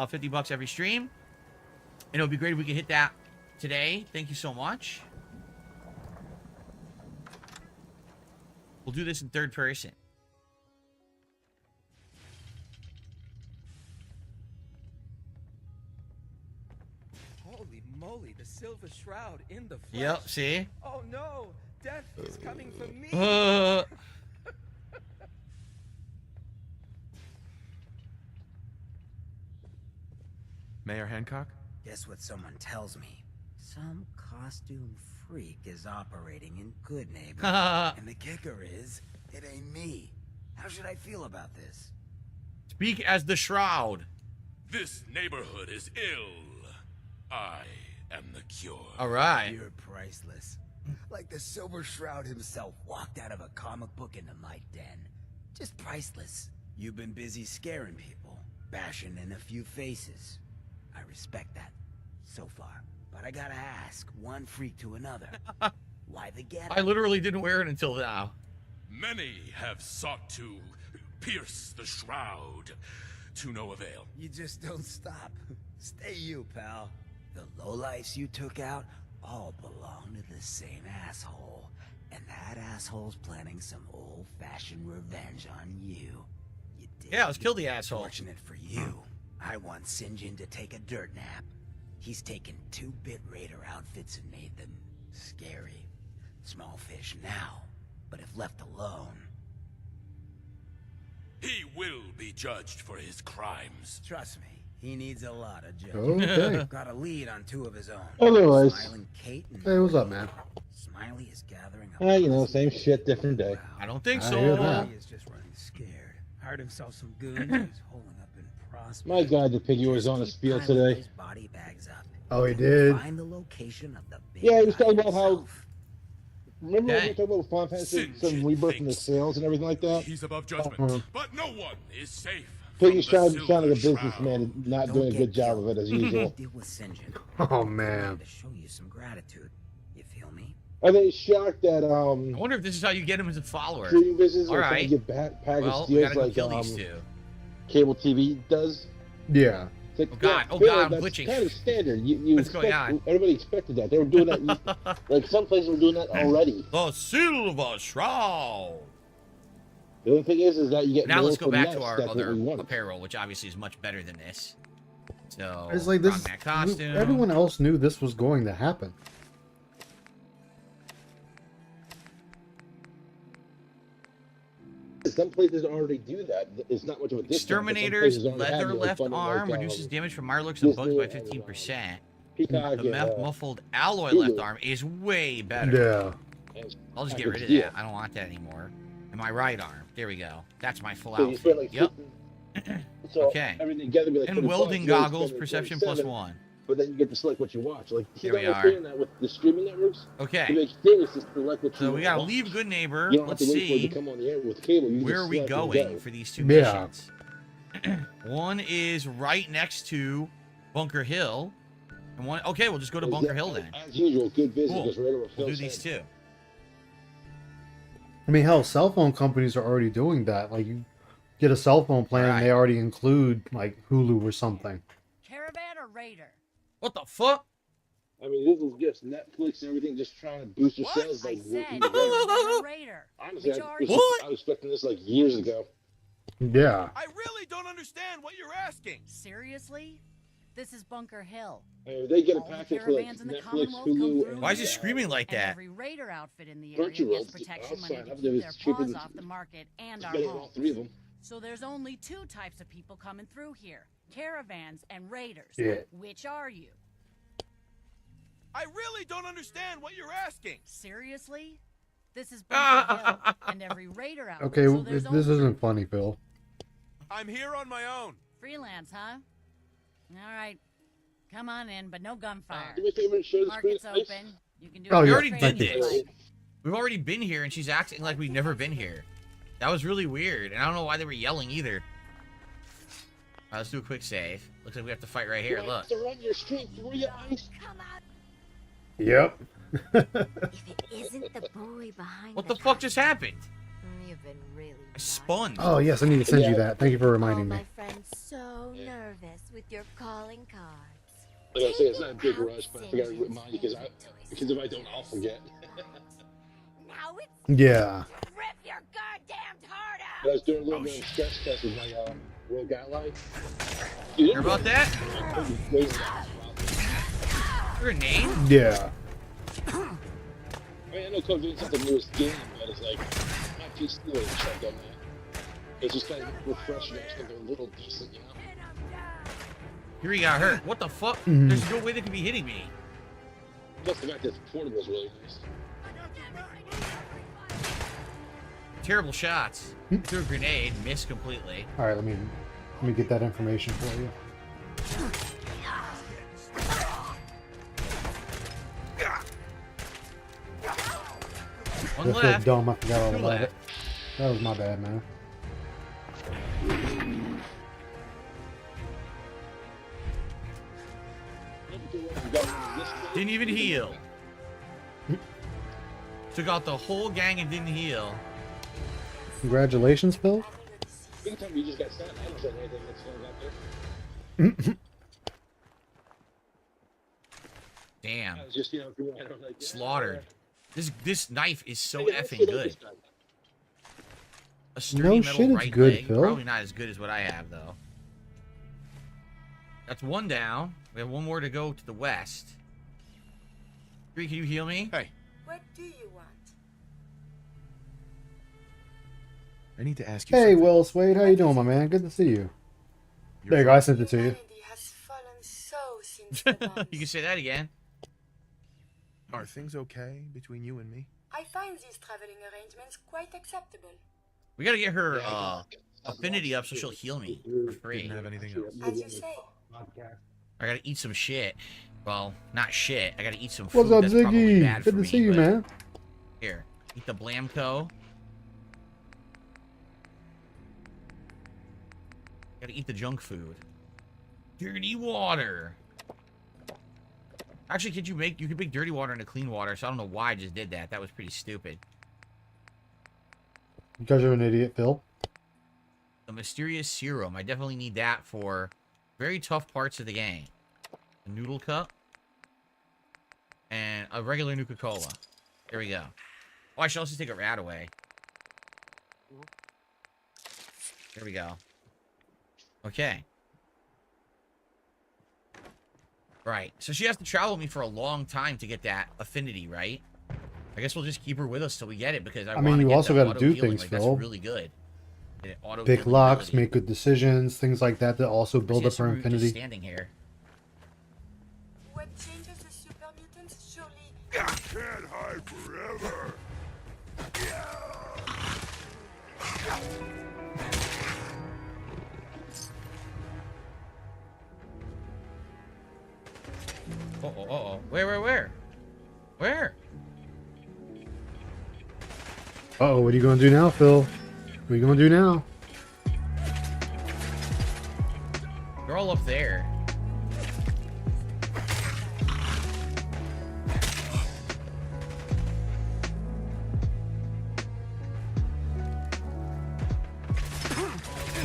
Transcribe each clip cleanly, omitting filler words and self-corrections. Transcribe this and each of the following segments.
50 bucks every stream. And it would be great if we could hit that today. Thank you so much. We'll do this in third person. Holy moly, the silver shroud in the flesh. Yep, see? Oh no, death is coming for me. Mayor Hancock? Guess what someone tells me? Some costume freak is operating in Good Neighbor. And the kicker is, it ain't me. How should I feel about this? Speak as the Shroud. This neighborhood is ill. I am the cure. All right. You're priceless. Like the Silver Shroud himself walked out of a comic book into my den. Just priceless. You've been busy scaring people, bashing in a few faces. I respect that, so far. But I gotta ask, one freak to another. Why the get? I literally didn't wear it until now. Many have sought to pierce the shroud, to no avail. You just don't stop. Stay you, pal. The lowlifes you took out all belong to the same asshole. And that asshole's planning some old-fashioned revenge on you. You did. Yeah, let's kill the asshole. Fortunate for you, I want Sinjin to take a dirt nap. He's taken 2-bit Raider outfits and made them scary. Small fish now, but if left alone... He will be judged for his crimes. Trust me, he needs a lot of judging. Okay. Got a lead on 2 of his own. Otherwise, Smiling Kate and hey, what's up, man? Smiley is gathering up. You know, same shit, different day. I don't think I so. hear that. He is just running scared. Hired himself some goons. He's holding up in Prospect. My God, the piggy was on a spiel Just keep piling today. his body bags up. Oh, he did? Find the location of the big Yeah, he was talking guy about how... himself. Remember when Okay. we were talking about Final Fantasy, some Sinjin rebirth in the thinks sales and everything like that? He's above judgment, Uh-huh. but no one is safe. Piggy's from trying the to sound like a silver businessman shroud. and not Don't doing a get good job of killed. it as usual. Deal with Sinjin. Oh, man. To show you some gratitude. You feel me? I think he's shocked that, I wonder if this is how you get him as a follower. streaming business All are trying right. to get package Well, we deals gotta go like kill these two. cable TV does. Yeah. It's like, Oh, God. yeah, Oh, God, I'm that's glitching. kind of standard. You What's going on? Everybody expected that. They were doing that. Like, some places were doing that already. The Silver Shroud. The only thing is that you get Now more let's go for back less. to our That's what other we want. apparel, which obviously is much better than this. So, It's like this. rock that costume. Everyone else knew this was going to happen. Some places already do that. It's not much of a discount. but some Exterminator's places already have leather it, like, left bundled, arm like, reduces damage from Mirelurks and bugs by 15%. Peacock, The muffled alloy Hulu. left arm is way better. Yeah. I'll just get package rid of deal. that. I don't want that anymore. And my right arm. There we go. That's my full So you spend outfit. like Yep. so Okay. everything together be like And 20 welding bucks, you only goggles, spend perception 27, +1. But then you get to select what you watch. Like, you There we know are. saying that with the streaming networks? It Okay. makes things to select what you So we gotta watch. leave Good Neighbor. You don't Let's have to wait for it see. to come on the air with cable. You Where just are we select and going go. for these 2 Yeah. missions? One is right next to Hill. And one, okay, we'll just go to Bunker Hill then. As usual, good business. Cool. Just right over We'll Phil's do these head. 2. I mean, hell, cell phone companies are already doing that. Like, you get a cell phone plan, Right. and they already include, like, Hulu or something. Caravan or Raider? What the fuck? I mean, this is just Netflix and everything, just trying to boost your What? sales. I Like, said working Caravan or Raider. Honestly, Which I are was, you? What? I was expecting this like years ago. Yeah. I really don't understand what you're asking. Seriously? This is Bunker Hill. I mean, they get a All the package for like caravans in the Netflix, Commonwealth come Hulu, through and Why is it here. screaming like And that? every Raider outfit in the area Crunchyroll, gets protection I'll money sign to up keep if their it's cheaper paws than- off the market and It's our better than all homes. 3 of them. So there's only 2 types of people coming through here. Caravans and Raiders. Yeah. Which are you? I really don't understand what you're asking. Seriously? This is Bunker Hill and every Raider outfit. Okay, so there's this only isn't funny, Phil. I'm here on my own. freelance, huh? All right. Come on in, but no gunfire. Do me a favor and share the screen. Market's please. open. You can do Oh, it We yeah, already thank did if you this. like. We've already been here, and she's acting like we've never been here. That was really weird, and I don't know why they were yelling either. All right, let's do a quick save. Looks like we have to fight right here. You Look. have to run your street through your eyes. Come on. Yep. If it isn't the boy behind What the fuck just happened? You've been really I spun. Oh yes, I need to send you that. Thank you for reminding me. My friend's so nervous with your calling cards. Like I say, it's not a big rush, but I forgot to remind you because if I don't, I'll forget. Now it's Yeah. rip your goddamn heart But I out. was doing a little bit of stress test with my rogue ally. Hear about that? Grenade? Yeah. I mean, I know Code Vein's not the newest game, but it's like my PC will check on that. It's just kind of refreshing. I just think they're a little decent, you know. Here he got hurt. What the fuck? Mhm. There's no way they could be hitting me. Plus the fact that it's portable is really nice. Terrible shots. Threw a grenade, missed completely. All right, let me get that information for you. One Just left. dumb. I forgot all Two about it. left. That was my bad, man. Didn't even heal. Took out the whole gang and didn't heal. Congratulations, Phil. Anytime you just got sent, I don't say anything that's going out there. Damn. I was just, you know, doing, I don't like, yeah, Slaughtered. This knife is so yeah, effing good. A sturdy No metal shit, it's right good, leg. Phil. Probably not as good as what I have though. That's one down. We have one more to go to the west. Three, can you heal me? Hey, What do you want? I need to ask you Hey, something. Will Swade, how you doing, my man? Good to see you. There you go. I sent it to you. Has fallen so since the bombs. You can say that again. Are things okay between you and me? I find these traveling arrangements quite acceptable. We gotta get her affinity up so she'll heal me for free. Didn't have anything else. As you say. I gotta eat some shit. Well, not shit. I gotta eat some food What's up, that's probably Ziggy? bad Good for to me, see you, but man. Here, eat the Blamco. Gotta eat the junk food. Dirty water. Actually, you could make dirty water into clean water, so I don't know why I just did that. That was pretty stupid. Because you're an idiot, Phil. The mysterious serum. I definitely need that for very tough parts of the game. A noodle cup. And a regular Nuka-Cola. There we go. Oh, I should also take a rat away. There we go. Okay. Right. So she has to travel with me for a long time to get that affinity, right? I guess we'll just keep her with us till we get it because I mean, you also got gotta do things, like, Phil. That's really good. It Pick locks, make good decisions, things like that that also build up her infinity. Standing here. What changes the super mutants surely. Can't hide forever. Uh-oh. Where? Where? Uh-oh, what are you going to do now, Phil? What are you going to do now? They're all up there.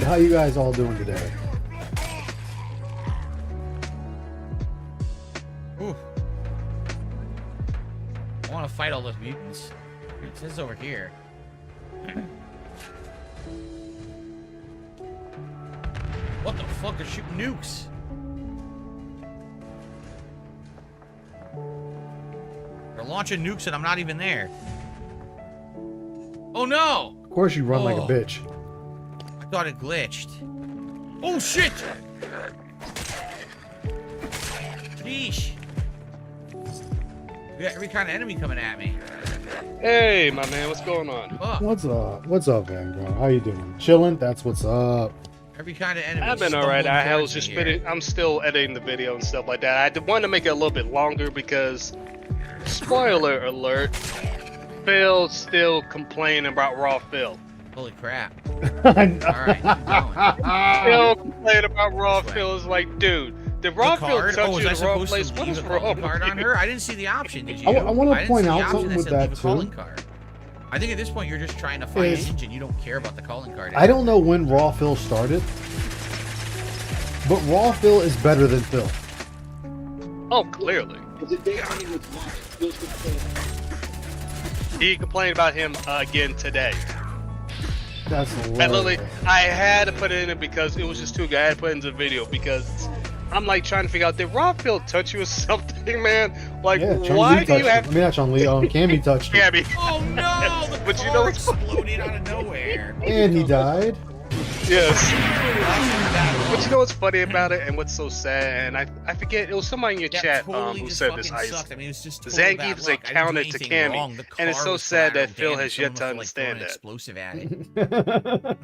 How you guys all doing today? Ooh. I want to fight all those mutants. It says over here. What the fuck? They're shooting nukes. They're launching nukes and I'm not even there. Oh no! Of course you run like a bitch. I thought it glitched. Oh shit! Sheesh. We got every kind of enemy coming at me. Hey, my man, what's going on? Oh, What's up? What's up, Vanguard? How you doing? Chilling? That's what's up. every kind of enemy. I've been alright. stumbling I was towards just me here. spitting. I'm still editing the video and stuff like that. I want to make it a little bit longer because, spoiler alert, Phil's still complaining about Raw Phil. Holy crap. Alright, Alright, keep going. Phil complaining about Raw This way. Phil is like, dude, did Raw The Phil card? touch Oh, was you I in the wrong supposed place? to What leave is a wrong calling with card you? on her? I didn't see the option, did you? I wanna didn't point see the out option something that with said that, leave a too. calling card. I think at this point you're just trying to find Is- an engine. You don't care about the calling card. I don't know when Raw Phil started, but Raw Phil is better than Phil. Oh, clearly. It's a day ending with mine. Feels complaining. He complained about him again today. That's I literally, hilarious. I had to put it in it because it was just too good. I had to put it into the video because I'm like trying to figure out, did Rob Phil touch you or something, man? Like, Yeah, why do you have... I mean, not Chun Li. Cammy touched him, Gabby. Oh no! The But car you know what's- exploded out of nowhere. and he died. Yes. But you know what's funny about it and what's so sad, and I forget, it was somebody in your That chat totally who just said this, fucking Ice. sucked. I mean, it was just total Zangief bad is luck. I didn't do accounted to anything Cammy, wrong. The and it's car so was sad that collateral Phil damage. has yet to Someone must have, like, understand thrown that. an explosive at it.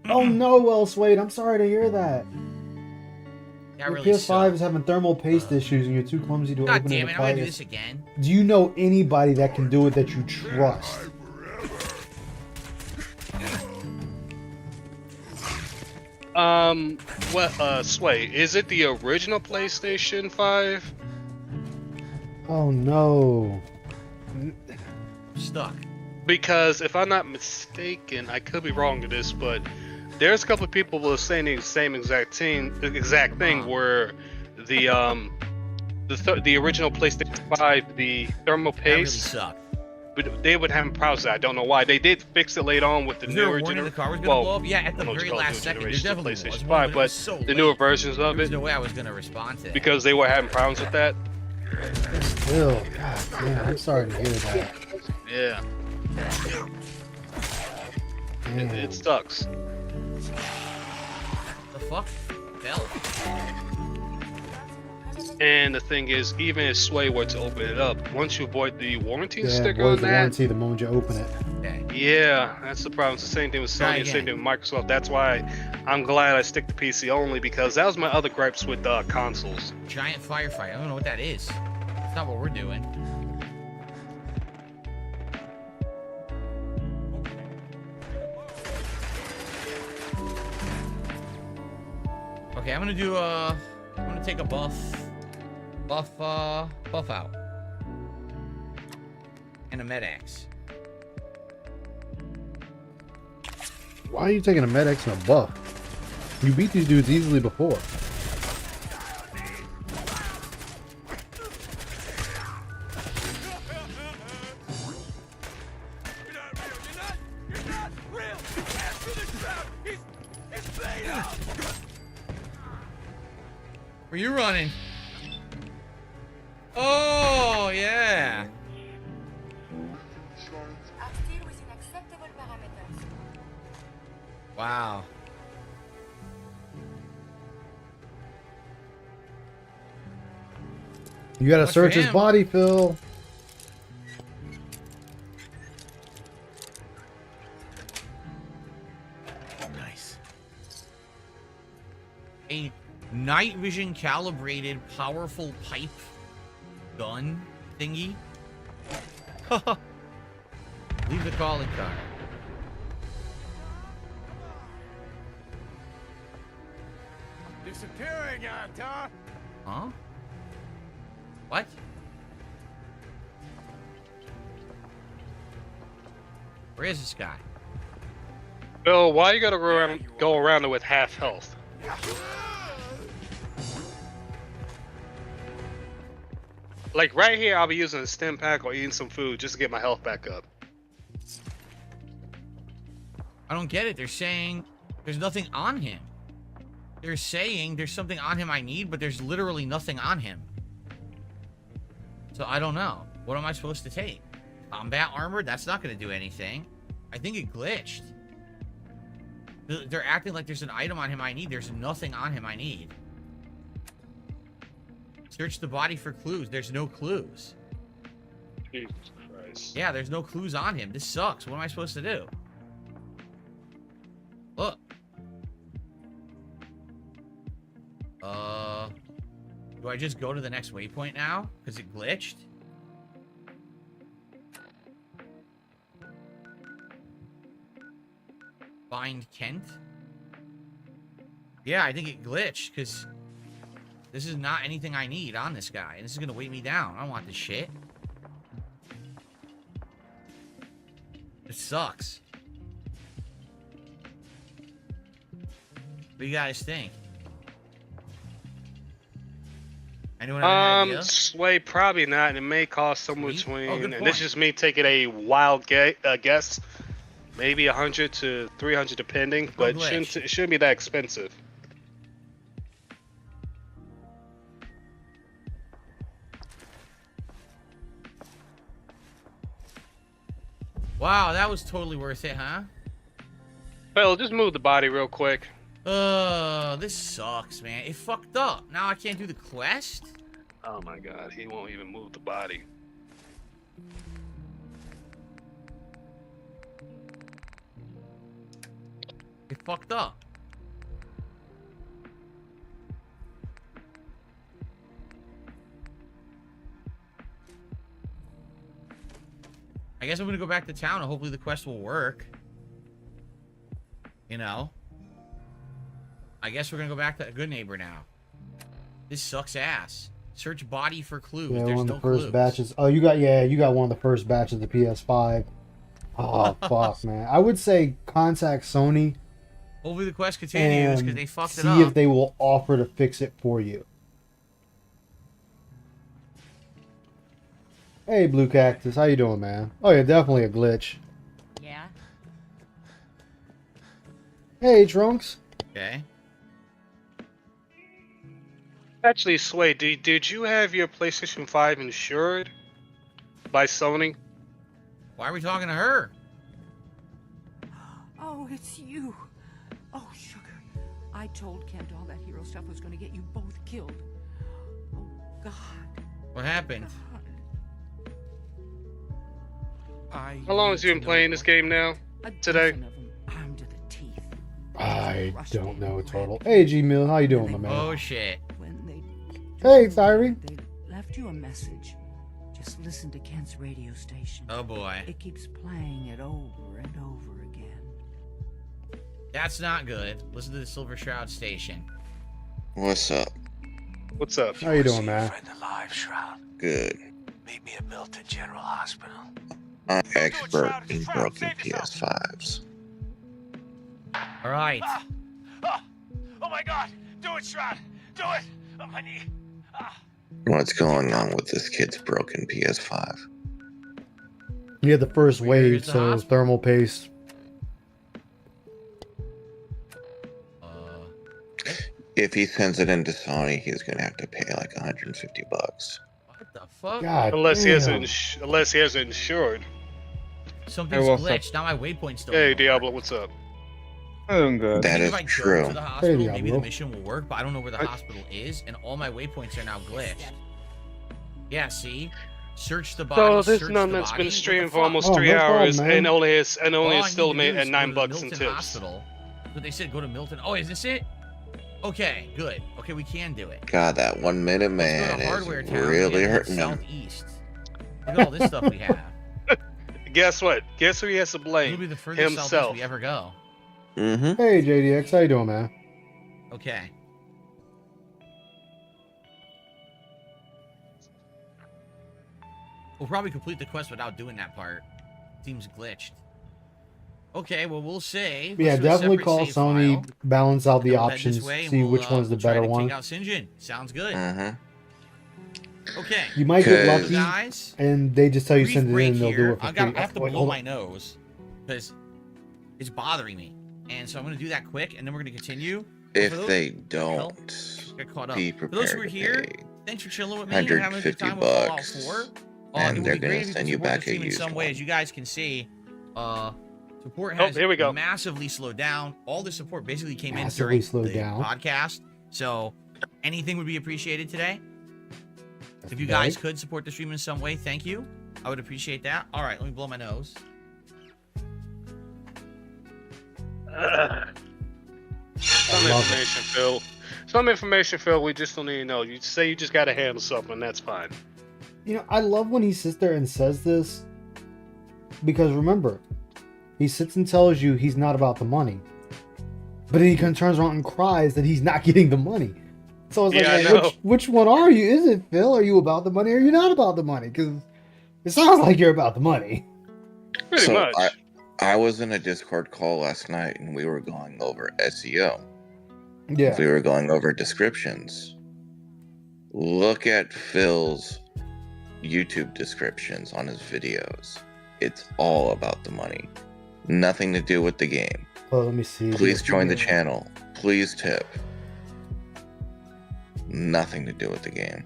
Oh no, Wells Wade. I'm sorry to hear that. That Your really PS5 sucked. is having thermal paste issues, and you're too clumsy to God open damn it. it! I'm gonna do this again. Do you know anybody that can do it that you trust? Sway, is it the original PlayStation 5? Oh no. Stuck. Because if I'm not mistaken, I could be wrong to this, but there's a couple of people who are saying the same exact thing, where the original PlayStation 5, the thermal That really paste, sucked. but they would have problems with that. I don't know why. They did fix it later on with the Was there a newer warning generation. the car was gonna blow up? Yeah, at the I don't know what very you call it, last new second. There generation of definitely was PlayStation one, 5, but it was but so the late. newer versions of There's it, no way I was gonna respond to that. because they were having problems with that. Still, god damn, I'm sorry to hear that. Yeah, Damn. it sucks. The fuck? Hell. And the thing is, even if Sway were to open it up, once you avoid the warranty Yeah, sticker void on the that, warranty the moment you open it. Okay. yeah, that's the problem. It's the same thing with Try Sony, the same again. thing with Microsoft. That's why I'm glad I stick to PC only, because that was my other gripes with consoles. Giant firefight. I don't know what that is. It's not what we're doing. Okay, I'm gonna do I'm gonna take a buff out. And a med-axe. Why are you taking a med-X and a buff? You beat these dudes easily before. Where you running? Oh yeah. Are still within acceptable parameters. Wow. You gotta Much search for his him. body, Phil. Nice. A night vision calibrated powerful pipe gun thingy. Leave the calling card. Disappearing, Antar. Huh? What? Where is this guy? Bill, why you gotta go around it with half health? Like right here, I'll be using a stim pack or eating some food just to get my health back up. I don't get it. They're saying there's nothing on him. They're saying there's something on him I need, but there's literally nothing on him. So I don't know. What am I supposed to take? Combat armor? That's not going to do anything. I think it glitched. They're acting like there's an item on him I need. There's nothing on him I need. Search the body for clues. There's no clues. Jesus Christ. Yeah, there's no clues on him. This sucks. What am I supposed to do? Look. Do I just go to the next waypoint now? Because it glitched? Find Kent? Yeah, I think it glitched, because this is not anything I need on this guy. And this is going to weight me down. I don't want this shit. This sucks. What do you guys think? Anyone have any idea? Sway, probably not. And it may cost somewhere Sweet. between, Oh, good and this point. is just me taking a wild guess, maybe 100 to 300 depending, but glitch. it shouldn't be that expensive. Wow, that was totally worth it, huh? Well, just move the body real quick. This sucks, man. It fucked up. Now I can't do the quest? Oh my god, he won't even move the body. It fucked up. I guess I'm gonna go back to town and hopefully the quest will work. You know? I guess we're gonna go back to a good neighbor now. This sucks ass. Search body for clues. Yeah, There's one of no the first clues. batches. Oh, you got one of the first batches of the PS5. Oh fuck, man. I would say contact Sony Hopefully the quest continues because and they fucked it see up. if they will offer to fix it for you. Hey, Blue Cactus, how you doing, man? Oh, yeah, definitely a glitch. Yeah? Hey, Trunks. Okay. Actually, Sway, did you have your PlayStation 5 insured by Sony? Why are we talking to her? Oh, it's you. Oh, sugar. I told Kent all that hero stuff was going to get you both killed. Oh, God. What happened? I How long has you need been to playing know this game now? A Today? dozen of them armed to the teeth. I don't know total. Hey, G-Mill, how you doing, my man? Oh, shit. When they Hey, Tyree. They left you a message. Just listen to Kent's radio station. Oh, boy. It keeps playing it over and over again. That's not good. Listen to the Silver Shroud station. What's up? What's up? How you doing, man? alive, Shroud. Good. Meet me at Milton General Hospital. I'm expert in broken PS5s. All right. Oh my God! Do it, Shroud! Do it! On my knee! What's going on with this kid's broken PS5? You had the first Where's wave, the so hospital? thermal paste. If he sends it into Sony, he's gonna have to pay like $150. What the fuck? God Unless he has damn. it, unless he has it insured. Something's Hey, what's up? glitched. Now my waypoint's still. Hey, won't work. Diablo, what's up? I'm good. That Maybe is if I go true. to the hospital, maybe Diablo. the mission will work, but I don't know where the hospital is, and all my waypoints are now glitched. Yeah, see? Search the body. So this search none the that's body. been What the streaming for fuck? almost Oh, 3 no problem, hours, man. and only All I is still need to do made is at go to $9 the in Milton tips. Hospital. But they said go to Milton. Oh, is this it? Okay, good. Okay, we can do it. God, that 1 minute Let's go man to Hardware is Town really and hurting him. southeast. Look at all this stuff we have. Guess what? Guess who he has to It'll blame? be the furthest Himself. southeast we ever go. Mm-hmm. Hey, JDX, how you doing, man? Okay. We'll probably complete the quest without doing that part. Seems glitched. Okay, well, we'll save. Yeah, Let's do a definitely separate call save Sony, file. balance out the Then we'll head this options, way and see we'll, which one's the we'll try better to one. Take out Sinjin. Sounds good. Mm-hmm. Okay. You might get Cause- lucky, Guys, and they just tell you brief send it break in, and they'll do here. it for I free. have to Wait, blow hold my on. nose because it's bothering me, and so I'm going to do that quick, and then we're going to continue. If For those- they hell, don't get caught up. be For those who prepared are to here, pay thanks for chilling with me and having a good time with Fallout 4. and It would they're be great gonna if you send could you support back the stream a in used some way. one. As you guys can see, support Oh, has here we go. massively slowed down. All the support basically came Massively in during slowed the down. podcast, so anything would be appreciated today. That's If you big. guys could support the stream in some way, thank you. I would appreciate that. All right, let me blow my nose. Some love information, Phil. Some information, Phil. We just don't need to know. You say you just got to handle something. That's fine. You know, I love when he sits there and says this, because remember, he sits and tells you he's not about the money, but then he kind of turns around and cries that he's not getting the money. So it's like, Yeah, I well, know. which one are you? Is it Phil? Are you about the money or are you not about the money? Because it sounds like you're about the money. Pretty So much. I was in a Discord call last night and we were going over SEO. Yeah. We were going over descriptions. Look at Phil's YouTube descriptions on his videos. It's all about the money. Nothing to do with the game. Oh, let me see. Please join the channel. Please tip. Nothing to do with the game.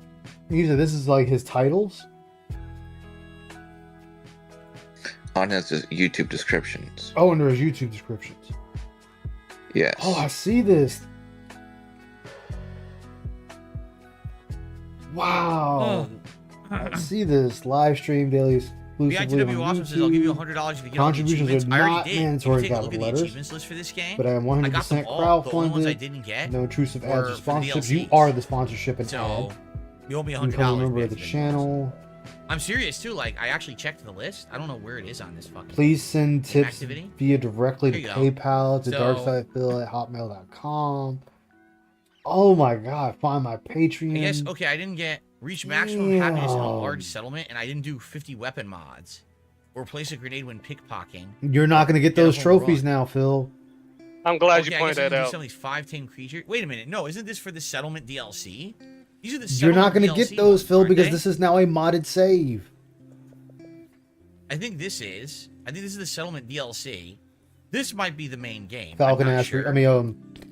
You said this is like his titles? On his YouTube descriptions. Oh, under his YouTube descriptions. Yes. Oh, I see this. Wow. I see this. Live stream daily exclusively BITW on Awesome says, I'll give you YouTube. $100 if you get all the Contributions achievements. are I already not did. You mandatory can take a look valid at the letters, achievements list for this game. but I am 100% I got them all. The only ones I crowdfunded. didn't get No intrusive ads were or for the sponsorships. You DLCs. are the sponsorship and So, ad. you owe me You $100. become a member of the BITW. channel. I'm serious too. Like, I actually checked the list. I don't know where it is on this fucking. Please send tips activity. via directly to There you go. PayPal to So- darksidephil@hotmail.com. Oh my god, find my Patreon. I guess, okay, I didn't get reach maximum happiness in a Damn. large settlement, and I didn't do 50 weapon mods. Or place a grenade when pickpocketing. You're not going to get Get a those home trophies run. now, Phil. I'm glad Okay, you I pointed guess I that can do out. some of these 5-10 creatures. Wait a minute. No, isn't this for the settlement DLC? These are the You're not going to DLC get those, ones, Phil, aren't because they? this is now a modded save. I think this is the settlement DLC. This might be the main game. Falcon I'm not asked, sure.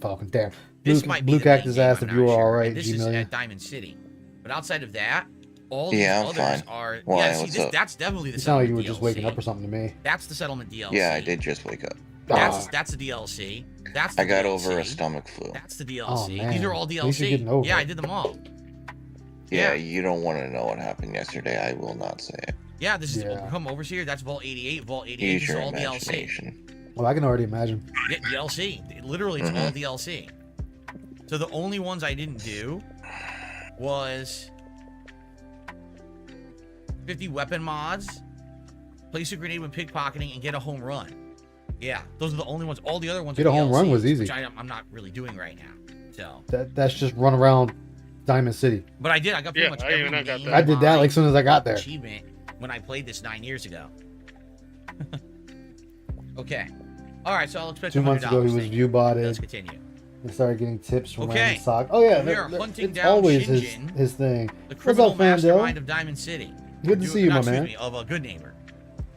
Falcon, damn. This Blue, might be Blue the main Cactus game, asked I'm if not you were sure. alright, And this G is Million. at Diamond City. But outside of that, all Yeah, these I'm others fine. are. Why? Yeah, see, What's this, up? that's definitely the You sound like settlement you were just DLC. waking up or something to me. That's the settlement DLC. Yeah, I did just wake up. That's the DLC. That's the I got DLC. over a stomach flu. That's the DLC. Oh, These man. are all At least you're DLC. getting over Yeah, it. I did them all. Yeah, Yeah. you don't want to know what happened yesterday. I will not say it. Yeah, this is Yeah. come over here. That's Vault 88. Vault 88 Use is your all DLC. imagination. Well, I can already imagine. Yeah, DLC. Literally, it's Mm-hmm. all DLC. So the only ones I didn't do was 50 weapon mods, place a grenade when pickpocketing, and get a home run. Yeah, those are the only ones. All the other ones Get are a home run DLCs, was easy. which I'm not really doing right now. So, That's just run around Diamond City. but I did. I got pretty Yeah, much I every even got main that. I did that like as soon as I got there. achievement when I played this 9 years ago. Okay. All right, so I'll expect 2 months ago, he was Thank you. view botted. Let's continue. I started getting tips from Okay. random stock. Oh yeah, We are hunting it's down always Shinjin, his thing. The What's criminal up, mastermind Fandel? of Diamond City. Good to see you, my excuse man. me, of a good neighbor.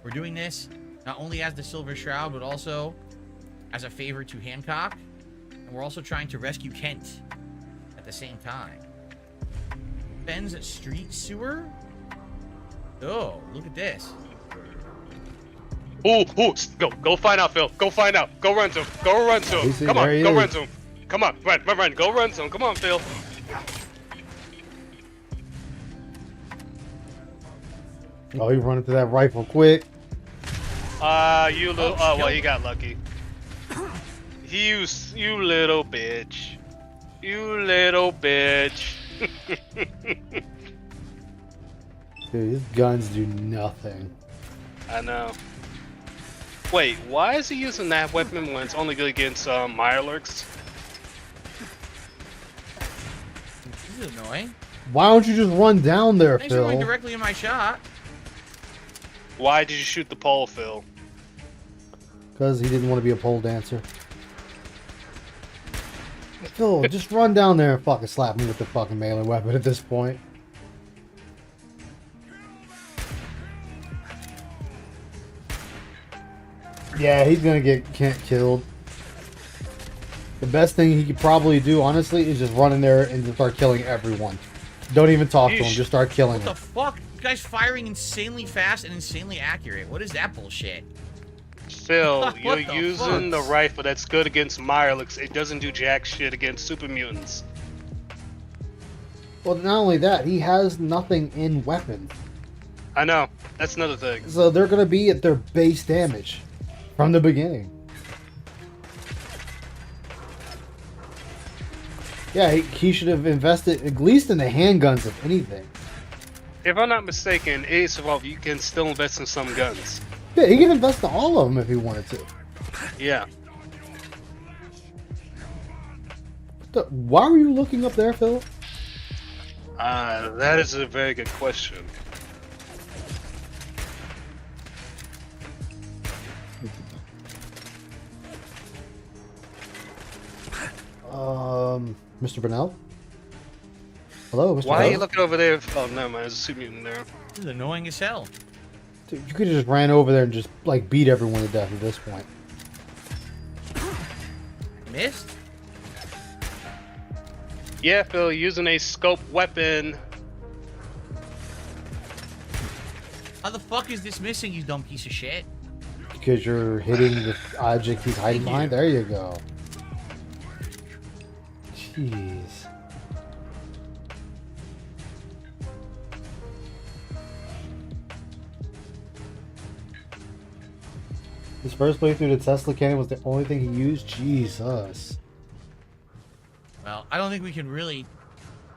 We're doing this not only as the Silver Shroud, but also as a favor to Hancock. And we're also trying to rescue Kent at the same time. Ben's street sewer? Oh, look at this. Ooh, go find out, Phil. Go find out. Go run to him. Go run to him. He's- Come there on, he go is. run to him. Come on, run. Go run to him. Come on, Phil. Oh, he running to that rifle quick. You little. Oh, well, he got lucky. You little bitch. You little bitch. Dude, his guns do nothing. I know. Wait, why is he using that weapon when it's only good against Mirelurks? This is annoying. Why don't you just run down there, Thanks for going Phil? directly in my shot. Why did you shoot the pole, Phil? Because he didn't want to be a pole dancer. Phil, just run down there and fucking slap me with the fucking melee weapon at this point. Yeah, he's gonna get Kent killed. The best thing he could probably do, honestly, is just run in there and just start killing everyone. Don't even talk to him, Yeesh. just start killing What the them. fuck? This guy's firing insanely fast and insanely accurate. What is that bullshit? Phil, What you're the using fuck? the rifle that's good against Mirelurks. It doesn't do jack shit against super mutants. Well, not only that, he has nothing in weapon. I know. That's another thing. So they're gonna be at their base damage from the beginning. Yeah, he should have invested at least in the handguns, if anything. If I'm not mistaken, Ace Evolve, you can still invest in some guns. Yeah, he can invest in all of them if he wanted to. Yeah. Why were you looking up there, Phil? That is a very good question. Mr. Burnell? Hello, Mr. Why are Burnell? you looking over there? Oh, never mind. There's a super mutant there. This is annoying as hell. Dude, you could have just ran over there and just, like, beat everyone to death at this point. Missed? Yeah, Phil, using a scope weapon. How the fuck is this missing, you dumb piece of shit? Because you're hitting the object he's hiding behind. There you go. Jeez. His first playthrough, the Tesla cannon was the only thing he used? Jesus. Well, I don't think we can really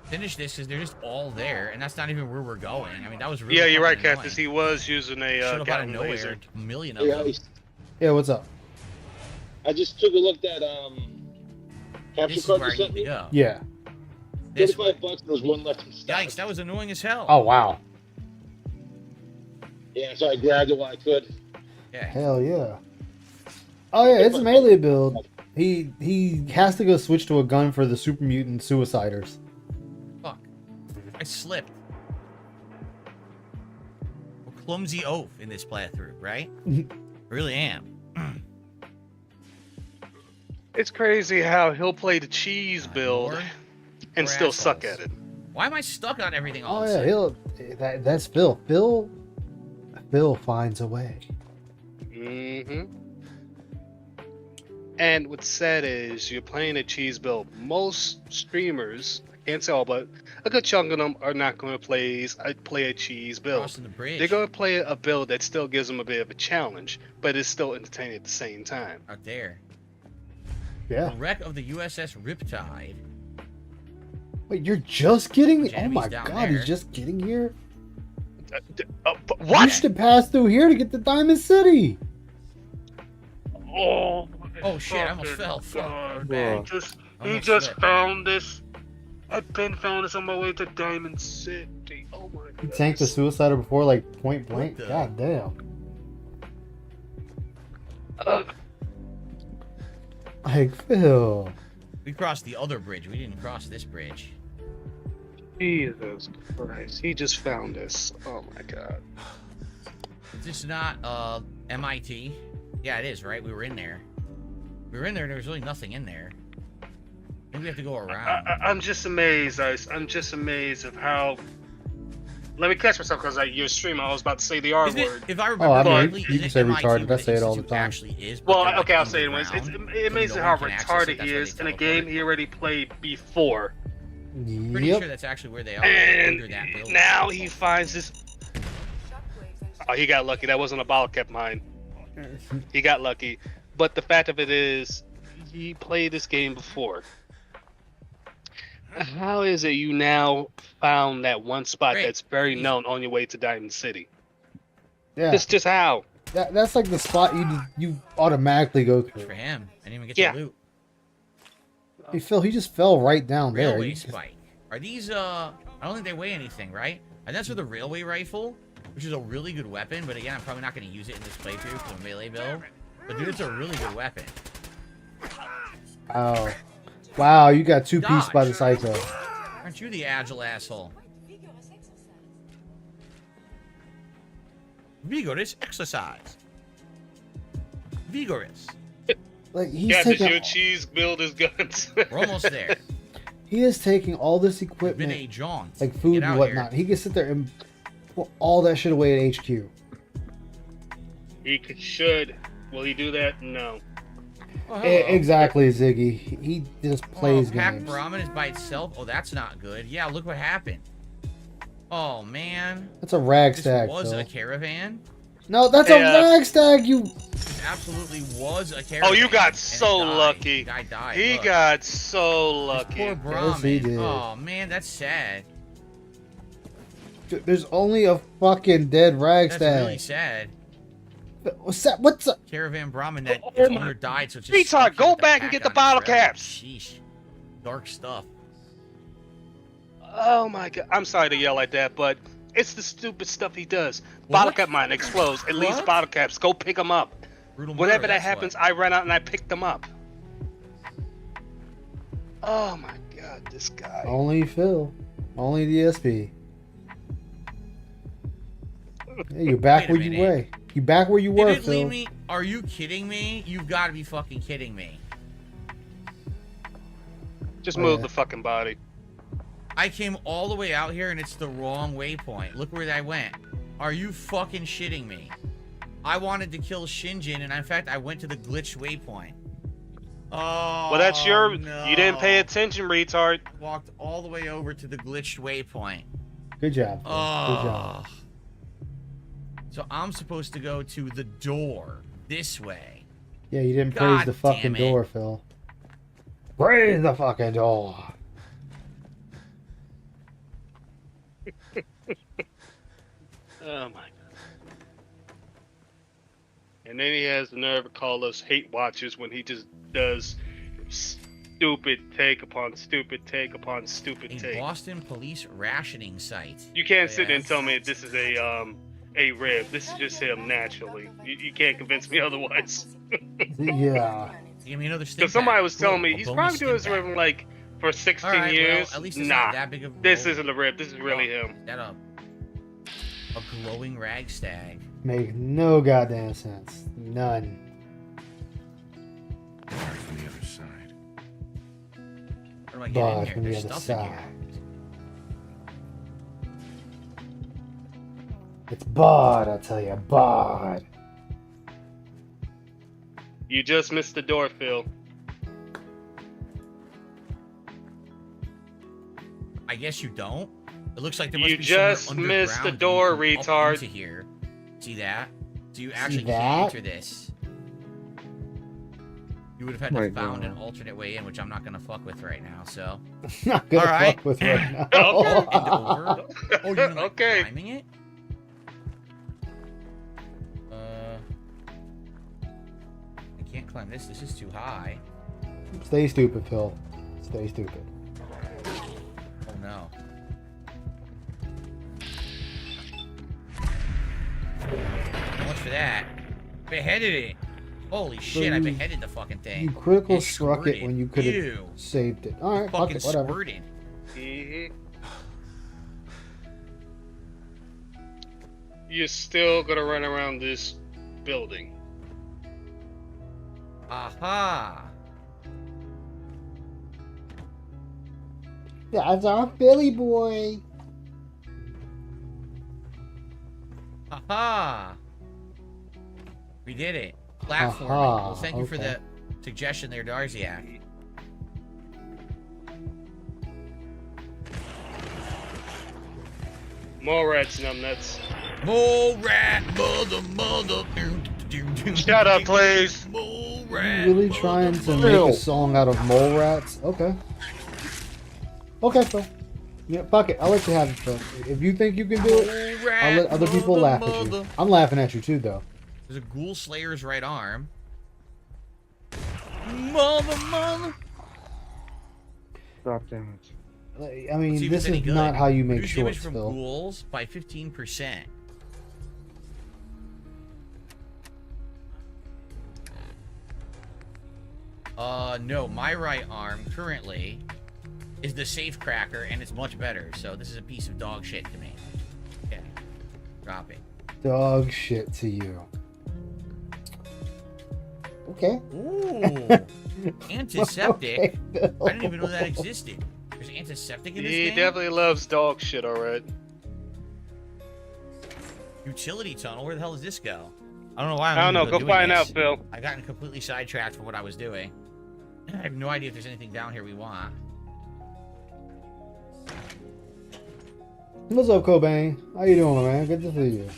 finish this because they're just all there, and that's not even where we're going. I mean, that was really Yeah, you're right, fucking annoying. Cactus. He was using a Showed up out of Gatling nowhere, laser. a million of Hey, them. Yeah, what's up? I just took a look at capture This is card where you I sent need to me. go. Yeah. This way. $35. There was one left in stock. Yikes, that was annoying as hell. Oh, wow. Yeah, so I grabbed it while I could. Yeah. Hell yeah. Oh yeah, it's a melee build. He has to go switch to a gun for the super mutant suiciders. Fuck. I slipped. A clumsy oaf in this playthrough, right? I really am. It's crazy how he'll play the cheese build and still suck at it. Why am I stuck on everything all Oh of a yeah, sudden? that's Phil. Phil finds a way. Mm-hmm. And what's sad is you're playing a cheese build. Most streamers, I can't say all, but a good chunk of them are not going to play a cheese build. Crossing the bridge. They're going to play a build that still gives them a bit of a challenge, but it's still entertaining at the same time. Out there. Yeah. The wreck of the USS Riptide. Wait, you're just getting? Bunch of Oh enemies my down god, there. he's just getting here. What? You should have passed through here to get to Diamond City. Oh, Oh shit, I almost fell. Fuck. God. Bad. He just found this. I've been found this on my way to Diamond City. Oh my god. He tanked the suicider before, like, point blank. the- God damn. Like, Phil. We crossed the other bridge. We didn't cross this bridge. Jesus Christ. He just found this. Oh my god. Is this not MIT? Yeah, it is, right? We were in there. We were in there and there was really nothing in there. Maybe we have to go around. I'm just amazed, Ice. I'm just amazed of how. Let me catch myself because you're streaming. I was about to say the R Isn't it, word. if I remember Oh, I mean, correctly, you can isn't say MIT retarded. where I say it all the institute time. Actually is, but Well, they're, like, okay, I'll say it anyways. underground, It's amazing so how no one can access it. retarded That's he why is they in a teleport. game he already played before. Pretty Yep. sure that's actually where they are. And under that building. now he finds this. Oh, he got lucky. That wasn't a bottle cap mine. He got lucky. But the fact of it is, he played this game before. How is it you now found that one spot Great. that's very known on your way to Diamond City? Yeah. Just how? That's like the spot you automatically go For through. him, I didn't even get Yeah. to loot. Hey, Phil, he just fell right down there. Railway You- spike. Are these I don't think they weigh anything, right? And that's for the railway rifle, which is a really good weapon, but again, I'm probably not going to use it in this playthrough for the melee build. But dude, it's a really good weapon. Wow. Wow, you got two-piece by the Psycho. Aren't you the agile asshole? Vigorous exercise. Vigorous. Like, he's Yeah, taking, your cheese build is guns. We're almost there. he is taking all this Been a equipment, jaunt. like food Get and out whatnot. here. He can sit there and put all that shit away at HQ. Should. Will he do that? No. Oh, hello. Exactly, Ziggy. He just plays Pack games. Brahmin is by itself. Oh, that's not good. Yeah, look what happened. Oh man. That's a rag This stack, was Phil. a caravan. No, that's Hey, a rag stack, you... This absolutely was a caravan. Oh, you got and it so died. lucky. The guy died. He Look. got so This lucky. poor Brahmin. Yes, he did. Oh man, that's sad. There's only a fucking dead rag That's stack. really sad. What's that? What's that? Caravan Brahmin that Oh its my- owner died, so it's just Retard, stuck go with the back and pack get the on it bottle forever. caps. Sheesh. Dark stuff. Oh my god. I'm sorry to yell like that, but it's the stupid stuff he does. Bottle What? cap mine explodes. It leaves What? bottle caps. Go pick them up. Brutal Whenever murder, that that's happens, what. I run out and I pick them up. Oh my god, this guy. Only Phil. Only DSP. Hey, you're back Wait a where you minute. were. You back where you Did were, it leave Phil. me? Are you kidding me? You've got to be fucking kidding me. Just Oh, move yeah. the fucking body. I came all the way out here and it's the wrong waypoint. Look where I went. Are you fucking shitting me? I wanted to kill Shinjin, and in fact, I went to the glitched waypoint. Oh, Well, that's your. no. You didn't pay attention, retard. Walked all the way over to the glitched waypoint. Good job, Phil. Oh. Good job. So I'm supposed to go to the door this way. Yeah, you didn't God praise the fucking damn it. door, Phil. Praise the fucking door. Oh my god. And then he has the nerve to call us hate watchers when he just does stupid take upon stupid take upon stupid A take. Boston police rationing site. You can't sit there and tell me this is a rib. This is just him naturally. You can't convince me otherwise. Yeah. Give me another stink Because somebody bag. was telling Cool, me a he's bonus probably doing this stink bag. rib like for 16 All right, well, years. at least it's nah, not that big of a this roll. isn't a rib. This is really Oh, him. That a glowing ragstag. Make no goddamn sense. None. Start from the other side. How do I get Bud in here? from the There's other stuff in side. here. It's Bud, I tell you, Bud. You just missed the door, Phil. I guess you don't. It looks like there must You be somewhere just missed the underground door, that you can come up retard. into here. See that? So you actually that? can't enter this. You would have had to Right, found well. an alternate way in, which I'm not gonna fuck with right now. So Not gonna All right. fuck with right now. and over. Oh, you mean like Okay. climbing it? I can't climb this. This is too high. Stay stupid, Phil. Stay stupid. Oh no. How much for that? Beheaded it. Holy shit! I you- beheaded the fucking thing. You critical It struck it squirted. when you could have Ew. saved it. Alright, fuck Fucking it, whatever. squirted. You're still gonna run around this building. Aha! That's our Philly boy. Aha! We did it. Platforming. Aha, Well, thank you for okay. the suggestion there, Darziak. More rats, numbnuts. Mole rat, mother. Shut up, please. Mole You rat. really trying to make a song out of mole rats? Okay. Okay, Phil. Yeah, fuck it. I'll let you have it, Phil. If you think you can do it, Mole rat, I'll let other people laugh at you. mother. I'm laughing at you too, though. There's a ghoul slayer's right arm. Mother. Stop, damn it. I mean, Let's see if this it's any is good. not how you make Reduce damage shorts, from Phil. ghouls by 15%. No, my right arm currently is the safe cracker, and it's much better. So this is a piece of dog shit to me. Okay, drop it. Dog shit to you. Okay. Ooh, antiseptic. Okay, Phil. I didn't even know that existed. There's antiseptic in this He game. definitely loves dog shit, alright. Utility tunnel. Where the hell does this go? I don't know why. I'm I don't know. even Go doing find this. out, Phil. I gotten completely sidetracked for what I was doing. I have no idea if there's anything down here we want. What's up, Cobain? How you doing, man? Good to see you.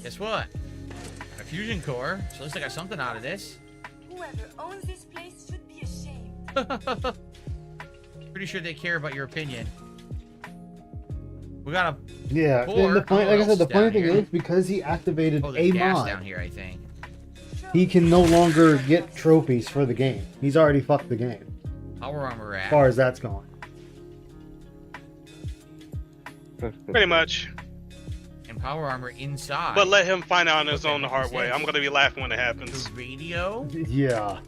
Guess what? A fusion core. So at least I got something out of this. Whoever owns this place should be ashamed. Pretty sure they care about your opinion. We got a. Yeah, Or- and the funny, oh, like I else said, the is funny down thing here? is because he activated Oh, a there's gas mod, down here, I think. he can no longer get trophies for the game. He's already fucked the game, Power armor as rack. far as that's going. Pretty much. And power armor inside. But let him find out on his Okay, own the hard makes way. sense. I'm gonna be laughing when it happens. The radio? Yeah.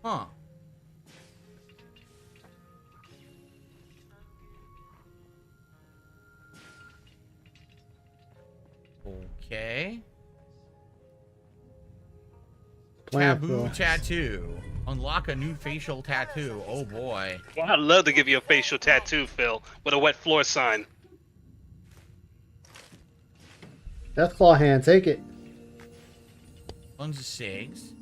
Huh. Okay. Plant Taboo Phil. tattoo. Unlock a new facial tattoo. Oh boy. Well, I'd love to give you a facial tattoo, Phil, with a wet floor sign. That's claw hand. Take it. Tons of cigs.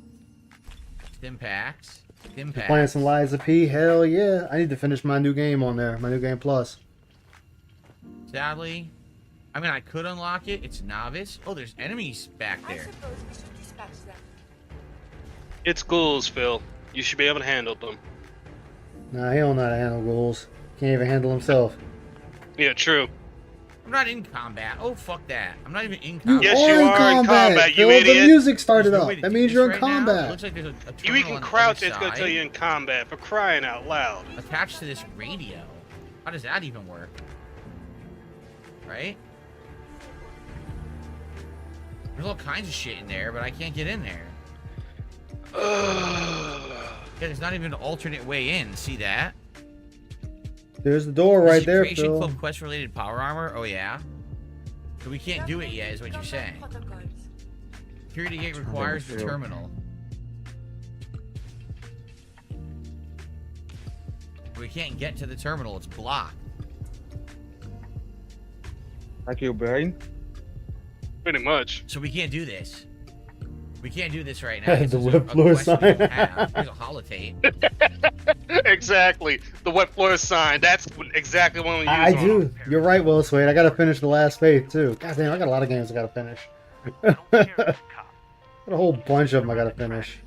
Stim packs. Stim Playing packs. some Lies of P. Hell yeah. I need to finish my new game on there. My new game plus. Sadly, I mean, I could unlock it. It's novice. Oh, there's enemies back I there. suppose we should dispatch them. It's ghouls, Phil. You should be able to handle them. Nah, he don't know how to handle ghouls. Can't even handle himself. Yeah, true. I'm not in combat. Oh, fuck that. I'm not even in You combat. Yes, are you in are in combat. combat, you Phil. The idiot. music started There's no up. way to That do means this you're in right now. It combat. looks like there's a You terminal can on the crouch, other it's gonna tell side you in combat, for crying out loud. attached to this radio. How does that even work? Right? There's all kinds of shit in there, but I can't get in there. Yeah, there's not even an alternate way in. See that? There's the door right there, Creation Phil. Club quest related power armor. Oh yeah. So we can't do it yet, is what you're saying. Protocols. Security gate requires the terminal. We can't get to the terminal. It's blocked. Like your brain? Pretty much. So we can't do this. We can't do this right now. The This is web a floor quest we sign. don't have. There's a holotape. Exactly. The wet floor sign. That's exactly what I'm using. I do. You're right, Will Swade. I gotta finish the last faith too. God damn, I got a lot of games I gotta finish. Got a whole bunch of them I gotta finish.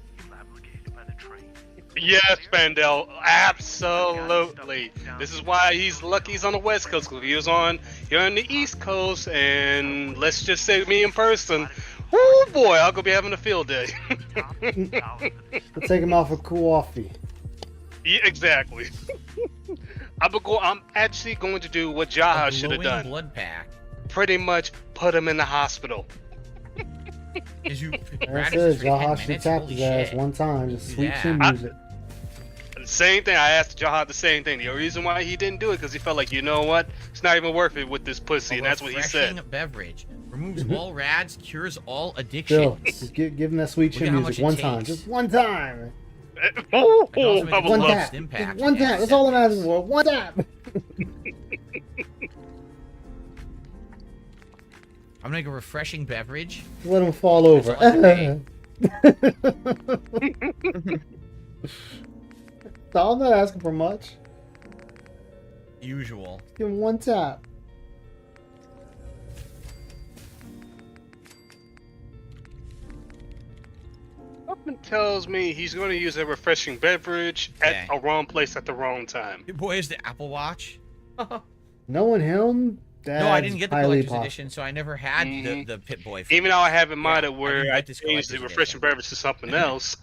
Yes, Bandel. Absolutely. This is why he's lucky he's on the West Coast. Because if he was here on the East Coast, and let's just say me in person, oh boy, I'll go be having a field day. Let's take him off a coffee. Yeah, exactly. I'm actually going to do what Jaha should have Glowing done. blood pack. Pretty much put him in the hospital. Is you That's Radis it. for 10 Jaha should minutes? tap Holy his ass shit. one time. Just Do sweet that. chin music. Same thing. I asked Jaha the same thing. The reason why he didn't do it because he felt like, you know what, it's not even worth it with this pussy, and that's what he Refreshing said. beverage. Removes all rads, cures all Phil, addictions. just give him that sweet Look chin at how music much it one time. takes. Just one time. Oh, I can also make I a would One love tap. stim Just pack. one Yeah, tap. That's all I'm asking for. One tap. I'm gonna make a refreshing beverage. Let him fall over. That's No, I'm not asking for much. Usual. Give him one tap. Something tells me he's going to use a refreshing beverage at a wrong place at the wrong time. Boy, is the Apple Watch. Knowing him, No, I didn't get the highly collector's possible. edition, so I never had the Pit Boy. Even though I have in mind Yeah, where didn't I get this changed the collector's refreshing beverage to something else,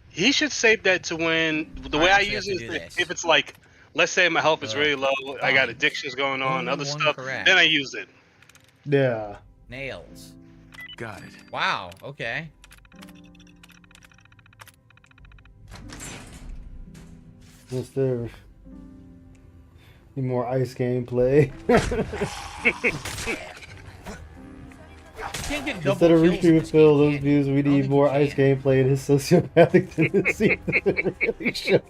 he should save that to when the way I actually use have it to is do if, this. if it's like, let's say my health is really low, I got fine. addictions going on, Only other one stuff, correct. then I use it. Yeah. Nails. Got it. Wow. Okay. What's there? Need more ice gameplay. Can't get double Instead of kills reaching in with this Phil, game, those can views, we I don't need think more you ice can. gameplay and his sociopathic tendencies really show.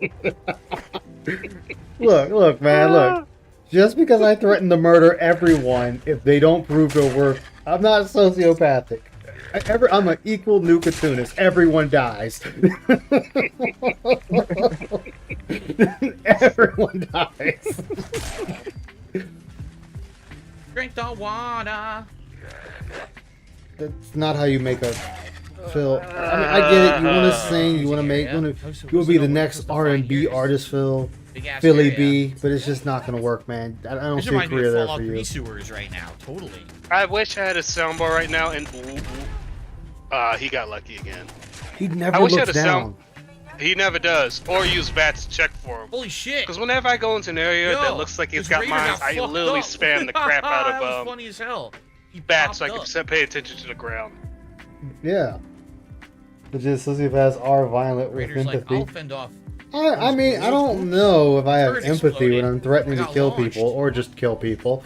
Look, man, look. Just because I threaten to murder everyone if they don't prove their worth, I'm not sociopathic. I'm an equal nukatunist. Everyone dies. Everyone dies. Drink the water. That's not how you make a Phil. I mean, I get it. You want to sing. You want to make. You will be the next R&B artist, Phil. Big-ass Philly area. B. But it's just not going to work, man. I don't This see a reminds me career of there Fallout for 3 you. sewers right now. Totally. I wish I had a soundbar right now, and he got lucky again. He I never wish I looks had a down. He never does. Or use VATS to check for him. Holy shit! Because whenever I go into an area Yo, that looks like it's this got raider mines, got I fucked literally up. spam the crap out That was of funny as hell. He VATS so I popped can up. pay attention to the ground. Yeah. But just sociopaths are violent with Raider's like, empathy. I'll fend off. I mean, I don't know if I have Bird empathy when exploded. I'm threatening I to got kill launched. people or just kill people.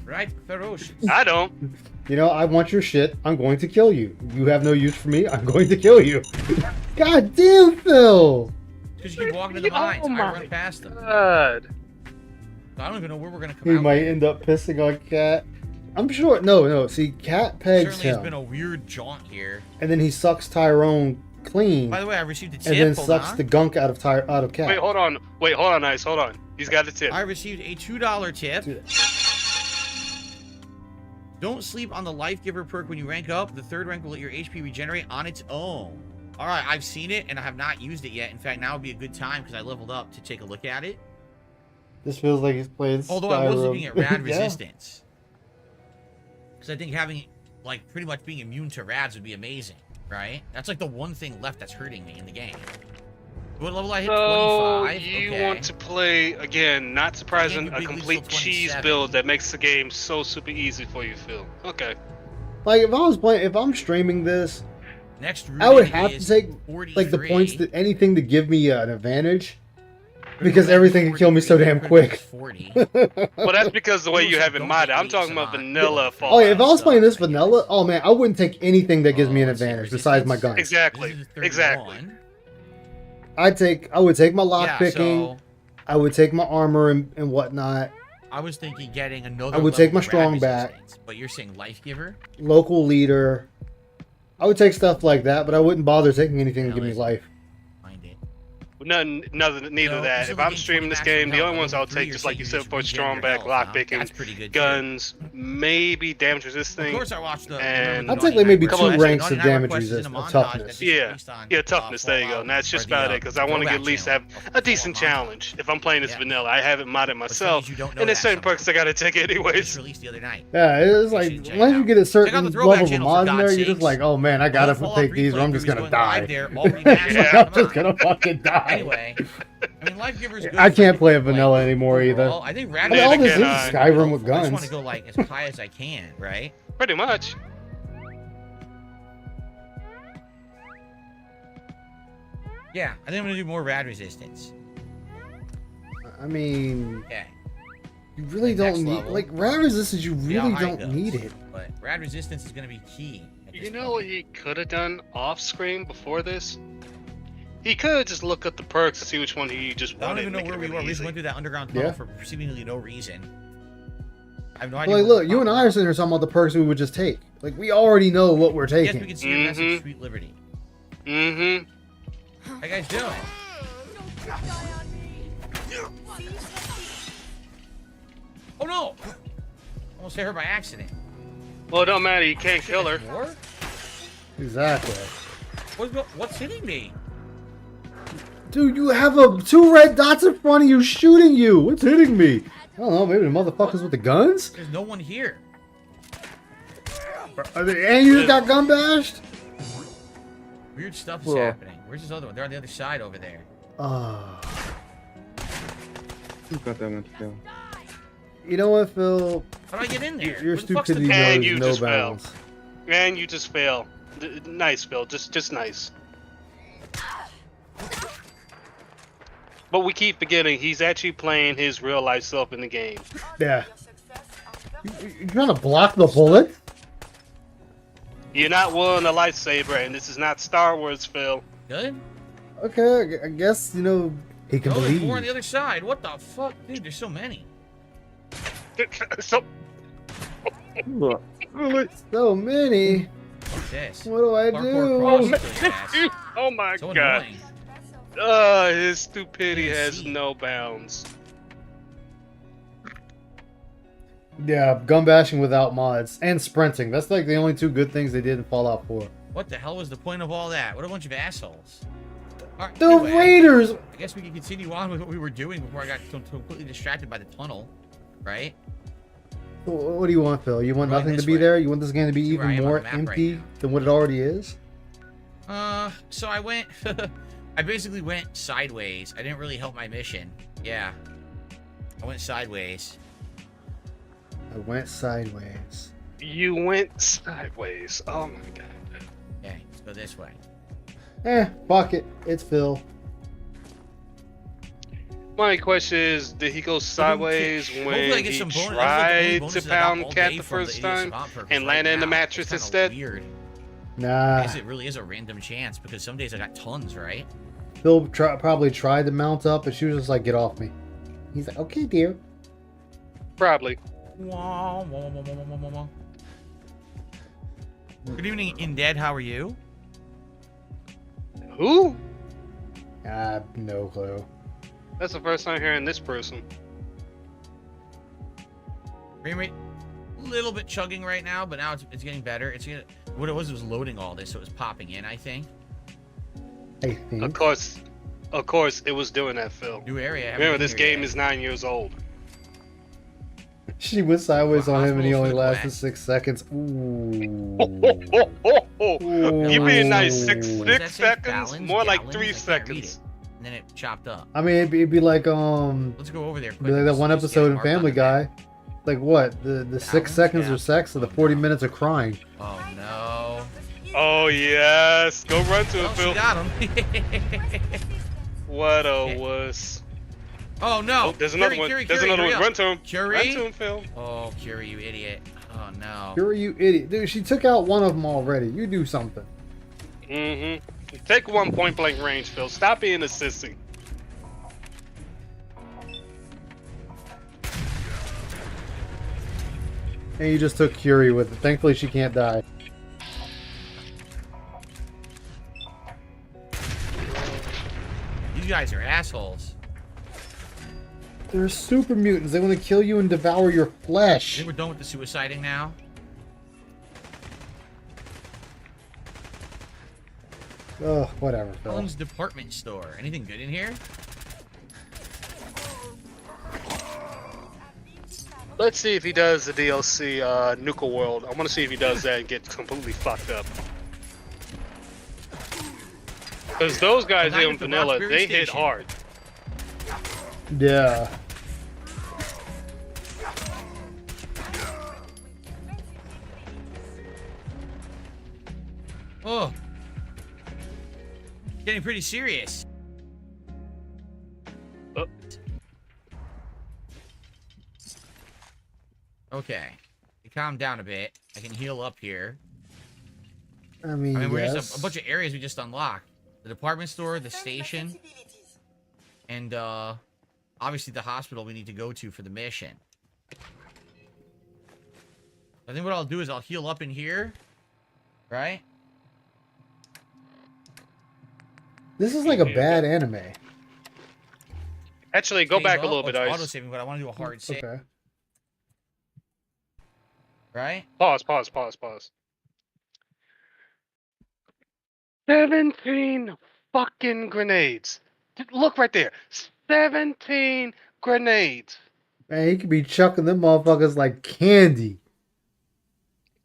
Right? Ferocious. I don't. You know, I want your shit. I'm going to kill you. You have no use for me. I'm going to kill you. God damn, Phil. Because you keep walking to the mines. I run past them. God. So I don't even know where we're gonna come He out. might end up pissing on Cat. I'm sure. No. See, Cat pegs Certainly has him, been a weird jaunt here. and then he sucks Tyrone clean, By the way, I received a tip. and then Hold sucks on. the gunk out of Cat. Wait, hold on, Ice, hold on. He's got a tip. I received a $2 tip. Don't sleep on the Life Giver perk when you rank up. The third rank will let your HP regenerate on its own. All right, I've seen it, and I have not used it yet. In fact, now would be a good time because I leveled up to take a look at it. This feels like he's playing Although Skyrim. I was looking at rad Yeah. resistance. Because I think having, like, pretty much being immune to rads would be amazing, right? That's like the one thing left that's hurting me in the game. What level I hit? So 25. you Okay. want to play again? Not surprising, Game a could be complete still cheese 27. build that makes the game so super easy for you, Phil. Okay. Like if I'm streaming this, Next I would rooting have to is take like the 43. points that anything to give me an advantage, because everything can kill me so damn quick. 40. Well, that's because the way you have it modded. I'm talking about vanilla Oh Fallout. yeah, if I was playing this vanilla, oh man, I wouldn't take anything that gives me an advantage besides my guns. Exactly. This is 31. Exactly. I would take my lock Yeah, picking. so I would take my armor and whatnot. I was thinking getting another. I would take level my of rad strong back. resistance, But you're saying Life Giver? Local leader. I would take stuff like that, but I wouldn't bother taking anything to give me life. Find it. Neither So, that. this If is I'm the streaming this maximum game, the health. only ones Level I'll 3, take, you're just like you saying said, for regen strong your back, health, lock huh? picking, That's pretty good, too. guns, maybe damage resisting. Of course, I watched the. And I'd take like maybe Come 2 on, ranks of 99 damage requests is in a resistance, of montage toughness. that's Yeah, based on, yeah, toughness. There you go. And that's just about it, because I want to get at least have a decent challenge. If I'm playing this vanilla, I haven't modded myself, you don't know and there's that certain perks I gotta take Just anyways. released the other night. Yeah, it's like should check once it you out. get a Check out certain the Throwback level of channel, for mods in God's there, you're just sakes. like, oh man, I The gotta whole take Fallout these or I'm 3 just gonna playthrough is going live die. there, all remastered. Like, Come I'm just on. gonna fucking die. Anyway, I mean, Life Giver's good. I for can't play a like, vanilla anymore either. overall. I think rad I mean, all this is Again, Skyrim with I just want guns. to go like as high as I can, right? Pretty much. Yeah, I think I'm gonna do more rad resistance. I mean, Okay. you really Next don't need level. like rad resistance. You See how really high it don't goes. need it. But rad resistance is gonna be key. at You this know what point. he could have done off screen before this? He could just look up the perks to see which one he just I don't wanted. even and know make where it we were. really We just easy. went through that underground tunnel Yeah. for seemingly no reason. I have no idea. Like, what look, we're you and I talking are sitting here talking about the perks we would just take. Like, we already know what we're about. I guess we taking. can see your message, Sweet Liberty. Mm-hmm. How you guys doing? Oh no! Almost hit her by accident. Well, it don't matter. You can't kill her. More? Exactly. What's hitting me? Dude, you have 2 red dots in front of you shooting you. What's hitting me? I don't know. Maybe the motherfuckers with the guns. There's no one here. And you just got gun bashed. Weird stuff is Whoa. happening. Where's this other one? They're on the other side over there. Got that one too. You know what, Phil? How do I get in there? Your Where the fuck's the stupidity door? And knows you no just fell. bounds. And you just fail. Nice, Phil. Just nice. But we keep forgetting he's actually playing his real life self in the game. Yeah. You trying to block the bullet? You're not wielding a lightsaber, and this is not Star Wars, Phil. Good? Okay, I guess, you know, he can Oh, there's more on believe. the other side. What the fuck? Dude, there's so many. So, So many. What's this? What do I Parkour do? cross kill ass. oh my So god. annoying. His stupidity Can't has see. no bounds. Yeah, gun bashing without mods. And sprinting. That's like the only 2 good things they did in Fallout 4. What the hell was the point of all that? What a bunch of assholes. All right, The anyway, Raiders! I guess we can continue on with what we were doing before I got completely distracted by the tunnel, right? What do you want, Phil? You want Going nothing to this be way. there? You want this game to be See where I even am on more the map right empty now. than what it already is? So I went I basically went sideways. I didn't really help my mission. Yeah. I went sideways. I went sideways. You went sideways. Oh my god. Okay, let's go this way. Fuck it. It's Phil. My question is, did he go sideways when he tried to pound Cat the first time and landed in the mattress instead? Weird. Nah. I guess it really is a random chance because some days I got tons, right? Phil probably tried to mount up, but she was just like, "Get off me." He's like, "Okay, dear." Probably. Wah, wah, wah, wah, wah, wah, wah. Good evening, Indead. How are you? Who? No clue. That's the first time hearing this person. Frame rate, a little bit chugging right now, but now it's getting better. What it was loading all this, so it was popping in, I think. I think. Of course, it was doing that, Phil. New area. Remember, this game is 9 years old. She went sideways on him and he only hospital lasted 6 seconds. Ooh. You being nice. Six Six seconds? gallons, More like gallons? 3 I can't read seconds. it. And then it chopped up. I mean, it'd be like Let's go over there. be Quick. like that one Just episode in marked on Family the Guy. map. Like what? The 6 seconds Yeah. of sex or the 40 minutes of crying? Oh no. Oh, yes. Go run to him, Oh, Phil. she got him. What a wuss. Oh no. Oh, there's another one. There's another one. Run to him. Curie? Run to him, Phil. Oh, Curie, you idiot. Oh no. You're you idiot. Dude, she took out one of them already. You do something. Mm-hmm. Take one point blank range, Phil. Stop being assisting. And you just took Curie with it. Thankfully, she can't die. You guys are assholes. They're super mutants. They want to kill you and devour your I flesh. think we're done with the suiciding now. Ugh, whatever, Phil. Cullen's department store. Anything good in here? Let's see if he does the DLC Nuka World. I want to see if he does that and get completely fucked up. Because those guys Night in at the vanilla, Roxbury they hit Station. hard. Yeah. Oh. Getting pretty serious. Oh. Okay. Calm down a bit. I can heal up here. I mean, we're yes. just a bunch of areas we just unlocked. The department store, the station, and obviously the hospital we need to go to for the mission. I think what I'll do is I'll heal up in here, right? This is like a bad anime. Actually, go Save back a up. little bit, It's Ice. auto-saving, but I want to do a hard save, Okay. right? Pause. 17 fucking grenades. Look right there. 17 grenades. Man, he could be chucking them motherfuckers like candy.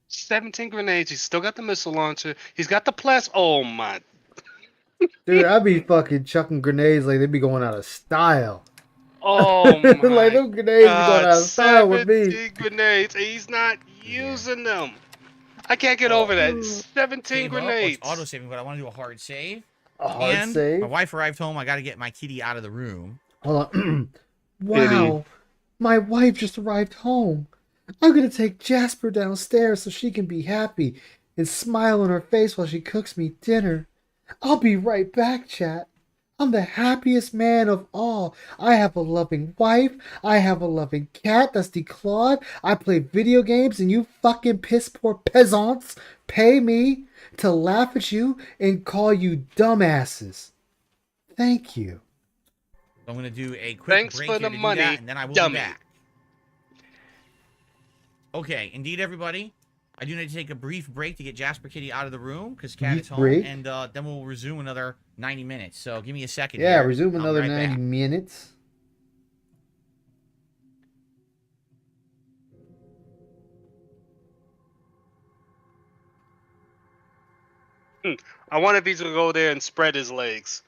17 grenades. He's still got the missile launcher. He's got the plas. Oh my. Dude, I'd be fucking chucking grenades like they'd be going out of style. Oh my. Like them grenades be going out of style with me. 17 grenades. And he's not using them. I can't get over that. 17 Save up. grenades. It's auto-saving, but I want to do a hard save. A hard And save? my wife arrived home. I got to get my kitty out of the room. Hold on. Wow. My wife just arrived home. I'm gonna take Jasper downstairs so she can be happy and smile on her face while she cooks me dinner. I'll be right back, chat. I'm the happiest man of all. I have a loving wife. I have a loving cat that's declawed. I play video games and you fucking piss poor peasants pay me to laugh at you and call you dumbasses. Thank you. So I'm going to do a quick Thanks break for here the to do money, that, and then I will dummy. be back. Okay, indeed, everybody. I do need to take a brief break to get Jasper Kitty out of the room because Cat is home, Break? and then we'll resume another 90 minutes. So give me a second. Yeah, here. resume I'll be another right 90 back. minutes. I wonder if he's gonna go there and spread his legs.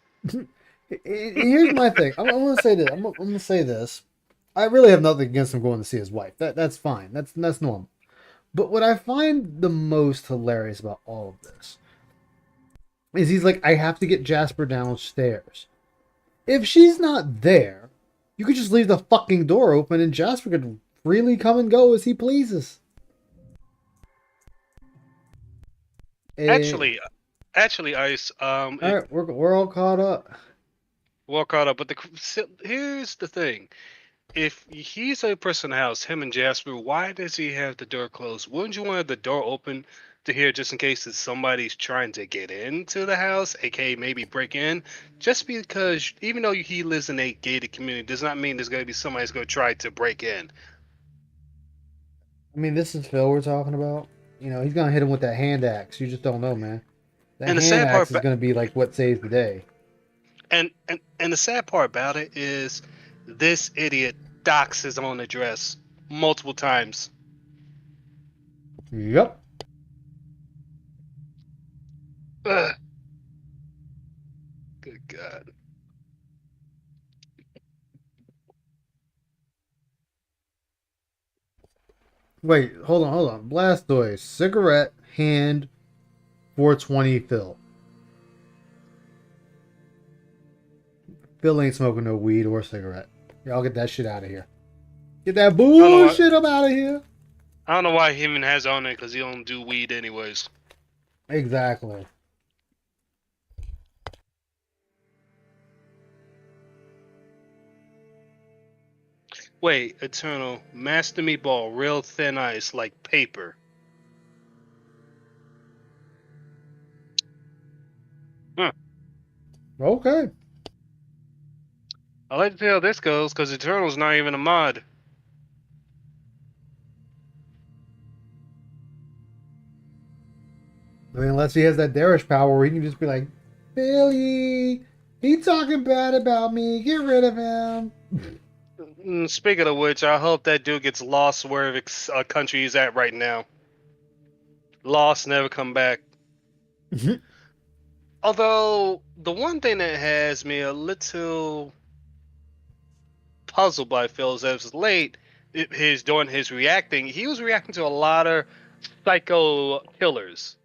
Here's my thing. I'm gonna say this. I'm gonna say this. I really have nothing against him going to see his wife. That's fine. That's normal. But what I find the most hilarious about all of this is he's like, I have to get Jasper downstairs. If she's not there, you could just leave the fucking door open and Jasper could freely come and go as he pleases. Actually, Ice. All right, we're all caught up. Well caught up, but here's the thing: if he's a person in the house, him and Jasper, why does he have the door closed? Wouldn't you want the door open to hear just in case that somebody's trying to get into the house, aka maybe break in? Just because, even though he lives in a gated community, does not mean there's going to be somebody who's going to try to break in. I mean, this is Phil we're talking about. You know, he's gonna hit him with that hand axe. You just don't know, man. That And the hand sad part axe is gonna be like what saves the day. And the sad part about it is, this idiot docks his own address multiple times. Yep. Ugh. Good God. Wait, hold on. Blastoise, cigarette, hand, 420 Phil. Phil ain't smoking no weed or cigarette. Y'all get that shit out of here. Get that bullshit up out of here. I don't know why he even has on it, because he don't do weed anyways. Exactly. Wait, Eternal, Master Meatball, real thin ice, like paper. Huh. Okay. I like to see how this goes, because Eternal's not even a mod. I mean, unless he has that Darish power where he can just be like, Billy, he talking bad about me. Get rid of him. Speaking of which, I hope that dude gets lost wherever country he's at right now. Lost, never come back. Although, the one thing that has me a little puzzled by Phil is as late, his reacting, he was reacting to a lot of psycho killers.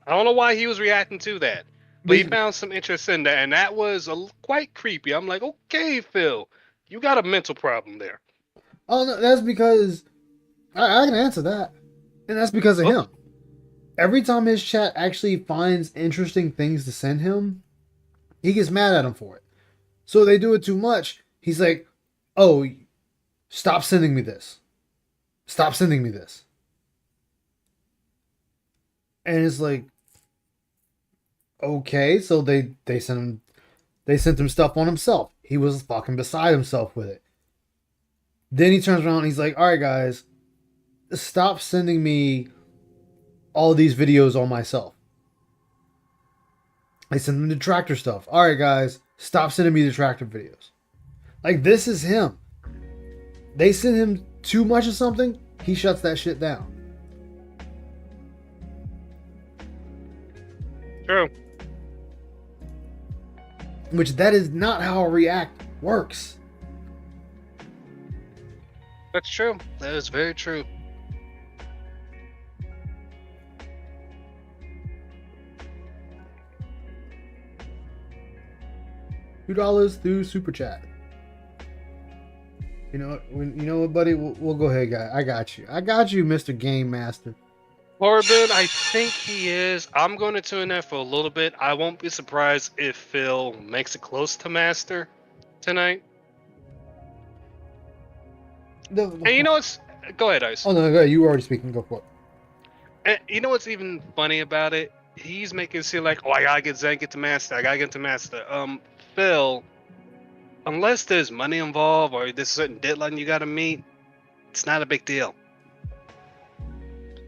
I don't know why he was reacting to that, but he found some interest in that, and that was quite creepy. I'm like, okay, Phil, you got a mental problem there. Oh, no, that's because I can answer that, and that's because of him. Every time his chat actually finds interesting things to send him, he gets mad at him for it. So they do it too much. He's like, "Oh, stop sending me this. Stop sending me this." And it's like, okay, so they sent him stuff on himself. He was fucking beside himself with it. Then he turns around and he's like, all right, guys, stop sending me all these videos on myself. I send him the tractor stuff. All right, guys, stop sending me the tractor videos. Like, this is him. They send him too much of something, he shuts that shit down. True. Which that is not how a React works. That's true. That is very true. $2 through Super Chat. You know what, buddy? We'll go ahead, guy. I got you, Mr. Game Master. Corbin, I think he is. I'm going to tune in for a little bit. I won't be surprised if Phil makes it close to Master tonight. And you know what's... Go ahead, Ice. Oh, no, go ahead. You were already speaking. Go for it. And you know what's even funny about it? He's making it seem like, oh, I gotta get Zen, get to Master. I gotta get to Master. Phil, unless there's money involved or there's a certain deadline you gotta meet, it's not a big deal.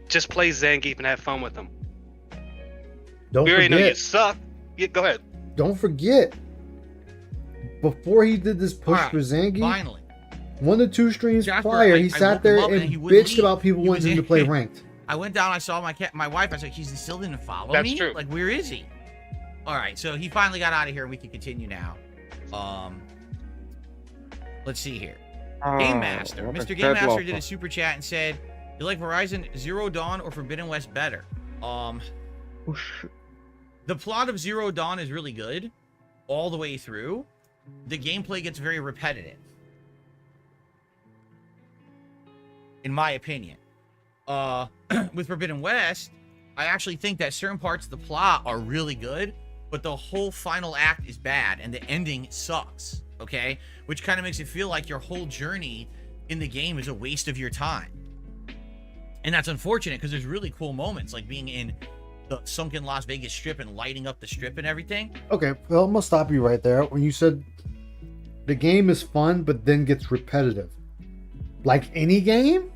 Just play Zangief and have fun with him. Don't we already forget. know you suck. Yeah, go ahead. Don't forget. Before he did this push for Zangief, finally, 1 to 2 streams Jasper, prior, he I sat woke there him up and he wouldn't bitched leave. about people He wanting was him to play ranked. I went down. I saw my wife. I was like, "He still didn't follow That's me. true. Like, where is he?" All right, so he finally got out of here, and we can continue now. Let's see here. Game Master. what a Mr. Game Master deadlock. did a super chat and said, "You like Horizon Zero Dawn or Forbidden West better?" The plot of Zero Dawn is really good all the way through. The gameplay gets very repetitive, in my opinion. With Forbidden West, I actually think that certain parts of the plot are really good, but the whole final act is bad and the ending sucks, okay? Which kind of makes it feel like your whole journey in the game is a waste of your time. And that's unfortunate because there's really cool moments like being in the sunken Las Vegas Strip and lighting up the strip and everything. Okay, well, I'm gonna stop you right there. When you said the game is fun, but then gets repetitive, like any game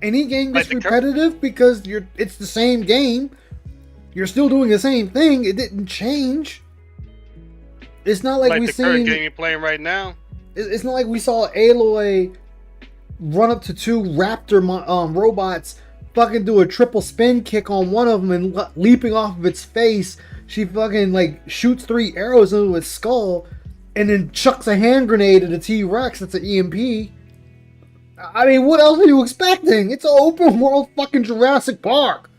gets repetitive because it's the same game. You're still doing the same thing. It didn't change. It's not like we the current seen. game you're playing right now. It's not like we saw Aloy run up to two raptor robots, fucking do a triple spin kick on one of them, and leaping off of its face, she fucking like shoots 3 arrows into its skull, and then chucks a hand grenade at a T-Rex. That's an EMP. I mean, what else are you expecting? It's an open world fucking Jurassic Park.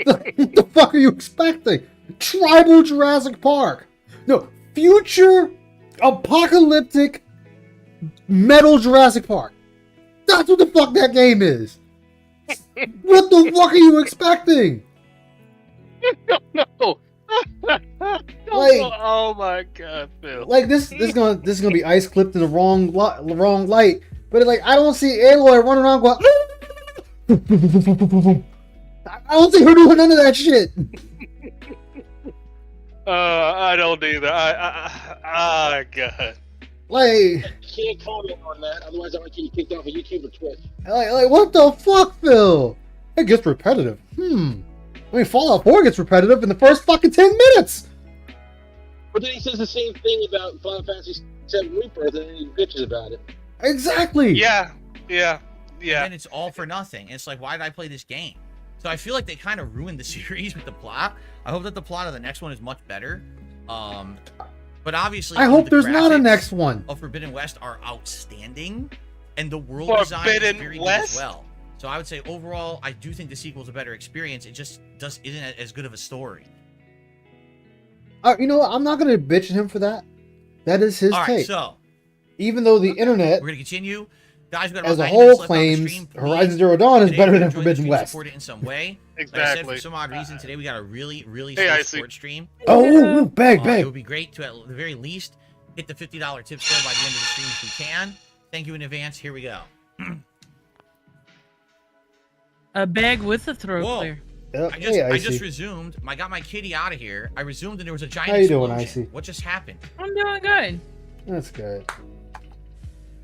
What the fuck are you expecting? Tribal Jurassic Park. No, future apocalyptic metal Jurassic Park. That's what the fuck that game is. What the fuck are you expecting? No. Like, oh my god, Phil. Like this is gonna be ice clipped in the wrong light. But like I don't see Aloy running around going. I don't see her doing none of that shit. I don't either. God. Like, I can't comment on that, otherwise I might get you kicked off of YouTube or Twitch. like what the fuck, Phil? It gets repetitive. I mean, Fallout 4 gets repetitive in the first fucking 10 minutes. But then he says the same thing about Final Fantasy VII Rebirth, and then he bitches about it. Exactly. Yeah. And then it's all for nothing. And it's like, why did I play this game? So I feel like they kind of ruined the series with the plot. I hope that the plot of the next one is much better. But obviously, I hope the there's not a graphics next one. Of Forbidden West are outstanding, and the world design Forbidden is very West? good as well. So I would say overall, I do think the sequel is a better experience. It just isn't as good of a story. You know what? I'm not gonna bitch at him for that. That is his All right, take. so even though the internet we're gonna continue. Guys, we got as a about 9 whole minutes left on the claims stream. Horizon Zero Dawn is Today, better if you than enjoyed the Forbidden stream, West. Support it in some way. Exactly. Like I said, for some odd reason, today we got a really Hey, slow I see. sports stream. Oh, bag. It would be great to, at the very least, hit the $50 tip score by the end of the stream if we can. Thank you in advance. Here we go. A bag with a throat Whoa. clear. I just resumed. I got my kitty out of here. I resumed and there was a giant How you doing, explosion. Icy? What just happened? I'm doing good. That's good.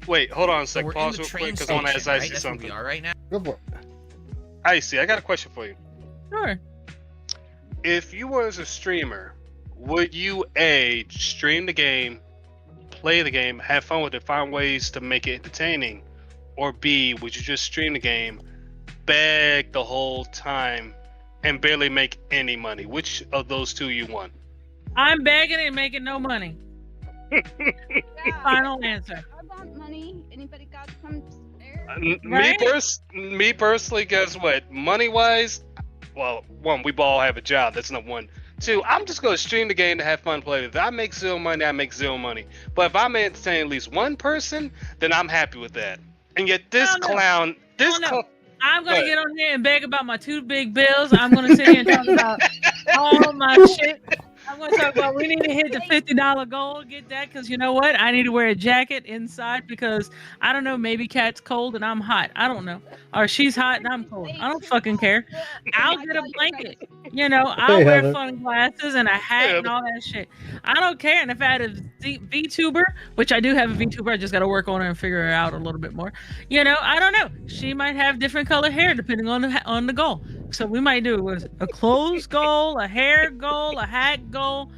Wait, hold on a sec. So we're Pause in the real train quick because I want to ask station, Icy right? That's where something. we are right now. Go for it. Icy, I got a question for you. Sure. If you were as a streamer, would you A, stream the game, play the game, have fun with it, find ways to make it entertaining? Or B, would you just stream the game, beg the whole time, and barely make any money? Which of those two you want? I'm begging and making no money. Final answer. I want money. Anybody got some spare? Me personally, guess what? Money wise, well, one, we all have a job. That's number one. Two, I'm just gonna stream the game to have fun playing it. If I make zero money, I make zero money. But if I'm entertaining at least one person, then I'm happy with that. And yet this clown, I'm gonna get on here and beg about my 2 big bills. I'm gonna sit here and talk about all my shit. I'm gonna talk about we need to hit the $50 goal, get that, because you know what? I need to wear a jacket inside because I don't know, maybe Cat's cold and I'm hot. I don't know. Or she's hot and I'm cold. I don't fucking care. I'll get a blanket. You know, I'll wear sunglasses and a hat and all that shit. I don't care. And if I had a VTuber, which I do have a VTuber, I just gotta work on her and figure her out a little bit more. You know, I don't know. She might have different color hair depending on the goal. So we might do a clothes goal, a hair goal, a hat goal,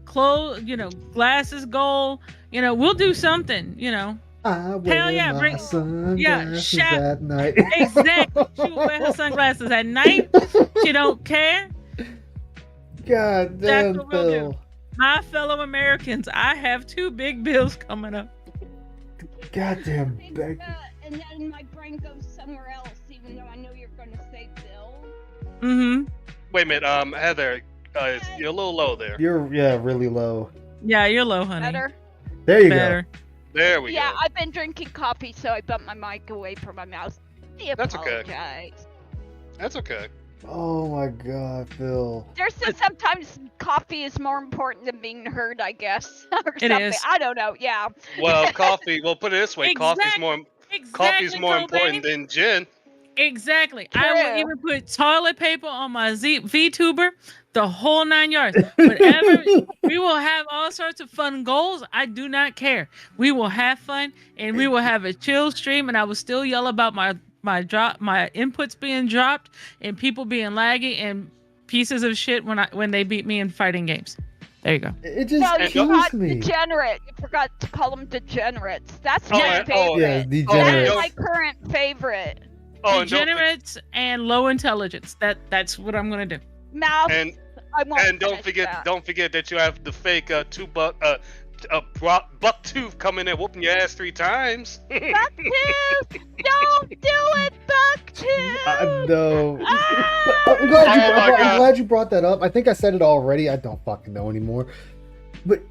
glasses goal. You know, we'll do something, you know. I wear Hell yeah, my sunglasses shout at night. exactly. She will wear her sunglasses at night. She don't care. God That's damn, what we'll Phil. do. My fellow Americans, I have 2 big bills coming up. Goddamn, Beck. And then my brain goes somewhere else, even though I know you're gonna say Bill. Mm-hmm. Wait a minute, Heather, you're a little low there. You're really low. Yeah, you're low, honey. Better? There you Better. There we Yeah, go. I've been drinking coffee, so I bumped my mic away from my mouth. I That's okay. apologize. That's okay. go. Oh my God, Phil. There's just sometimes coffee is more important than being heard, I guess. Or It something. is. I don't know. Yeah. Well, coffee. Well, put it this way: coffee's more Cobain. important than gin. Exactly. I will True. even put toilet paper on my VTuber, the whole 9 yards. Whatever. We will have all sorts of fun goals. I do not care. We will have fun and we will have a chill stream, and I will still yell about my inputs being dropped and people being laggy and pieces of shit when they beat me in fighting games. There you go. It just No, you kills forgot me. degenerate. You forgot to call them degenerates. That's Oh, my yeah. favorite. Yeah, That's degenerates. my current favorite. Oh, and Degenerates and low intelligence. That's what I'm gonna do. Mouth. And I won't and don't finish forget, that. don't forget that you have the fake buck tooth coming in whooping your ass 3 times. Bucktooth! Don't do it, Bucktooth! No. Ah! But I'm God. glad you brought that up. I think I said it already. I don't fucking know anymore. But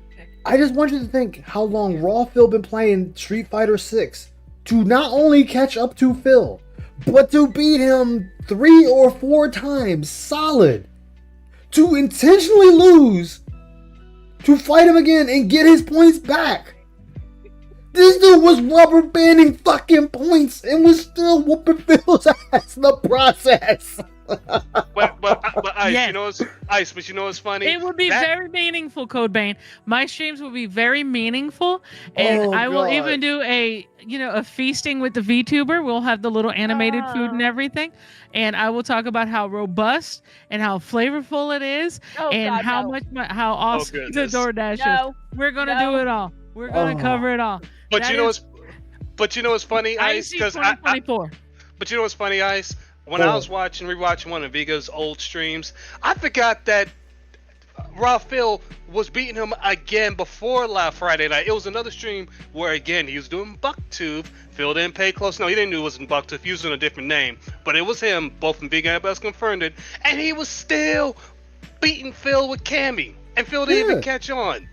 I just want you to think how long Raw Phil been playing Street Fighter 6 to not only catch up to Phil, but to beat him 3 or 4 times solid. To intentionally lose, to fight him again and get his points back. This dude was rubber banding fucking points and was still whooping Phil's ass in the process. But Ice, Yes. you know what's funny? It would be That- very meaningful, Codebane. My streams will be very meaningful, and Oh, I will God. even do a feasting with the VTuber. We'll have the little animated food and everything, and I will talk about how robust and how flavorful it is, Oh, and God, how no. how awesome the goodness. DoorDash No. is. We're gonna No. do it all. We're gonna Oh. cover it all. But That you know is what's funny, Ice? IC Because 2024. but you know what's funny, Ice? When I was rewatching one of Viga's old streams, I forgot that Raw Phil was beating him again before last Friday night. It was another stream where again he was doing Bucktooth. Phil didn't pay close. No, he didn't know it wasn't Bucktooth. He was using a different name, but it was him. Both from Viga and Best confirmed it, and he was still beating Phil with Cammy, and Phil didn't even catch on.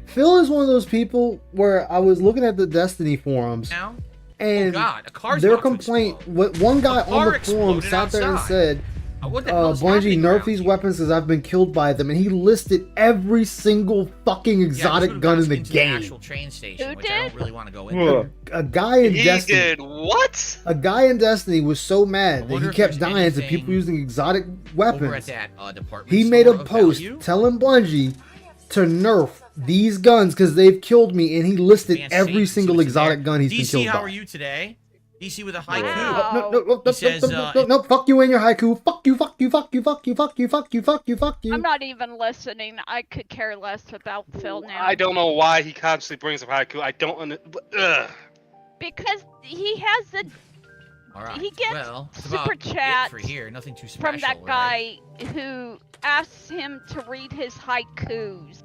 Phil is one of those people where I was looking at the Destiny forums, Now? and God, a car's their about to complaint. One guy A car on the forum exploded sat there and outside. said, What the hell is Bungie, happening nerf around these here? weapons because I've been killed by them, and he listed every single fucking Yeah, this exotic would've gun got in the us into game. actual train station, Who which I don't did? really want to go into. A guy in He Destiny. did what? A guy in Destiny was so mad that wonder he if kept there's dying to anything people using exotic Over at weapons. that department He made a store of post value. telling Bungie to nerf these guns because they've killed me, and he listed Man, every see single what's in exotic there. gun he's been DC, killed how by. are you today? DC with a haiku. Wow. No, He says, no, fuck you and your haiku. Fuck you, fuck you, fuck you, fuck you, fuck you, fuck you, fuck you, fuck you. I'm not even listening. I could care less about Phil now. I don't know why he constantly brings up haiku. I don't ugh. Because he has the All right. he gets well, it's super about chat it for here. Nothing too special, from that right? guy who asks him to read his haikus.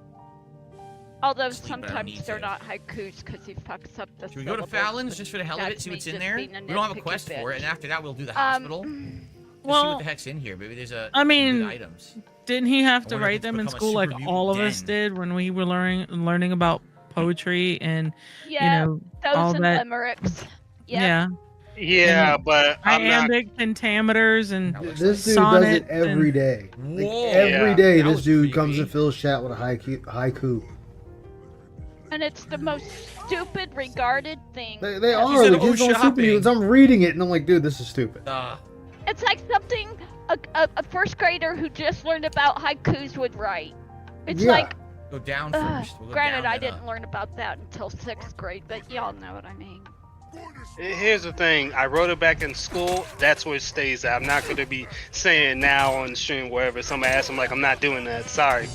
Although Sleep, but I don't sometimes need they're to. not haikus because he fucks up the Should we go to syllables, Fallon's but just for the hell of it, that's see me what's in just there? being a We don't have a nitpicky quest for it, bitch. and after that we'll do the hospital. Let's see Well, what the heck's in here. Maybe there's a I mean, good items. didn't he have I to wonder if write it's them in become a school like super all of mutant us den. did when we were learning about poetry and Yeah, you know those all and that? limericks. Yeah. Yeah, but I'm not. Iambic pentameters and This dude does it sonnets every and- day. Like, Whoa. every Yeah, day, that this was dude creepy. comes and fills chat with a haiku. And it's the most stupid regarded thing. They ever. are. said, The "Oh, kids on Super shopping." Mutants. I'm reading it and I'm like, dude, this is stupid. It's like something a first grader who just learned about haikus would write. It's Yeah. like, Go down ugh, first. We'll go granted, down, I then didn't up. learn about that until 6th grade, but y'all know what I mean. Here's the thing. I wrote it back in school. That's where it stays at. I'm not going to be saying now on the stream wherever somebody asks. I'm like, I'm not doing that. Sorry.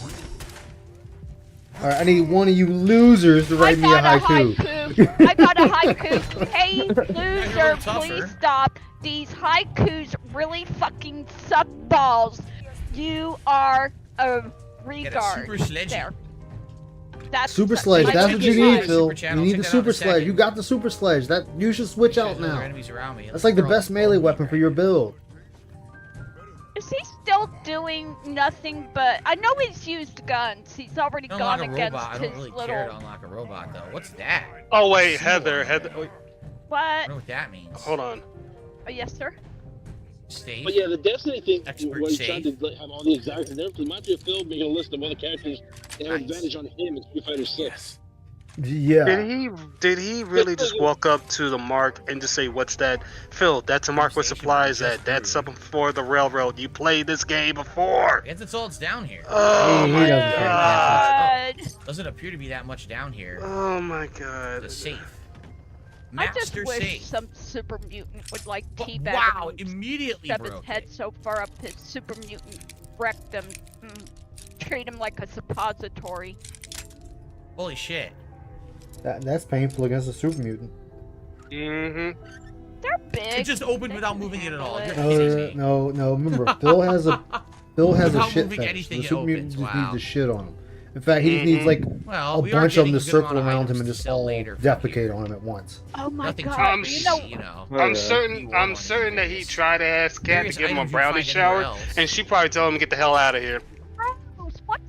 All right, I need one of you losers to write me a haiku. I got a haiku. Hey, loser, please stop. These haikus really fucking suck balls. You are a retard. Super sledge. There. That's Super sledge. That's what you need, Phil. You channel. need Check the that out super in a sledge. second. You got the super sledge. That you should switch out There's other now. enemies around me. That's like the best melee weapon for your build. Is he still doing nothing but... I know he's used guns. He's already Unlock gone a against robot. I his don't really little... care to unlock a robot though. What's that? Oh wait, Sea Heather. water. Heather. What? I don't know what that means. Hold on. Oh, yes, sir? State. But yeah, the Destiny thing, Expert where he's safe. trying to like, have all the exacts and everything, might be a film making a list of other characters that have advantage on him in Street Fighter 6. Yeah. Did he really just walk up to the mark and just say, "What's that?" Phil, that's a mark with supplies at. That's something for the railroad. You played this game before. That's all it's down here. Oh my god. Doesn't appear to be that much down here. Oh my god. The safe. I just Master wish safe. some super mutant would like teabag Wow, him, immediately shove his broke head it. so far up his super mutant rectum, treat him like a suppository. Holy shit. That's painful against a super mutant. Mm-hmm. They're big. It just opened without moving it at all. You're No, kidding me. no, no. Remember, Phil has a Without shit moving fetish. anything, The it super mutant opens. just Wow. needs to shit on him. In fact, he just needs like Well, a we are bunch of them getting to a good circle amount of around him items and to just sell all later from defecate on him at once. Oh my Nothing god, too, you know... I'm certain that he tried to ask Kat to Various give him a items you brownie find anywhere shower, else. and she probably told him to get the hell out of here. Gross, what?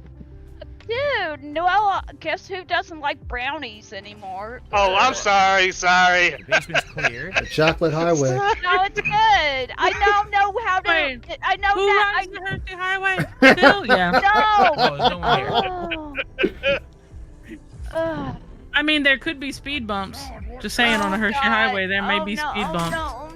Dude, no, guess who doesn't like brownies anymore? Oh, I'm sorry. The basement's clear. The chocolate highway. No, it's good. I now know how to... Wait, I know Who that... rides the Hershey Highway? Phil? Yeah. Oh, there's no one here. Ugh. I mean, there could be speed bumps. Just saying, on the Hershey Highway, there may be speed bumps. No.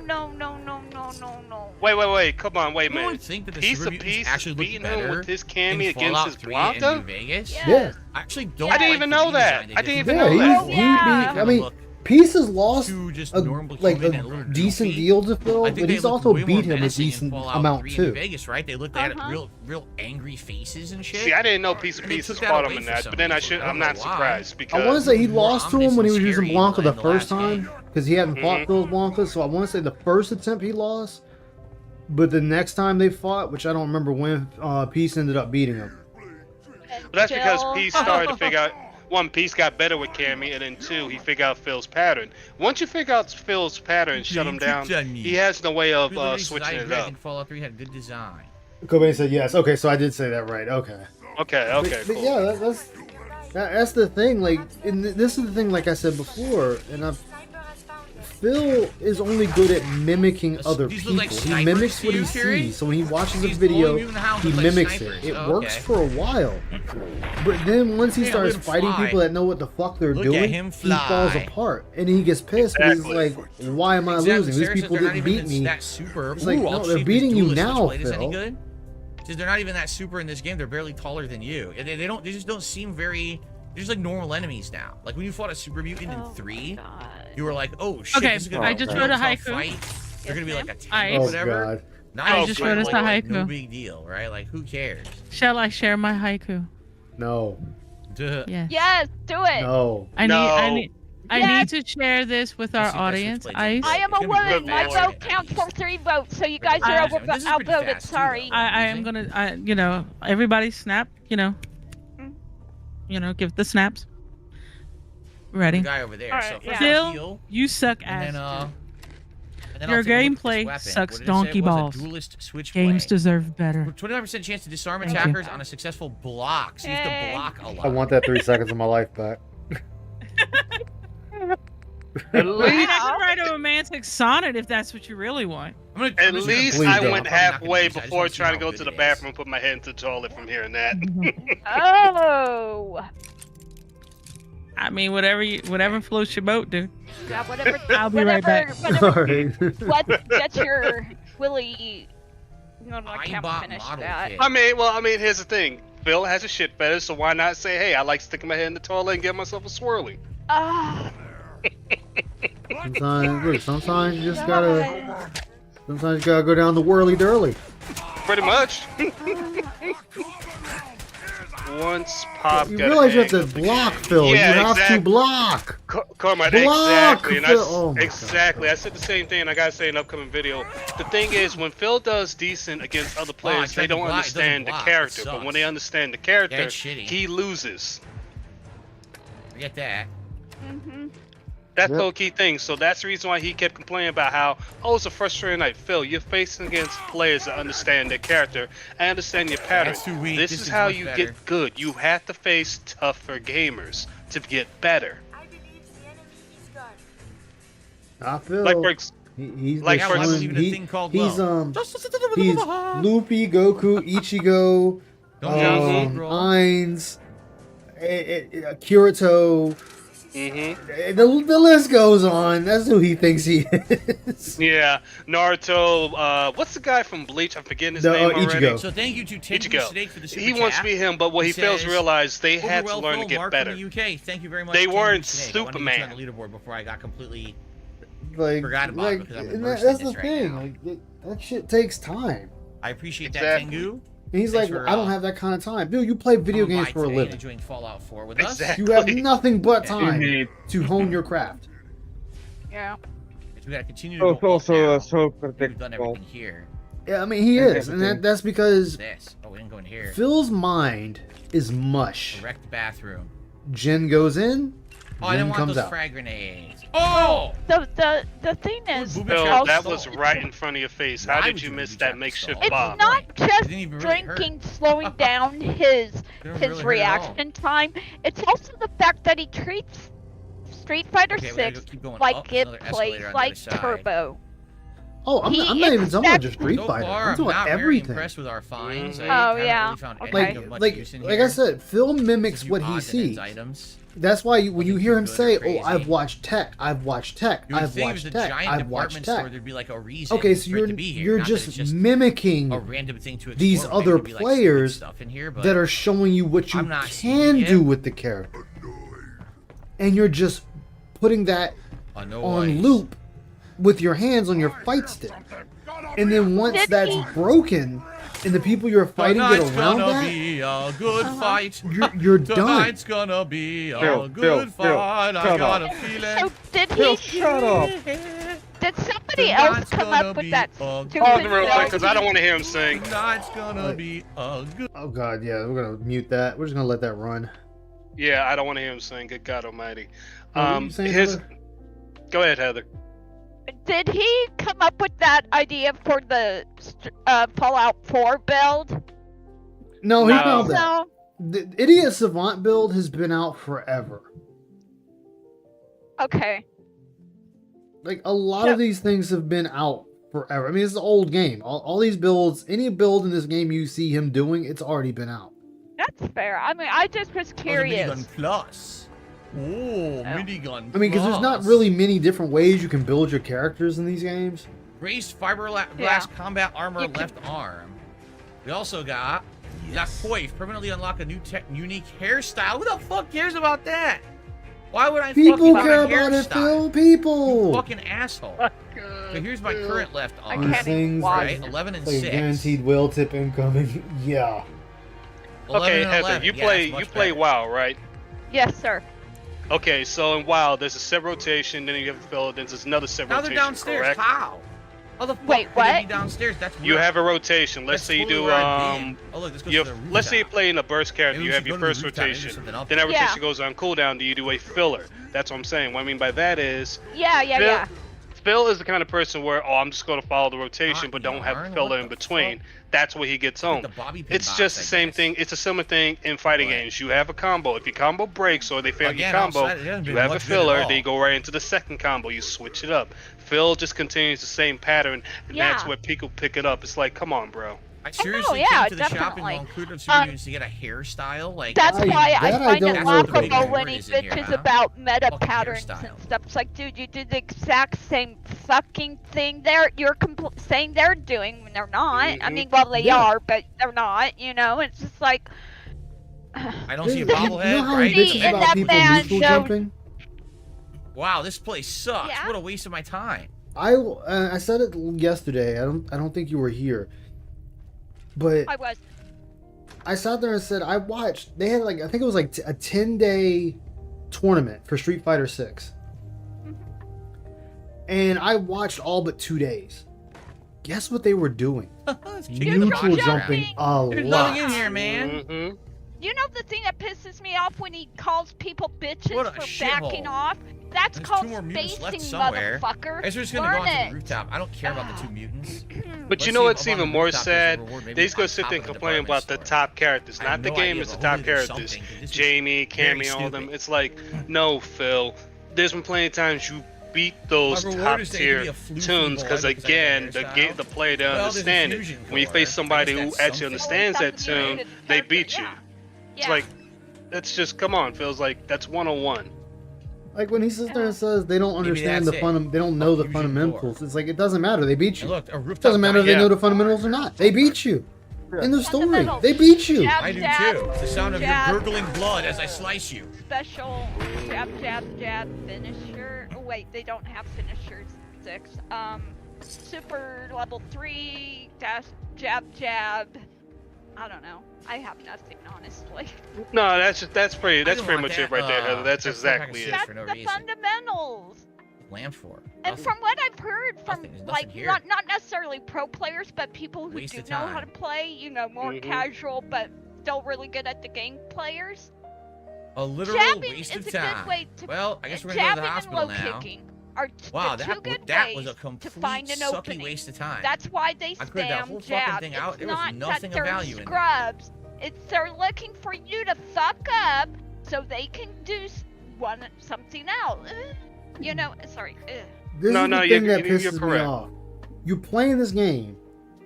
Wait. Come on, wait a You don't minute. think that the Piece super of mutants piece actually beating look him better with his in Cammy against Fallout his 3 and New Blanca? Vegas? Yeah. I actually don't. I didn't like even the know redesign that. they I did didn't for even the know Fallout. that. He beat. I mean, Look Pieces lost to just a, normal like human a and a little decent goofy. deal to Phil, I but think he's they looked also way more beat him a menacing in decent Fallout amount 3 in too. New Vegas, right? They looked at real angry faces and shit. See, I didn't know Piece of And they Pieces took that fought away him in for that, some but then reason. I'm don't not know why. surprised I want to because say he more lost to him ominous when he and was using scary Blanca the in the first last game. time because he hadn't fought Phil's Blanca. So I want to say the first attempt he lost, but the next time they fought, which I don't remember when, Peace ended up beating him. But that's because Peace started to figure out. One, Peace got better with Cammy, and then two, he figured out Phil's pattern. Once you figure out Phil's pattern and shut him down, he has no way of switching it I up. think Fallout 3 had good design. Cobain said yes. Okay, so I did say that right. Okay. Okay, But cool. yeah, that's the thing. Like, and this is the thing. Like I said before, and Phil is only good at mimicking other These people. look like He snipers mimics to what you, he Fury? sees. So when he watches a These video, glowing mutant hounds he look like mimics snipers. it. It Oh, works okay. for a while, but then once he Yeah, starts look at him fighting fly. people that know what the fuck they're Look at doing, him he fly. falls apart, and he gets pissed because he's like, "Why am I losing? Sarah These says people they're not didn't even beat me." That super. It's like, Ooh, no, I'll they're see if beating this you duelist now, play this any Phil. good. Says they're not even that super in this game. They're barely taller than you. They don't. They just don't seem very. They're just like normal enemies now. Like when you fought a super mutant in 3, you were like, "Oh shit, Okay, this is gonna I be just a wrote a tough haiku. fight. They're gonna be like a tank I- or Oh whatever." God. Now I it's just like, wrote us a like, haiku. no big deal, right? Like who cares? Shall I share my haiku? No. Duh. Yes. Yes, do it. No. I need Yes. to share this with our audience. Ice. I am a woman. My vote counts for 3 votes, so you guys are outvoted. Sorry. I am gonna, everybody snap. Give the snaps. Ready? The guy over there. So first Phil, heal, you suck and ass. then Your I'll take a look at this gameplay weapon. sucks What did it say? donkey It was a balls. duelist switchblade. Games deserve better. 29% chance to disarm Thank you. attackers on a successful block. So you have to block a lot. I want that 3 seconds of my life back. At I least, can write a romantic sonnet if that's what you really want. at least I went halfway before wanna see trying to how go good to the it is. bathroom and put my head into the toilet from hearing that. Oh. Whatever floats your boat, dude. Yeah, whatever. I'll be right back. Whatever, what gets your willy? No, I can't Aimbot finish model that. kit. I mean, here's the thing. Phil has a shit fetish, so why not say, hey, I like sticking my head in the toilet and get myself a swirly? Ah. Sometimes you just gotta. Sometimes you gotta go down the whirly dirly. Pretty much. once Pop You got realize you have hang to of the block, game. Phil. Yeah, You have exactly. to block. Carmine, Block, exactly. And Phil. Oh my exactly. I said the same thing, and I gotta say in an upcoming video. The thing is, when Phil does decent against other players, they don't understand the character. But when they understand the character, Yeah, it's shitty. he loses. Forget that. That's the whole key thing. So that's the reason why he kept complaining about how, oh, it's a frustrating night. Phil, you're facing against players that understand their character. I understand your pattern. That's too weak. This This is is how much you better. get good. You have to face tougher gamers to get better. I believe the enemy is gone. I feel Like for he's like the for son- even a he- thing called he's love. he's Luffy, Goku, Ichigo, Don't bro. Ainz, Kirito. Mm-hmm. The list goes on. That's who he thinks he is. Yeah, Naruto. What's the guy from Bleach? I'm forgetting his name already. Ichigo. So thank you to Tengu Ichigo. Snake for the super He wants to chat. be him, but what he fails to says, realize, they had to "Overwhelmed learn to Phil, get Mark better. From the UK. Thank you very much. They Tengu weren't Snake. I wanted to Superman. get on the leaderboard before I got completely Like, forgot about it because I'm and immersed that's in the this thing. right now. Like, that shit takes time. I appreciate Exactly. that, Tengu. And he's Thanks like, for, I don't have that kind of time. Dude, you play video coming games by for a today and living. enjoying Fallout 4 with Exactly. You have nothing but time Indeed. to hone your craft. Yeah. us. We gotta continue to So go it's up also now. so We've done predictable. everything here. Yeah, I mean, he And is. And everything. that's because This. Oh, we didn't go in here. Phil's mind is mush. Wrecked bathroom. Jen goes in, Oh, I didn't Jen want comes those out. frag grenades. Oh! The thing is, Booby Phil, trap that stole. was right in front of your face. Why How would did you you miss booby that trap makeshift it's bomb? not just didn't even really hurt. drinking slowing down his Didn't his really hurt at all. reaction time. It's also the fact that he treats Street Fighter Okay, we gotta 6 keep going like up. it There's another plays escalator on the like other side. Turbo. Oh, I'm He not even talking about just expects- Street So Fighter. far, I'm I'm talking not about very everything. impressed with our finds. Mhm. I Oh, haven't yeah. really found Okay. anything of much use in Like here. I said, Phil mimics Just a few what he odds and ends sees. items. That's why when you Nothing hear too him good or say, "Oh, crazy. I've watched tech, I've watched tech, You would I've think if it was watched a tech, giant I've watched department store, tech." there'd be like a reason Okay, so for it you're to be here. you're Not that it's just mimicking a random thing to explore. these Maybe other there'd be, like, stupid players stuff in here, but that are showing you what you I'm not can seeing it. do with the character, and you're just putting that Oh, no on worries. loop with your hands on your fight stick. And then once Did that's he- broken and the people you're fighting get Tonight's around gonna that, be a good fight. you're done. Tonight's gonna be a Phil, good Phil, fight. I shut got up. a feeling. So did Phil, he? shut up. Did somebody else Tonight's come gonna up with be that a stupid Pause it real quick, because I melody? don't want to hear him sing. Tonight's gonna be a good. Oh god, yeah, we're gonna mute that. We're just gonna let that run. Yeah, I don't want to hear him sing. Good God Almighty. Oh, what were you saying, His. Heather? Go ahead, Heather. Did he come up with that idea for the Fallout 4 build? No, he No. found that. No. The Idiot Savant build has been out forever. Okay. Like a lot of these things have been out forever. I mean, it's an old game. All these builds, any build in this game you see him doing, it's already been out. That's fair. I mean, I just was Oh, the curious. minigun plus. Oh, minigun. I mean, because there's not plus. really many different ways you can build your characters in these games. Raised fiberglass Yeah. combat armor You can- left arm. We also got La Coif. Permanently unlock a new unique hairstyle. Who the fuck cares about that? Why would I People fucking care want a about it, hairstyle? Phil. People. Fucking asshole. So here's my current left I arm. These can't even things, watch Right, it. 11 and like 6. guaranteed whale tip incoming. Yeah. 11 Okay, and Heather, 11. you Yeah, play that's you much play better. WoW, right? Yes, sir. Okay, so in WoW, there's a set rotation, then you have a fill, then there's another set Now they're rotation, downstairs. correct? How? How the fuck Wait, could they be what? downstairs? That's You weird. have a rotation. Let's That's say you totally do where I've been. Oh look, this goes you to the let's say you rooftop. play in a burst character. Maybe You we have should your go to the first rooftop and do rotation. something up Then that there. rotation Yeah. goes on cooldown. Then you do a filler. That's what I'm saying. What I mean by that is Yeah, yeah, Phil, yeah. Phil is the kind of person where, oh, I'm just going to follow the rotation, Not but don't have yarn? a filler What in the between. fuck? That's where he gets Like home. the bobby pin It's box, just the I same guess. thing. It's a similar thing in fighting But- games. You have a combo. If your combo breaks or they fail your Again, combo, outside, it hasn't you been have a much good at filler. all. Then you go right into the second combo. You switch it up. Phil just continues the same pattern, and that's Yeah. where people pick it up. It's like, come on, bro. I seriously yeah, came to the shop in definitely. Vancouver to get a hairstyle. Like That's why I that I find don't it know, Cody. laughable when he Word is in here, bitches huh? about meta Fucking patterns hairstyle. and stuff. It's like, dude, you did the exact same fucking thing there. You're saying they're doing when they're not. I Mhm. mean, well, they Yeah. are, but they're not. You know, it's just like. I don't see a You bobblehead, know how right? he See, bitches and about that people man neutral showed- jumping? Wow, this place sucks. Yeah. What a waste of my time. I said it yesterday. I don't think you were here, but I was. I sat there and said, I watched. They had like, I think it was like a 10-day tournament for Street Fighter 6, and I watched all but 2 days. Guess what they were doing? Neutral jumping a There's lot. nothing in here, man. Mm-hmm. You know the thing that pisses me off when he calls people bitches What a for backing shithole. off? That's There's called 2 more mutants left spacing, somewhere. motherfucker. I guess we're just gonna go Learn onto it. the rooftop. I don't care about the 2 mutants. But you know what's even more sad? They just go sit there and complain about the top characters. Not the game, it's the top characters. Jamie, Cammy, all of them. It's like, no, Phil. There's been plenty of times you beat those top tier tunes because again, the player doesn't understand it. When you face somebody who actually understands that tune, they beat you. It's like, that's just, come on, Phil's like, that's 101. Like when he sits there and says they don't understand the they don't know the fundamentals. It's like, it doesn't matter. They beat you. Look, a It rooftop doesn't matter if they guy. know the fundamentals or not. They beat you. In the story, they beat you. I do too. The sound of your gurgling blood as I slice you. Special jab, jab, jab finisher. Oh, wait, they don't have finishers. 6. Super level 3 dash jab, jab. I don't know. I have nothing, honestly. No, that's pretty much it right there, Heather. That's that's exactly it. That's for no the reason. fundamentals. Lamp for. And from what I've heard from There's like nothing here. not necessarily pro players, but people who Waste do of know how to time. play, you know, more casual but still really good at the game players. A literal Jabbing waste is of a time. good way to Well, I guess we're gonna go to the jabbing and hospital low now. kicking are Wow, the two that good that ways was a to complete find an sucky opening. waste of time. That's why they I cleared that whole spam fucking jab. thing out. It's There was not nothing that of they're value in there. scrubs. It's they're looking for you to fuck up so they can do something else. You know, sorry. This is the thing that pisses me off. You're playing this game,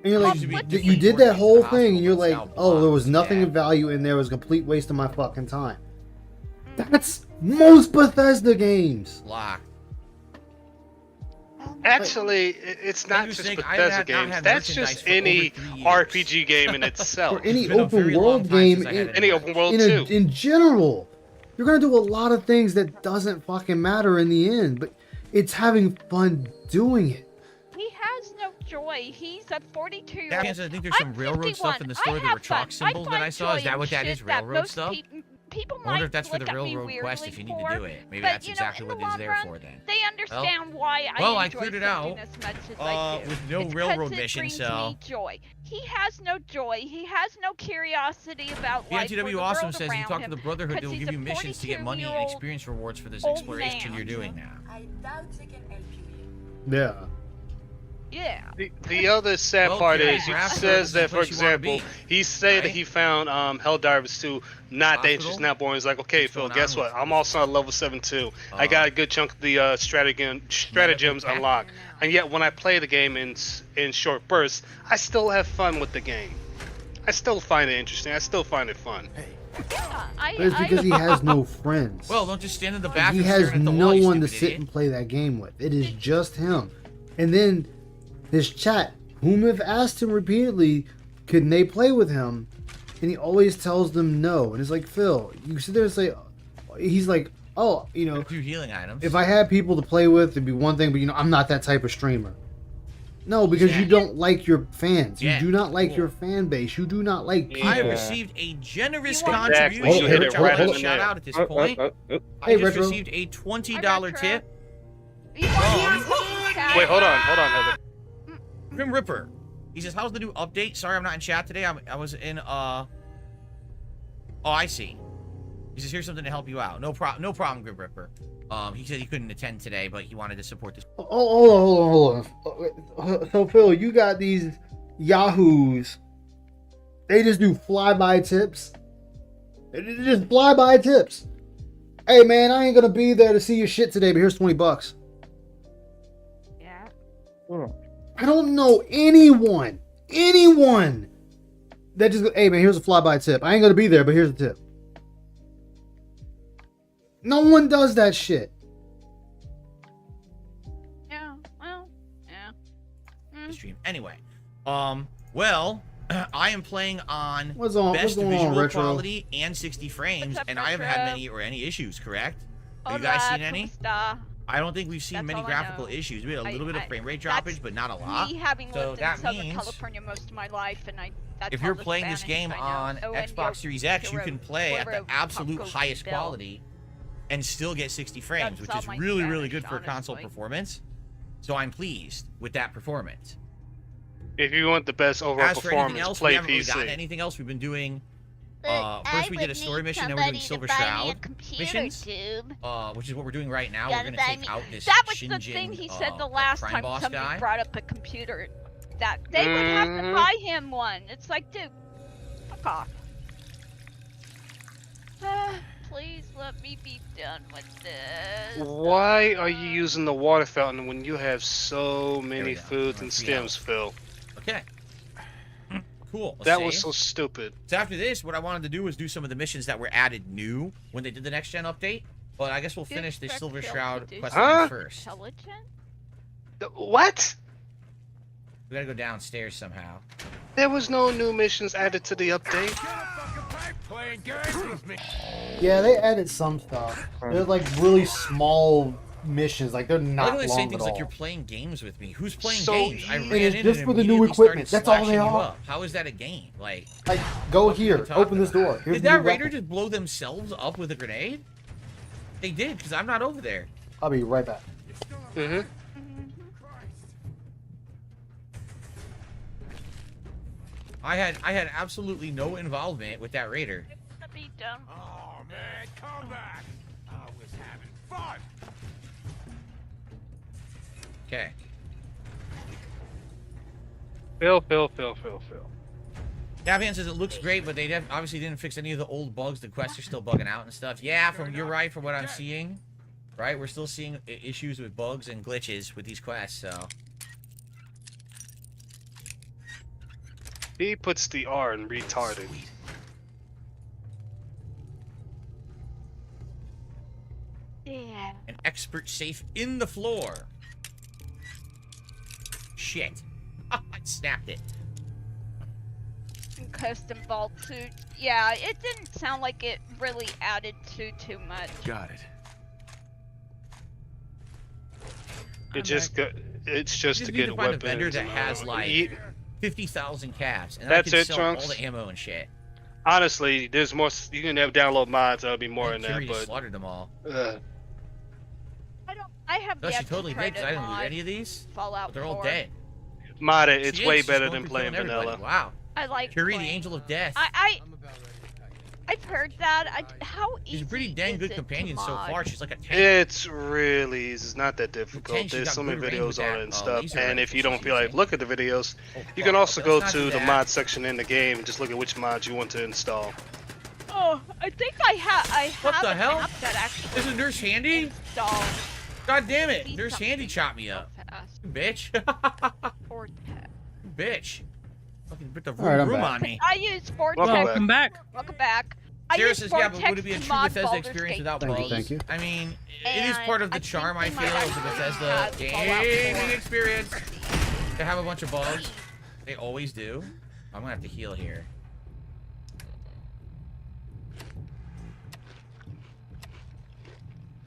and you're like, you did that whole thing, and you're like, oh, there was nothing of value in there. It was a complete waste of my fucking time. That's most Bethesda games. Lock. Actually, it's not just Bethesda games. That's just any RPG game in itself. Or any open world game, any open world too. In general, you're gonna do a lot of things that doesn't fucking matter in the end, but it's having fun doing it. He has no joy. He's a 42-year-old. I think there's some railroad stuff in the story. There were chalk symbols that I saw. Is that what that is? Railroad stuff? People I wonder might if that's for the look at me railroad quest. If you need to for, do it, maybe but, that's you know, exactly in what the it's long there run, for. Then they understand why I enjoy cleared it something out. as much as I do. With no It's railroad 'cause it mission. brings So me joy. He has no joy. He has no curiosity about life or BNTW the also world says you around talk to him, the Brotherhood. 'cause They'll he's give a you missions to get money and 42-year-old experience rewards for this old exploration man. you're doing now. I doubt they can help you here. Yeah. Yeah. The other sad Well, part yeah, is he perhaps says that's that, the for place you wanna example, be, he said that right? he found Helldivers 2 not dangerous, not boring. He's like, okay, Phil, guess what? I'm also on level 7 too. I got a good chunk of the stratagems unlocked, and yet when I play the game in short bursts, I still have fun with the game. I still find it interesting. I still find it fun. But it's because he has no friends. Well, don't just stand in the bathroom. He has staring at the no wall, you one to stupid sit idiot. and play that game with. It is just him. And then this chat, whom have asked him repeatedly, couldn't they play with him? And he always tells them no. And it's like, Phil, you sit there and say, he's like, oh, you know, A few healing items. if I had people to play with, it'd be one thing, but you know, I'm not that type of streamer. No, because you don't like your fans. You do not like your fan base. You do not like people. I received a generous Exactly. contribution, You hit it which I right would in the shout nail. out at this point. I Hey, just Retro. received a $20 tip. Wait, hold on, Heather. Grim Ripper. He says, how's the new update? Sorry I'm not in chat today. I was in, Oh, I see. He says, here's something to help you out. No problem, Grim Ripper. He said he couldn't attend today, but he wanted to support this. Hold on. So, Phil, you got these yahoos. They just do flyby tips. They just flyby tips. Hey, man, I ain't gonna be there to see your shit today, but here's $20. Yeah. I don't know anyone that just go, hey, man, here's a flyby tip. I ain't gonna be there, but here's a tip. No one does that shit. Yeah. Well. Yeah. Stream. Anyway, well, I am playing on What's going visual on, Retro? quality and 60 frames, What's up, and I haven't Retro? had any issues, correct? Have you Hola, guys seen any? ¿cómo está? I don't think we've seen That's many all I graphical know. issues. We had a little bit of frame rate that's droppage, but not a lot. Me having So lived that in Southern means California most of my life, and that's if all you're the playing this Spanish game I know. on Oh, and Xbox Series X, you Hero- can play at the Hero absolute Taco highest Bell. quality and still get 60 frames, That's which all is my really, really Spanish, good for console honestly. performance. So I'm pleased with that performance. If you want the best overall As for anything performance, else, we play haven't really gotten PC. anything else. We've been doing. But First I we did a would story need mission, then we're doing somebody Silver to buy me a Shroud computer, missions. dude. Which is what we're doing right now. Gotta We're gonna buy take me- out this That was the Shinjin, thing he said the last crime time boss somebody guy. brought up a computer. That they would have to buy him one. It's like, dude, fuck off. Please let me be done with this. Why are you using the water fountain when you have so many go. foods and 3 stems, Phil? Okay. Cool. Let's That was save. so stupid. So after this, what I wanted to do was do some of the missions that were added new when they did the next gen update. But I guess we'll finish the Silver Shroud quest line first. Intelligent? What? We gotta go downstairs somehow. There was no new missions added to the update. Yeah, they added some stuff. They're like really small missions. Like they're I not like when they say long at things all. like you're playing games with me. Who's playing So games? I easy. ran It is in just and for the new immediately equipment. started That's all they slashing you are. up. How is that a game? Like, Go here. talking Open this door. Here's did the that new raider weapon. just blow themselves up with a grenade? They did, because I'm not over there. I'll be right back. Mm-hmm. I had absolutely no involvement with that raider. Let me done. Oh man, come back! I was having fun. Okay. Phil. Davian says it looks great, but they obviously didn't fix any of the old bugs. The quests are still bugging out and stuff. Yeah, you're right from what I'm seeing. Right, we're still seeing issues with bugs and glitches with these quests, so. He puts the R in retarded. Yeah. An expert safe in the floor. Shit. I snapped it. Custom vault suit. Yeah, it didn't sound like it really added too much. Got it. It's just to Need to get find weapons. a vendor that and, has like eat. 50,000 calves, and That's I can it, sell Trunks. all the ammo and shit. Honestly, there's more. You can have download mods. That'll be more And than that. Curie just But slaughtered them all. I have No, yet she totally to try did, because I to didn't loot mod any of these. Fallout But they're all 4. dead. mod it. It's She way is, she's better going than through killing playing everybody. vanilla. Wow. I like Curie, the playing- angel of death. I've heard that. How easy She's a pretty dang is good it companion to so mod? far. She's like a tank. It's really easy. It's not that difficult. She's There's got so many good range with videos on that, it and laser stuff. And if rifle you don't she's feel like using. look at the videos, you fuck, can also let's go not to do the that. mod section in the game and just look at which mods you want to install. Oh, I think I have What the an hell? app that actually This is Nurse Handy? installed. God damn it. See Nurse Handy something chopped me up. fast. You bitch. Vortex. Bitch. Fucking put the All right, I'm room back. on me. I use Vortex. Welcome back. Welcome back. I Sarah use says, yeah, but Vortex would it be a to true mod Bethesda Baldur's experience Gate without 3. bugs? Thank you. I mean, it is And part of the I think charm, I they might feel, of the actually Bethesda have Fallout 4. gaming experience. To have a bunch of bugs. They always do. I'm gonna have to heal here.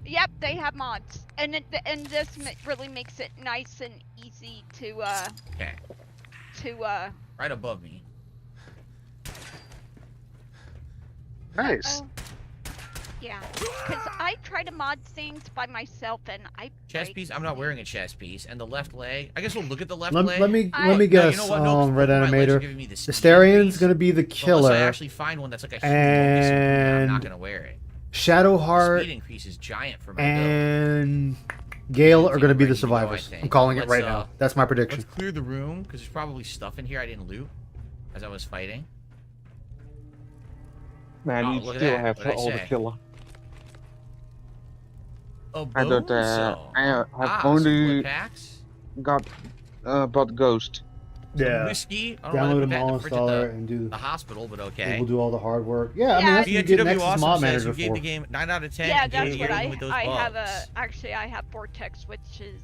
Yep, they have mods, and this really makes it nice and easy to Okay. Right above me. Nice. Yeah, because I try to mod things by myself, and I Chest piece? I'm not wearing a chest piece. And the left leg? I guess we'll look at the left Let leg. me I- No, guess. you know what? No, 'cause Red both of my legs are Animator. giving me The speed Starian's increase. gonna be the So unless I killer, actually find one that's like a huge focus, I'm not gonna wear it. The Shadowheart speed increase is giant for my build. and Gale are gonna be the Ready to go, I survivors. think. I'm calling it Let's, right now. That's my prediction. Let's clear the room, because there's probably stuff in here I didn't loot as I was fighting. Man, Oh, you look at still that. have What'd I all the say? killer. A I don't. bonesaw. I have some only wood packs. got bought Ghost. Some Yeah. whiskey. I don't know why they Download put them that in all, the fridge install at it, and do. the hospital, but okay. We'll do all the hard work. Yeah, I mean Yeah. that's what you get BNTW Nexus Awesome Mod says Manager you gave for. the game 9 out of 10 yeah, and gave that's it what a rating with those I bugs. have actually I have Vortex, which is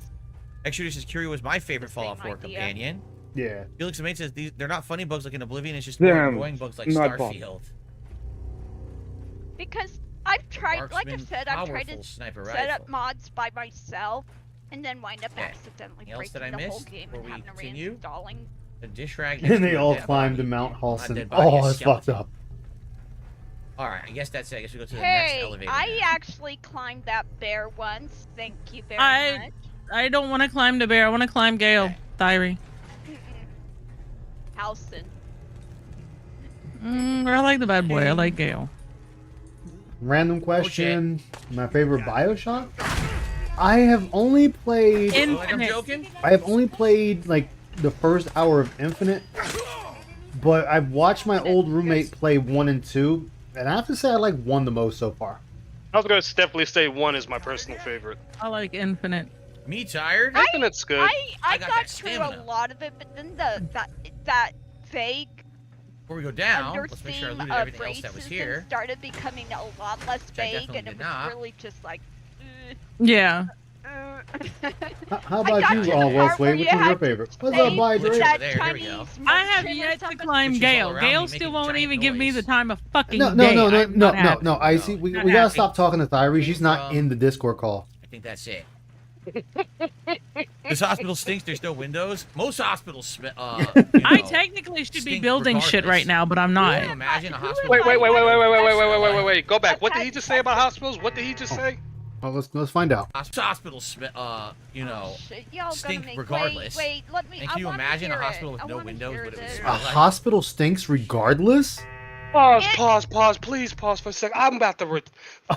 Exodus Curie was my favorite Fallout 4 idea. companion. Yeah. Felix Mate says they're not funny bugs like in Oblivion, it's just Damn, more annoying bugs like not bad. Starfield. because I've tried, like I Marksman, said, I've tried to powerful sniper set up rifle. mods by myself, and then wind up Okay. accidentally Anything else that breaking I the whole missed game before and we having to continue? reinstalling. A dish rag. And they all climbed to Mount Halson. Oh, that's fucked up. All right, I guess that's it. I guess we go to the next Hey, elevator. I now. actually climbed that bear once. Thank you very much. I don't want to climb the bear. I want to climb Gale. Thyri. Halson. I like the bad boy. I like Gale. Random question. My favorite Bioshock? I have only played. Like I'm joking. I have only played like the first hour of Infinite, but I've watched my old roommate play 1 and 2, and I have to say I like 1 the most so far. I was gonna definitely say 1 is my personal favorite. I like Infinite. Me tired? Infinite's good. I got got that through a stamina. lot of it, but then that vague Before we go down, let's make sure I undertheme looted of everything else that was racism here. started becoming a lot less I vague, definitely and it did was not. really just like. Yeah. How about you, West Wade? Which one's your favorite? What's up, By Glitch Dre? over there. Here we go. I have yet to climb Which is all Gale. around Gale me, still making won't giant even give me the noise. time of fucking No, day. no, I'm not happy. I see. We Not gotta happy. stop talking to Thyri. She's not in the Discord call. I think that's it. This hospital stinks. There's no windows. Most hospitals, I technically should be stink building shit regardless. right now, but I'm Can you not. imagine a hospital? Wait. Go back. What did he just say about hospitals? What did he just say? Well, let's find out. Hospitals, Y'all stink gonna make, regardless. Wait, let me. And I can you wanna imagine a hear hospital it. with I no wanna windows, hear but it would this. smell A like? hospital stinks regardless. Pause, please pause for a second. I'm about to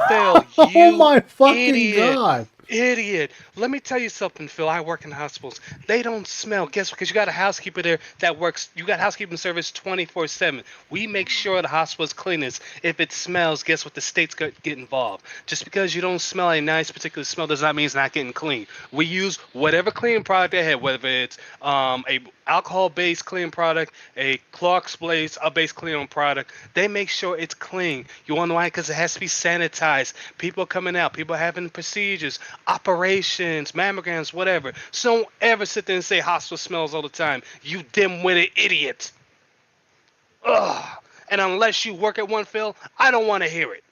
fail Oh you, my fucking idiot. god! Idiot. Let me tell you something, Phil. I work in hospitals. They don't smell. Guess what? Because you got a housekeeper there that works. You got housekeeping service 24/7. We make sure the hospital's cleanest. If it smells, guess what? The state's going to get involved. Just because you don't smell a nice particular smell does not mean it's not getting clean. We use whatever cleaning product they have, whether it's a alcohol-based cleaning product, a Clorox-based cleaning product. They make sure it's clean. You want to know why? Because it has to be sanitized. People coming out. People having procedures. Operations, mammograms, whatever. So don't ever sit there and say hospital smells all the time. You dim-witted idiot. Ugh. And unless you work at one, Phil, I don't want to hear it.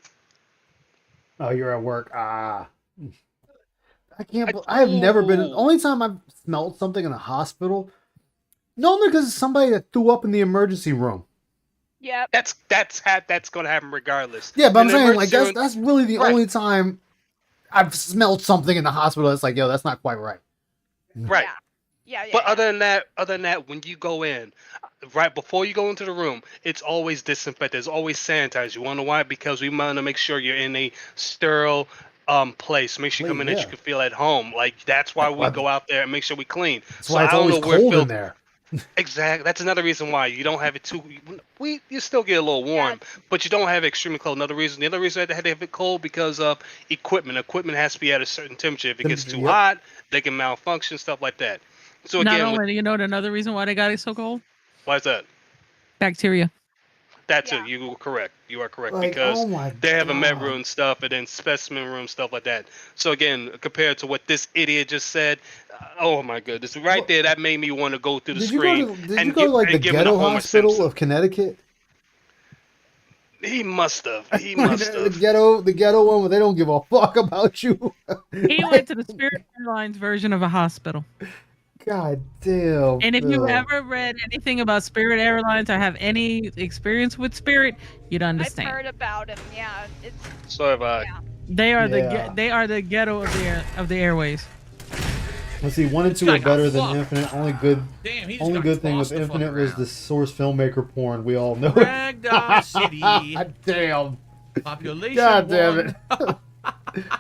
Oh, you're at work. I can't. I have never been. The only time I've smelled something in a hospital, normally because it's somebody that threw up in the emergency room. Yep. That's gonna happen regardless. Yeah, but I'm In the saying like emergency room- that's really the only time I've smelled something in the hospital. It's like, yo, that's not quite right. Right. Yeah. But other than that, when you go in, right before you go into the room, it's always disinfected. It's always sanitized. You want to know why? Because we want to make sure you're in a sterile place. Make sure you come in that you can feel at home. Like that's why we go out there and make sure we clean. That's why it's always cold in there. Exactly. That's another reason why you don't have it too. You still get a little warm, but you don't have it extremely cold. The other reason I had to have it cold because of equipment. Equipment has to be at a certain temperature. If it gets too hot, they can malfunction, stuff like that. So again, Not only, you know, another reason why they got it so cold? why is that? Bacteria. That's it. You were correct. You are correct Like, because oh my they have a med God. room stuff and then specimen room stuff like that. So again, compared to what this idiot just said, oh my goodness, right there, that made me want to go through the Did you screen go to, did you go to like the give it a ghetto Homer hospital Simpson. of Connecticut? He must have. He must have. the ghetto one where they don't give a fuck about you. He went to the Spirit Airlines version of a hospital. God damn. And if you've Phil. ever read anything about Spirit Airlines or have any experience with Spirit, you'd I've understand. heard about him. Yeah. It's. So have I. They are Yeah. they are the ghetto of the airways. Let's see, 1 and 2 guy are better got than Infinite. Only good, Damn, he just only got good thing with tossed the fuck Infinite was around. the source filmmaker porn. We all know. Ragdoll City. Damn. Population. God damn one. it.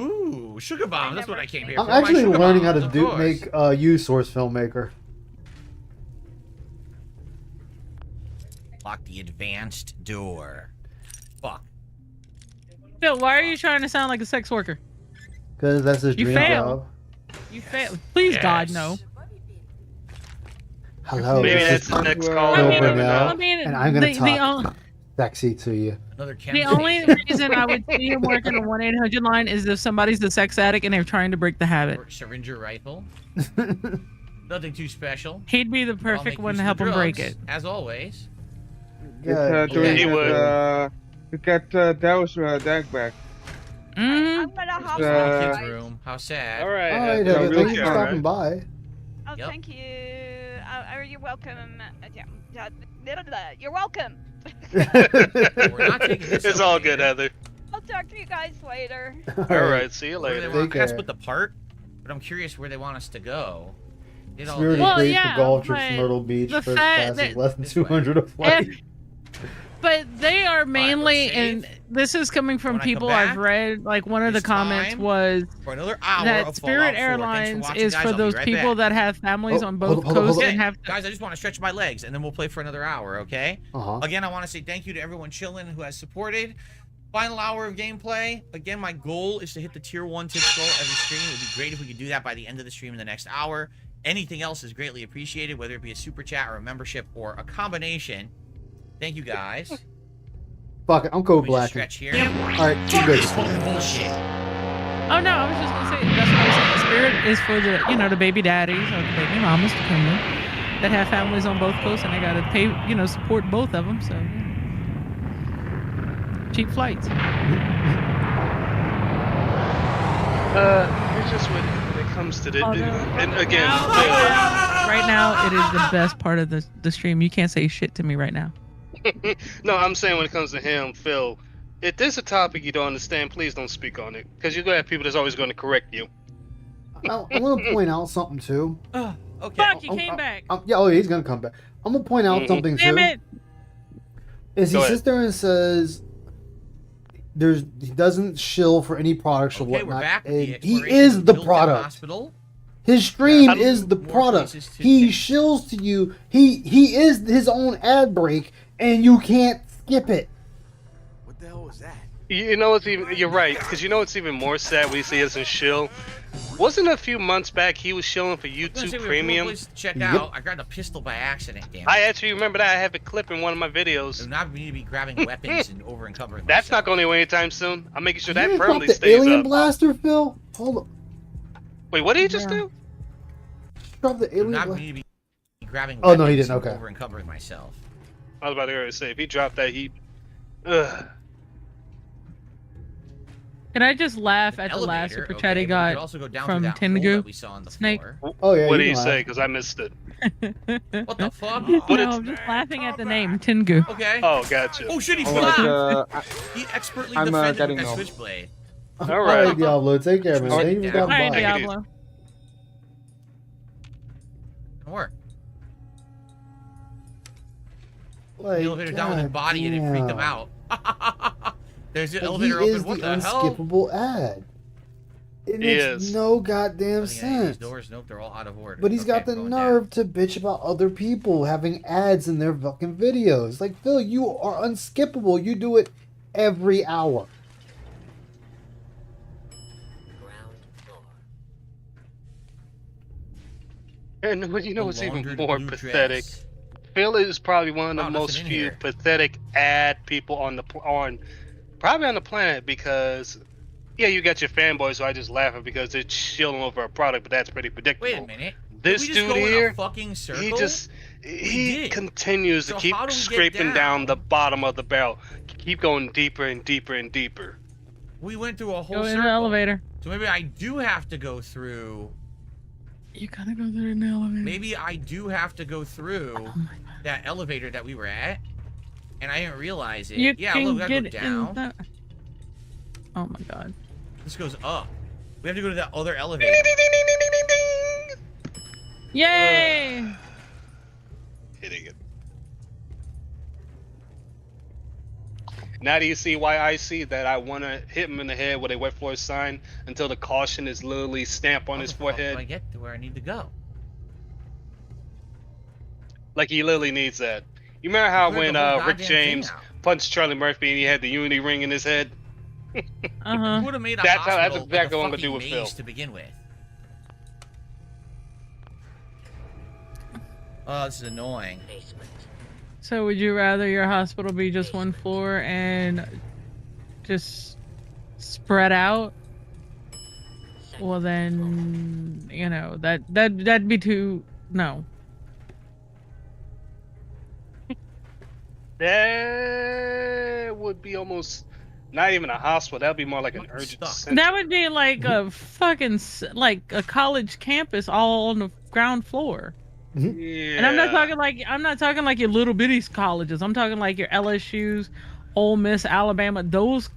Ooh, sugar bomb. That's what I came here I'm for. My actually sugar learning how bombs, to of course. make use source filmmaker. Lock the advanced door. Fuck. Phil, why are you trying to sound like a sex worker? Because that's his You dream failed. job. You failed. Please, God, no. Hello, Maybe this that's is the next call. Phil I mean, Burnell, I mean, and I'm going the- to the talk sexy to you. Another The only reason I would see him working a 1-800 line is if somebody's a sex addict and they're trying to break the habit. Syringer rifle. Nothing too special. He'd be the But I'll perfect make one use to of help the him break drugs, it. As always. Do we He have, to get Dell's deck back. I'm gonna hop In the off, kids' guys. room. How sad. All right. All right, Yeah, Heather, we'll thank you for get stopping by. Oh, Yep. thank you. You're welcome. You're welcome. We're not taking this It's all good, elevator. Heather. I'll talk to you guys later. All right, see you Where do later. they want Take us care. with the part? But I'm curious where they want us to go. Did all Spirit this. of Well, Grace yeah, for golf trips but to Myrtle Beach. the First fact class is that- less than This way. 200 a flight. But they are mainly, let's and save. this is coming from When I come people back, I've read. Like one of the it's comments time was For another hour that of Spirit Fallout 4. Thanks for Airlines watching, is guys. for I'll be those right people back. that have families Oh, on both hold on, coasts Okay, and have. guys, I just want to stretch my legs, and then we'll play for another hour, okay? Uh-huh. Again, I want to say thank you to everyone chilling who has supported. Final hour of gameplay. Again, my goal is to hit the tier 1 tip scroll every stream. It would be great if we could do that by the end of the stream in the next hour. Anything else is greatly appreciated, whether it be a super chat or a membership or a combination. Thank you, guys. Fuck it, I'm code Let me just black. stretch here. Alright, you good. Bullshit. Oh no, I was just gonna say that's what I'm saying. Spirit is for the the baby daddies or the baby mamas to come in that have families on both coasts and they gotta pay support both of them. So cheap flights. It's just when it comes to the Oh, no. and again, Right now, it is the best part of the stream. You can't say shit to me right now. no, I'm saying when it comes to him, Phil. If there's a topic you don't understand, please don't speak on it, because you're gonna have people that's always going to correct you. I want to point out something too. Okay. Fuck, he came back. Yeah, he's gonna come back. I'm gonna point out something Damn too. it! Is he Go ahead. sits there and says he doesn't shill for any products or Okay, we're whatnot. back with the And he exploration is of the Built product. Hospital. His stream Yeah, is the more product. places to He take. shills to you. He is his own ad break, and you can't skip it. What the hell was that? You know what's even? You're right, because you know what's even more sad when you see us in shill. Wasn't a few months back he was shilling for I was gonna YouTube say we have more Premium? places to check Yep. out. I grabbed a pistol by accident, damn it. I actually remember that. I have a clip in one of my videos. Do not need to be grabbing weapons and over encumbering That's not myself. going anywhere anytime soon. I'm making sure You that didn't permanently drop the stays alien up. blaster, Phil. Hold on. Wait, what did he just Yeah. do? Drop the Do alien not blaster. need to be grabbing Oh, no, he weapons didn't, and okay. over encumbering myself. I was about to say, if he dropped that, he. Ugh. Can I just laugh at the last Elevator, super okay, chat he but we could got also go down from through that hole Tengu? that we saw on the Snake? floor. Oh yeah. What you did he can say? laugh. Because I missed it. What the fuck? No, What it's- I'm just laughing at the name Tengu. Okay. Oh, gotcha. Oh shit, he Oh, fell. like, He expertly I'm, defended getting with that off. switchblade. All All right. right, Diablo. Take care, man. All right, Thank you for All stopping Alright, by. Diablo. Diablo. Didn't work. Like, The elevator down with his body and it freaked him goddamn. out. There's the Like, elevator he open. is What the the hell? unskippable ad. It He makes is. no goddamn Looking at these sense. doors, nope, they're all out of order. But he's Okay, got the going nerve to bitch about other people having ads in their fucking videos. Like, Phil, you are unskippable. You do it every hour. And you know down. what's even Laundered more blue pathetic? dress. Phil is probably one of the Oh, most nothing in few here. pathetic ad people on the probably on the planet, because yeah, you got your fanboys who I just laugh at because they're chilling over a product, but that's pretty predictable. Wait a minute. This Did we just dude go in here, a fucking circle? he did. continues So to keep how do we get scraping down the down? bottom of the barrel, keep going deeper and deeper and deeper. We went through a whole Go in circle. the elevator. So maybe I do have to go through. You gotta go through an elevator. Maybe I do have to go through Oh my God. that elevator that we were at, and I didn't realize it. You Yeah, can look, I go get down. in that. Oh my God. This goes up. We have to go to that other elevator. Yay! Hitting it. Now do you see why I see that I want to hit him in the head with a wet floor sign until the caution is literally stamped on How his the fuck do I forehead? get to where I need to go? Like he literally needs that. You remember how Cleared when the whole Rick goddamn James thing out. punched Charlie Murphy and he had the unity ring in his head? Uh-huh. You would have made a That's hospital exactly like a what I'm gonna fucking do with maze Phil. to begin with. Oh, this is annoying. So would you rather your hospital be just one floor and just spread out? Well then, you know, that'd be too no. would be almost not even a hospital. That would be more like an urgent center. That would be like a fucking like a college campus all on the ground floor. Yeah. And I'm not talking like your little bitty colleges. I'm talking like your LSU's, Ole Miss, Alabama. Those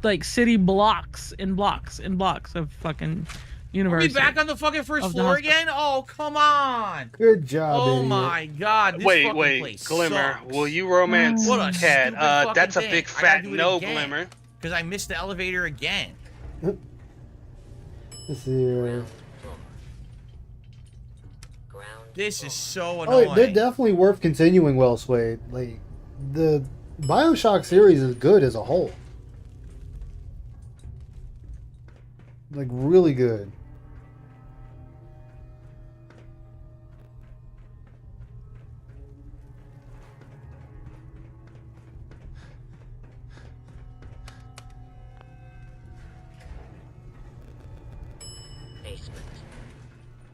like city blocks and blocks and blocks of fucking Are university. we back on the fucking first Of the floor hospital. again? Oh, come on. Good job, Oh idiot. my god. This fucking place Glimmer. sucks. Will you romance What a Cat? stupid fucking That's a thing. big I gotta fat do it no, again, Glimmer. Because I missed the elevator again. Let's see. This is so Oh, annoying. they're definitely worth continuing. Well, Swade. Like the BioShock series is good as a whole. Like really good.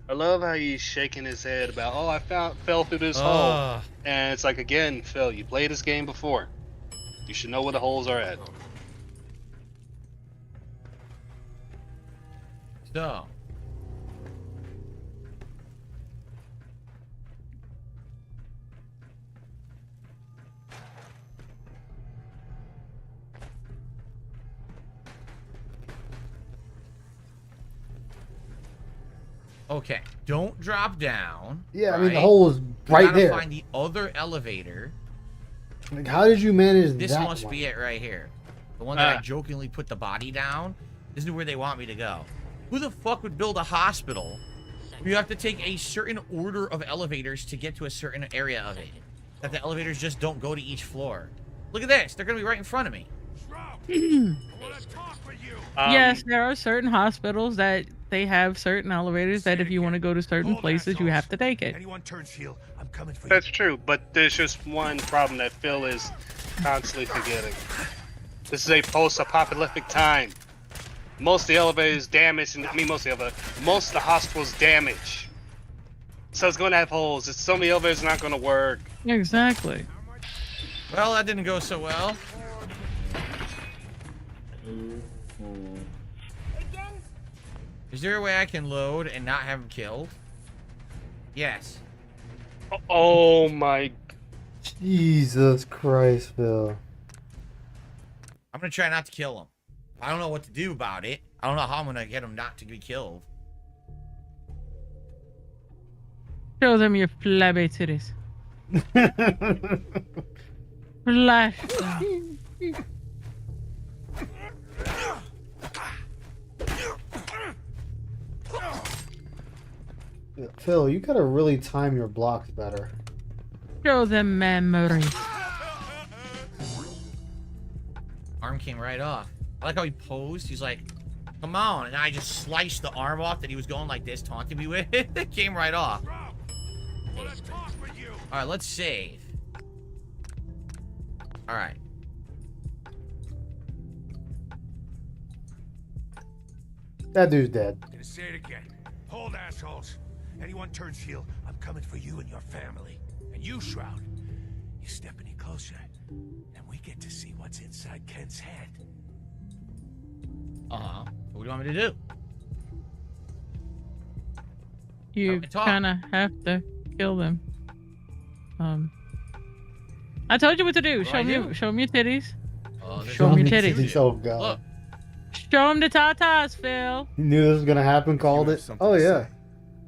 I love how he's shaking his head about, oh, I fell through this hole. Ugh. And it's like, again, Phil, you played this game before. You should know where the holes are at. So. Okay, don't drop down. Yeah, I mean the right? hole is We right gotta there. Find the other elevator. Like, how did you manage This that must one? be it right here. The one that I jokingly put the body down. This is where they want me to go. Who the fuck would build a hospital? You have to take a certain order of elevators to get to a certain area of it. That the elevators just don't go to each floor. Look at this. They're gonna be right in front of me. Yes, there are certain hospitals that they have certain elevators that if you want to go to certain places, you have to take it. Anyone turns heel, I'm coming for That's true, but there's just one problem that Phil is constantly forgetting. This is a post-apocalyptic time. Most of the elevators damaged, and most of the hospitals damaged. So it's going to have holes. Some of the elevators are not going to work. Exactly. Well, that didn't go so well. Is there a way I can load and not have him killed? Yes. Oh my. Jesus Christ, Phil. I'm gonna try not to kill him. I don't know what to do about it. I don't know how I'm gonna get him not to be killed. Show them your flabby titties. Flash them. Yeah, Phil, you gotta really time your blocks better. Show them memories. Arm came right off. I like how he posed. He's like, come on. And I just sliced the arm off that he was going like this, taunting me with. It came right off. Alright, let's save. Alright. That dude's dead. Gonna say it again. Hold, assholes. Anyone turns heel, I'm coming for you and your family. And you, Shroud. You step any closer, and we get to see what's inside Ken's head. Uh-huh. What do you want me to do? You kind of have to kill them. I told you what to do. Show me your titties. Show them your titties. Oh god. Look. Show them the tatas, Phil. You knew this was gonna happen. Called it. Oh yeah.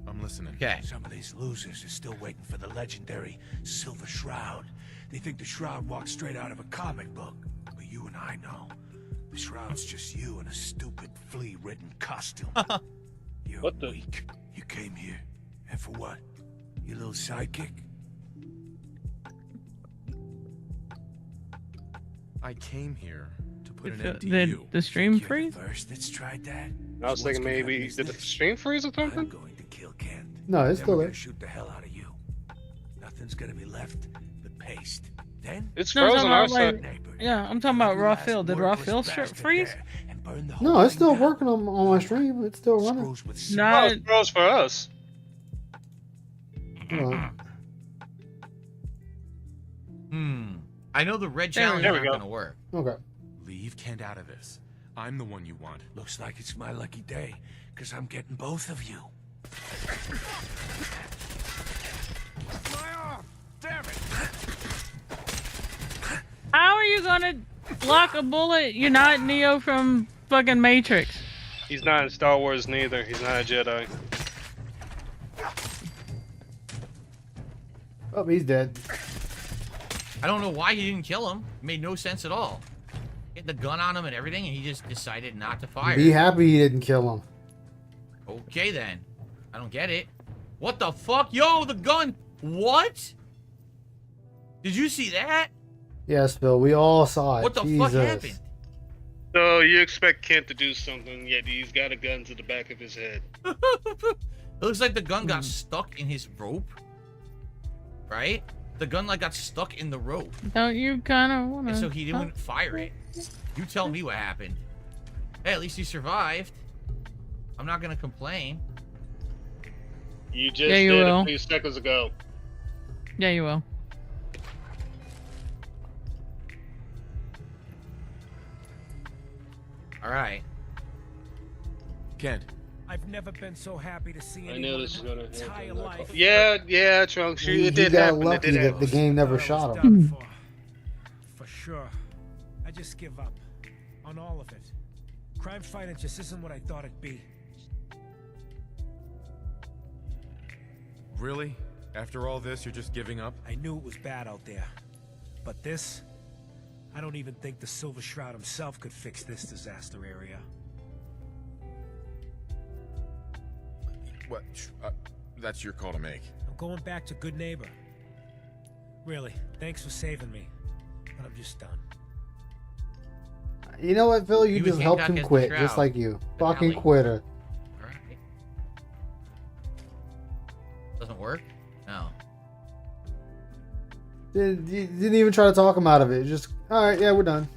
I'm listening. Okay. Some of these losers are still waiting for the legendary Silver Shroud. They think the Shroud walked straight out of a comic book. But you and I know, the Shroud's just you in a stupid flea-ridden costume. You're weak. You came here. And for what? Your little sidekick? I came here to put an end to you. The stream freeze? First that's tried that. I was thinking maybe did the stream freeze or something? I'm going to kill Kent. No, it's Then still we're there. gonna shoot the hell out of you. Nothing's gonna be left but paste. Then It's No, I'm frozen talking our about, side. like, yeah, I'm talking about raw Phil. Did raw Phil freeze? No, it's still working on my stream. It's still running. No, it froze for us. Hold on. I know the red There we challenge go. aren't gonna work. Okay. Leave Kent out of this. I'm the one you want. Looks like it's my lucky day, because I'm getting both of you. My arm! Damn it! How are you gonna block a bullet? You're not Neo from fucking Matrix. He's not in Star Wars neither. He's not a Jedi. Oh, he's dead. I don't know why he didn't kill him. It made no sense at all. He had the gun on him and everything, and he just decided not to fire. Be happy he didn't kill him. Okay, then. I don't get it. What the fuck? Yo, the gun! What? Did you see that? Yes, Phil. We all saw it. What the Jesus. fuck happened? So you expect Kent to do something, yet he's got a gun to the back of his head. It looks like the gun got stuck in his rope. Right? The gun like got stuck in the rope. Don't you kind of want And to? so he didn't fire it. You tell me what happened. Hey, at least he survived. I'm not gonna complain. You just Yeah, you did will. a few seconds ago. Yeah, you will. Alright. Kent, I've never been so happy to see I anyone know this is in my gonna entire happen. life. Yeah, Trunks. He It did got happen. It lucky did that happen. the game never Thought I was shot done him. for sure. I just give up on all of it. Crime fighting just isn't what I thought it'd be. Really? After all this, you're just giving up? I knew it was bad out there, but this, I don't even think the Silver Shroud himself could fix this disaster area. What? That's your call to make. I'm going back to good neighbor. Really, thanks for saving me, but I'm just done. You know what, Phil? You He was just helped Hancock him as the quit, Shroud. just like you. Fucking Alley. quitter. Alright. Doesn't work? No. Didn't even try to talk him out of it. Just, alright, yeah, we're done.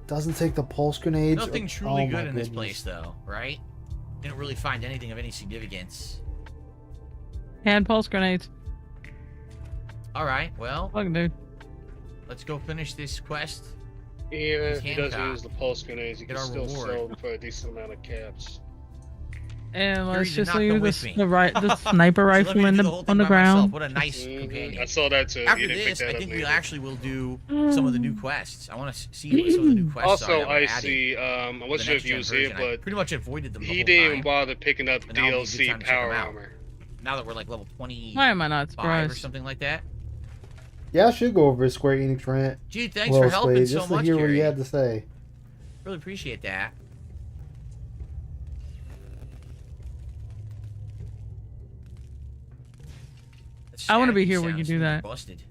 Doesn't take the pulse grenades. Nothing Oh truly my good in this goodness. place, though, right? Didn't really find anything of any significance. Hand pulse grenades. Alright, well, Fucking dude. let's go finish this quest. Even if he doesn't Hancock. use the pulse grenades, he Get can our still reward. sell them for a decent amount of caps. And let's did just not come leave with the, me. the sniper So let rifle me in do the whole on thing the by ground. myself. What a nice companion. I saw that too. After You didn't pick this, that I up think we neither. actually will do some of the new quests. I want to see what some of the new quests are Also, that were I added see. I for wasn't the sure if you next-gen was here, version. I but pretty much avoided them the he whole didn't time. even bother picking up And now would be a good DLC time to check power them out. armor. Now that we're like level 25 Why am I not or surprised? something like that. Yeah, I should go over his Square Enix rant. Gee, thanks for helping Spade, so just to much, hear what he Jerry. had to say. Really appreciate that. I want to be Static here when you sounds do really that. Busted.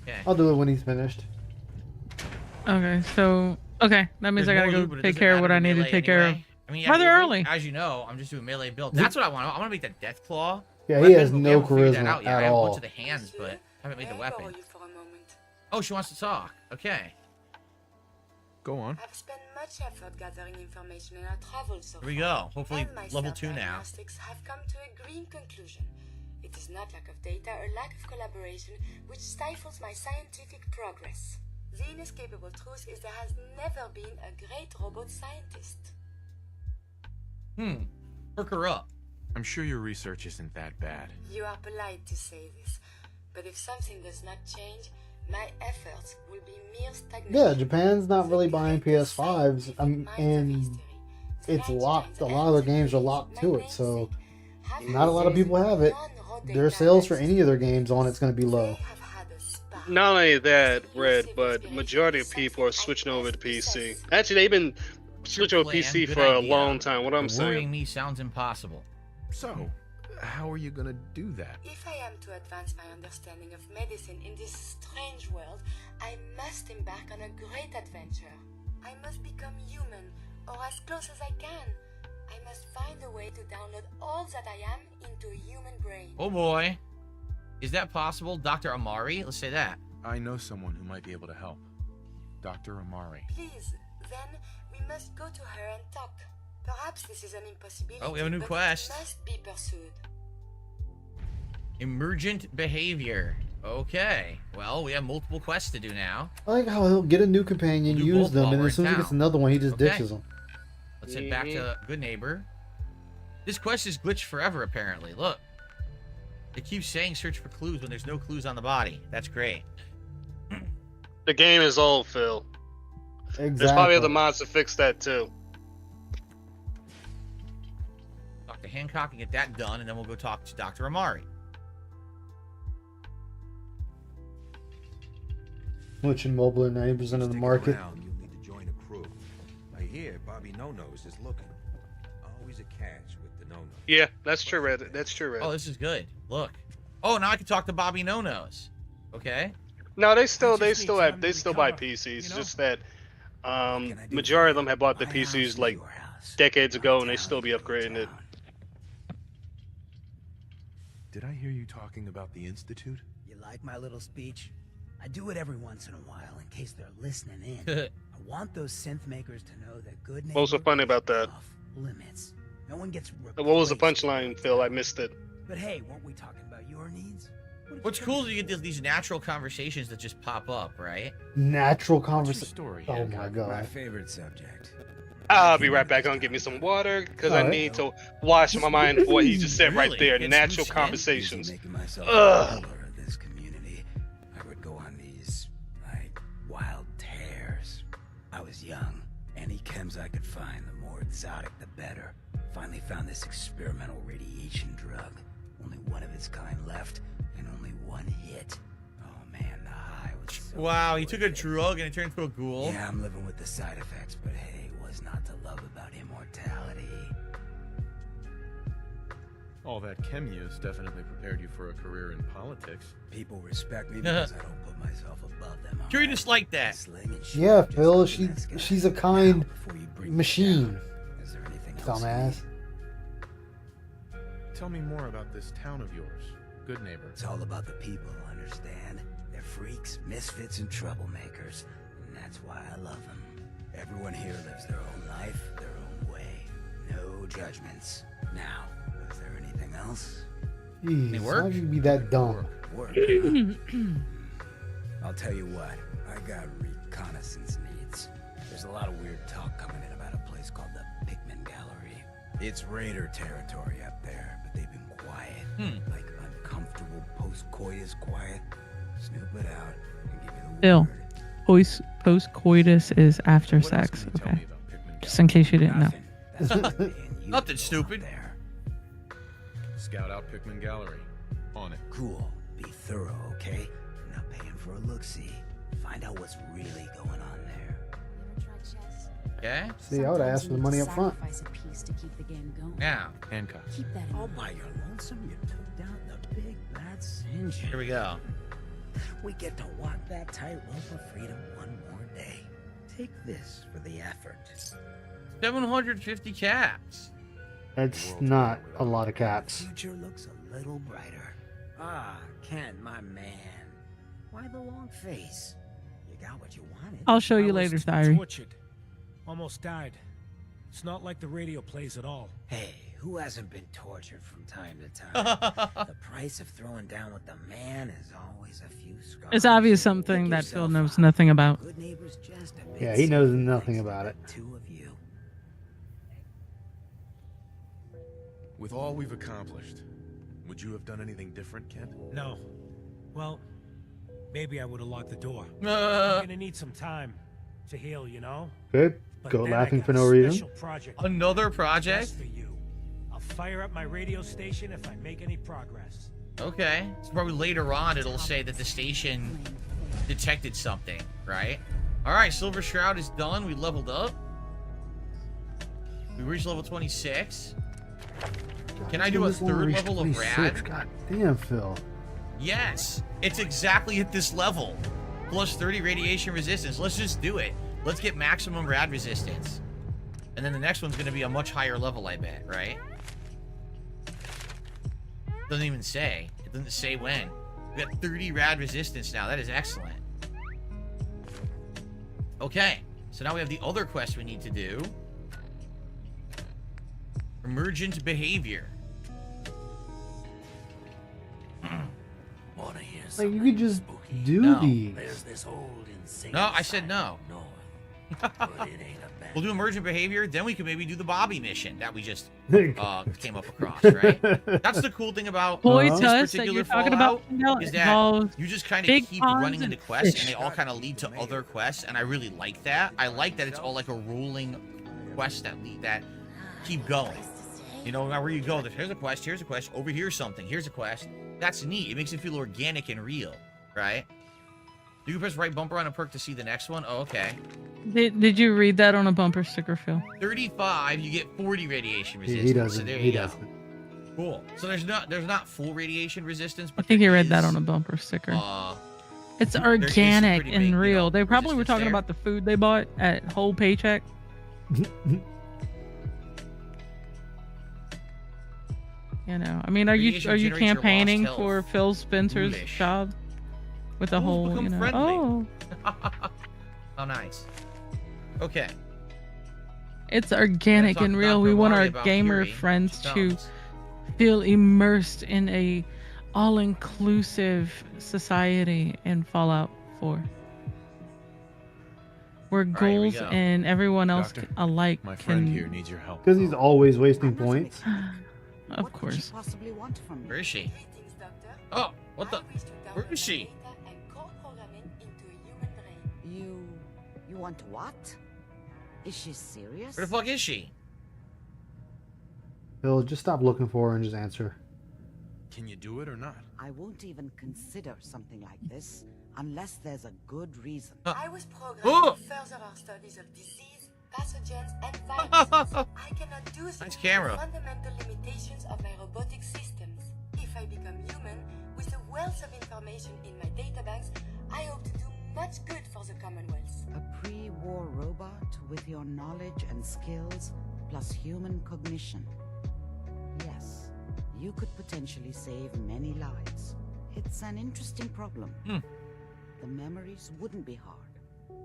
Okay. I'll do it when he's finished. Okay, so that means There's I gotta more go loot, but it take doesn't care of what matter I in need to melee take care of. anyway. I mean, Rather as- early. As you know, I'm just doing melee build. That's what I want. I want to make that death claw. Yeah, he weapon, has but we no haven't figured that charisma out yet. at I have a bunch all. of the hands, but haven't made the May I borrow weapon. you for a moment? Oh, she wants to talk. Okay. Go on. I've spent much effort gathering information in our travels so Here we far, go. Hopefully and my level 2 now. self-diagnostics have come to a green conclusion. It is not lack of data or lack of collaboration which stifles my scientific progress. The inescapable truth is there has never been a great robot scientist. Hook her up. I'm sure your research isn't that bad. You are polite to say this, but if something does not change, my efforts will be mere stagnation. Yeah, Japan's not really buying PS5s, and it's locked. A lot of their games are locked to it, so not a lot of people have it. Their sales for any of their games on it's going to be low. Not only that, Red, but majority of people are switching over to PC. Actually, they've been switching over to Plan, PC good for a idea. long time. What I'm But worrying saying. me sounds impossible. So, how are you gonna do that? If I am to advance my understanding of medicine in this strange world, I must embark on a great adventure. I must become human, or as close as I can. I must find a way to download all that I am into a human brain. Oh boy. Is that possible? Dr. Amari? Let's say that. I know someone who might be able to help. Dr. Amari. Please, then we must go to her and talk. Perhaps this is an impossibility. Oh, we have a new but quest. It must be pursued. Emergent behavior. Okay. Well, we have multiple quests to do now. I like how he'll get a new companion, We'll do use both them, while and we're as soon as in he gets town. another one, he just Okay. ditches them. Let's head back to Good Neighbor. This quest is glitched forever, apparently. Look. It keeps saying search for clues when there's no clues on the body. That's great. The game is old, Phil. Exactly. There's probably other mods to fix that too. Talk to Hancock and get that done, and then we'll go talk to Dr. Amari. Which in mobile and 90% of the market. Around, you'll need to join a crew. I hear Bobby No-Nose is looking. Always a catch with the No-Nose. Yeah, that's true, Red. That's true, Red. Oh, this is good. Look. Oh, now I can talk to Bobby No-Nose. Okay. No, they still buy PCs. Just that majority of them have bought the PCs like decades ago, and they still be upgrading it. Did I hear you talking about the Institute? You like my little speech? I do it every once in a while in case they're listening in. I want those synth makers to know that Good Neighbor What was so funny about that? limits. No one gets What was the punchline, Phil? I missed it. But hey, weren't we talking about your needs? What's cool is you get these natural conversations that just pop up, right? Natural conversation. Oh my My god. favorite subject. I'll be right back. Gonna get me some water because I Alright. need to wash my mind for what he just said right Really? there. Get Natural some conversations. Making myself Ugh. a pillar of this community. I would go on these, like, wild tears. I was young. Any chems I could find, the more exotic, the better. Finally found this experimental radiation drug. Only one of its kind left, and only one hit. Oh man, the high was so Wow, he took a drug and it turned into a ghoul. Yeah, I'm living with the side effects, but hey, what's not to love about immortality? All that chem use definitely prepared you for a career in politics. People respect me because I don't put myself above them. Curious like that. Yeah, Phil, she's a kind machine. Is there anything else? Dumbass. Tell me more about this town of yours, Good Neighbor. It's all about the people, understand? They're freaks, misfits, and troublemakers, and that's why I love them. Everyone here lives their own life, their own way. No judgments. Now, is there anything else? Jeez, work? how'd you be that dumb? Work, huh? I'll tell you what, I got reconnaissance needs. There's a lot of weird talk coming in about a place called the Pikmin Gallery. It's raider territory up there, but they've been quiet. Like uncomfortable post-coitus quiet. Snoop it out and give you the Phil, word. post-coitus is after sex, okay? Just in case you didn't know. That's why I'm paying you Nothing to go stupid. out there. Scout out Pikmin Gallery. On it. Cool. Be thorough, okay? I'm not paying for a look-see. Find out what's really going on there. Okay. See, I would ask for the money up front. Sacrifice a piece to keep the game going. Now, Hancock. Keep that in All mind. by your lonesome, you took down the big bad Sinjin. here we go. We get to walk that tightrope of freedom one more day. Take this for the effort. 750 caps. That's not a lot of caps. Future looks a little brighter. Ah, Ken, my man. Why the long face? You got what you wanted. I'll show you I later, was Diary. Tortured. Almost died. It's not like the radio plays at all. Hey, who hasn't been tortured from time to time? The price of throwing down with the man is always a few scars. It's obvious something that Phil knows nothing about. Good neighbors just a bit Yeah, he knows silly nothing thanks about to it. the two of you. With all we've accomplished, would you have done anything different, Kent? No. Well, maybe I would have locked the door. Uh. I'm gonna need some time to heal, you know? Good. But Go then I laughing got for a no reason. special project Another project? just for you. I'll fire up my radio station if I make any progress. Okay. So probably later on it'll say that the station detected something, right? Alright, Silver Shroud is done. We leveled up. We reached level 26. Can I do a This one third reached level of 26. rad? God damn, Phil. Yes. It's exactly at this level. Plus 30 radiation resistance. Let's just do it. Let's get maximum rad resistance. And then the next one's going to be a much higher level, I bet, right? Doesn't even say. It doesn't say when. We got 30 rad resistance now. That is excellent. Okay. So now we have the other quest we need to do. Emergent behavior. Monahan. Like, you could just do No. these. There's this old insane No, I said no. We'll do emergent behavior, then we can maybe do the Bobby mission that we just came up across, right? That's the cool thing about Toy this Tuss that particular you're talking about Fallout is that involves you just kind of big keep ponds running and into quests, fish. and they all kind of lead to other quests, and I really like that. I like that it's all like a rolling quest that keep going. You know, where you go, here's a quest, over here's something, here's a quest. That's neat. It makes it feel organic and real, right? You can press right bumper on a perk to see the next one. Oh, okay. Did you read that on a bumper sticker, Phil? 35, you get 40 radiation resistance. He doesn't. So there He you go. doesn't. Cool. So there's not full radiation resistance, I but think there you read that is, on a bumper sticker. It's some organic pretty and big, real. They probably were resistance talking there. about the food they bought at Whole Paycheck. You know, I mean, are you Radiation generates your lost campaigning health. for Phil Spencer's Foolish. job with the whole, become you know? friendly. Oh, Oh, nice. Okay. it's organic Let's and talk real. Dr. We want our Amari about gamer Fury. friends to Stones. feel immersed in a all-inclusive society in Fallout 4, where right, here we ghouls go. and everyone else Doctor, alike My friend can. here needs your help. Because he's always wasting points. Of What could she course. possibly want from me? Where is she? Greetings, Doctor. Oh, what the? I wish to Where download is she? data and co-program it into a human brain. You want what? Is she serious? Where the fuck is she? Phil, just stop looking for her and just answer. Can you do it or not? I won't even consider something like this unless there's a good reason. I was programmed to further our studies of disease, pathogens, and viruses. I cannot do so Nice due to camera. the fundamental limitations of my robotic systems. If I become human, with a wealth of information in my databanks, I hope to do much good for the Commonwealth. A pre-war robot with your knowledge and skills plus human cognition. Yes, you could potentially save many lives. It's an interesting problem. The memories wouldn't be hard.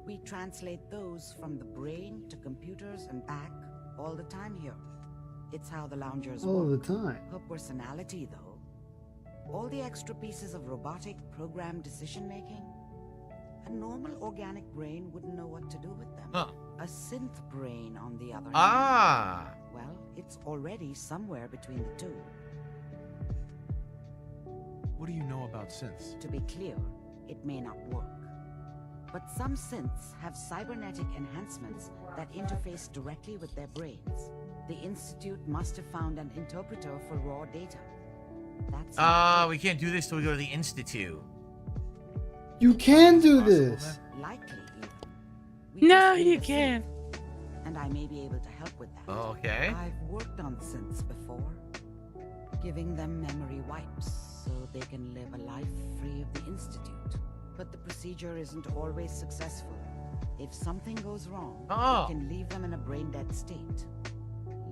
We translate those from the brain to computers and back all the time here. It's how the loungers All work. the time. Her personality, though. All the extra pieces of robotic programmed decision-making. A normal organic brain wouldn't know what to do with them. Huh. A synth brain, on the other hand. Ah. Well, it's already somewhere between the two. What do you know about synths? To be clear, it may not work. But some synths have cybernetic enhancements that interface directly with their brains. The Institute must have found an interpreter for raw data. That's We can't do this till we go to the Institute. You can do this. likely. No, you can't. And I may be able to help with that. Okay. I've worked on synths before, giving them memory wipes so they can live a life free of the Institute. But the procedure isn't always successful. If something goes wrong, Oh. it can leave them in a brain-dead state.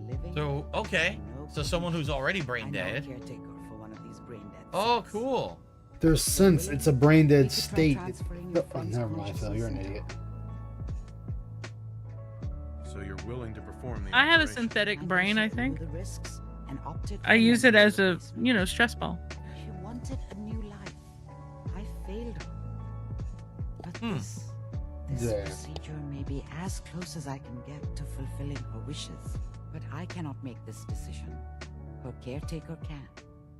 Living So, okay. So someone who's already brain I know a dead. caretaker for one of these brain-dead Oh, cool. There's sense. It's a brain dead try state. transferring your Oh, friend's never mind, Phil. You're an consciousness idiot. So you're willing to perform the I have a operation? synthetic brain, I think. the risks and opted I for use it memory as a, replacement. you know, stress ball. She wanted a new life. I failed her. But this There. procedure may be as close as I can get to fulfilling her wishes. But I cannot make this decision. Her caretaker can.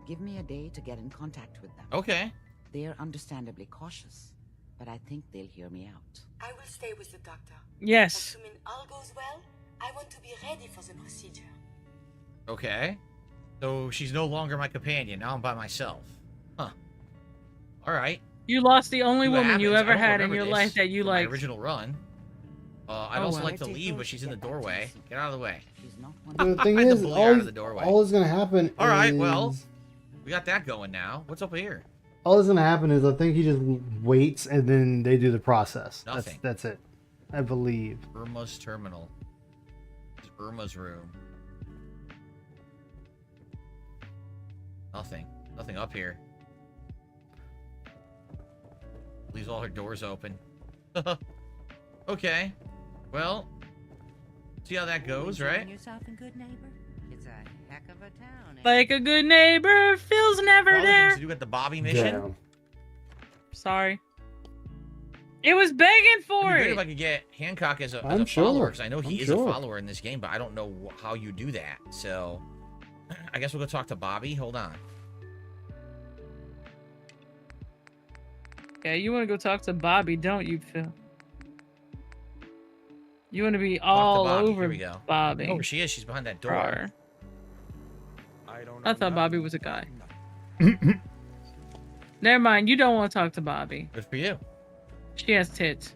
Give me a day to get in contact with them. Okay. They're understandably cautious, but I think they'll hear me out. I will stay with the doctor. Yes. Assuming all goes well, I want to be ready for the procedure. Okay. So she's no longer my companion. Now I'm by myself. Huh. All right. You lost the only See what woman you happens. ever I don't had in remember your this life that you from my liked. original run. I'd Oh, also well. like to leave, but she's in the doorway. Get out of the way. She's not one The thing I had to is, bully her out of the doorway. all is gonna happen. All right, is, well, we got that going now. What's up here? all that's gonna happen is I think he just waits and then they do the process. Nothing. That's it. I believe. Irma's terminal. This is Irma's room. Nothing. Nothing up here. Leaves all her doors open. Okay. Well, see how that goes, right? Yourself a good neighbor? It's a heck of a town. Like a good neighbor, Phil's never All the there. things to do at the Bobby mission. Sorry. It was begging for It'd be it. great if I could get Hancock as a I'm follower, sure. because I know he I'm is sure. a follower in this game, but I don't know how you do that. So, I guess we'll go talk to Bobby. Hold on. Yeah, you want to go talk to Bobby, don't you, Phil? You want to be all Bobby. over Here we go. Bobby. Oh, she is. She's behind that door. Rawr. I thought Bobby was a guy. Never mind. You don't want to talk to Bobby. Good for you. She has tits.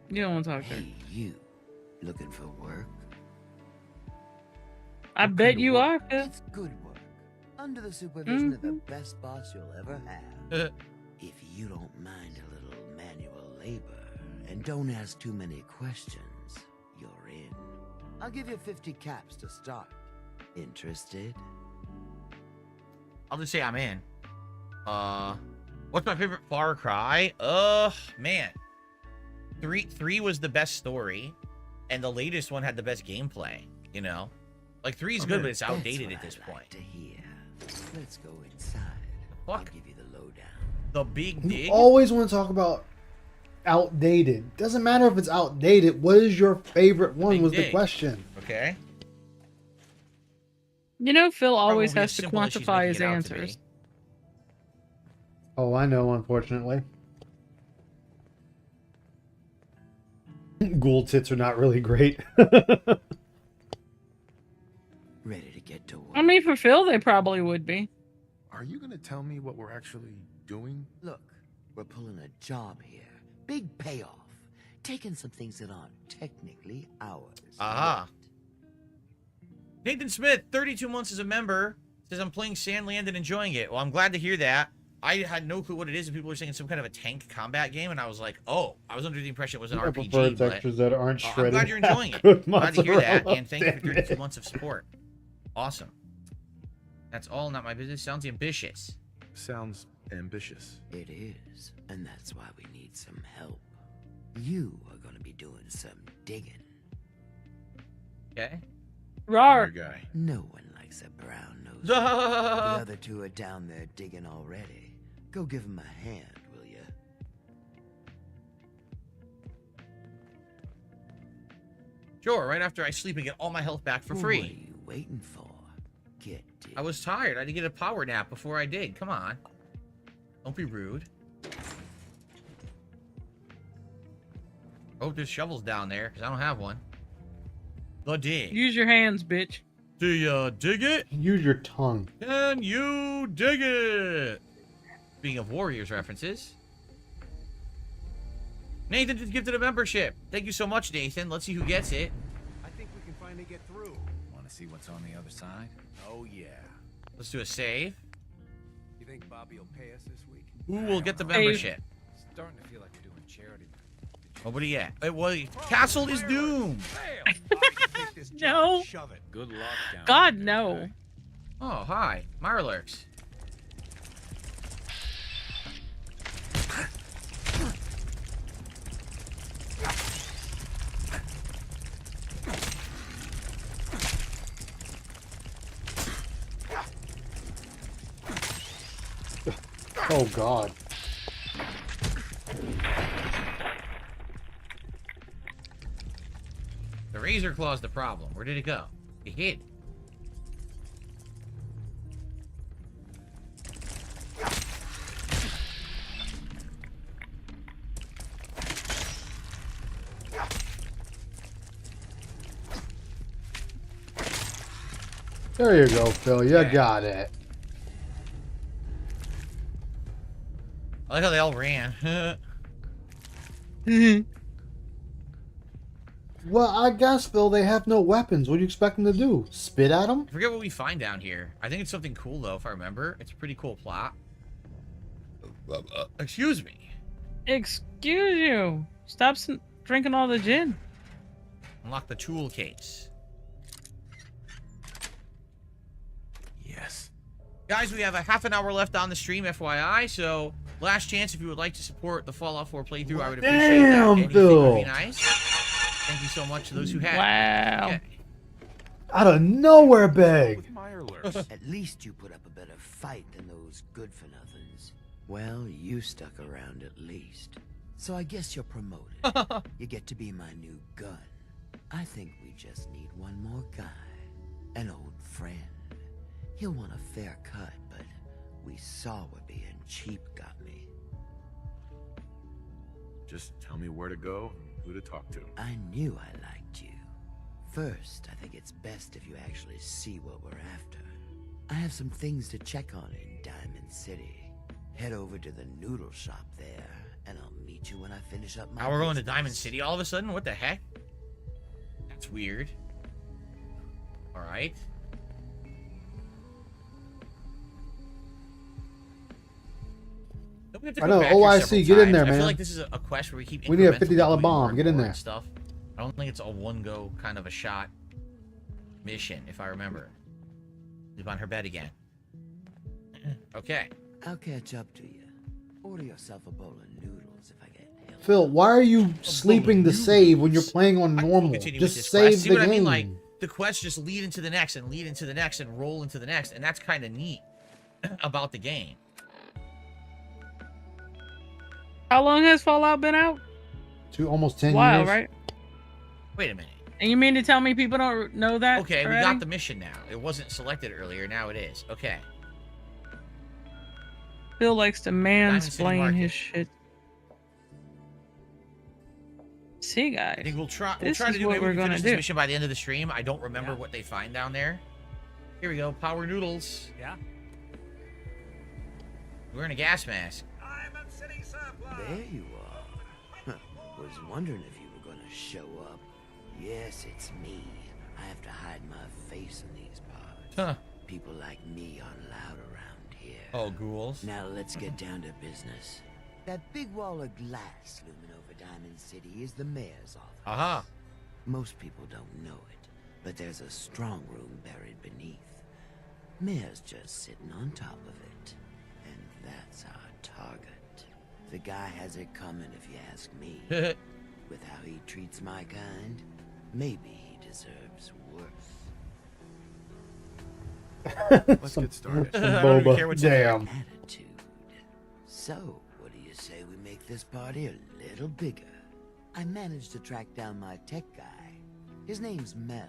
You don't want to talk to her. Hey, you. Looking for work? I bet you are, Phil. It's good work. Under the supervision of the Mm-hmm. best boss you'll ever have. If you don't mind a little manual labor and don't ask too many questions, you're in. I'll give you 50 caps to start. Interested? I'll just say I'm in. What's my favorite Far Cry? Man. 3 was the best story, and the latest one had the best gameplay, you know? Like, 3's good, but it's outdated at this point. To hear. Let's go inside. Fuck. I'll give you the lowdown. The big You dig? always want to talk about outdated. Doesn't matter if it's outdated. What is your favorite one? Big Was the dig. question. Okay. You know, Phil always Probably has as to simple as she's quantify making his it out to be. answers. Oh, I know. Unfortunately, ghoul tits are not really great. Ready to get to work. I mean, for Phil, they probably would be. Are you gonna tell me what we're actually doing? Look, we're pulling a job here. Big payoff. Taking some things that aren't technically ours. Aha. Nathan Smith, 32 months as a member, says I'm playing Sandland and enjoying it. Well, I'm glad to hear that. I had no clue what it is, and people were saying it's some kind of a tank combat game, and I was like, oh, I was under the impression it was an I RPG. prefer But textures that aren't I'm shredded. glad you're enjoying it. Good Glad to hear that, mozzarella, and thank you for damn 32 it. months of support. Awesome. That's all not my business. Sounds ambitious. Sounds ambitious. It is, and that's why we need some help. You are going to be doing some digging. Okay. Rawr. Guy. No one likes a brown nose. The other two are down there digging already. Go give them a hand, will you? Sure, right after I sleep and get all my health back for free. What are you waiting for? Get I was tired. I had to get a power nap before I dig. Come on. Don't be rude. Oh, there's shovels down there, because I don't have one. The dig. Use your hands, bitch. Do you dig it? Use your tongue. Can you dig it? Speaking of Warriors references. Nathan just gifted a membership. Thank you so much, Nathan. Let's see who gets it. I think we can finally get through. Want to see what's on the other side? Oh, yeah. Let's do a save. You think Bobby will pay us this week? Who will get the membership? Starting to feel like we're doing charity. Nobody yet. It was Castle is doomed. No. Shove it. Good luck down God, no. Oh, hi. Mirelurks. Oh God. The razor claw's the problem. Where did it go? It hid. There you go, Phil. You got it. I like how they all ran. Well, I guess, Phil, they have no weapons. What do you expect them to do? Spit at them? I forget what we find down here. I think it's something cool, though, if I remember. It's a pretty cool plot. Excuse me. Excuse you. Stop drinking all the gin. Unlock the tool case. Yes. Guys, we have a half an hour left on the stream, FYI, so last chance if you would like to support the Fallout 4 playthrough, I would appreciate that. Damn, Anything Phil. would be nice. Thank you so much to those who have. Wow. Okay. Out of nowhere, beg. At least you put up a better fight than those good-for-nothings. Well, you stuck around at least. So I guess you're promoted. You get to be my new gun. I think we just need one more guy. An old friend. He'll want a fair cut, but we saw what being cheap got me. Just tell me where to go and who to talk to. I knew I liked you. First, I think it's best if you actually see what we're after. I have some things to check on in Diamond City. Head over to the noodle shop there, and I'll meet you when I finish up my Now we're going to business. Diamond City all of a sudden? What the heck? That's weird. Alright. I know, OIC, get in there, I man. feel like this is a quest where we keep We need a incrementally $50 doing bomb. more and Get in more there. and Stuff. I don't think it's a one-go kind of a shot mission, if I remember. Sleep on her bed again. Okay. I'll catch up to you. Order yourself a bowl of noodles if I get hell. Phil, why are you sleeping the save when you're playing on normal? Continue with Just this save quest. See the what game. I mean? Like, the quests just lead into the next and lead into the next and roll into the next, and that's kind of neat about the game. How long has Fallout been out? Almost 10 Wow, years. right? Wait a minute. And you mean to tell me people don't know that? Okay, we already? got the mission now. It wasn't selected earlier. Now it is. Okay. Phil likes to City mansplain Market. his shit. See, guys. I think we'll try This to is do what maybe we're we can gonna finish this do. mission by the end of the stream. I don't remember what they find down there. Here we go. Power noodles. Yeah? Wearing a gas mask. There you are. Was wondering if you were gonna show up. Yes, it's me. I have to hide my face in these parts. Huh. People like me aren't allowed around here. Oh, ghouls. Now let's get down to business. That big wall of glass looming over Diamond City is the mayor's office. Aha. Most people don't know it, but there's a strong room buried beneath. Mayor's just sitting on top of it. And that's our target. The guy has it coming if you ask me. With how he treats my kind, maybe he deserves worse. Let's get started. I don't even care what's in there. Damn. Attitude. So, what do you say we make this party a little bigger? I managed to track down my tech guy. His name's Mel,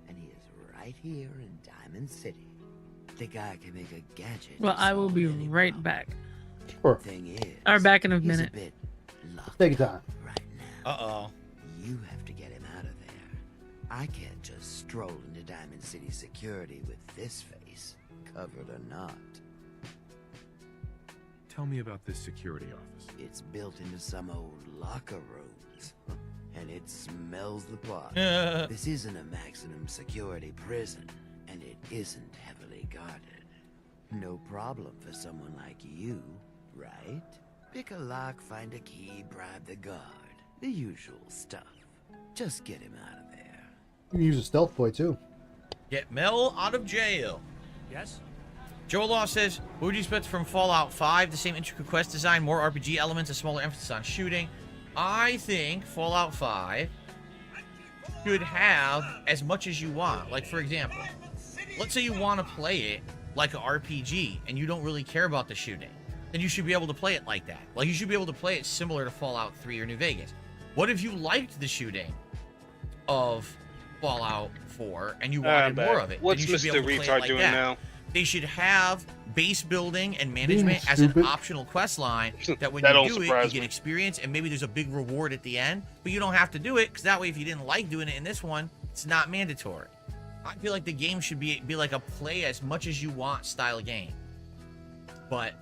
and he is right here in Diamond City. The guy can make a gadget. Well, to I will solve be any right problem. back. Sure. Thing is, Or back in a he's minute. bit locked Take your time. right now. Uh-oh. You have to get him out of there. I can't just stroll into Diamond City security with this face, covered or not. Tell me about this security office. It's built into some old locker rooms, and it smells the part. Yeah. This isn't a maximum security prison, and it isn't heavily guarded. No problem for someone like you, right? Pick a lock, find a key, bribe the guard. The usual stuff. Just get him out of there. You can use a stealth boy too. Get Mel out of jail. Yes? Joel Law says, what would you expect from Fallout 5? The same intricate quest design, more RPG elements, a smaller emphasis on shooting. I think Fallout 5 should have as much as you want. Like, for example, let's say you want to play it like an RPG and you don't really care about the shooting. Then you should be able to play it like that. Like, you should be able to play it similar to Fallout 3 or New Vegas. What if you liked the shooting of Fallout 4 and you wanted more of it? What's Then you should Mr. be able to play it Retard like doing that. now? They should have base building and management as stupid. an optional quest line that when That you don't do it, you surprise get me. experience and maybe there's a big reward at the end, but you don't have to do it because that way if you didn't like doing it in this one, it's not mandatory. I feel like the game should be like a play as much as you want style game. But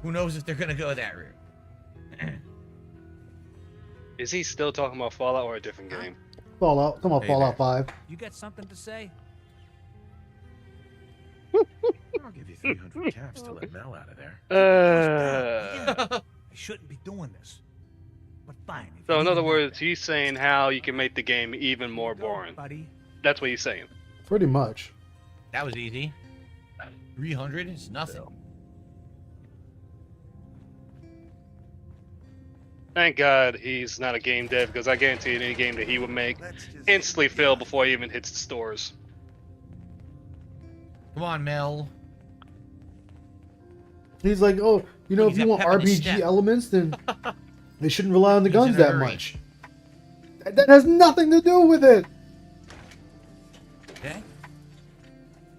who knows if they're going to go that route. Is he still talking about Fallout or a different game? Fallout. Come on, Hey Fallout 5. You got something to say? I'll give you 300 caps to let Mel out of there. I shouldn't be doing this. But fine. if So you in need other a words, he's saying how you can make the game even more boring. buddy. That's what he's saying. Pretty much. That was easy. 300 is nothing. Thank God he's not a game dev, because I guarantee any game that he would make instantly fail before it even hits the stores. Come on, Mel. He's like, oh, You know, Look, if he's you got want pep in his RPG step. elements, then they shouldn't rely on the He's guns in a that hurry. much. That has nothing to do with it. Okay.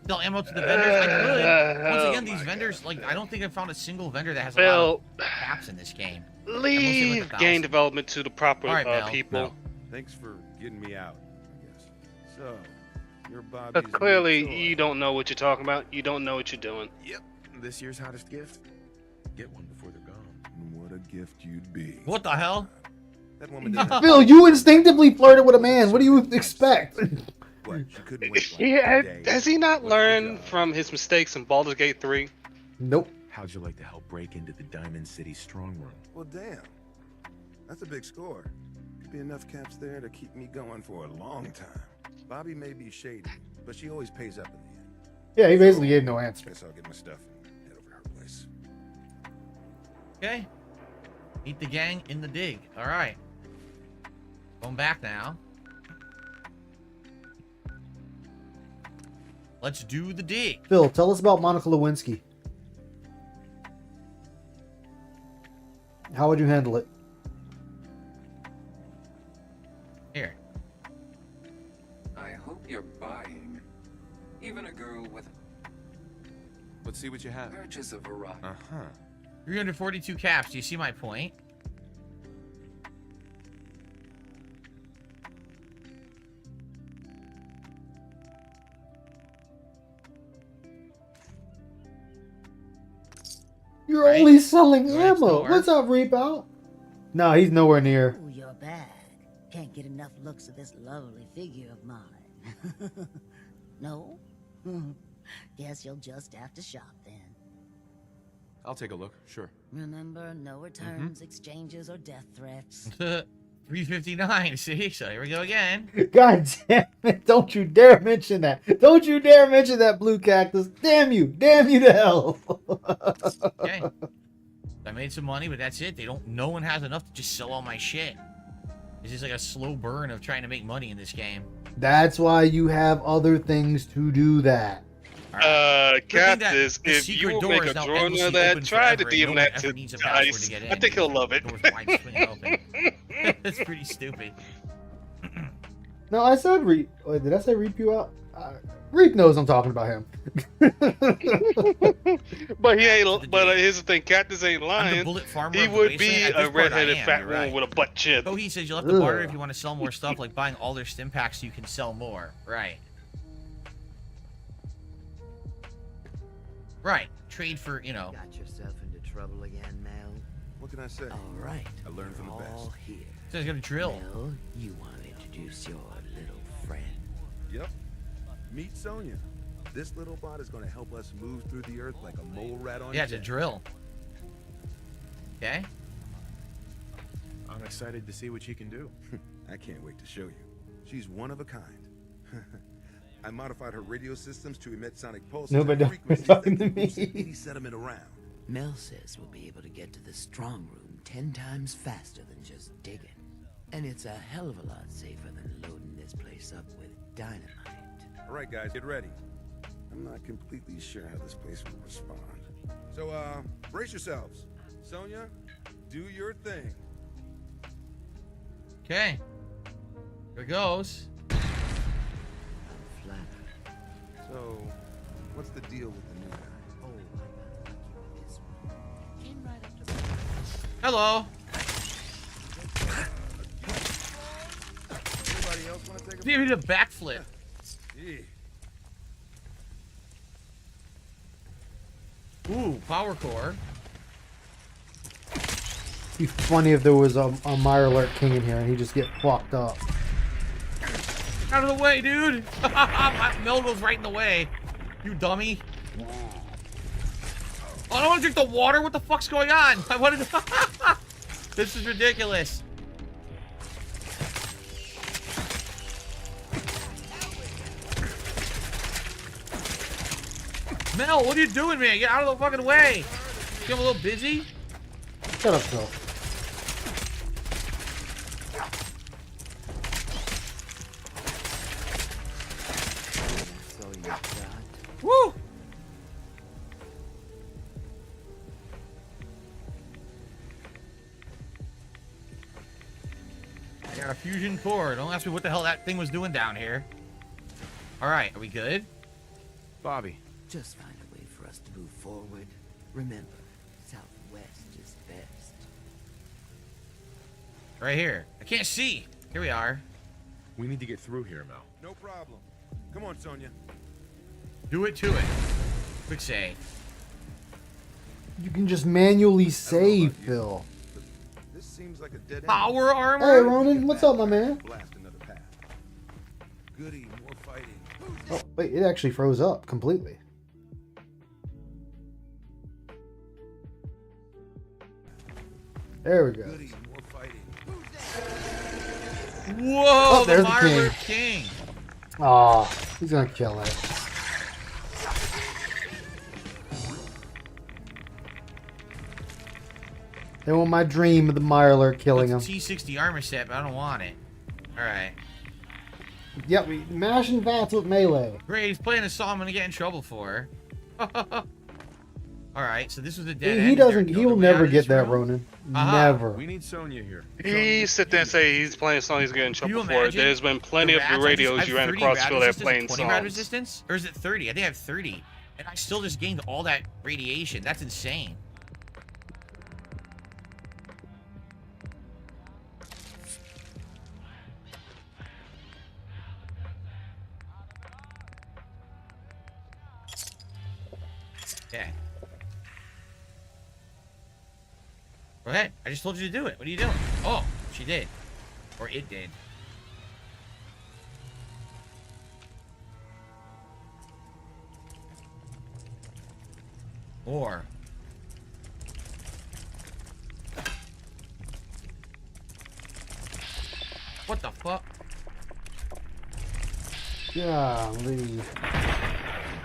Sell ammo to the vendors. I could. Once again, these vendors, like, I don't think I've found a single vendor that has a lot of caps in this game. Leave game development to the proper All right, Mel. people. Thanks for getting me out, I guess. So, you're Bobby's But clearly, new toy. you don't know what you're talking about. You don't know what you're doing. Yep. This year's hottest gift. Get one before they're gone. What a gift you'd be. What the hell? That woman doesn't Phil, you instinctively flirted with a man. What do you expect? What? She couldn't wait like Yeah, a day. has he not learned from his mistakes in Baldur's Gate 3? Nope. How'd you like to help break into the Diamond City strong room? Well, damn. That's a big score. Could be enough caps there to keep me going for a long time. Bobby may be shady, but she always pays up in the end. Yeah, he basically gave no answer. Guess I'll get my stuff and head over to her place. Okay. Meet the gang in the dig. All right. Going back now. Let's do the dig. Phil, tell us about Monica Lewinsky. How would you handle it? Here. I hope you're buying. Even a girl with Let's see what you have. purchase of a rock. 342 caps. Do you see my point? You're Right? only selling Go next ammo. door. What's up, Reap Out? No, he's nowhere near. Ooh, your bag. Can't get enough looks at this lovely figure of mine. No? Guess you'll just have to shop then. I'll take a look, sure. Remember, no returns, exchanges, or death threats. 359. See? So here we go again. God damn it. Don't you dare mention that. Don't you dare mention that blue cactus. Damn you. Damn you to hell. Okay. I made some money, but that's it. No one has enough to just sell all my shit. It's just like a slow burn of trying to make money in this game. That's why you have other things to do that. Cactus, the if you secret will door make is a now drawing endlessly of that, open try to forever and DM no that one ever to needs a password Dice. to get I in. think he'll love it. Door's wide swinging open. It's pretty stupid. No, I said Reap. Wait, did I say Reap you out? Reap knows I'm talking about him. But he ain't. But here's the thing: Cactus ain't I'm the lying. bullet farmer He of the would be wasteland. At this a part, I redheaded am, fat you're woman right. with a butt chip. Oh, he says you'll have to barter Ugh. if you want to sell more stuff, like buying all their stim packs so you can sell more. Right. Right. Trade for, you know. Got yourself into trouble again, Mel? What can I say? All right. I learned from the best. All here. So he's gonna drill. Mel, you want to introduce your little friend? Yep. Meet Sonya. This little bot is going to help us move through the earth like a mole rat on Yeah, it's a jet. drill. Okay. I'm excited to see what you can do. I can't wait to show you. She's one of a kind. I modified her radio systems to emit sonic pulses. No, but and don't frequencies talking that to can boost me. any sediment around. Mel says we'll be able to get to the strong room 10 times faster than just digging. And it's a hell of a lot safer than loading this place up with dynamite. All right, guys, get ready. I'm not completely sure how this place will respond. So, brace yourselves. Sonya, do your thing. Okay. Here it goes. So, what's the deal with the new guy? Hello. Anybody else want to take a He did a backflip. Yeah. Ooh, power core. It'd be funny if there was a Meyer Alert King in here and he just get fucked up. Out of the way, dude. Mel goes right in the way. You dummy. Oh, I don't want to drink the water. What the fuck's going on? I wanted to... This is ridiculous. Mel, what are you doing, man? Get out of the fucking way. You a little busy? Shut up, Phil. So you got Woo! got a fusion core. Don't ask me what the hell that thing was doing down here. Alright, are we good? Bobby. Just find a way for us to move forward. Remember, southwest is best. Right here. I can't see. Here we are. We need to get through here, Mel. No problem. Come on, Sonya. Do it to it. Quick save. You can just manually save, Phil. This seems like a dead end. Power armor? Hey, Ronan, what's up, my man? Blast another path. Goody, more fighting. Oh, wait, it actually froze up completely. There we go. Goody, more fighting. Whoa, Oh, the there's the Mirelurk King. Aw, he's gonna kill it. They want my dream of the Mirelurk killing him. It's a T60 armor set, but I don't want it. Alright. Yep, we mashing vats with melee. Great, he's playing a song I'm gonna get in trouble for. Alright, so this was a dead end. He Is there doesn't. He will another way out never of get this that, room? Ronan. Aha. Never. We need Sonya here. He sit there and say he's playing a song he's getting in Can you trouble for. imagine There's been plenty the of rats? the radios I you have ran 30 across rad Phil that resistance, playing 20 rad songs. resistance? Or is it 30? I think I have 30. And I still just gained all that radiation. That's insane. Okay. Go ahead. I just told you to do it. What are you doing? Oh, she did. Or it did. Or... What the fuck? Golly.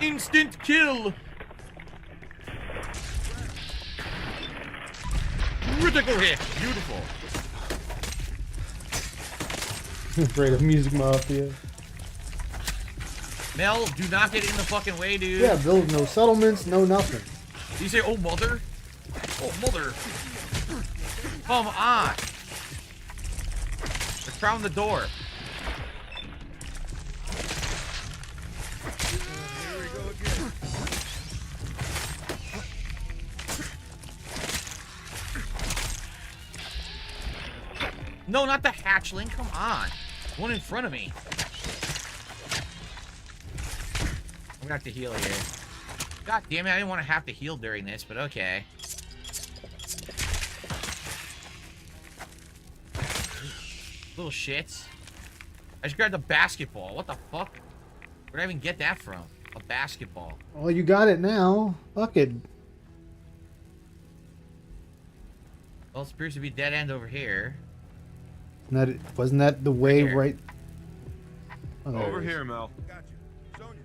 Instant kill! Critical hit! Beautiful. Afraid of Music Mafia. Mel, do not get in the fucking way, dude. Yeah, build no settlements, no nothing. Did you say, oh, mother? Oh, mother. Come on. Let's crown the door. Here we go again. No, not the hatchling. Come on. One in front of me. I'm gonna have to heal here. God damn it, I didn't want to have to heal during this, but okay. Little shits. I just grabbed a basketball. What the fuck? Where'd I even get that from? A basketball. Well, you got it now. Fuck it. Well, it appears to be dead end over here. Wasn't that the way right? Oh, there Over it is. here, Mel. Got you.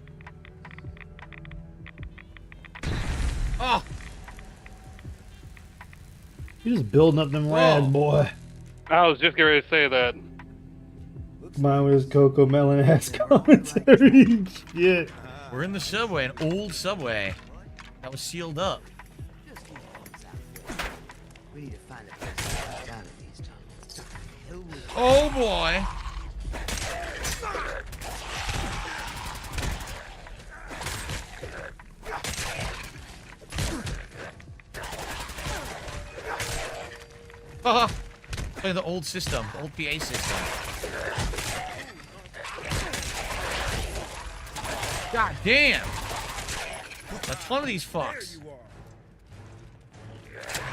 Sonya. Oh! You're just building up them rads, boy. I was just getting ready to say that. Mine was Coco Melon ass commentary. Shit. We're in the subway, an old subway that was sealed up. We need to find a place to get out of these tunnels. Oh boy! Haha! Play the old system, the old PA system. God damn! A ton of these fucks.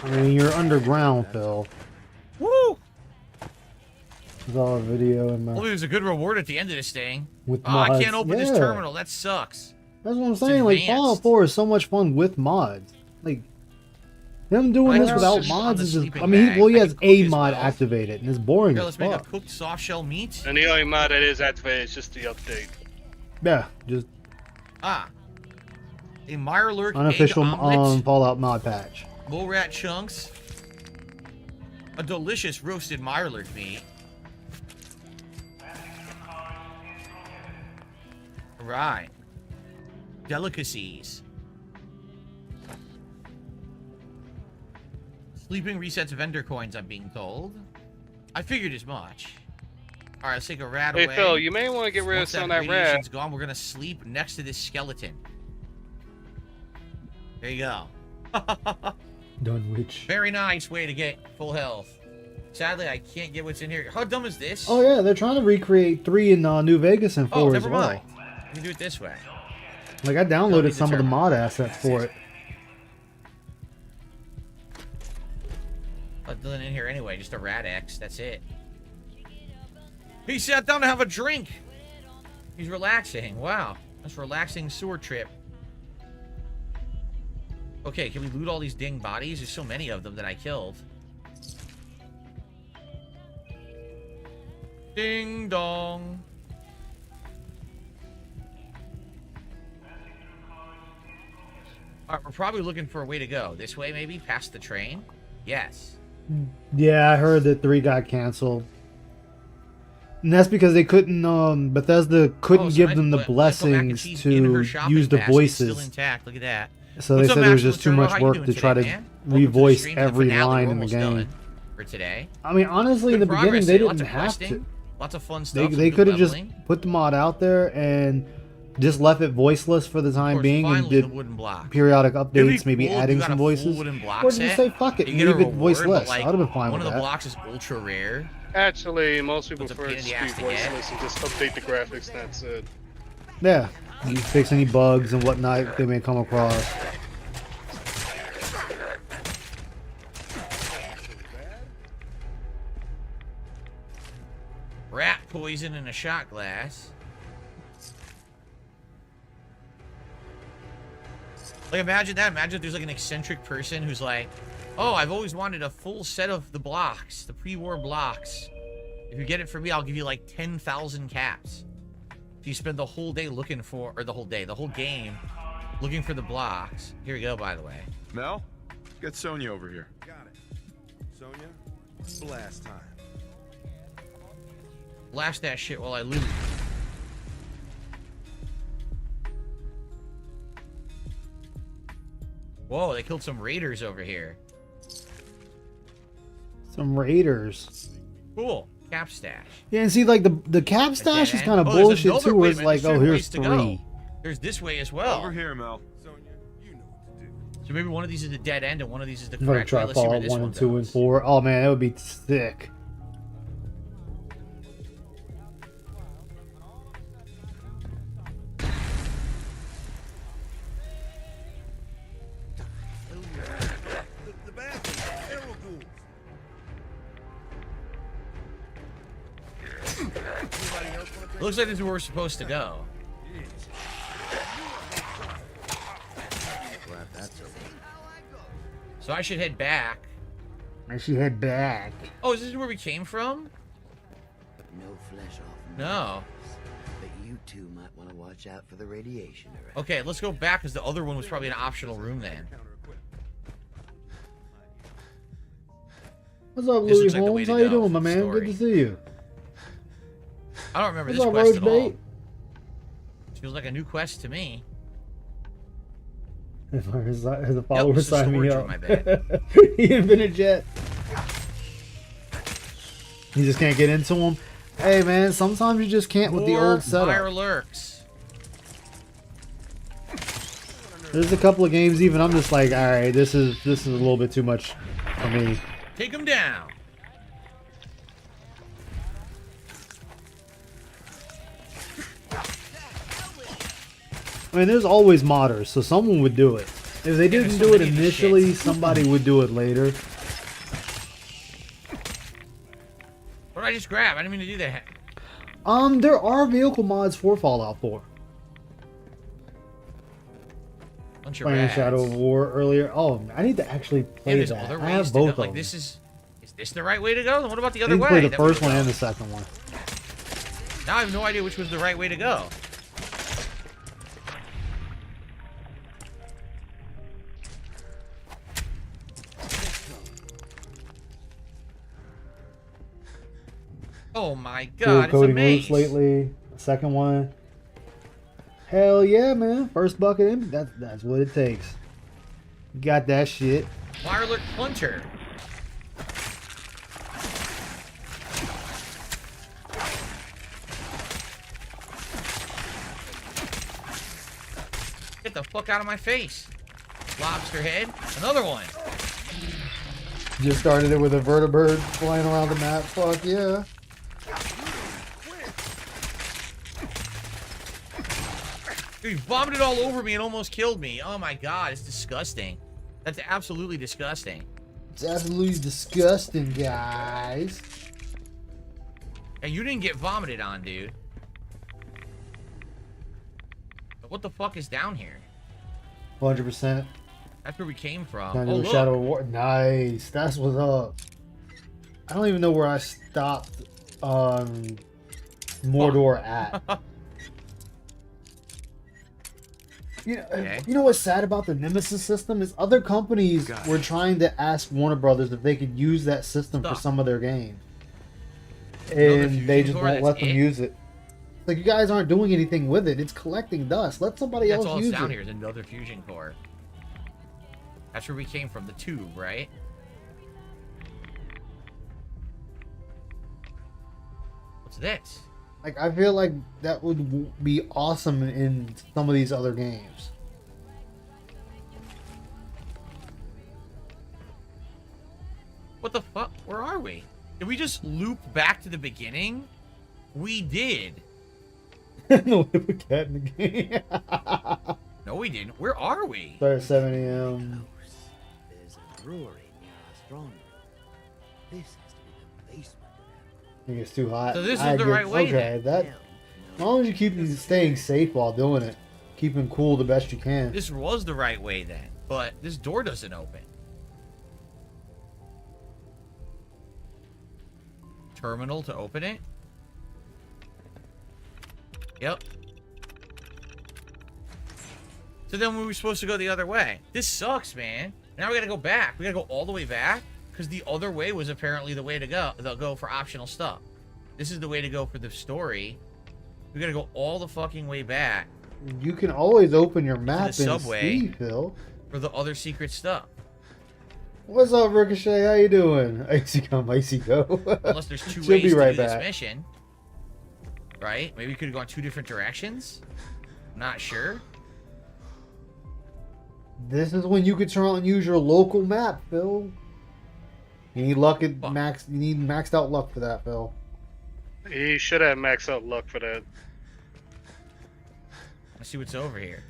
I mean, you're underground, Phil. Woo! There's all a video in Well, my. there's a good reward at the end of this thing. With Oh, I mods. can't open this Yeah. terminal. That sucks. That's what I'm saying. Like advanced. Fallout 4 is so much fun with mods. Like them doing this Like, without just on mods the is just. sleeping I mean, bag. well, he I has can cook a as mod well. activated, and it's boring Here, as let's make a fuck. cooked soft shell meat. And the only mod that is activated is just the update. Yeah, just Ah. A Mirelurk unofficial egg omelet. Fallout mod patch. Mole rat chunks. A delicious roasted Mirelurk meat. Right. Delicacies. Sleeping resets vendor coins, I'm being told. I figured as much. All right, let's take a rat Hey away. Phil, you may want to get rid of Once some of that radiation's rat. gone, we're gonna sleep next to this skeleton. There you go. Dunwich. Very nice way to get full health. Sadly, I can't get what's in here. How dumb is this? Oh yeah, they're trying to recreate 3 in New Vegas and 4 Oh, as never well. mind. You can do it this way. Like I downloaded some of the mod assets for it. Nothing in here anyway, just a rat X. That's it. He sat down to have a drink. He's relaxing. Wow, that's a relaxing sewer trip. Okay, can we loot all these ding bodies? There's so many of them that I killed. Ding dong. Alright, we're probably looking for a way to go. This way, maybe? Past the train? Yes. Yeah, I heard that 3 got canceled. And that's because they couldn't, Bethesda couldn't give them the blessings to use the voices. Still intact. Look at that. So they said there was just too much work to try to revoice every line in the game. For today. I mean, honestly, in the beginning, they didn't have to. Lots of fun stuff. They could have just put the mod out there and just left it voiceless for the time being and did periodic updates, maybe adding some voices. Or just say, fuck it, leave it voiceless. I would have been fine with that. One of the blocks is ultra rare. Actually, most people prefer to speak voiceless and just update the graphics, and that's it. Yeah, you fix any bugs and whatnot they may come across. Rat poison in a shot glass. Like, imagine that. Imagine if there's like an eccentric person who's like, oh, I've always wanted a full set of the blocks, the pre-war blocks. If you get it for me, I'll give you like 10,000 caps. If you spend the whole day looking for, or the whole game, looking for the blocks. Here we go, by the way. Mel, get Sonya over here. Got it. Sonya, blast time. Blast that shit while I loot. Whoa, they killed some raiders over here. Some raiders. Cool. Cap stash. Yeah, and see, like, the cap stash is kind of bullshit, too, where it's like, oh, here's 3. There's this way as well. Over here, Mel. So maybe one of these is the dead end and one of these is the I'm gonna correct try way. Let's see where Fallout this 1 one and 2 and goes. 4. Oh, man, that would be sick. Looks like this is where we're supposed to go. So I should head back. I should head back. Oh, is this where we came from? No flesh off. No. But you two might want to watch out for the radiation around. Okay, let's go back because the other one was probably an optional room then. What's up, This Louis looks like the way Holmes? to How you go doing, for my the man? story. Good to see you. I don't remember What's this up, quest Roach at all. Bait? Feels like a new quest to me. As a follower, this is sign me storage up. room, I bet. He invented yet. You just can't get into them. Hey, man, sometimes you just can't with the old setup. Fire lurks. There's a couple of games even I'm just like, all right, this is a little bit too much for me. Take him down. I mean, there's always modders, so someone would do it. If they didn't do it initially, somebody would do it later. What did I just grab? I didn't mean to do that. There are vehicle mods for Fallout 4. Bunch of Playing rads. Shadow of War earlier. Oh, I need to actually play there's that. other I ways have to both go. of Like them. this is this the right way to go? Then what about the I other need to way? play the that we first could one go? and the second one. Now I have no idea which was the right way to go. Oh my god, it's a Coding maze. roofs lately. The second one. Hell yeah, man. First bucket in. That's what it takes. Got that shit. Wireless Hunter. the fuck out of my face. Lobster head. Another one. Just started it with a vertibird flying around the map. Fuck yeah. Dude, he vomited all over me and almost killed me. Oh my god, it's disgusting. That's absolutely disgusting. It's absolutely disgusting, guys. And you didn't get vomited on, dude. But what the fuck is down here? 100%. That's where we came from. Down Oh, to the look. Shadow of War. Nice. That's what's up. I don't even know where I stopped Mordor at. You know what's sad about the Nemesis system is other companies were trying to ask Warner Brothers if they could use that system for some of their games. And they just won't let them use it. Like, you guys aren't doing anything with it. It's collecting dust. Let somebody else use it. That's all it's down here is another fusion core. That's where we came from, the tube, right? What's this? Like, I feel like that would be awesome in some of these other games. What the fuck? Where are we? Did we just loop back to the beginning? We did. No, we cat in the game. No, we didn't. Where are we? Start at 7 a.m. There's a brewery near our strong room. This has to be the basement. I think it's too hot. So this is the right way Okay, then. that. As long as you keep staying safe while doing it, keeping cool the best you can. This was the right way then, but this door doesn't open. Terminal to open it? Yep. So then we were supposed to go the other way. This sucks, man. Now we gotta go back. We gotta go all the way back because the other way was apparently the way to go. They'll go for optional stuff. This is the way to go for the story. We gotta go all the fucking way back. You can always open your map and subway see, Phil. For the other secret stuff. What's up, Ricochet? How you doing? Icy come, icy go. Unless there's 2 She'll ways be to right do this back. mission. Right? Maybe we could have gone 2 different directions. Not sure. This is when you could turn on and use your local map, Phil. You need luck at max. You need maxed out luck for that, Phil. He should have maxed out luck for that. Let's see what's over here.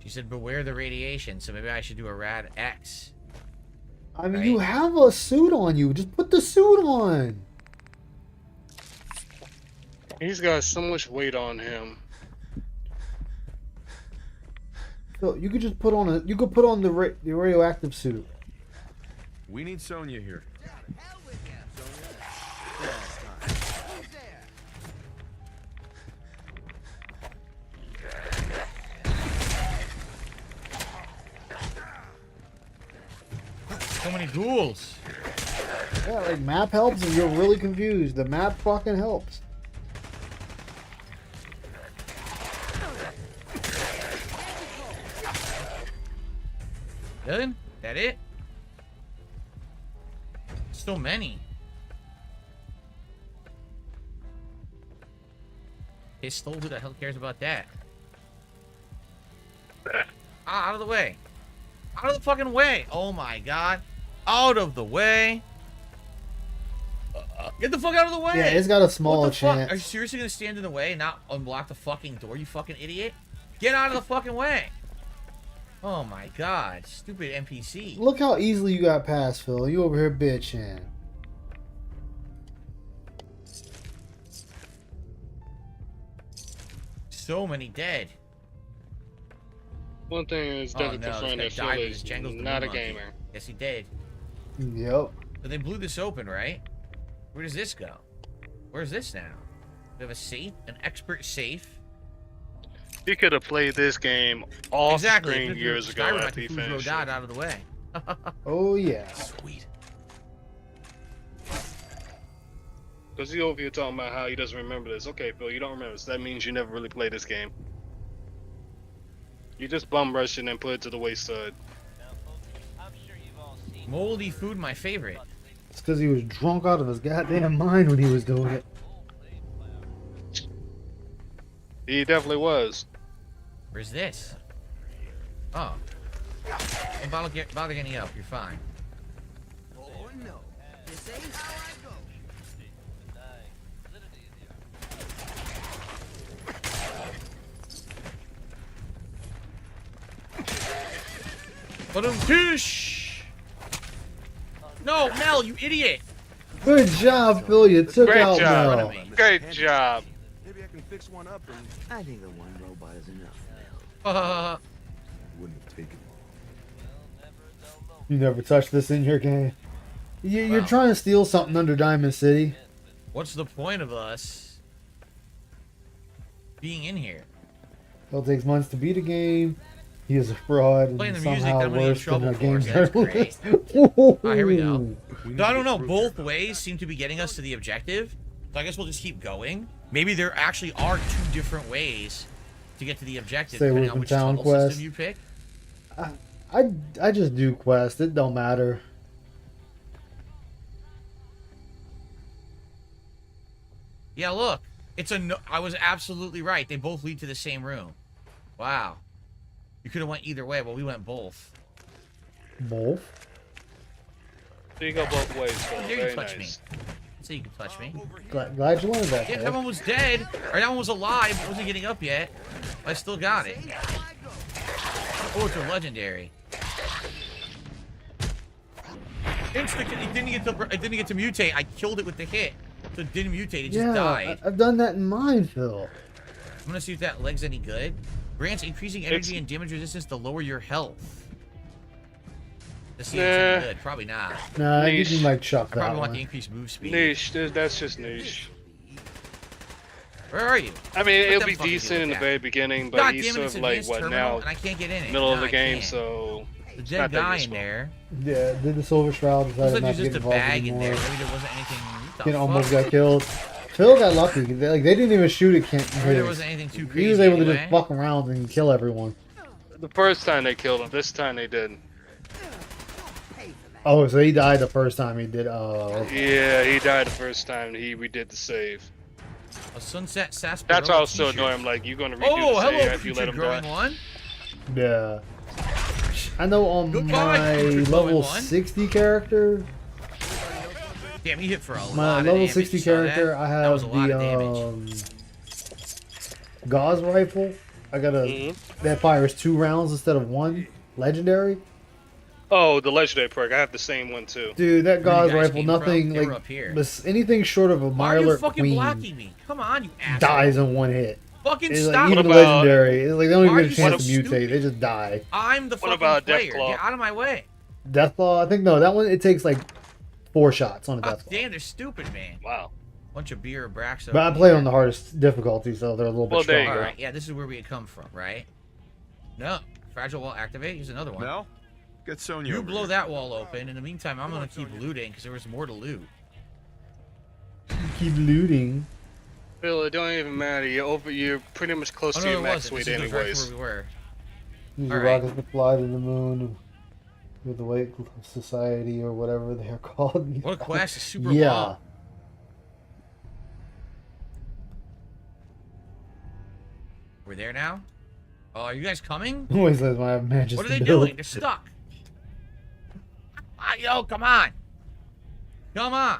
She said, beware the radiation, so maybe I should do a rad X. I mean, you have a suit on you. Just put the suit on. He's got so much weight on him. Phil, you could just put on you could put on the radioactive suit. We need Sonya here. So many ghouls. Yeah, like map helps if you're really confused. The map fucking helps. Done? That it? So many. Pistol? Who the hell cares about that? Ah, out of the way. Out of the fucking way. Oh my god. Out of the way. Get the fuck out of the way. Yeah, it's got a small What the fuck? chance. Are you seriously gonna stand in the way and not unblock the fucking door, you fucking idiot? Get out of the fucking way. Oh my god. Stupid NPC. Look how easily you got past, Phil. You over here bitching. So many dead. One thing is definitely confirmed that Phil is not a gamer. Yes, he did. Yep. So they blew this open, right? Where does this go? Where's this now? We have a safe, an expert safe. He could have played this game off screen If years ago Skyrim, I after he could Fuzro finished died it. out of the way. Oh yeah. Sweet. Because he over here talking about how he doesn't remember this. Okay, Phil, you don't remember this. That means you never really played this game. You just bum rush it and put it to the wayside. Moldy food, my favorite. It's because he was drunk out of his goddamn mind when he was doing it. He definitely was. Where's this? Oh. Don't bother getting up. You're fine. Oh no, this ain't how I go. Ba-dum-tish! No, Mel, you idiot! Good job, Phil. You took Great out job. Mel. Great job. Maybe I can fix one up and... I think the one robot is enough, Mel. Wouldn't have taken You never touched this in your game. You're Wow. trying to steal something under Diamond City. What's the point of us being in here? It takes months to beat a game. He is a fraud Playing and the music, somehow I'm gonna get in worse than trouble a for game it. That's journalist. Oh, here we go. No, I don't know. Both ways seem to be getting us to the objective. So I guess we'll just keep going. Maybe there actually are 2 different ways to get to the objective, Stay depending away on from which town tunnel quest. system you pick. I just do quests. It don't matter. Yeah, look. It's a no. I was absolutely right. They both lead to the same room. Wow. You could have went either way, but we went both. Both? So you go both ways, Phil. How dare you Very touch nice. me? So you can touch me. Glad you learned that. Yeah, Phil. that one was dead. Or that one was alive, but wasn't getting up yet. But I still got it. Oh, it's a legendary. It didn't get to mutate. I killed it with the hit. So it didn't mutate. It just died. I've done that in mine, Phil. I'm gonna see if that leg's any good. Grants increasing energy and damage resistance to lower your health. Let's see if it's any good. Probably not. Nah, I Niche. didn't like chuck I that probably one. want the increased move speed. Niche. That's just niche. Where are you? I mean, Let it'll them be fucking decent deal in the with very that. beginning, but God he's damn it, sort it's of like, advanced what terminal, now? and I can't get in it. Middle of No, the I game, can't. so... The it's dead not that guy in useful. there. Yeah, did the Silver Shroud Looks decided like not there's to just get a involved bag in anymore. there. Maybe there wasn't anything. What the Kid almost fuck? got killed. Phil got lucky. They didn't even shoot at Kent. Maybe there wasn't anything too crazy. He was able to anyway. just fuck around and kill everyone. The first time they killed him, this time they didn't. Oh, so he died the first time he did. Yeah, he died the first time we did the save. A sunset sarsaparilla. That's why I was so t-shirt. annoyed. I'm like, you're gonna redo Oh, the hello, save after you let future him growing die. one. Yeah. I know on Goodbye, my future level glowing one. 60 character, Damn, he hit for a lot my of level damage. 60 You saw that? character, I That was have a lot of damage. the gauze rifle. I got a that fires 2 rounds instead of 1. Legendary. Oh, the legendary perk. I have the same one too. Dude, that Where gauze you guys rifle, came from? nothing They were like up here. anything short of a Why are you Mirelurk fucking Queen blocking me? Come on, you asshole. dies in 1 hit. Fucking It's stop. like, even What about- legendary, it's like they don't Why even are get a you chance so to mutate. stupid? They just die. I'm the What fucking about player. Deathclaw? Get out of my way. Deathclaw, I think no, that one it takes like 4 shots on a God Deathclaw. damn, they're stupid, man. Wow. Bunch of beer Brax. But I play on the hardest difficulty, so they're a little bit Well, there you stronger. go. Alright, yeah, this is where we had come from, right? No. Fragile wall activate. Here's another one. Mel, get Sonya. You over blow here. that wall open. In the meantime, I'm gonna keep looting because there was more to loot. Keep looting. Phil, it don't even matter. You're pretty much close Oh, to no, your it max wasn't. weight This is right anyways. where we were. Use All the right. rockets to fly to the moon with the White Society or whatever they're called. What a quest is super Yeah. long. We're there now? Oh, are you guys coming? Always says my Manchester. What are they Bill. doing? They're stuck. Ah, yo, come on. Come on.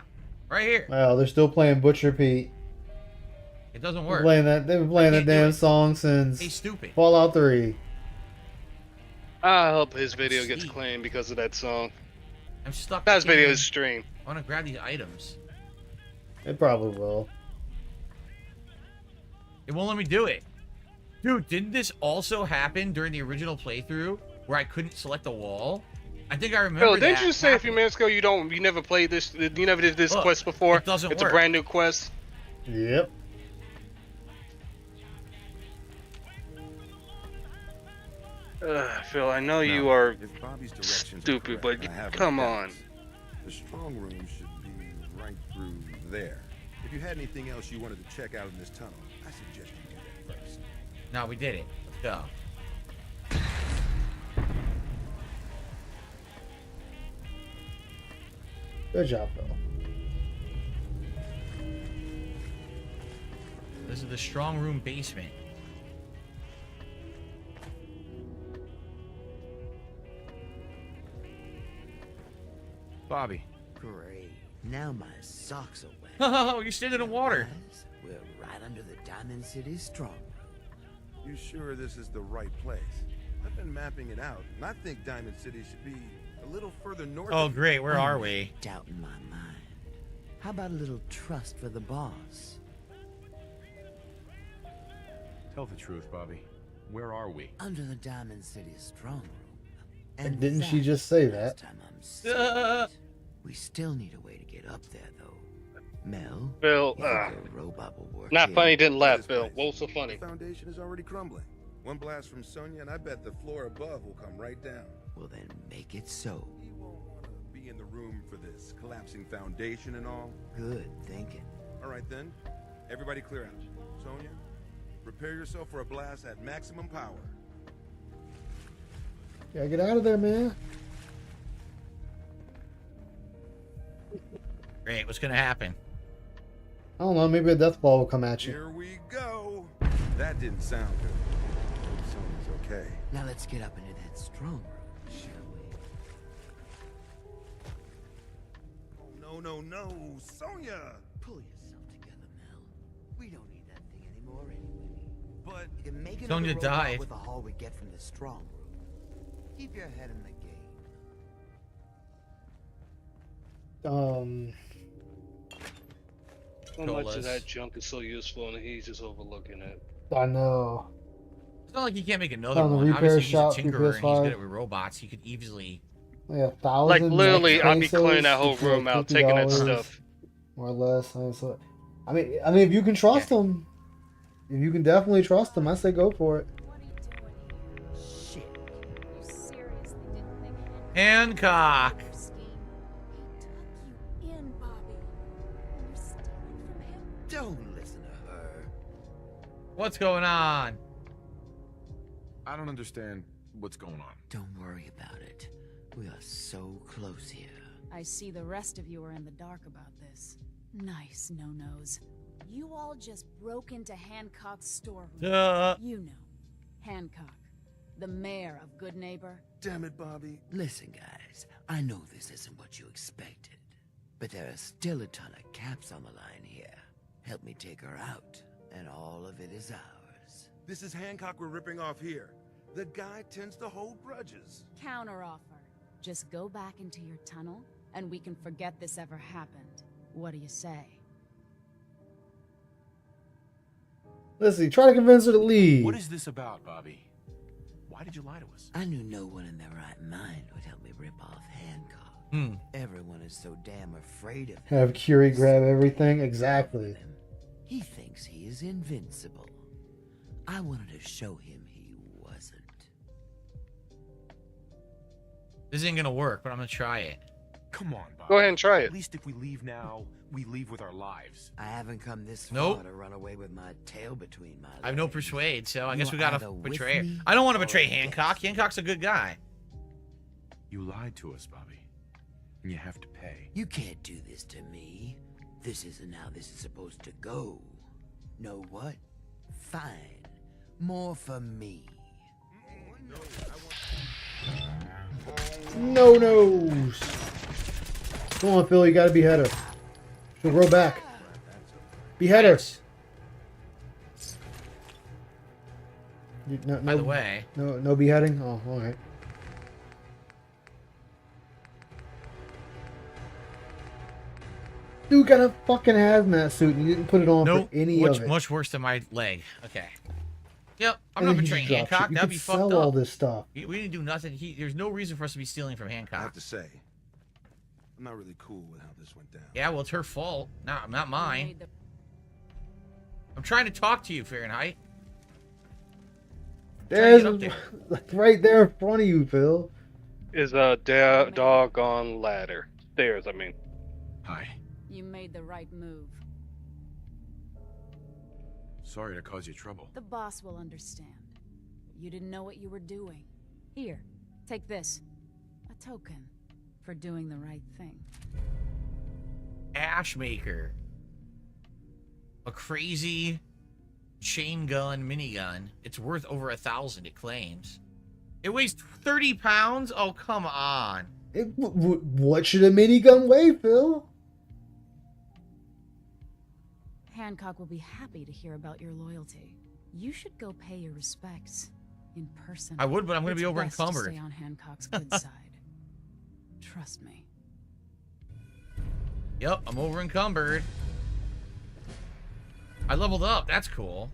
Right here. Well, they're still playing Butcher Pete. It doesn't They've work. been playing that can't do damn it. song since Hey, stupid. Fallout 3. I hope his video gets claimed because of that song. I'm stuck. That was I can't video even- stream. I want to grab these items. It probably will. It won't let me do it. Dude, didn't this also happen during the original playthrough where I couldn't select a wall? I think I remember Phil, that. didn't you say a few minutes ago you never played this, you never did this Look, quest before? it doesn't It's work. a brand new quest. Yep. Phil, I know you are If Bobby's directions are stupid, correct, but and I have come no on. doubts, the strong room should be right through there. If you had anything else you wanted to check out in this tunnel, I suggest you do that first. No, we did it. Let's go. Good job, Phil. This is the strong room basement. Bobby. Great. Now my socks are wet. Oh, you're standing in water. Guys, we're right under the Diamond City strong. You sure this is the right place? I've been mapping it out, and I think Diamond City should be a little further north. Oh, great. Where are we? Doubt in my mind. How about a little trust for the boss? Tell the truth, Bobby. Where are we? Under the Diamond City strong room. And didn't she just say that? Time I'm serious. We still need a way to get up there, though. Mel, Bill, you think your robot will work not here? funny, didn't laugh, Bill. What was so funny? The foundation is already crumbling. One blast from Sonya, and I bet the floor above will come right down. Well, then make it so. You won't want to be in the room for this collapsing foundation and all. Good thinking. All right, then. Everybody clear out. Sonya, prepare yourself for a blast at maximum power. Yeah, get out of there, man. Great. What's gonna happen? I don't know. Maybe a death ball will come at you. Here we go. That didn't sound good. Hope Sonya's okay. Now let's get up into that strong room, shall we? Oh, no, Sonya! Pull yourself together, Mel. We don't need that thing anymore anyway. But you can make Sonya another robot died. with the haul we get from the strong room. Keep your head in the game. How much of that junk is so useful and he's just overlooking it? I know. It's not like he can't make another Found the one. repair Obviously, he's a shop for tinkerer and he's PS5. good at robots. He could easily. Yeah, 1,000. Like, literally, I'd be pesos clearing that whole for room out, taking that $50, stuff. More or less. I mean, if you can trust him, if you can definitely trust him, I say go for it. Hancock. Don't listen to her. What's going on? I don't understand what's going on. Don't worry about it. We are so close here. I see the rest of you are in the dark about this. Nice no-nos. You all just broke into Hancock's storeroom. You know, Hancock, the mayor of Good Neighbor. Damn it, Bobby. Listen, guys, I know this isn't what you expected, but there are still a ton of caps on the line here. Help me take her out, and all of it is ours. This is Hancock we're ripping off here. The guy tends to hold grudges. Counteroffer. Just go back into your tunnel, and we can forget this ever happened. What do you say? Listen, try to convince her to leave. What is this about, Bobby? Why did you lie to us? I knew no one in their right mind would help me rip off Hancock. Everyone is so damn afraid of him. Have Curie grab everything? Exactly. He thinks he is invincible. I wanted to show him he wasn't. This ain't gonna work, but I'm gonna try it. Come on, Bobby. Go ahead and try it. At least if we leave now, we leave with our lives. I haven't come this Nope. far to run away with my tail between my legs. I have no persuade, so I You guess we are gotta either with betray her. me I don't want to or betray against Hancock. Hancock's a good guy. You lied to us, Bobby. And you have to pay. You can't do this to me. This isn't how this is supposed to go. Know what? Fine. More for me. No-nos. Come on, Phil. You gotta behead her. She'll grow back. Behead her. No, By the way. No beheading? Oh, alright. Dude got a fucking hazmat suit and you didn't put it on Nope. for any of it. Much worse than my leg. Okay. Yep. I'm And not then he betraying just drops Hancock. it. You That'd could be fucked sell all up. this stuff. We didn't do nothing. There's no reason for us to be stealing from I Hancock. have to say, I'm not really cool with how this went down. Yeah, well, it's her fault. Not mine. I'm trying to talk to you, Fahrenheit. There's Trying to get up right there in front of you, Phil. Is a doggone ladder. Stairs, I mean. Hi. You made the right move. Sorry to cause you trouble. The boss will understand. You didn't know what you were doing. Here, take this. A token for doing the right thing. Ashmaker. A crazy chain gun minigun. It's worth over 1,000, it claims. It weighs 30 pounds? Oh, come on. What should a minigun weigh, Phil? Hancock will be happy to hear about your loyalty. You should go pay your respects in person. I would, but I'm going to be over It's best to encumbered. stay on Hancock's good side. Trust me. Yep, I'm over encumbered. I leveled up. That's cool.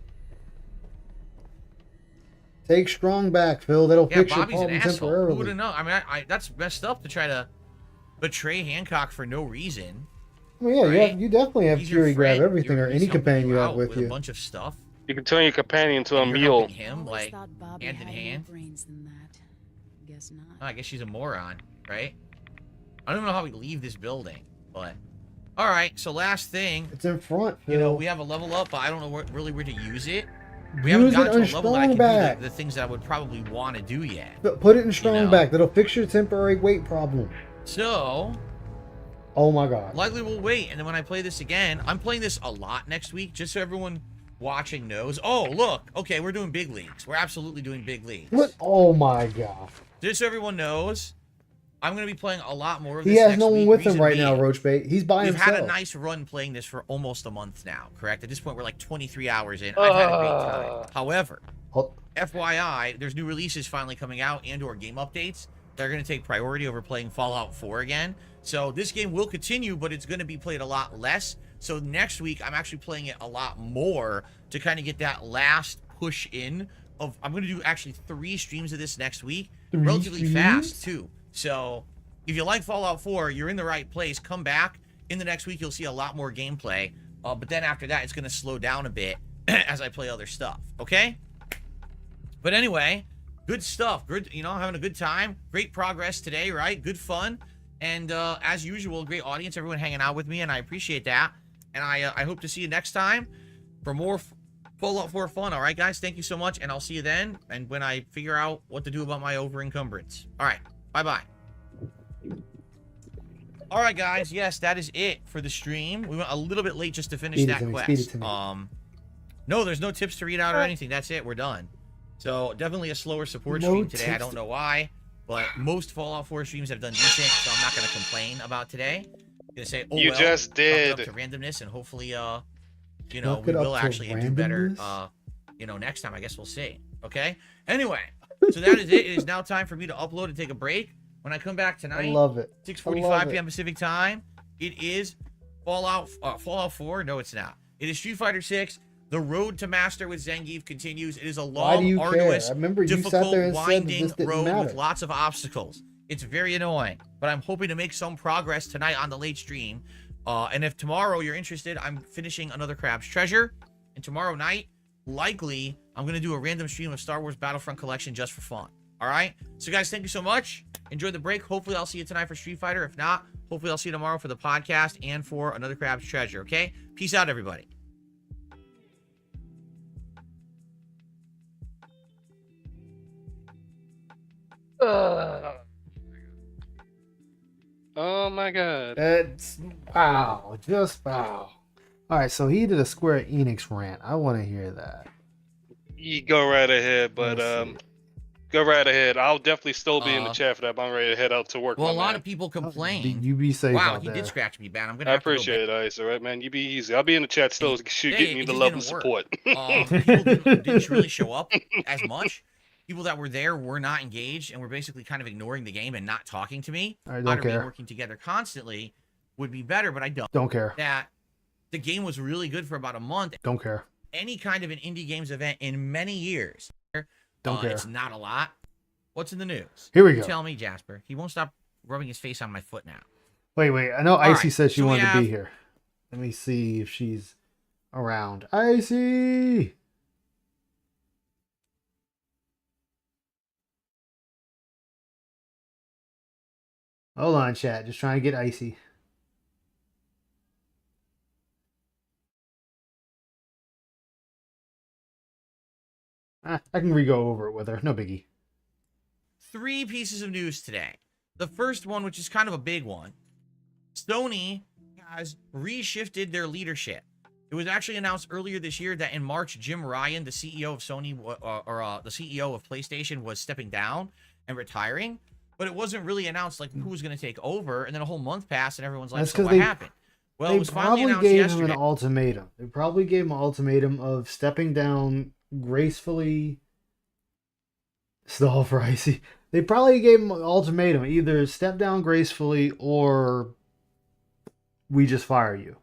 Take Strong back, Phil. That'll Yeah, fix your Bobby's an problem asshole. Who temporarily. would have known? I mean, that's messed up to try to betray Hancock for no reason. Well, yeah, right? you definitely have He's your Fury grab friend. everything or He's any helping companion you have out with a you. bunch of stuff. You can turn your companion into a And you're mule. helping him, like, Bobby hand in had hand. more brains than that. Guess not. Oh, I guess she's a moron, right? I don't know how we leave this building, but... Alright, so last thing. It's in front, Phil. You know, we have a level up, but I don't know really where to use it. We haven't Use it gotten on to a level that I Strong can back. do the things that I would probably want to do yet. But put it in Strong know? back. That'll fix your temporary weight problem. So... Oh my god. Likely we'll wait, and then when I play this again, I'm playing this a lot next week, just so everyone watching knows. Oh, look. Okay, we're doing big leagues. We're absolutely doing big leagues. What? Oh my god. Just so everyone knows, I'm going to be playing a lot more of this He has next no one week. with him Reason right now, being, Roachbait. He's by We've himself. had a nice run playing this for almost a month now, correct? At this point, we're like 23 hours in. I've had a great time. However, FYI, there's new releases finally coming out and or game updates that are going to take priority over playing Fallout 4 again. So this game will continue, but it's going to be played a lot less. So next week, I'm actually playing it a lot more to kind of get that last push in of... I'm going to do actually 3 streams of this next week. Relatively fast, too. So if you like Fallout 4, you're in the right place. Come back. In the next week, you'll see a lot more gameplay. But then after that, it's going to slow down a bit as I play other stuff. Okay? But anyway, good stuff. Good, you know, having a good time. Great progress today, right? Good fun. And as usual, great audience. Everyone hanging out with me, and I appreciate that. And I hope to see you next time for more Fallout 4 fun. All right, guys? Thank you so much, and I'll see you then. And when I figure out what to do about my over-encumbrance. All right. Bye-bye. All right, guys. Yes, that is it for the stream. We went a little bit late just to finish that quest. No, there's no tips to read out or anything. That's it. We're done. So definitely a slower support stream today. I don't know why, but most Fallout 4 streams have done decent, so I'm not going to complain about today. I'm going to say, oh, You well, just did. chalk it up to randomness, and hopefully, you know, we will actually do better, you know, next time. I guess we'll see. Okay? Anyway, so that is it. It is now time for me to upload and take a break. When I come back tonight, I love it. 6:45 p.m. Pacific time, it is Fallout 4. No, it's not. It is Street Fighter 6. The road to master with Zangief continues. It is a long, arduous, difficult, winding road with lots of obstacles. It's very annoying, but I'm hoping to make some progress tonight on the late stream. And if tomorrow you're interested, I'm finishing another Crab's Treasure. And tomorrow night, likely, I'm going to do a random stream of Star Wars Battlefront Collection just for fun. All right? So, guys, thank you so much. Enjoy the break. Hopefully, I'll see you tonight for Street Fighter. If not, hopefully, I'll see you tomorrow for the podcast and for another Crab's Treasure, okay? Peace out, everybody. Oh my god. It's wow, just wow. All right, so he did a Square Enix rant. I want to hear that. You go right ahead, but go right ahead. I'll definitely still be in the chat for that. But I'm ready to head out to work. Well, a my lot man. of people complain. You be safe wow, out he there. did scratch me bad. I'm gonna. I Have appreciate it, Ice. All right, man. You be easy. I'll be in the chat still. Shoot, Hey, getting you it the just love and didn't work. support. People didn't really show up as much. People that were there were not engaged and were basically kind of ignoring the game and not talking to me. I don't Not care. working together constantly would be better, but I don't. Don't care. That the game was really good for about a month. Don't care. Any kind of an indie games event in many years. Don't care. It's not a lot. What's in the news? Here we go. Tell me, Jasper. He won't stop rubbing his face on my foot now. Wait. I know All Icy right, said she so we wanted to have- be here. Let me see if she's around. Icy! Hold on, chat. Just trying to get Icy. I can re-go over it with her. No biggie. 3 pieces of news today. The first one, which is kind of a big one, Sony has reshifted their leadership. It was actually announced earlier this year that in March, Jim Ryan, the CEO of Sony, the CEO of PlayStation, was stepping down and retiring. but it wasn't really announced like who was going to take over. And then a whole month passed, and everyone's like, That's "So because what happened?" Well, it was finally announced gave yesterday. him an ultimatum. They probably gave him an ultimatum of stepping down gracefully. Stall for icy. They probably gave him an ultimatum: either step down gracefully or we just fire you.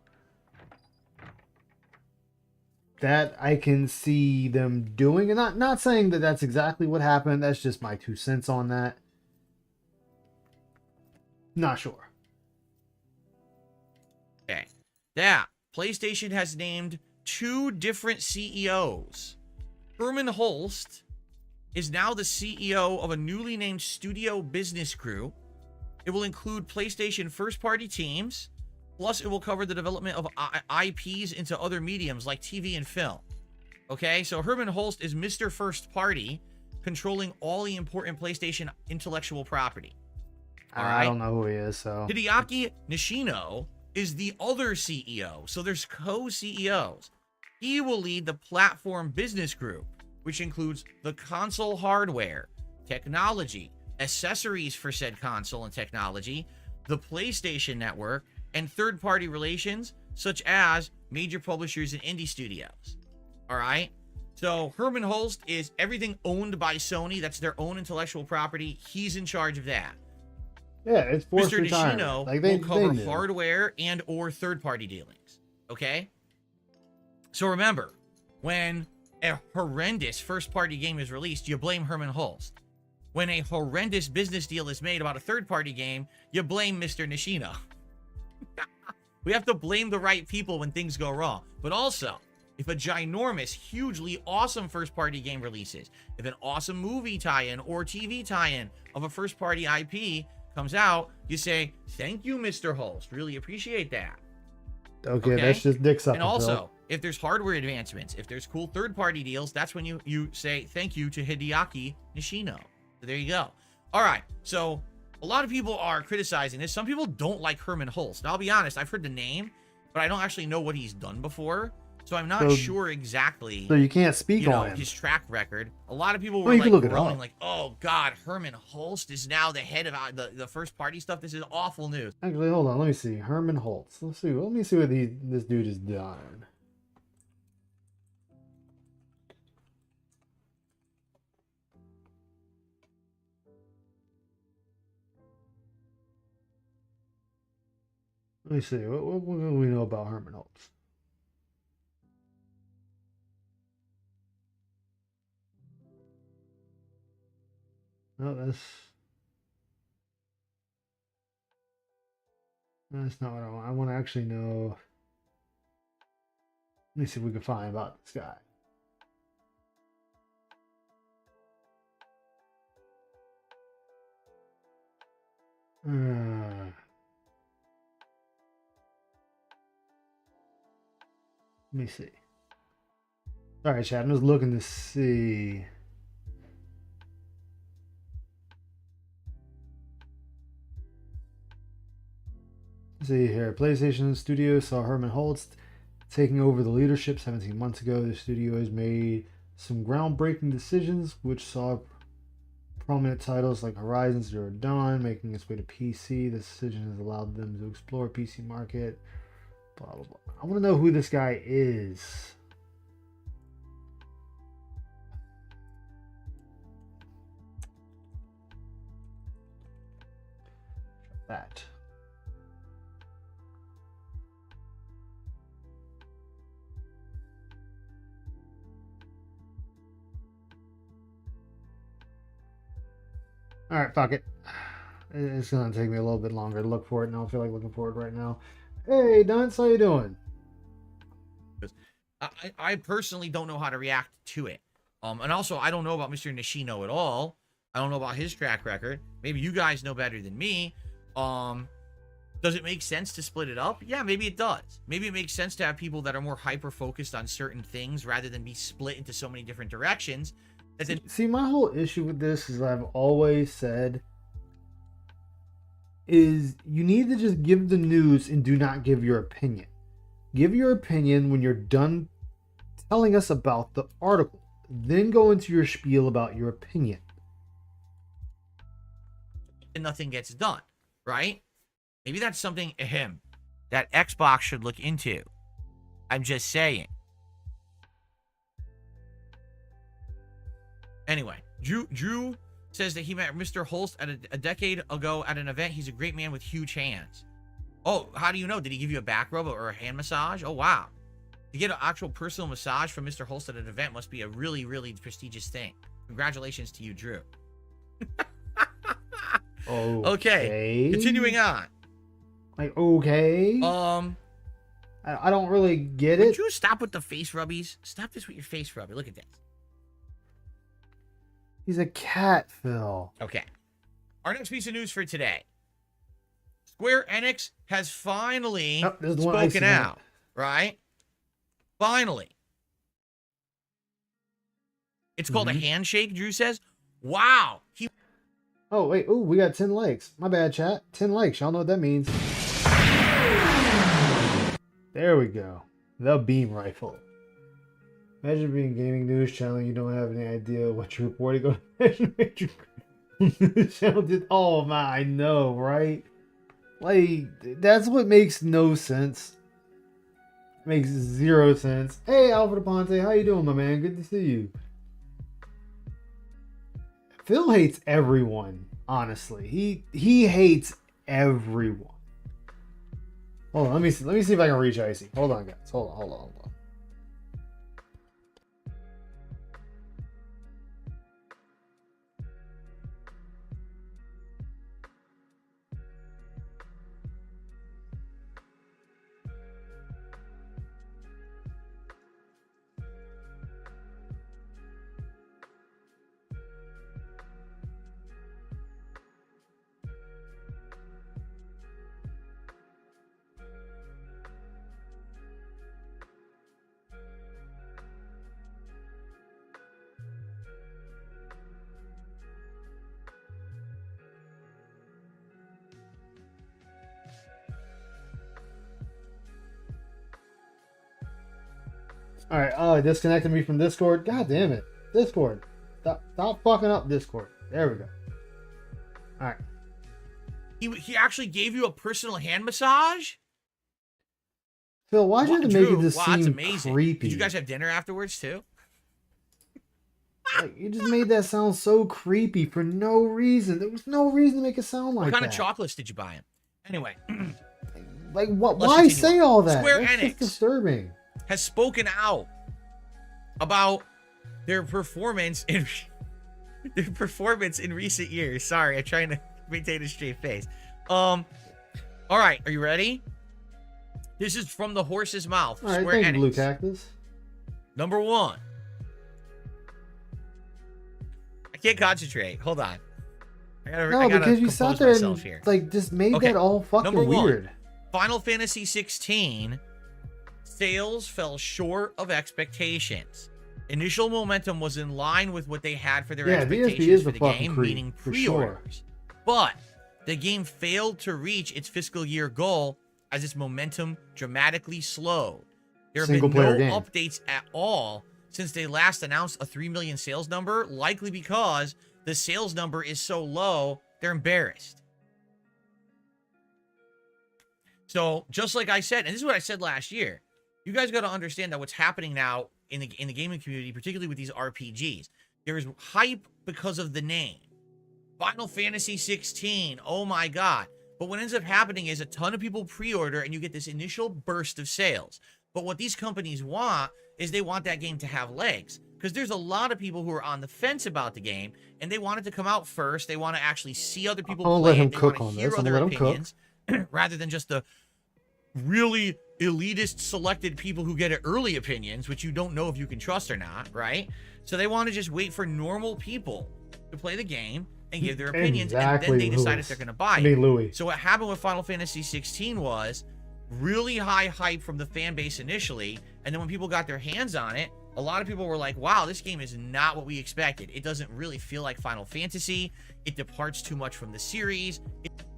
That I can see them doing, and not saying that that's exactly what happened. That's just my 2 cents on that. Not sure. Okay. Yeah. PlayStation has named 2 different CEOs. Herman Holst is now the CEO of a newly named studio business crew. It will include PlayStation first-party teams, plus it will cover the development of IPs into other mediums like TV and film. Okay, so Herman Holst is Mr. First Party, controlling all the important PlayStation intellectual property. All right? I don't know who he is, so... Hideaki Nishino is the other CEO, so there's co-CEOs. He will lead the platform business group, which includes the console hardware, technology, accessories for said console and technology, the PlayStation Network, and third-party relations, such as major publishers and indie studios. All right? So Herman Holst is everything owned by Sony. That's their own intellectual property. He's in charge of that. Yeah, it's forced Mr. retirement. Nishino Like will cover knew. hardware and or third-party dealings. Okay? So remember, when a horrendous first-party game is released, you blame Herman Holst. When a horrendous business deal is made about a third-party game, you blame Mr. Nishino. We have to blame the right people when things go wrong. But also, if a ginormous, hugely awesome first-party game releases, if an awesome movie tie-in or TV tie-in of a first-party IP comes out, you say, "Thank you, Mr. Holst. Really appreciate that." Okay, that's just dick sucking. And also, if there's hardware advancements, if there's cool third-party deals, that's when you say thank you to Hideaki Nishino. So there you go. All right, so a lot of people are criticizing this. Some people don't like Herman Holst. Now, I'll be honest, I've heard the name, but I don't actually know what he's done before. So I'm not sure exactly. So you can't speak on him. His track record. A lot of people Well, were you can like look it groaning, up. like, "Oh God, Herman Holst is now the head of the first party stuff. This is awful news." Actually, hold on. Let me see. Herman Holtz. Let's see. Let me see what this dude has done. Let me see. What do we know about Herman Holtz? No, that's not what I want. I want to actually know. Let me see if we can find about this guy. Let me see. All right, chat. I'm just looking to see. Let's see here. PlayStation Studios saw Herman Holtz taking over the leadership 17 months ago. The studio has made some groundbreaking decisions, which saw prominent titles like Horizon Zero Dawn making its way to PC. This decision has allowed them to explore PC market. Blah blah blah. I want to know who this guy is. That. All right, fuck it. It's gonna take me a little bit longer to look for it. And I don't feel like looking for it right now. Hey, Dunce, how you doing? I personally don't know how to react to it. And also, I don't know about Mr. Nishino at all. I don't know about his track record. Maybe you guys know better than me. Does it make sense to split it up? Yeah, maybe it does. Maybe it makes sense to have people that are more hyper-focused on certain things rather than be split into so many different directions. See, my whole issue with this is I've always said is you need to just give the news and do not give your opinion. Give your opinion when you're done telling us about the article. Then go into your spiel about your opinion. and nothing gets done, right? Maybe that's something that Xbox should look into. I'm just saying. Anyway, Drew says that he met Mr. Holst at a decade ago at an event. He's a great man with huge hands. Oh, how do you know? Did he give you a back rub or a hand massage? Oh, wow. To get an actual personal massage from Mr. Holst at an event must be a really, really prestigious thing. Congratulations to you, Drew. Okay. Continuing on. Like, okay. I don't really get it. Would you stop with the face rubbies? Stop this with your face rubber. Look at this. He's a cat, Phil. Okay. Our next piece of news for today. Square Enix has finally spoken out, right? Finally. It's called a handshake, Drew says. Wow. Oh, wait. Oh, we got 10 likes. My bad, chat. 10 likes. Y'all know what that means. There we go. The beam rifle. Imagine being gaming news channel. You don't have any idea what you're reporting on. The channel did. Oh my, I know, right? Like, that's what makes no sense. Makes zero sense. Hey, Alfred Aponte, how you doing, my man? Good to see you. Phil hates everyone, honestly. He hates everyone. Hold on, let me see if I can reach Icy. Hold on, guys. Hold on. Alright, oh, it disconnected me from Discord. God damn it. Discord. Stop fucking up Discord. There we go. Alright. He actually gave you a personal hand massage? Phil, why'd you have to make it this that's seem amazing. creepy? Did you guys have dinner afterwards too? Like, you just made that sound so creepy for no reason. There was no reason to make it sound like that. What kind of chocolates did you buy him? Anyway. Like, what? Why say all that? Square That's Enix just disturbing. Has spoken out about their performance in recent years. Sorry, I'm trying to maintain a straight face. All right, are you ready? This is from the horse's mouth. All right, Square thank you, Enix. Blue Cactus. Number one. I can't concentrate. Hold on. I gotta because you sat there and here. like just made Okay, that all fucking number one, weird. Final Fantasy 16 sales fell short of expectations. Initial momentum was in line with what they had for their expectations for the game, meaning pre-orders. But the game failed to reach its fiscal year goal as its momentum dramatically slowed. There have been no updates at all since they last announced a 3 million sales number, likely because the sales number is so low, they're embarrassed. So, just like I said, and this is what I said last year, you guys got to understand that what's happening now in the gaming community, particularly with these RPGs, there is hype because of the name. Final Fantasy 16, oh my god. But what ends up happening is a ton of people pre-order and you get this initial burst of sales. But what these companies want is they want that game to have legs. Because there's a lot of people who are on the fence about the game and they want it to come out first. They want to actually see other people play it. They want to hear other opinions rather than just the really elitist selected people who get early opinions, which you don't know if you can trust or not, right? So they want to just wait for normal people to play the game and give their opinions, and then they decide if they're going to buy it. So what happened with Final Fantasy 16 was really high hype from the fan base initially, and then when people got their hands on it, a lot of people were like, wow, this game is not what we expected. It doesn't really feel like Final Fantasy. It departs too much from the series.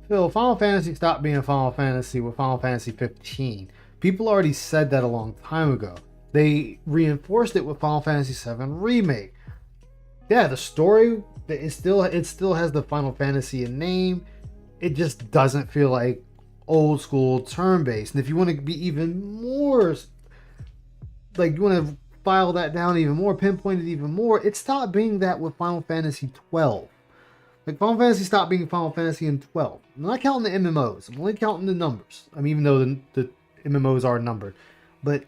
Phil, Final Fantasy stopped being Final Fantasy with Final Fantasy 15. People already said that a long time ago. They reinforced it with Final Fantasy 7 Remake. Yeah, the story it still has the Final Fantasy in name. It just doesn't feel like old school turn-based. And if you want to be even more, like, you want to file that down even more, pinpoint it even more, it stopped being that with Final Fantasy 12. Like, Final Fantasy stopped being Final Fantasy in 12. I'm not counting the MMOs. I'm only counting the numbers. I mean, even though the MMOs are numbered. But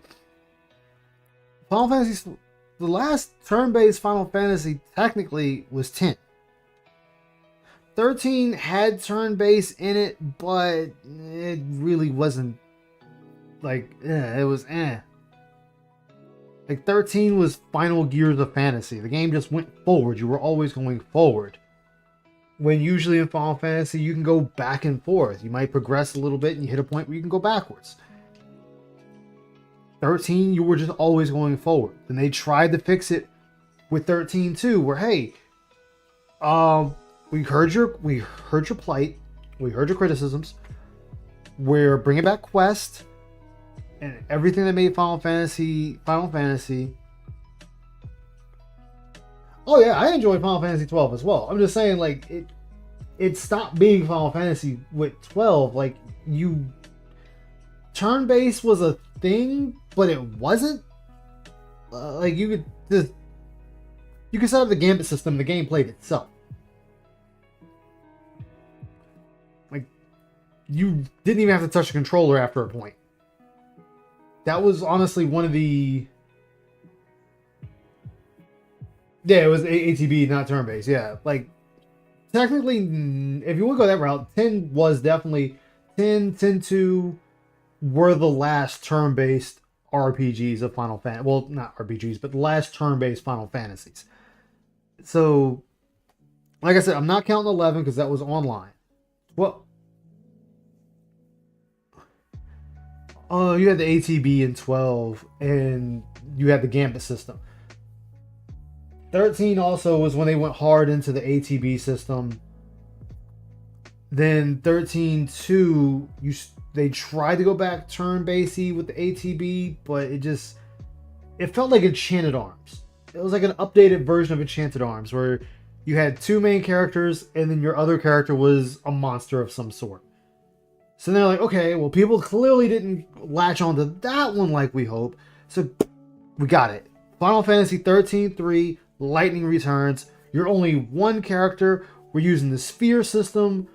Final Fantasy, the last turn-based Final Fantasy technically was 10. 13 had turn-based in it, but it really wasn't, like, it was Like, 13 was Final Gears of Fantasy. The game just went forward. You were always going forward. When usually in Final Fantasy, you can go back and forth. You might progress a little bit and you hit a point where you can go backwards. 13, you were just always going forward. And they tried to fix it with 13 too, where, hey, we heard your plight, we heard your criticisms. We're bringing back Quest and everything that made Final Fantasy. Oh yeah, I enjoyed Final Fantasy 12 as well. I'm just saying, like, it stopped being Final Fantasy with 12. Like, turn-based was a thing, but it wasn't. Like, you could set up the gambit system, the game played itself. Like, you didn't even have to touch the controller after a point. That was honestly one of the... Yeah, it was ATB, not turn-based. Yeah, like, technically, if you want to go that route, 10 was definitely... 10, 2 were the last turn-based RPGs of Final Fantasy. Well, not RPGs, but the last turn-based Final Fantasies. So, like I said, I'm not counting 11 because that was online. Well, you had the ATB in 12, and you had the Gambit system. 13 also was when they went hard into the ATB system. Then 13-2, they tried to go back turn-based with the ATB, but it felt like Enchanted Arms. It was like an updated version of Enchanted Arms, where you had two main characters, and then your other character was a monster of some sort. So they're like, okay, well, people clearly didn't latch onto that one like we hoped, so we got it. Final Fantasy 13-3, Lightning Returns. You're only one character. We're using the sphere system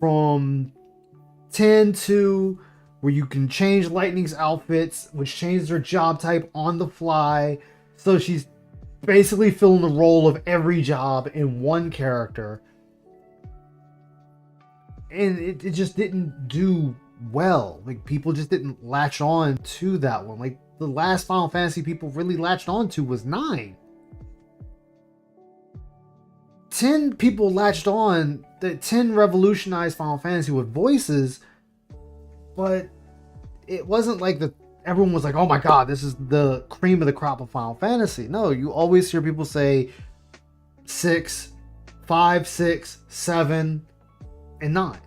from 10-2, where you can change Lightning's outfits, which changes her job type on the fly. So she's basically filling the role of every job in one character. And it just didn't do well. Like, people just didn't latch on to that one. Like, the last Final Fantasy people really latched on to was 9. 10 people latched on. That 10 revolutionized Final Fantasy with voices, but it wasn't like everyone was like, oh my god, this is the cream of the crop of Final Fantasy. No, you always hear people say 5, 6, 7, and 9.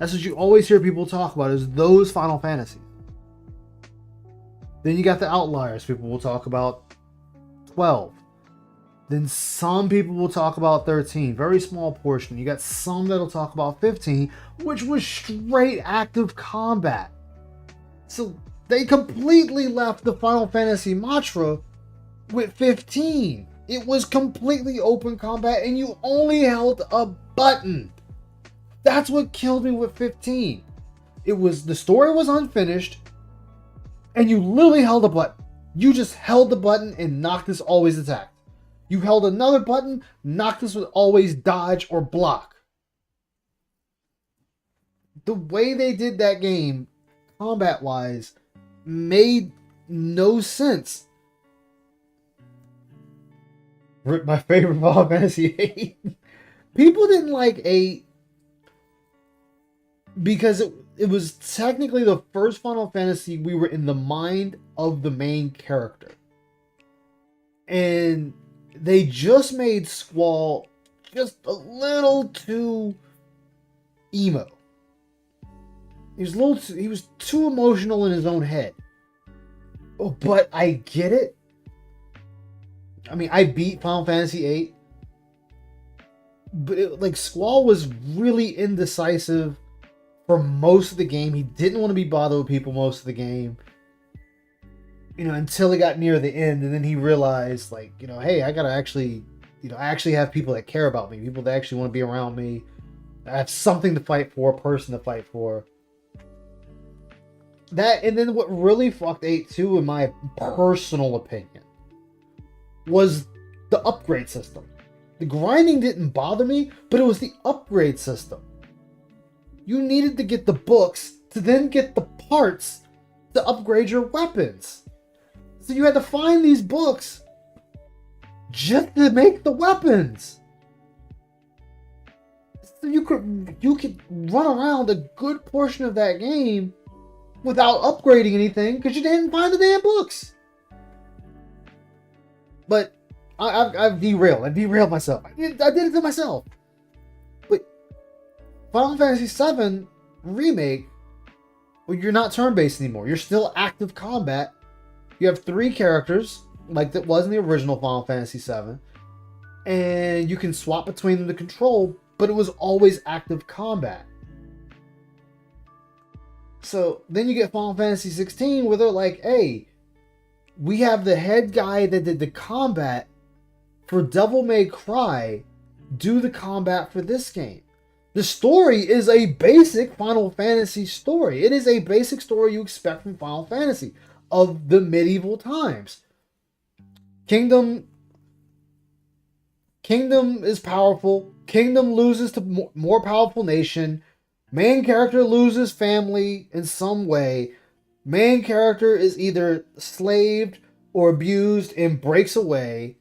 That's what you always hear people talk about, is those Final Fantasies. Then you got the outliers. People will talk about 12. Then some people will talk about 13. Very small portion. You got some that'll talk about 15, which was straight active combat. So they completely left the Final Fantasy mantra with 15. It was completely open combat, and you only held a button. That's what killed me with 15. The story was unfinished, and you literally held a button. You just held the button, and Noctis always attacked. You held another button, Noctis would always dodge or block. The way they did that game, combat-wise, made no sense. My favorite Final Fantasy 8. People didn't like 8 because it was technically the first Final Fantasy we were in the mind of the main character. And they just made Squall just a little too emo. He was too emotional in his own head. Oh, but I get it. I mean, I beat Final Fantasy 8. but like Squall was really indecisive for most of the game. He didn't want to be bothered with people most of the game, until he got near the end, and then he realized, like, hey, I gotta actually, I actually have people that care about me, people that actually want to be around me. I have something to fight for, a person to fight for. That, and then what really fucked 8-2, in my personal opinion, was the upgrade system. The grinding didn't bother me, but it was the upgrade system. You needed to get the books to then get the parts to upgrade your weapons. So you had to find these books just to make the weapons. So you could run around a good portion of that game without upgrading anything because you didn't find the damn books. But I've derailed. I derailed myself. I did it to myself. But Final Fantasy VII Remake, well, you're not turn-based anymore. You're still active combat. You have 3 characters, like that was in the original Final Fantasy VII, and you can swap between them to control, but it was always active combat. So then you get Final Fantasy 16, where they're like, hey, we have the head guy that did the combat for Devil May Cry do the combat for this game. The story is a basic Final Fantasy story. It is a basic story you expect from Final Fantasy of the medieval times. Kingdom is powerful. Kingdom loses to more powerful nation. Main character loses family in some way. Main character is either slaved or abused and breaks away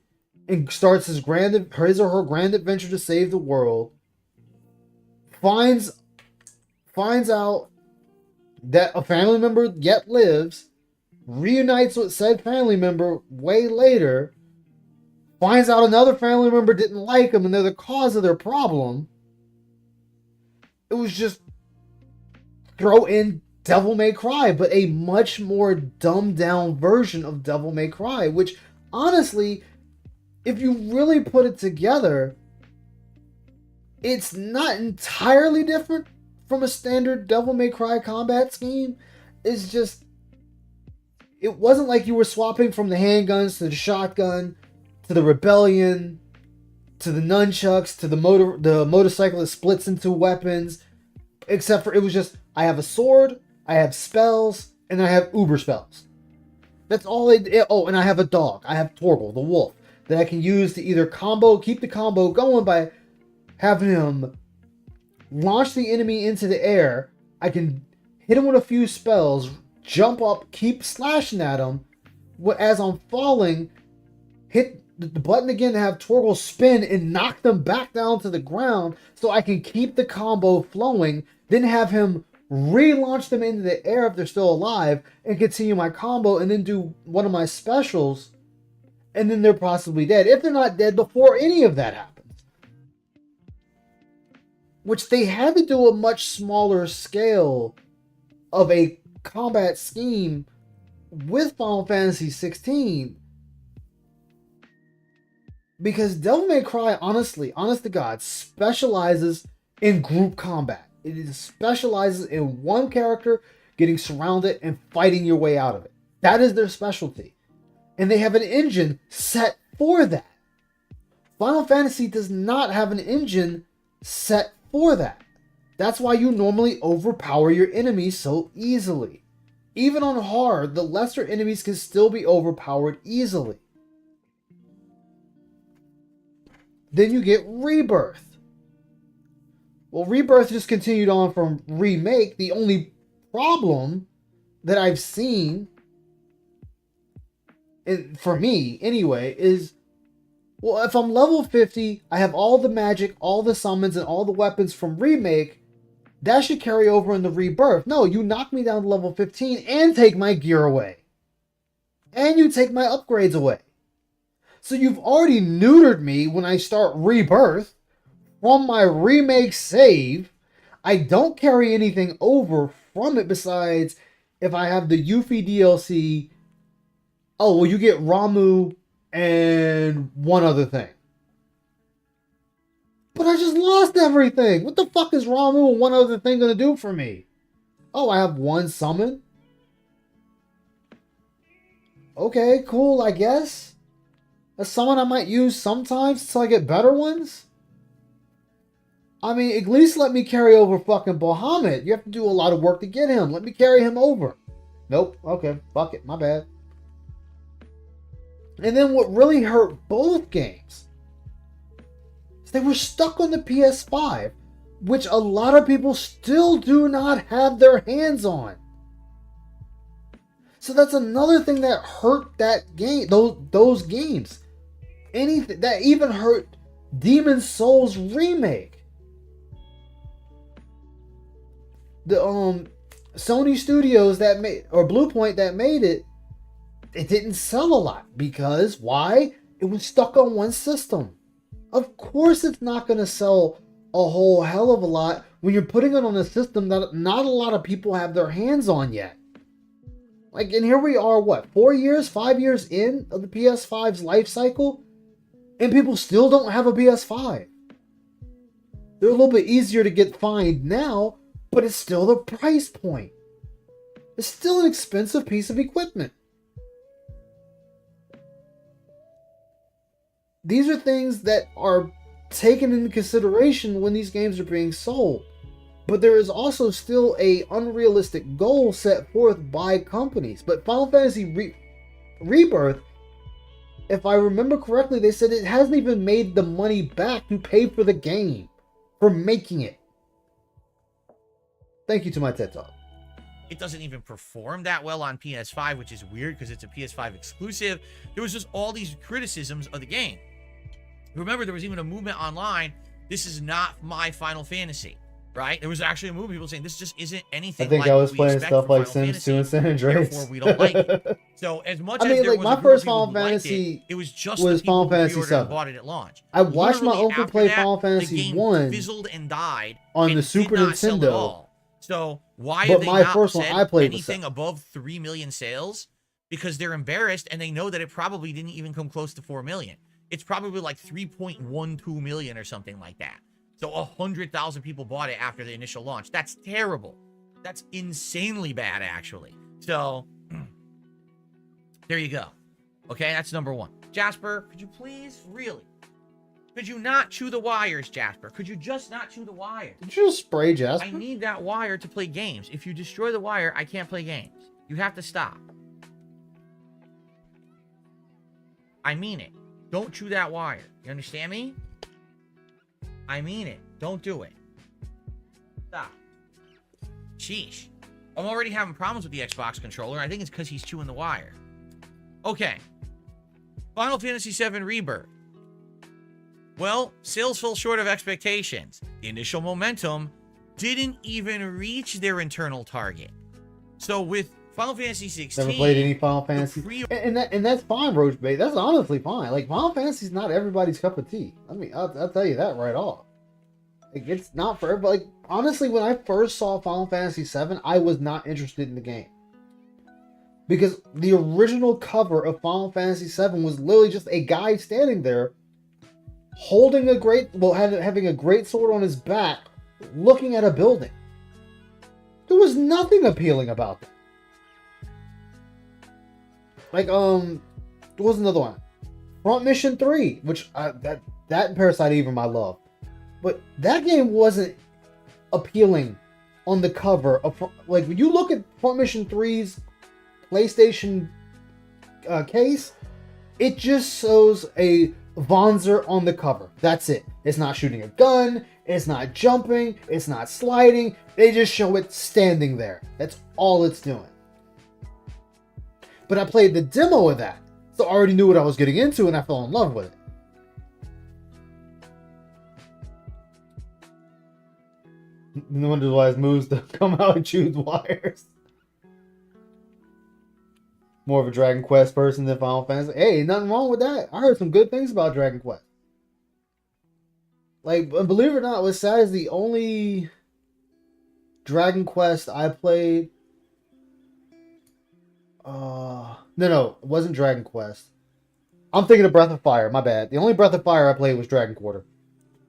and starts his or her grand adventure to save the world. Finds out that a family member yet lives, reunites with said family member way later, finds out another family member didn't like him and they're the cause of their problem. It was just throw in Devil May Cry, but a much more dumbed down version of Devil May Cry, which honestly, if you really put it together, it's not entirely different from a standard Devil May Cry combat scheme. It's just, it wasn't like you were swapping from the handguns to the shotgun to the rebellion to the nunchucks to the motorcycle that splits into weapons, except for it was just, I have a sword, I have spells, and I have uber spells. That's all they did. Oh, and I have a dog. I have Torgal, the wolf, that I can use to either keep the combo going by having him launch the enemy into the air. I can hit him with a few spells, jump up, keep slashing at him. As I'm falling, hit the button again to have Torgal spin and knock them back down to the ground so I can keep the combo flowing, then have him relaunch them into the air if they're still alive and continue my combo and then do one of my specials, and then they're possibly dead. If they're not dead before any of that happens. Which they had to do a much smaller scale of a combat scheme with Final Fantasy 16. Because Devil May Cry, honest to God, specializes in group combat. It specializes in one character getting surrounded and fighting your way out of it. That is their specialty. And they have an engine set for that. Final Fantasy does not have an engine set for that. That's why you normally overpower your enemies so easily. Even on hard, the lesser enemies can still be overpowered easily. Then you get Rebirth. Well, Rebirth just continued on from Remake. The only problem that I've seen, for me anyway, is, well, if I'm level 50, I have all the magic, all the summons, and all the weapons from Remake, that should carry over into Rebirth. No, you knock me down to level 15 and take my gear away. And you take my upgrades away. So you've already neutered me when I start Rebirth from my Remake save. I don't carry anything over from it besides if I have the Yuffie DLC. Oh, well, you get Ramu and one other thing. But I just lost everything. What the fuck is Ramu and one other thing gonna do for me? Oh, I have one summon? Okay, cool, I guess. A summon I might use sometimes until I get better ones? I mean, at least let me carry over fucking Bahamut. You have to do a lot of work to get him. Let me carry him over. Nope. Okay, fuck it. My bad. And then what really hurt both games is they were stuck on the PS5, which a lot of people still do not have their hands on. So that's another thing that hurt that game, those games. Anything that even hurt Demon Souls remake. The Sony Studios that made, or Bluepoint that made it, it didn't sell a lot because why? It was stuck on one system. Of course it's not going to sell a whole hell of a lot when you're putting it on a system that not a lot of people have their hands on yet. Like, and here we are, what, 4 years, 5 years in of the PS5's life cycle, and people still don't have a PS5. They're a little bit easier to get fined now, but it's still the price point. It's still an expensive piece of equipment. These are things that are taken into consideration when these games are being sold. But there is also still a unrealistic goal set forth by companies. But Final Fantasy Rebirth, if I remember correctly, they said it hasn't even made the money back to pay for the game, for making it. Thank you to my TED Talk. It doesn't even perform that well on PS5, which is weird because it's a PS5 exclusive. There was just all these criticisms of the game. Remember, there was even a movement online. This is not my Final Fantasy, right? There was actually a movement, people saying this just isn't anything. I think like I was we playing expect stuff from like Final Sims Fantasy, 2 and San Andreas. Therefore, we don't like it. So as much I mean, as there like, was my a group of first people Final who liked Fantasy it was just was the people Final who Fantasy pre-ordered and 7. bought it at launch. I watched my Literally uncle after play that, Final the Fantasy game 1 fizzled and died on and the did Super not sell at Nintendo. all. So why But have they my not first one said I played was anything above 3 million sales? Because they're embarrassed and they know that it probably didn't even come close to 4 million. It's probably like 3.12 million or something like that. So 100,000 people bought it after the initial launch. That's terrible. That's insanely bad, actually. So there you go. Okay, that's number one. Jasper, could you please, really? Could you not chew the wires, Jasper? Could you just not chew the wire? Did you just spray Jasper? I need that wire to play games. If you destroy the wire, I can't play games. You have to stop. I mean it. Don't chew that wire. You understand me? I mean it. Don't do it. Stop. Sheesh. I'm already having problems with the Xbox controller. I think it's because he's chewing the wire. Okay. Final Fantasy VII Rebirth. Well, sales fell short of expectations. The initial momentum didn't even reach their internal target. So with Final Fantasy 16... Never played any Final Fantasy. And that's fine, Roach Bait. That's honestly fine. Like, Final Fantasy's not everybody's cup of tea. I mean, I'll tell you that right off. Like, it's not for everybody. Like, honestly, when I first saw Final Fantasy VII, I was not interested in the game. Because the original cover of Final Fantasy VII was literally just a guy standing there holding a great, well, having a great sword on his back, looking at a building. There was nothing appealing about that. Like, what was another one? Front Mission 3, which that and Parasite Eve are my love. But that game wasn't appealing on the cover of, like, when you look at Front Mission 3's PlayStation case, it just shows a Vonzer on the cover. That's it. It's not shooting a gun, it's not jumping, it's not sliding. They just show it standing there. That's all it's doing. But I played the demo of that, so I already knew what I was getting into and I fell in love with it. No wonder why his moves to come out and choose wires. More of a Dragon Quest person than Final Fantasy. Hey, nothing wrong with that. I heard some good things about Dragon Quest. Like, believe it or not, what's sad is the only Dragon Quest I played. No, it wasn't Dragon Quest. I'm thinking of Breath of Fire. My bad. The only Breath of Fire I played was Dragon Quarter.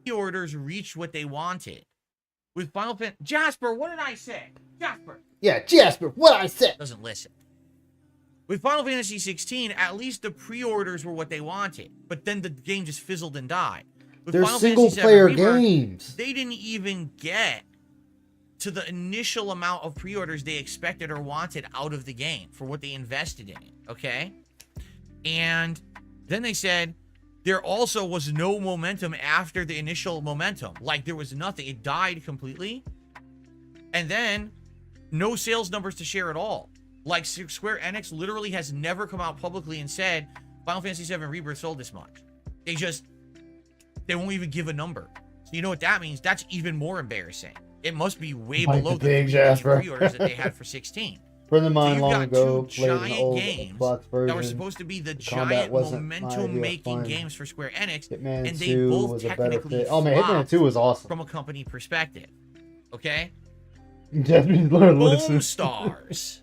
pre-orders reached what they wanted. With Final Fantasy... Jasper, what did I say? Jasper! Yeah, Jasper, what I said. Doesn't listen. With Final Fantasy 16, at least the pre-orders were what they wanted. But then the game just fizzled and died. With They're Final Fantasy single-player VII Rebirth, games. they didn't even get to the initial amount of pre-orders they expected or wanted out of the game for what they invested in it, okay? And then they said there also was no momentum after the initial momentum. Like, there was nothing. It died completely. And then no sales numbers to share at all. Like, Square Enix literally has never come out publicly and said Final Fantasy VII Rebirth sold this much. They won't even give a number. So you know what that means? That's even more embarrassing. It must be way below the pre-orders that they had for 16. Friend of mine So long you've ago got two played an giant old games Xbox version. that were supposed to be the combat giant wasn't my idea of momentum-making fun. games for Square Enix, Hitman and they 2 both was a better technically fit. Oh man, Hitman flopped 2 was awesome. from a company perspective. Okay? Japanese learned Foam Stars.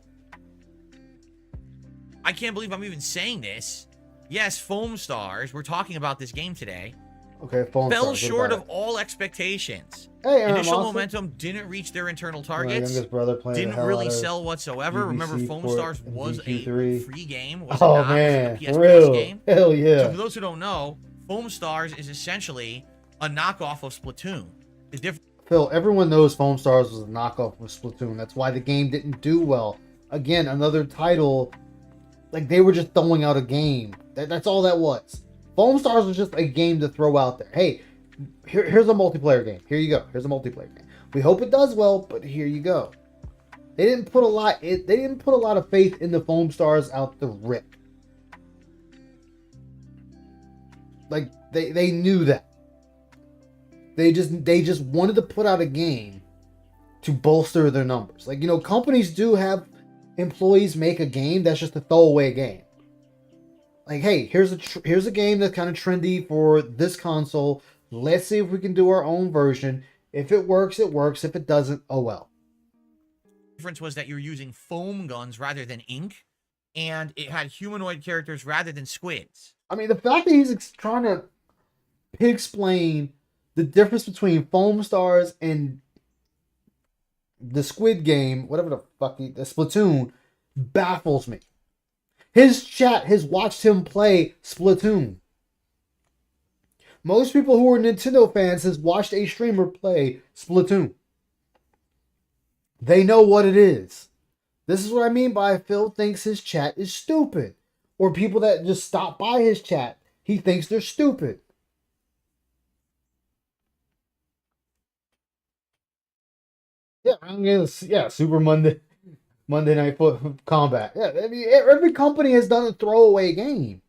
I can't believe I'm even saying this. Yes, Foam Stars. We're talking about this game today. Okay, Foam Fell Stars, short what of about all expectations. Hey, Initial Austin. momentum didn't reach their internal My targets. youngest brother playing the Didn't hell really out of sell whatsoever. Remember, BBC Foam port Stars and was a DQ3. free game. Was Oh, it not? man, Was it a PS for Plus real. game? Hell yeah. So for those who don't know, Foam Stars is essentially a knockoff of Splatoon. The difference. Phil, everyone knows Foam Stars was a knockoff of Splatoon. That's why the game didn't do well. Again, another title, like they were just throwing out a game. That's all that was. Foam Stars was just a game to throw out there. Hey, here's a multiplayer game. Here you go. Here's a multiplayer game. We hope it does well, but here you go. They didn't put a lot. They didn't put a lot of faith in the Foam Stars out the rip. Like they knew that. They just wanted to put out a game to bolster their numbers. Like, you know, companies do have employees make a game that's just a throwaway game. Like, hey, here's a game that's kind of trendy for this console. Let's see if we can do our own version. If it works, it works. If it doesn't, oh well. The difference was that you're using foam guns rather than ink, and it had humanoid characters rather than squids. I mean, the fact that he's trying to explain the difference between Foam Stars and the Squid Game, whatever the fuck, the Splatoon, baffles me. His chat has watched him play Splatoon. Most people who are Nintendo fans has watched a streamer play Splatoon. They know what it is. This is what I mean by Phil thinks his chat is stupid. Or people that just stop by his chat, he thinks they're stupid. Yeah, Super Monday Night Combat. Yeah, I mean, every company has done a throwaway game.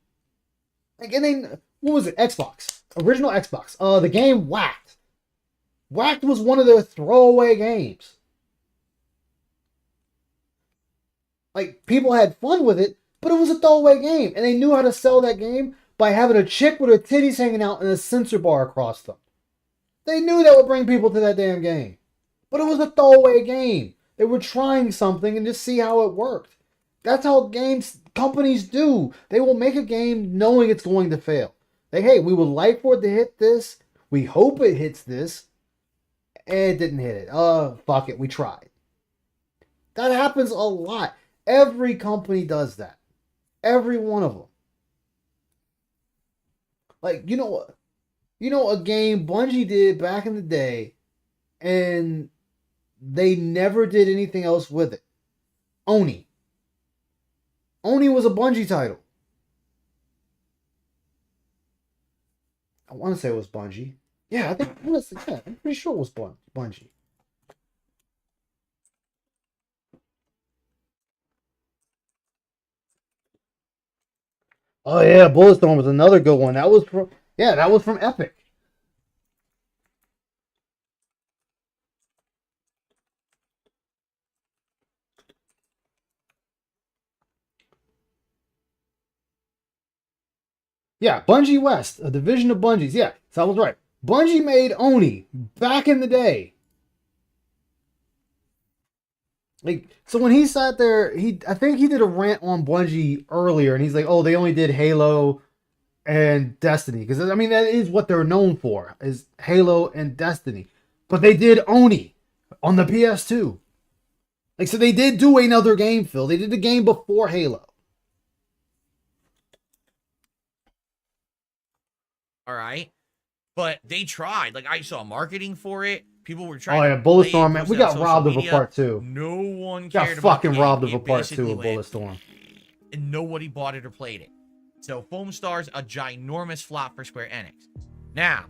Like, and then, what was it? Xbox. Original Xbox. The game Whacked. Whacked was one of their throwaway games. Like, people had fun with it, but it was a throwaway game. And they knew how to sell that game by having a chick with her titties hanging out and a sensor bar across them. They knew that would bring people to that damn game. But it was a throwaway game. They were trying something and just see how it worked. That's how companies do. They will make a game knowing it's going to fail. Like, hey, we would like for it to hit this. We hope it hits this. And it didn't hit it. Fuck it. We tried. That happens a lot. Every company does that. Every one of them. Like, you know a game Bungie did back in the day, and they never did anything else with it. Oni. Oni was a Bungie title. I want to say it was Bungie. Yeah, I'm pretty sure it was Bungie. Oh yeah, Bulletstorm was another good one. That was from Epic. Yeah, Bungie West, a division of Bungie's. Yeah, so I was right. Bungie made Oni back in the day. Like, so when he sat there, I think he did a rant on Bungie earlier, and he's like, "Oh, they only did Halo and Destiny, because I mean that is what they're known for, is Halo and Destiny. But they did Oni on the PS2. Like, so they did do another game, Phil. They did a game before Halo. All right, but they tried. Like, I saw marketing for it. People were Oh trying. yeah, to Bulletstorm, play it, man. We post it on got social robbed of a media. part 2. No one Got cared about fucking the game. robbed of It a part 2 basically of went, Bulletstorm. and nobody bought it or played it. So Foam Star's a ginormous flop for Square Enix. Now,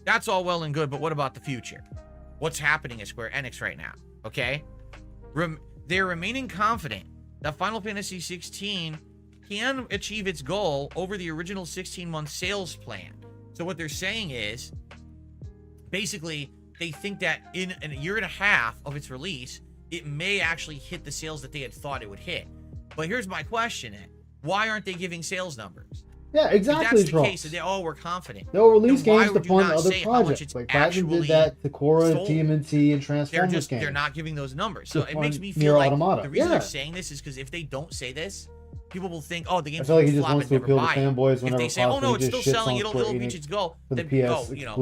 that's all well and good, but what about the future? What's happening at Square Enix right now? Okay? They're remaining confident that Final Fantasy XVI can achieve its goal over the original 16-month sales plan. So what they're saying is, basically, they think that in a year and a half of its release, it may actually hit the sales that they had thought it would hit. But here's my question, Ed. Why aren't they giving sales numbers? Yeah, exactly. If that's the case, and we're confident. They'll release then why games to would you fund not other say how much projects. it's Like Platinum actually did that to Korra, sold? TMNT, and Transformers games. They're not giving those numbers. So To it makes fund me Nier feel like Automata. the reason Yeah. they're saying this is because if they don't say this, people will think, oh, the I game's feel like he gonna just flop wants and to never appeal to buy it. fanboys If whenever they say, oh possible. no, He it's still just shits selling, on it'll Square reach Enix its goal, for the then PS oh, it's not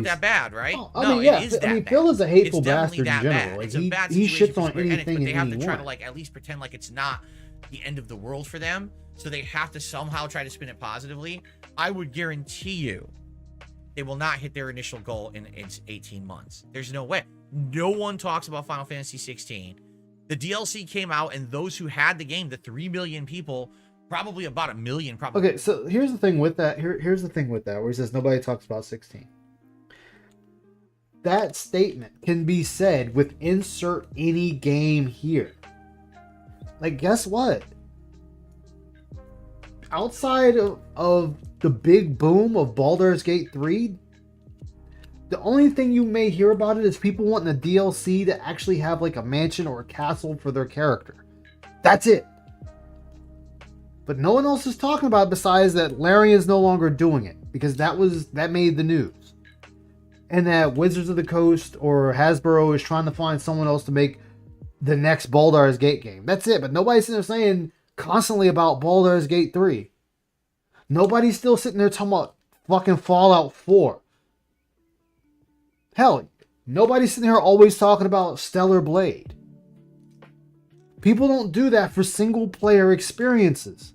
exclusivities. that bad, right? Oh, I no, mean, yeah. it is that I mean, bad. Phil is a hateful It's definitely bastard in that general. bad. Like, It's a bad he situation shits for on Square Enix, anything but they and have to try to anyone. like at least pretend like it's not the end of the world for them. So they have to somehow try to spin it positively. I would guarantee you they will not hit their initial goal in 18 months. There's no way. No one talks about Final Fantasy 16. The DLC came out, and those who had the game, the 3 million people, probably about 1 million, probably. Okay, so here's the thing with that. Here's the thing with that, where he says nobody talks about 16. That statement can be said with insert any game here. Like, guess what? Outside of the big boom of Baldur's Gate 3, the only thing you may hear about it is people wanting the DLC to actually have like a mansion or a castle for their character. That's it. But no one else is talking about it besides that Larian's no longer doing it, because that made the news. And that Wizards of the Coast or Hasbro is trying to find someone else to make the next Baldur's Gate game. That's it. But nobody's sitting there saying constantly about Baldur's Gate 3. Nobody's still sitting there talking about fucking Fallout 4. Hell, nobody's sitting here always talking about Stellar Blade. People don't do that for single player experiences.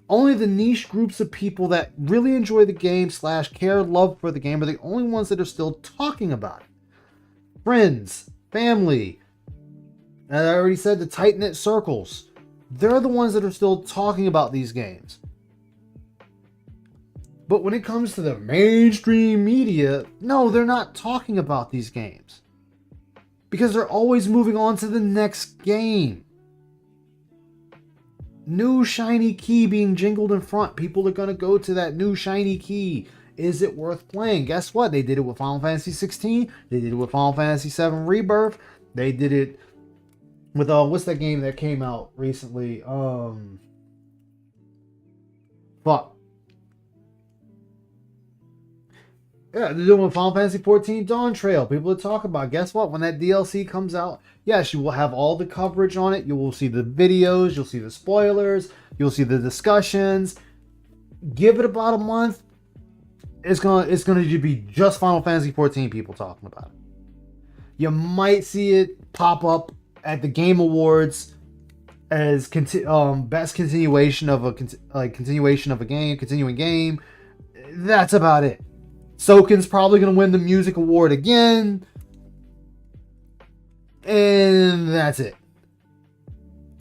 Only the niche groups of people that really enjoy the game / care love for the game are the only ones that are still talking about it. Friends, family, and I already said the tight-knit circles. They're the ones that are still talking about these games. But when it comes to the mainstream media, no, they're not talking about these games. Because they're always moving on to the next game. New shiny key being jingled in front. People are going to go to that new shiny key. Is it worth playing? Guess what? They did it with Final Fantasy 16. They did it with Final Fantasy 7 Rebirth. They did it with, what's that game that came out recently? Fuck. Yeah, they're doing Final Fantasy 14 Dawn Trail. People to talk about. Guess what? When that DLC comes out, yes, you will have all the coverage on it. You will see the videos. You'll see the spoilers. You'll see the discussions. Give it about a month. It's gonna be just Final Fantasy 14 people talking about it. You might see it pop up at the Game Awards as best continuation of a continuing game. That's about it. Soken's probably going to win the music award again. And that's it.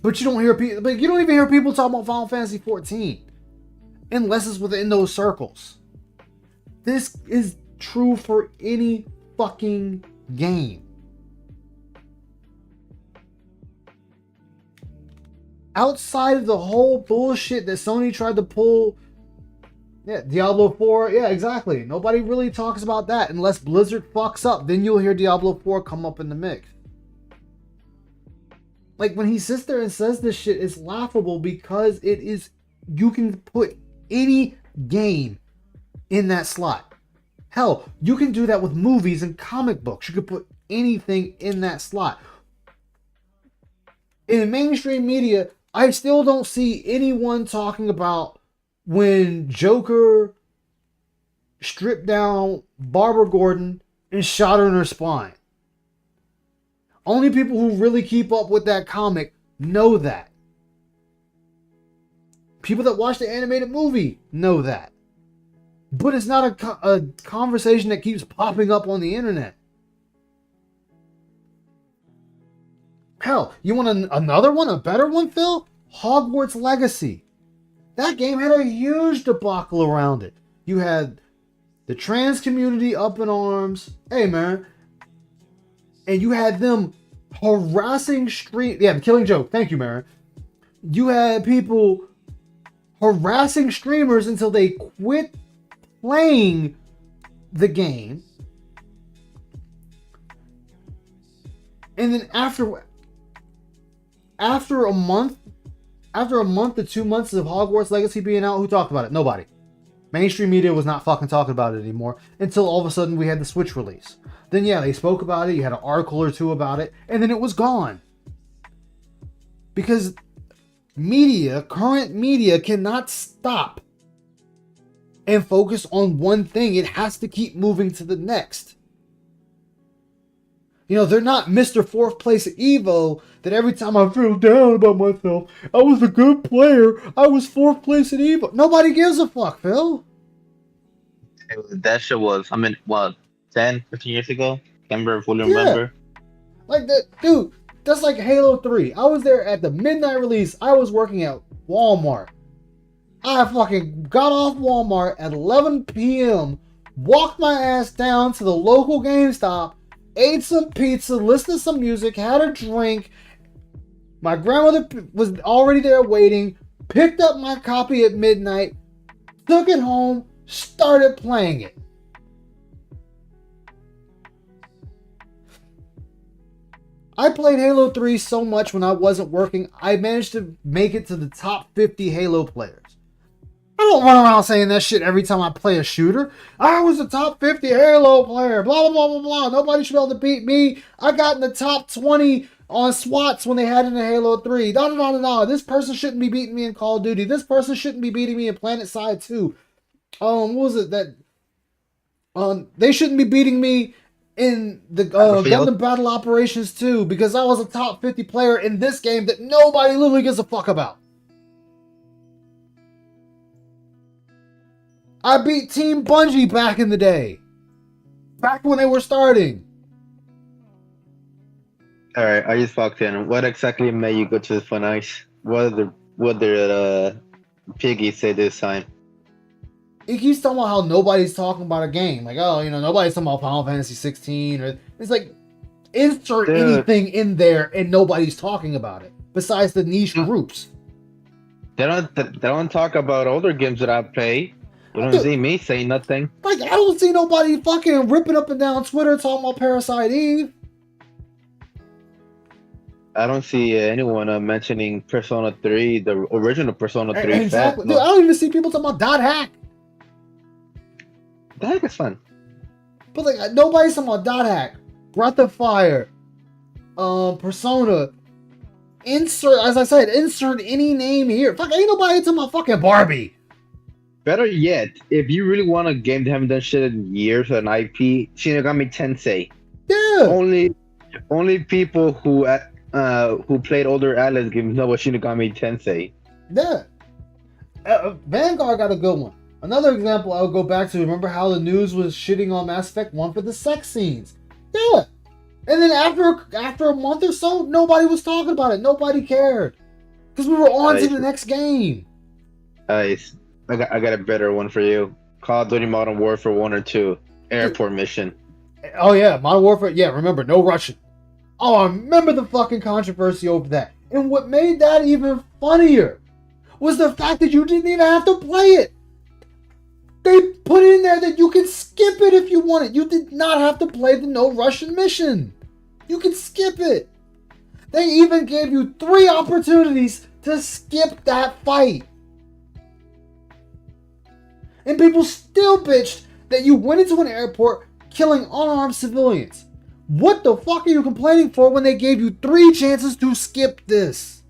But you don't even hear people talking about Final Fantasy 14. Unless it's within those circles. This is true for any fucking game. Outside of the whole bullshit that Sony tried to pull. Yeah, Diablo 4. Yeah, exactly. Nobody really talks about that unless Blizzard fucks up. Then you'll hear Diablo 4 come up in the mix. Like, when he sits there and says this shit, it's laughable because it is... You can put any game in that slot. Hell, you can do that with movies and comic books. You could put anything in that slot. In mainstream media, I still don't see anyone talking about when Joker stripped down Barbara Gordon and shot her in her spine. Only people who really keep up with that comic know that. People that watch the animated movie know that. But it's not a conversation that keeps popping up on the internet. Hell, you want another one? A better one, Phil? Hogwarts Legacy. That game had a huge debacle around it. You had the trans community up in arms. Hey, man. And you had them harassing the Killing Joke. Thank you, Maren. You had people harassing streamers until they quit playing the game. And then after a month to 2 months of Hogwarts Legacy being out, who talked about it? Nobody. Mainstream media was not fucking talking about it anymore until all of a sudden we had the Switch release. Then yeah, they spoke about it, you had an article or two about it, and then it was gone. Because current media cannot stop and focus on one thing. It has to keep moving to the next. You know, they're not Mr. Fourth Place at Evo that every time I feel down about myself, I was a good player, I was 4th place at Evo. Nobody gives a fuck, Phil. That shit was, 10, 15 years ago? Can't fully remember. Like that, dude, that's like Halo 3. I was there at the midnight release. I was working at Walmart. I fucking got off Walmart at 11 p.m., walked my ass down to the local GameStop, ate some pizza, listened to some music, had a drink. My grandmother was already there waiting, picked up my copy at midnight, took it home, started playing it. I played Halo 3 so much when I wasn't working, I managed to make it to the top 50 Halo players. I don't run around saying that shit every time I play a shooter. I was the top 50 Halo player, blah, blah, blah, blah, blah. Nobody should be able to beat me. I got in the top 20 on SWATs when they had it in Halo 3. Da, da, da, da, da. This person shouldn't be beating me in Call of Duty. This person shouldn't be beating me in PlanetSide 2. What was it that... they shouldn't be beating me in the Gundam Battle Operations 2 because I was a top 50 player in this game that nobody literally gives a fuck about. I beat Team Bungie back in the day. Back when they were starting. Alright, I just walked in. What exactly made you go to the Fun Ice? What did Piggy say this time? He keeps talking about how nobody's talking about a game. Like, oh, you know, nobody's talking about Final Fantasy 16. Or it's like, insert anything in there and nobody's talking about it. Besides the niche groups. They don't talk about older games that I play. You don't see me say nothing. Like, I don't see nobody fucking ripping up and down Twitter talking about Parasite Eve. I don't see anyone mentioning Persona 3, the original Persona 3. Exactly. Dude, I don't even see people talking about Dot Hack. Dot Hack is fun. But like, nobody's talking about Dot Hack, Breath of Fire, Persona. Insert any name here. Fuck, ain't nobody talking about fucking Barbie. Better yet, if you really want a game that haven't done shit in years, an IP, Shin Megami Tensei. Yeah. Only people who played older Atlas games know what Shin Megami Tensei. Yeah. Vanguard got a good one. Another example I'll go back to. Remember how the news was shitting on Mass Effect 1 for the sex scenes? Yeah. And then after a month or so, nobody was talking about it. Nobody cared. Because we were on to the next game. I got a better one for you. Call of Duty Modern Warfare 1 or 2. Airport mission. Oh yeah, Modern Warfare. Yeah, remember, no Russian. Oh, I remember the fucking controversy over that. And what made that even funnier was the fact that you didn't even have to play it. They put in there that you can skip it if you want it. You did not have to play the no Russian mission. You can skip it. They even gave you 3 opportunities to skip that fight. And people still bitched that you went into an airport killing unarmed civilians. What the fuck are you complaining for when they gave you 3 chances to skip this?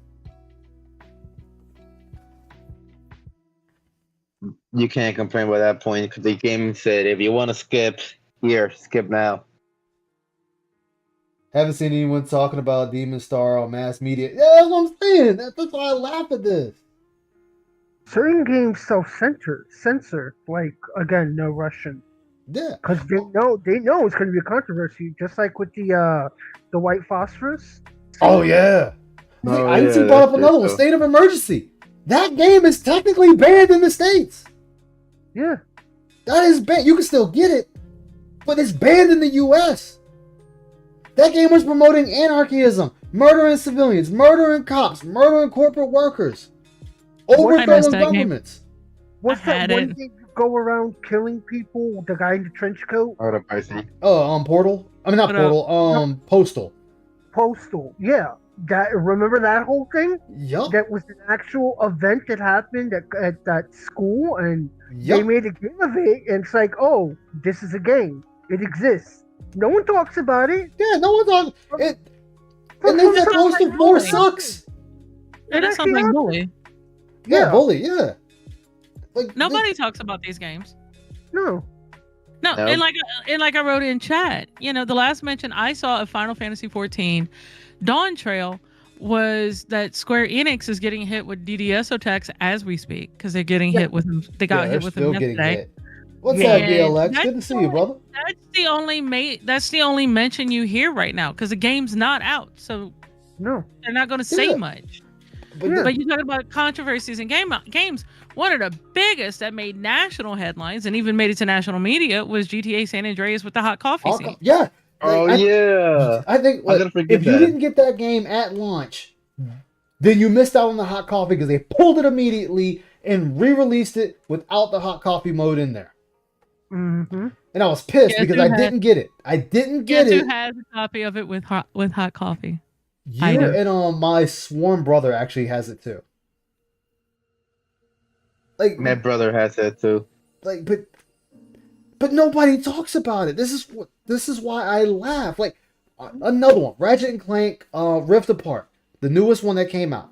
You can't complain by that point because the game said if you want to skip, here, skip now. Haven't seen anyone talking about Demon Star on mass media. Yeah, that's what I'm saying. That's why I laugh at this. Certain games censor. Like again, no Russian. Yeah, because they know it's going to be a controversy, just like with the white phosphorus. Oh yeah. Oh, I yeah, brought up that's another it, one. so. State of emergency. That game is technically banned in the States. Yeah, that is banned. You can still get it, but it's banned in the U.S. That game was promoting anarchism, murdering civilians, murdering cops, murdering corporate workers, overthrowing governments. What's that one thing you go around killing people? The guy in the trench coat. Portal. I mean, not Portal. Postal. Postal. Yeah. Remember that whole thing? Yup. That was an actual event that happened at that school, and they made a game of it. And it's like, oh, this is a game. It exists. No one talks about it. Yeah, no one talks. And they said Postal 4 sucks. Yeah, that sounds like Bully. Yeah, Bully. Yeah. Like nobody talks about these games. No. No, and like I wrote in chat, the last mention I saw of Final Fantasy 14 Dawn Trail was that Square Enix is getting hit with DDoS attacks as we speak because they're getting hit with them. They got hit with them yesterday. What's up, DLX? Good to see you, brother. That's the only mention you hear right now because the game's not out, so no, they're not going to say much. But you talk about controversies in games. One of the biggest that made national headlines and even made it to national media was GTA San Andreas with the hot coffee scene. Yeah. Yeah. I think if you didn't get that game at launch, then you missed out on the hot coffee because they pulled it immediately and re-released it without the hot coffee mode in there. Mm-hmm. And I was pissed because I didn't get it. I didn't get it. Who has a copy of it with hot coffee? You and my sworn brother actually has it too. Like my brother has it too. Like, but nobody talks about it. This is why I laugh. Like another one, Ratchet and Clank, Rift Apart, the newest one that came out.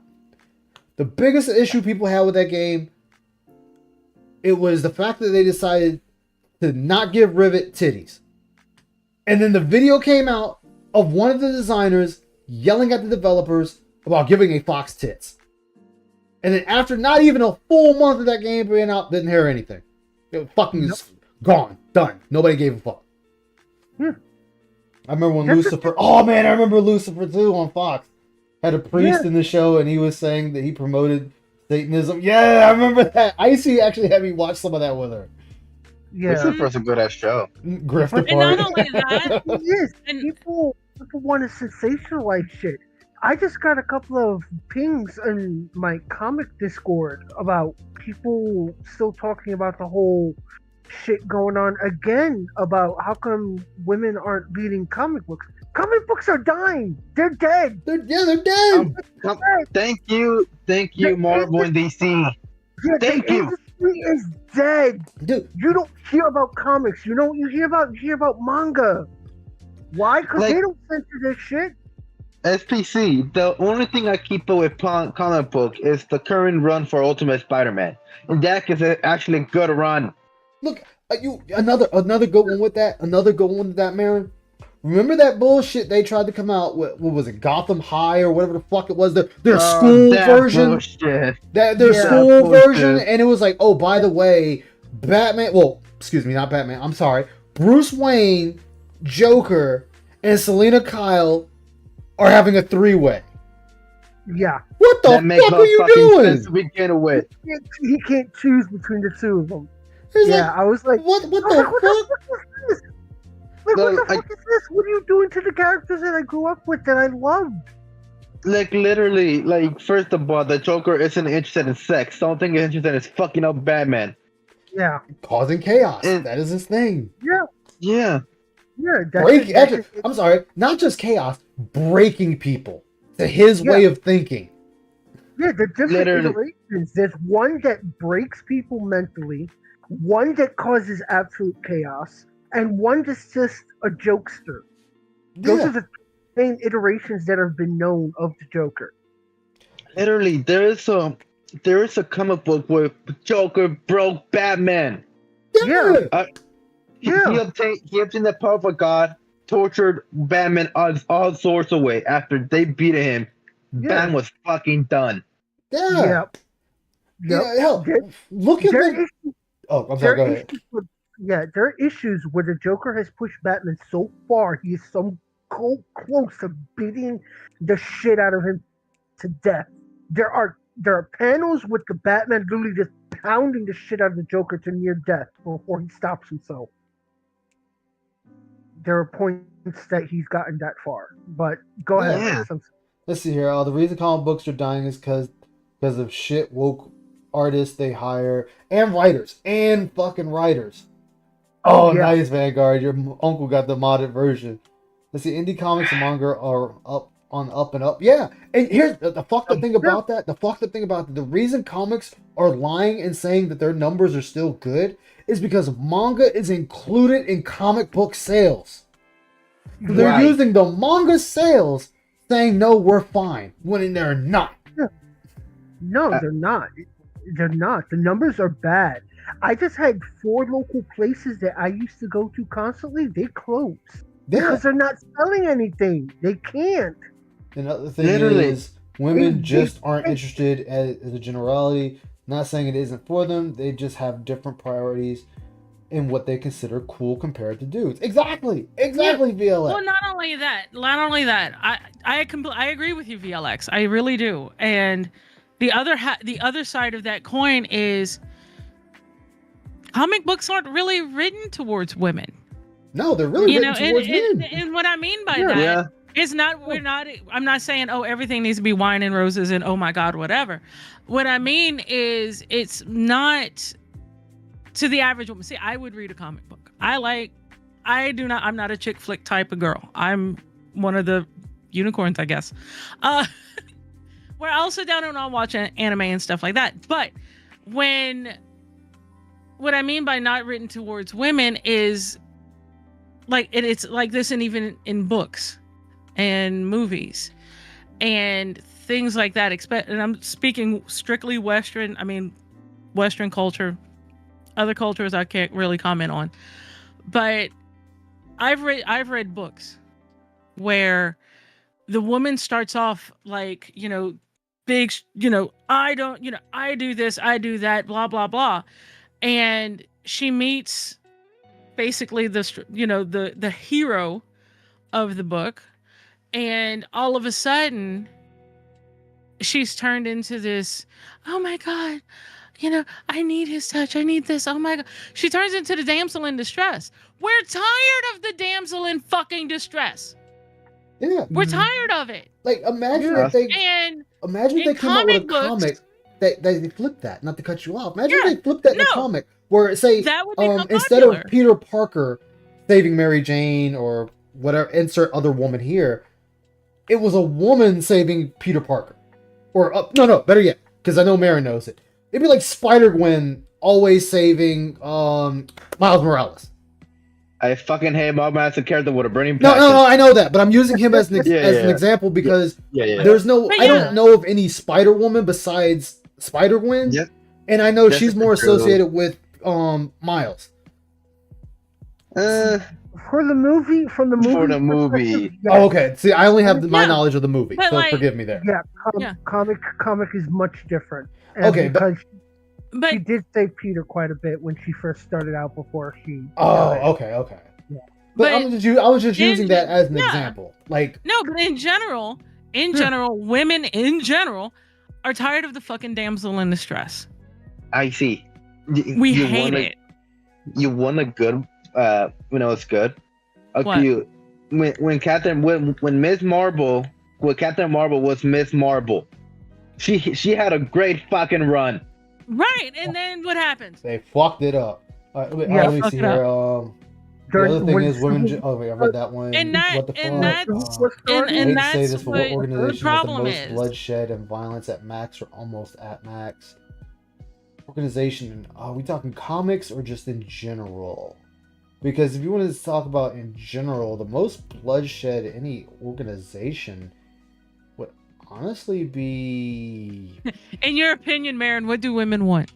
The biggest issue people had with that game, it was the fact that they decided to not give Rivet titties, and then the video came out of one of the designers yelling at the developers about giving a fox tits. And then after not even a full month of that game being out, didn't hear anything. It was fucking gone. Done. Nobody gave a fuck. Yeah. I remember when Lucifer... Oh, man, I remember Lucifer, too, on Fox. Had a priest in the show, and he was saying that he promoted Satanism. Yeah, I remember that. Icy actually had me watch some of that with her. Yeah. Lucifer's a good-ass show. Grift Apart. And not only that... Yes, people want to sensationalize shit. I just got a couple of pings in my comic Discord about people still talking about the whole shit going on again about how come women aren't reading comic books. Comic books are dying. They're dead. They're dead. Thank you, Marvel and DC. Yeah, Thank you. The industry is dead. Dude, you don't hear about comics. You know what you hear about manga. Why? Because they don't censor this shit. SPC, the only thing I keep up with comic book is the current run for Ultimate Spider-Man. And that is actually a good run. Look, another good one with that. Another good one with that, Marin. Remember that bullshit they tried to come out with? What was it, Gotham High or whatever the fuck it was? Their school version. Bullshit. Their school version, and it was like, oh, by the way, Batman. Well, excuse me, not Batman. I'm sorry. Bruce Wayne, Joker, and Selena Kyle are having a three-way. Yeah. What the fuck are you doing? To begin with. He can't choose between the two of them. It's I was like, what the fuck? What is this? Like, what the fuck is this? What are you doing to the characters that I grew up with that I loved? Like, literally, first of all, the Joker isn't interested in sex. The only thing he's interested in is fucking up Batman. Yeah. Causing chaos. That is his thing. Yeah. Yeah. Yeah. I'm sorry, not just chaos, breaking people to his way of thinking. Yeah, they're different iterations. There's one that breaks people mentally, one that causes absolute chaos, and one that's just a jokester. Those are the main iterations that have been known of the Joker. Literally, there is there is a comic book where Joker broke Batman. Yeah. He obtained the power of God, tortured Batman all sorts of way. After they beat him, Batman was fucking done. Yeah. Yep. Hell, look at There the. is- Oh, I'm sorry. there Go are ahead. issues with- there are issues where the Joker has pushed Batman so far, he is so close to beating the shit out of him to death. There are panels with the Batman literally just pounding the shit out of the Joker to near death before he stops himself. There are points that he's gotten that far, but go ahead. Let's see here. The reason comic books are dying is because of shit woke artists they hire and writers and fucking writers. Oh, yeah. Nice, Vanguard. Your uncle got the modded version. Let's see. Indie comics and manga are up and up. Yeah. And here's the fucked up thing about that. The reason comics are lying and saying that their numbers are still good is because manga is included in comic book sales. So they're using the manga sales saying, no, we're fine, when they're not. No, they're not. They're not. The numbers are bad. I just had 4 local places that I used to go to constantly. They closed because they're not selling anything. They can't. Another thing is, women just aren't interested as a generality. Not saying it isn't for them. They just have different priorities in what they consider cool compared to dudes. Exactly, VLX. Well, not only that. I agree with you, VLX. I really do. And the other side of that coin is comic books aren't really written towards women. No, they're really written towards men. And what I mean by that is I'm not saying, oh, everything needs to be wine and roses and oh my God, whatever. What I mean is it's not to the average woman. See, I would read a comic book. I'm not a chick flick type of girl. I'm one of the unicorns, I guess. Where I'll sit down and I'll watch anime and stuff like that. But what I mean by not written towards women is like it's like this, and even in books and movies and things like that. And I'm speaking strictly Western. I mean, Western culture. Other cultures I can't really comment on, but I've read books where the woman starts off like, big, I do this, I do that, blah blah blah, and she meets basically the hero of the book, and all of a sudden she's turned into this, oh my God, I need his touch. I need this. Oh my God. She turns into the damsel in distress. We're tired of the damsel in fucking distress. Yeah. We're tired of it. Like, imagine if they came out with a comic that they flipped that. Not to cut you off. Imagine if they flipped that in a comic where, say, instead of Peter Parker saving Mary Jane or whatever, insert other woman here, it was a woman saving Peter Parker. Or, no, better yet, because I know Mary knows it. It'd be like Spider-Gwen always saving Miles Morales. I fucking hate Miles Morales, a character with a burning passion. No, I know that, but I'm using him as an example because there's no, I don't know of any Spider-Woman besides Spider-Gwen, and I know she's more associated with Miles. From the movie. Oh, okay. See, I only have my knowledge of the movie, so forgive me there. Comic is much different. Okay, because she did save Peter quite a bit when she first started out before she. Okay. Yeah. But I was just using that as an example. Like, no, but in general, women in general are tired of the fucking damsel in distress. I see. We hate it. You want a good, it's good. Okay, when Miss Marvel, Captain Marvel was Miss Marvel. She had a great fucking run. Right, and then what happens? They fucked it up. Let me see here. The other thing is women. I read that one. And that's I hate to say this, but what organization with the most bloodshed and violence at max or almost at max? Organization. Are we talking comics or just in general? Because if you want to talk about in general, the most bloodshed any organization. honestly be. In your opinion, Marin, what do women want?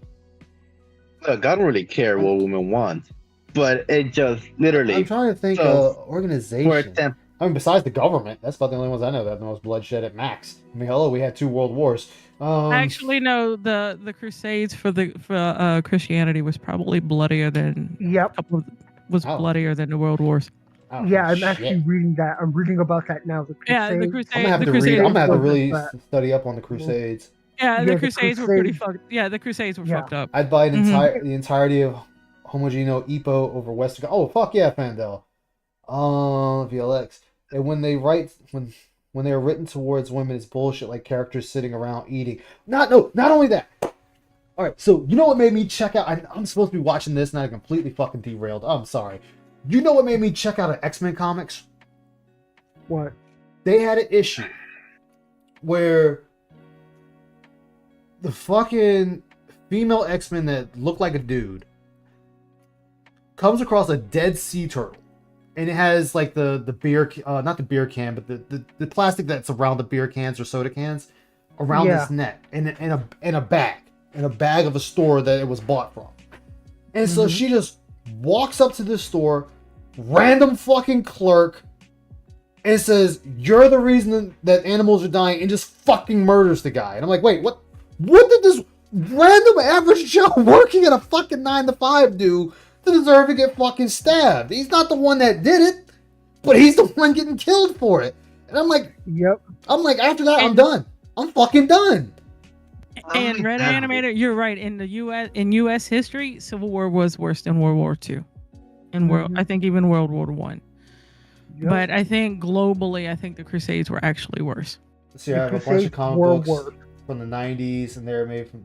Look, I don't really care what women want, but it just literally. I'm trying to think so, organization. For example, I mean, besides the government, that's about the only ones I know that have the most bloodshed at max. I mean, hello, we had 2 world wars. Actually, no. The Crusades for Christianity was probably bloodier than bloodier than the World Wars. Oh, yeah, I'm shit. actually reading that. I'm reading about that now. The Crusades. Yeah, the Crusades. I'm gonna have to read. I'm gonna have to really study up on the Crusades. Yeah, the Crusades were pretty fucked. Yeah, the Crusades were fucked up. I'd buy the entirety of Homogeneo Epo over Western. Oh fuck yeah, Fandel. VLX. And when they write when they are written towards women, it's bullshit. Like characters sitting around eating. Not only that. All right, so you know what made me check out? I'm supposed to be watching this, and I completely fucking derailed. I'm sorry. You know what made me check out an X-Men comics? What? They had an issue where the fucking female X-Men that looked like a dude comes across a dead sea turtle, and it has like the beer, not the beer can, but the plastic that's around the beer cans or soda cans around his neck, in a bag of a store that it was bought from. And so she just walks up to this store, random fucking clerk, and says, "You're the reason that animals are dying," and just fucking murders the guy. And I'm like, wait, what did this random average Joe working at a fucking 9-to-5 do to deserve to get fucking stabbed? He's not the one that did it, but he's the one getting killed for it. And I'm like, yep. I'm like, after that, I'm done. I'm fucking done. And Red Animator, you're right. In the U.S. history, Civil War was worse than World War II, and I think even World War I. Yep. But I think globally, I think the Crusades were actually worse. So yeah, I have a bunch of comic books from the 90s, and they're made from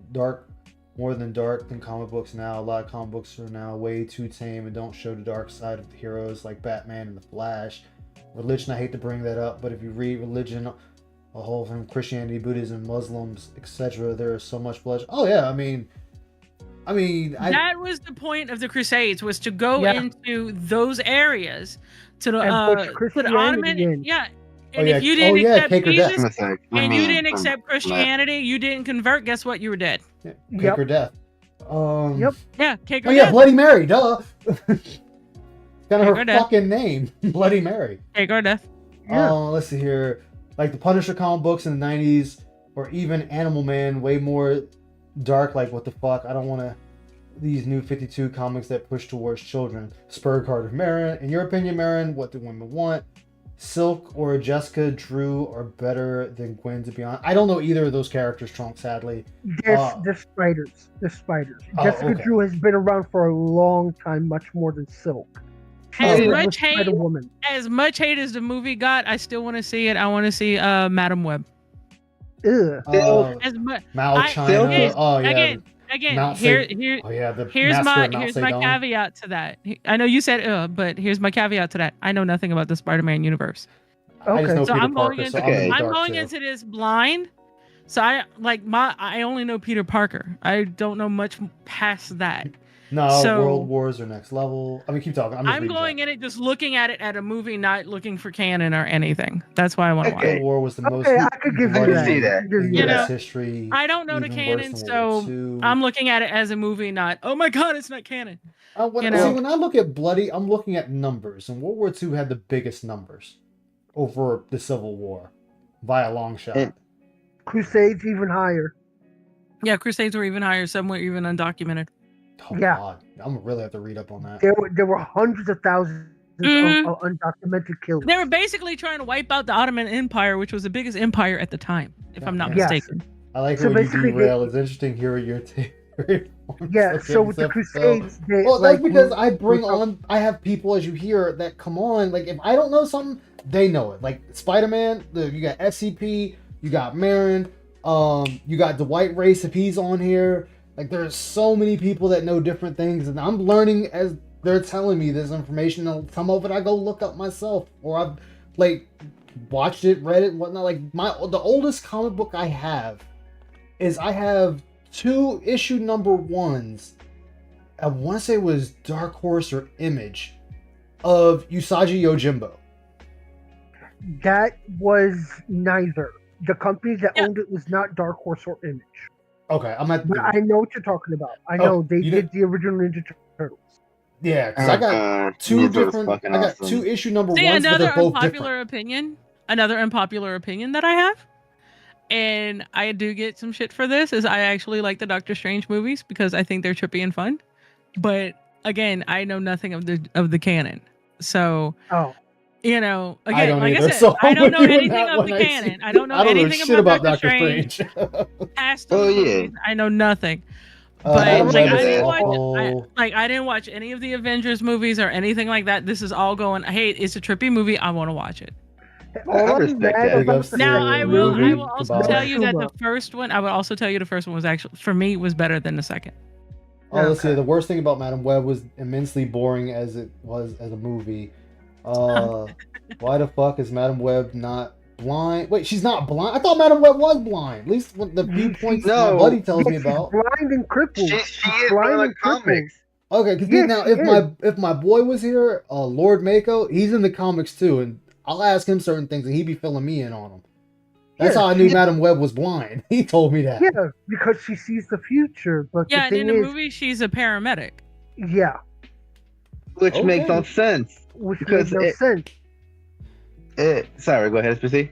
more than dark than comic books now. A lot of comic books are now way too tame and don't show the dark side of the heroes like Batman and the Flash. Religion, I hate to bring that up, but if you read religion, a whole from Christianity, Buddhism, Muslims, etc., there is so much bloodshed. Oh yeah, I mean, that was the point of the Crusades, was to go into those areas to put Ottoman in. Yeah. And if you didn't accept Jesus, and you didn't accept Christianity, you didn't convert, guess what? You were dead. Cake or death. Yeah, cake or death. Yeah, Bloody Mary, duh. Kind of her fucking name, Bloody Mary. Cake or death. Yeah. Let's see here. Like the Punisher comic books in the 90s, or even Animal Man, way more dark, like what the fuck? I don't want to... These new 52 comics that push towards children. Spur Carter Marin. In your opinion, Marin, what do women want? Silk or Jessica Drew are better than Gwen, to be honest. I don't know either of those characters, Trunk, sadly. The spiders. Jessica Drew has been around for a long time, much more than Silk. As much hate as the movie got, I still want to see it. I want to see Madam Web. Ugh. Mal China. Again, here's my caveat to that. I know you said but here's my caveat to that. I know nothing about the Spider-Man universe. Okay. So I'm going into this blind. So I only know Peter Parker. I don't know much past that. No, World Wars are next level. I mean, keep talking. I'm going in it just looking at it at a movie, not looking for canon or anything. That's why I want to watch it. World War was the most. I could give you that. History. I don't know the canon, so I'm looking at it as a movie, not, oh my god, it's not canon. When I look at Bloody, I'm looking at numbers, and World War II had the biggest numbers over the Civil War by a long shot. Crusades even higher. Yeah, Crusades were even higher. Some were even undocumented. Oh, God. I'm gonna really have to read up on that. There were hundreds of thousands of undocumented killings. They were basically trying to wipe out the Ottoman Empire, which was the biggest empire at the time, if I'm not mistaken. I like when you derail. It's interesting hearing your take. So with the Crusades, that's because I have people, as you hear, that come on. Like, if I don't know something, they know it. Like Spider-Man, you got SCP, you got Marin, you got the White Race if he's on here. Like, there's so many people that know different things, and I'm learning as they're telling me this information. And some of it I go look up myself, or I've watched it, read it, whatnot. Like the oldest comic book I have is 2 issue number 1s. I want to say it was Dark Horse or Image of Usagi Yojimbo. That was neither. the company that owned it was not Dark Horse or Image. Okay, I'm at. But I know what you're talking about. I know they did the original Ninja Turtles. Yeah, because I got two different. I got two issue number See, ones, but another they're both unpopular opinion. Another unpopular opinion that I have, and I do get some shit for this, is I actually like the Doctor Strange movies because I think they're trippy and fun. But again, I know nothing of the canon, so you know, again, I don't like either, I said, so I I'm don't with know you on anything that of one, the I canon. see. I don't know I don't know anything shit about Doctor Doctor Strange. Strange. Past the movies, I know nothing. But Madam like, Web I is didn't watch, awful. I didn't watch any of the Avengers movies or anything like that. This is all going, hey, it's a trippy movie. I want to watch it. All I'm mad about the Now second I will movie, also tell you that the first one, I will also tell you the first one was actually, for me, was better than the second. Oh, let's see. The worst thing about Madam Web was immensely boring as it was as a movie. Why the fuck is Madam Web not blind? Wait, she's not blind. I thought Madam Web was blind. At least what the few points my buddy tells me about. Blind and crippled. She is blind in the comics. Okay, because Yes, now she if my boy was here, Lord Mako, he's in the comics too, and I'll ask him certain things, and he'd be filling me in on them. That's how I knew Madam Web was blind. He told me that. Yeah, because she sees the future. But Yeah, the and thing in the is, movie, she's a paramedic. yeah, Which makes no sense. which Because makes no sense. Sorry, go ahead, SPC.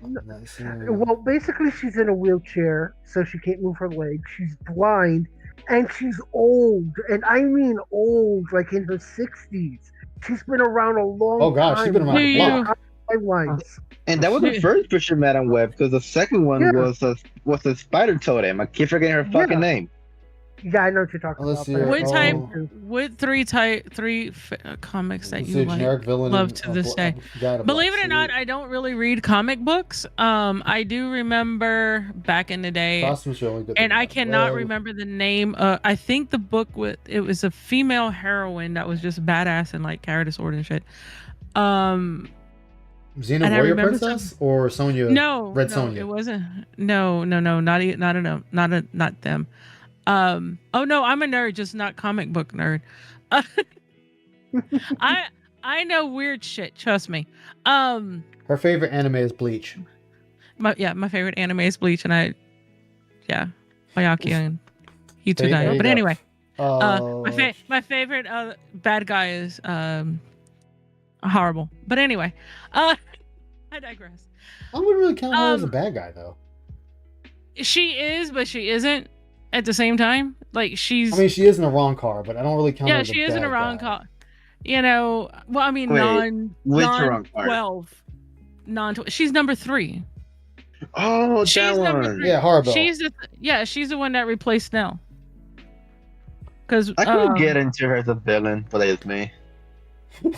Well, basically, she's in a wheelchair, so she can't move her legs. She's blind, and she's old, and I mean old, like in her 60s. She's been around a long time. Oh gosh, she's been around the block. And that was the first picture of Madam Web, because the second one was a spider totem. I keep forgetting her fucking name. Yeah, I know what you're talking about. What three comics that Let's you see, like generic villain love in to a this bla- day? guy in a Believe black it or not, I don't really read comic books. I do remember back in the day, Costumes are only good and thing I about cannot Web. remember the name. I think the book it was a female heroine that was just badass and like carried a sword and shit. Xena and I Warrior remember Princess or Sonya? No, Red no, Sonya. it wasn't. No, not them. Oh no, I'm a nerd, just not comic book nerd. I know weird shit. Trust me. Her favorite anime is Bleach. My favorite anime is Bleach, and Mayaki and There Hitsudai. you But go. anyway, my favorite bad guy is horrible. But anyway, I digress. I wouldn't really count her as a bad guy though. She is, but she isn't at the same time. Like she's. I mean, she is in a wrong car, but I don't really count her Yeah, as a she is in bad a wrong guy. call. You know, well, I mean, Wait, which wrong part? 12. She's number 3. Oh, She's that number one. 3. Yeah, Haribo. She's the one that replaced Snell. Because I couldn't get into her as a villain, but it's me.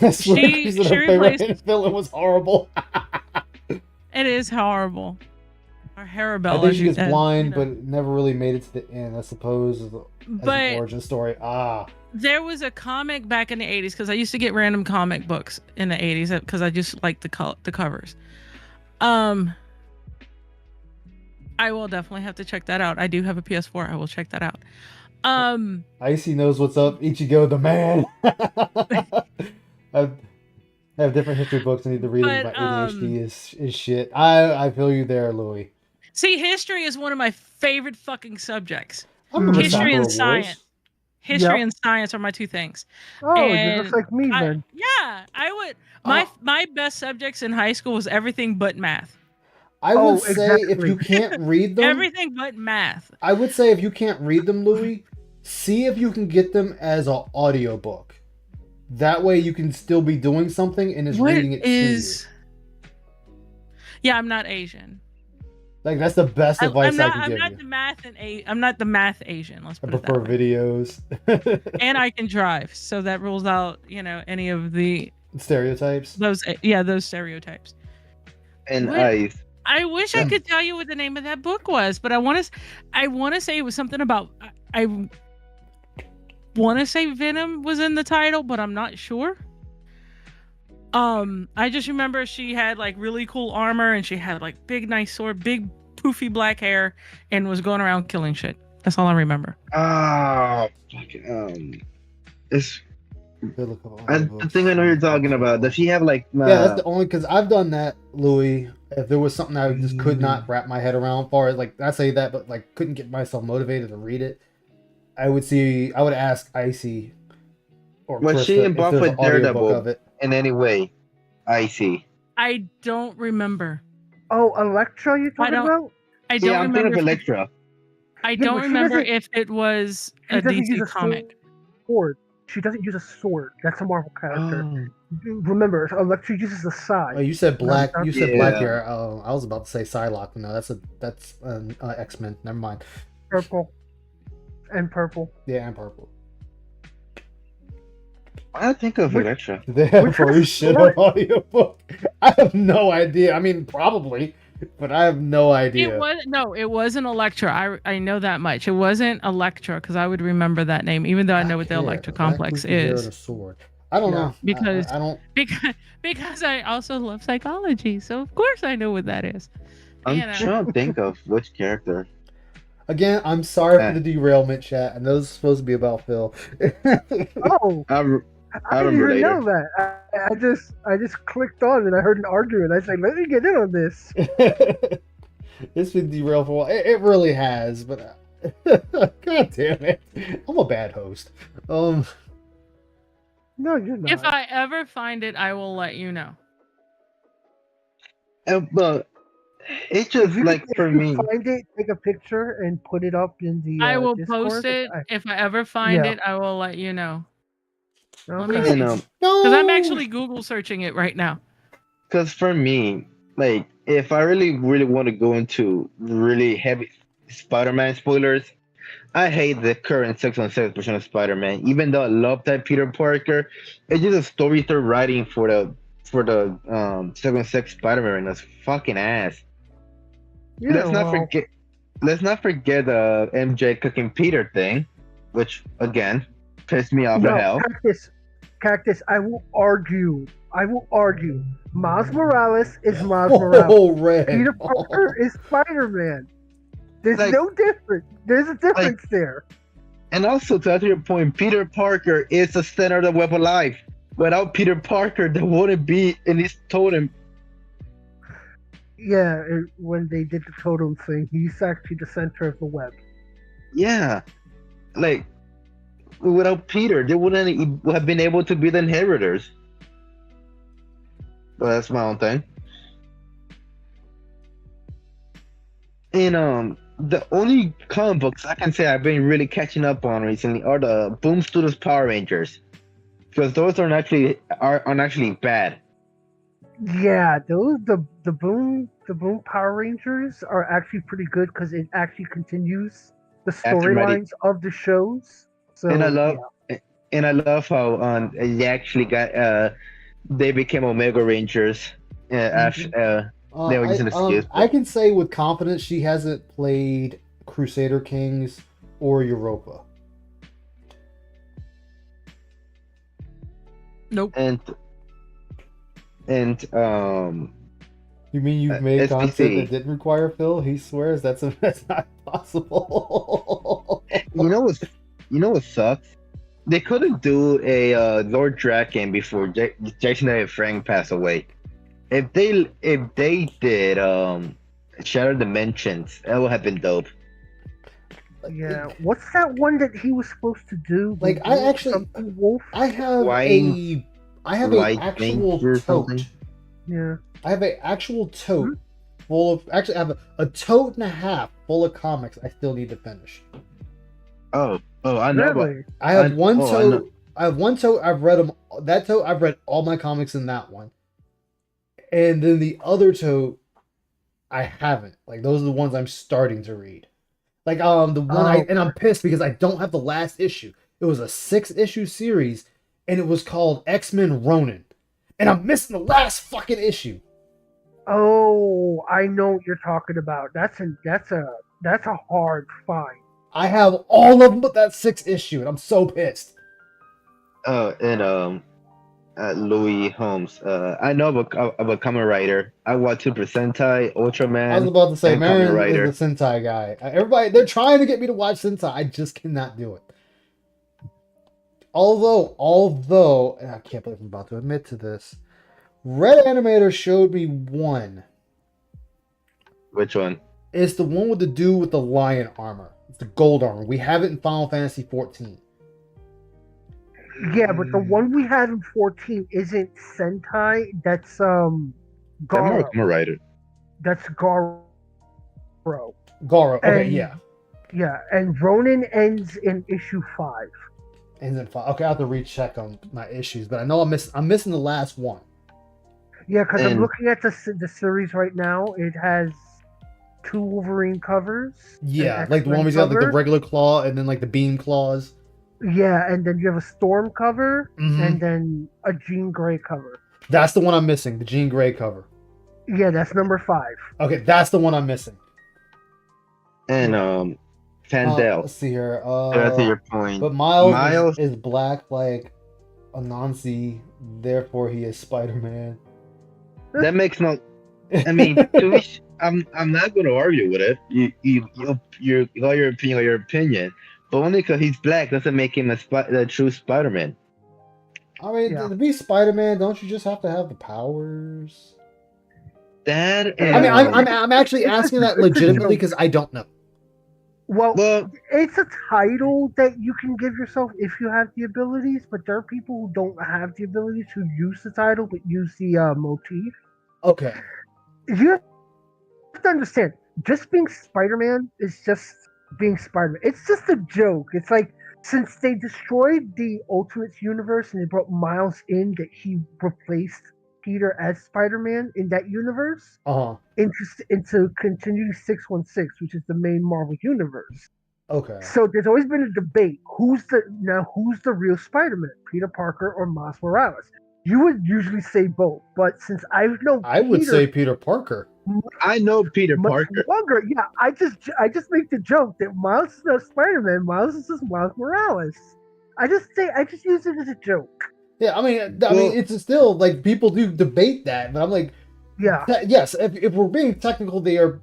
That's she her favorite replaced. villain was horrible. It is horrible. Or Harabella. I think she as gets you- blind, you know. but never really made it to the end. I suppose as But- an origin story. There was a comic back in the 80s because I used to get random comic books in the 80s because I just liked the covers. I will definitely have to check that out. I do have a PS4. I will check that out. Icy knows what's up. Ichigo the man. I have different history books I need to read. But, My ADHD is shit. I feel you there, Louis. See, history is one of my favorite fucking subjects. I remember History Sakura and Wars. science. History Yep. and science are my two things. Oh, And just like me then. Yeah, I would. My best subjects in high school was everything but math. I would say if you can't read them, Everything but math. I would say if you can't read them, Louis, see if you can get them as an audiobook. That way you can still be doing something and is What reading it is- to you. Yeah, I'm not Asian. Like that's the best advice I can I'm give not you. the math I'm not the math Asian. Let's I put it that prefer way. videos. And I can drive, so that rules out any of the Stereotypes. those stereotypes. And What? ice. I wish I could tell you what the name of that book was, but I want to say it was something about I want to say Venom was in the title, but I'm not sure. I just remember she had like really cool armor and she had like big nice sword, big poofy black hair, and was going around killing shit. That's all I remember. Ah, fucking I think I know you're talking about. Does she have like? Yeah, that's the only because I've done that, Louis. If there was something I just could not wrap my head around, far as like I say that, but like couldn't get myself motivated to read it, I would ask Icy or Was she Krista if involved there's an with audiobook Daredevil of it. in any way? Icy. I don't remember. Oh, Elektra, you talking about? I don't I'm thinking remember. of Electra. I Yeah, don't but she remember doesn't- if it was She a doesn't DC use a comic. sword. She doesn't use a sword. That's a Marvel character. Oh. Remember, Elektra uses a scythe. Oh, you said black. You said Yeah. black here. I was about to say Psylocke. No, that's X-Men. Never mind. Purple. And purple. Yeah, and purple. I think of Electra. They have probably shit on audiobook. I have no idea. I mean, probably, but I have no idea. It wasn't Elektra. I know that much. It wasn't Elektra because I would remember that name, even though I know what the Elektra complex is. A sword. I don't know because I don't because I also love psychology, so of course I know what that is. I'm trying to think of which character. Again, I'm sorry for the derailment, chat. I know this is supposed to be about Phil. Oh, I didn't even know that. I just clicked on and I heard an argument. I said, let me get in on this. It's been derailed for a while. It really has, but god damn it, I'm a bad host. No, you're not. If I ever find it, I will let you know. But it's just like for me. Find it, take a picture, and put it up in the. I will Discord. post it. If I ever find it, I will let you know. Let me Okay. see. And, Because I'm actually Google searching it right now. Because for me, like, if I really want to go into really heavy Spider-Man spoilers, I hate the current 616 version of Spider-Man. Even though I love that Peter Parker, it's just a story they're writing for the 616 Spider-Man. That's fucking ass. Yeah, Let's not forget the MJ cooking Peter thing, which again pissed me off to hell. Cactus. I will argue. Miles Morales is Miles Morales. Red. Peter Parker is Spider-Man. There's no difference. There's a difference there. And also, to answer your point, Peter Parker is the center of the web of life. Without Peter Parker, there wouldn't be any totem. Yeah, when they did the totem thing, he's actually the center of the web. Yeah, like without Peter, they wouldn't have been able to be the inheritors. But that's my own thing. And the only comic books I can say I've been really catching up on recently are the Boom Studios Power Rangers, because those aren't actually bad. Yeah, the Boom Power Rangers are actually pretty good because it actually continues the storylines of the shows. So And I love how they actually got they became Omega Rangers after they were using the I can say with confidence she hasn't played Crusader Kings or Europa. Nope. And you mean you've made content SPC. that didn't require Phil? He swears that's not possible. You know what sucks? They couldn't do a Lord Draken before Jason and Frank passed away. If they did Shattered Dimensions, that would have been dope. Yeah, what's that one that he was supposed to do? Like I actually, Wolf? I have White an actual Ranger or tote. something? Yeah. I have an actual tote full of. Actually, I have a tote and a half full of comics I still need to finish. Oh, I know. Really? I have one I tote. know. I have one tote. I've read them. That tote, I've read all my comics in that one. And then the other tote, I haven't. Like those are the ones I'm starting to read. Like the one and I'm pissed because I don't have the last issue. It was a 6-issue series, and it was called X-Men Ronin, and I'm missing the last fucking issue. Oh, I know what you're talking about. That's a hard find. I have all of them but that 6th issue, and I'm so pissed. And Louis Holmes. I know of a Kamen Rider. I watch Super Sentai, Ultraman. I was about to say, and Kamen Marin Rider. is the Sentai guy. Everybody, they're trying to get me to watch Sentai. I just cannot do it. Although, and I can't believe I'm about to admit to this, Red Animator showed me one. Which one? It's the one with the dude with the lion armor. It's the gold armor. We have it in Final Fantasy 14. Yeah, but the one we had in 14 isn't Sentai. That's Garo. I'm a writer. That's Garo. Garo. Okay, And- yeah. Yeah, and Ronin ends in issue 5. Ends in 5. Okay, I have to recheck on my issues, but I know I'm missing the last one. Yeah, because I'm And- looking at the series right now. It has 2 Wolverine covers. an Yeah, like the one X-Men where he's got like the cover. regular claw and then like the beam claws. Yeah, and then you have a Storm cover, Mhm. and then a Jean Grey cover. That's the one I'm missing, the Jean Grey cover. Yeah, that's number 5. Okay, that's the one I'm missing. And Fandel. Let's see here. To your point, But Miles Miles- is black like Anansi, therefore he is Spider-Man. That makes no. I mean, I'm not going to argue with it. You got your opinion, but only because he's black doesn't make him a true Spider-Man. I mean, to be Spider-Man, don't you just have to have the powers? That I mean, I'm actually asking that legitimately because I don't know. Well, it's a title that you can give yourself if you have the abilities, but there are people who don't have the abilities who use the title but use the motif. Okay. You have to understand, just being Spider-Man is just being Spider-Man. It's just a joke. It's like, since they destroyed the Ultimates universe and they brought Miles in, that he replaced Peter as Spider-Man in that universe into Continuity 616, which is the main Marvel universe. Okay. So there's always been a debate: who's the real Spider-Man, Peter Parker or Miles Morales? You would usually say both, but since I know, I would say Peter Parker. I know Peter Parker. Longer, yeah. I just make the joke that Miles is not Spider-Man. Miles is just Miles Morales. I just use it as a joke. Yeah, I mean, it's still like people do debate that, but I'm like, yeah, yes. If we're being technical, they are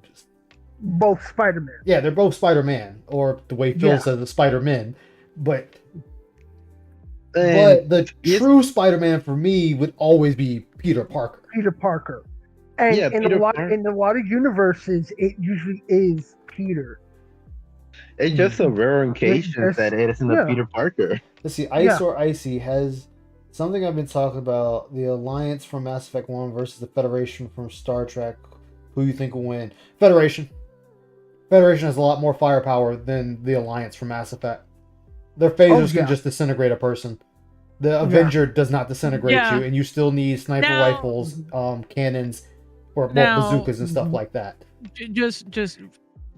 both Spider-Man. Yeah, they're both Spider-Man, or the way Phil Yeah. says the Spider-Man. But the true Spider-Man for me would always be Peter Parker. Peter Parker. And Yeah, in Peter a lot of universes, it usually is Peter. It's just a rare occasion that it isn't a Peter Parker. Let's see, Ice or Icy has something I've been talking about: the Alliance from Mass Effect 1 versus the Federation from Star Trek. Who you think will win? Federation. Federation has a lot more firepower than the Alliance from Mass Effect. Their phasers can just disintegrate a person. The Avenger does not disintegrate Yeah. you, and you still need sniper Now- rifles, cannons, or Now- bazookas and stuff like that. Just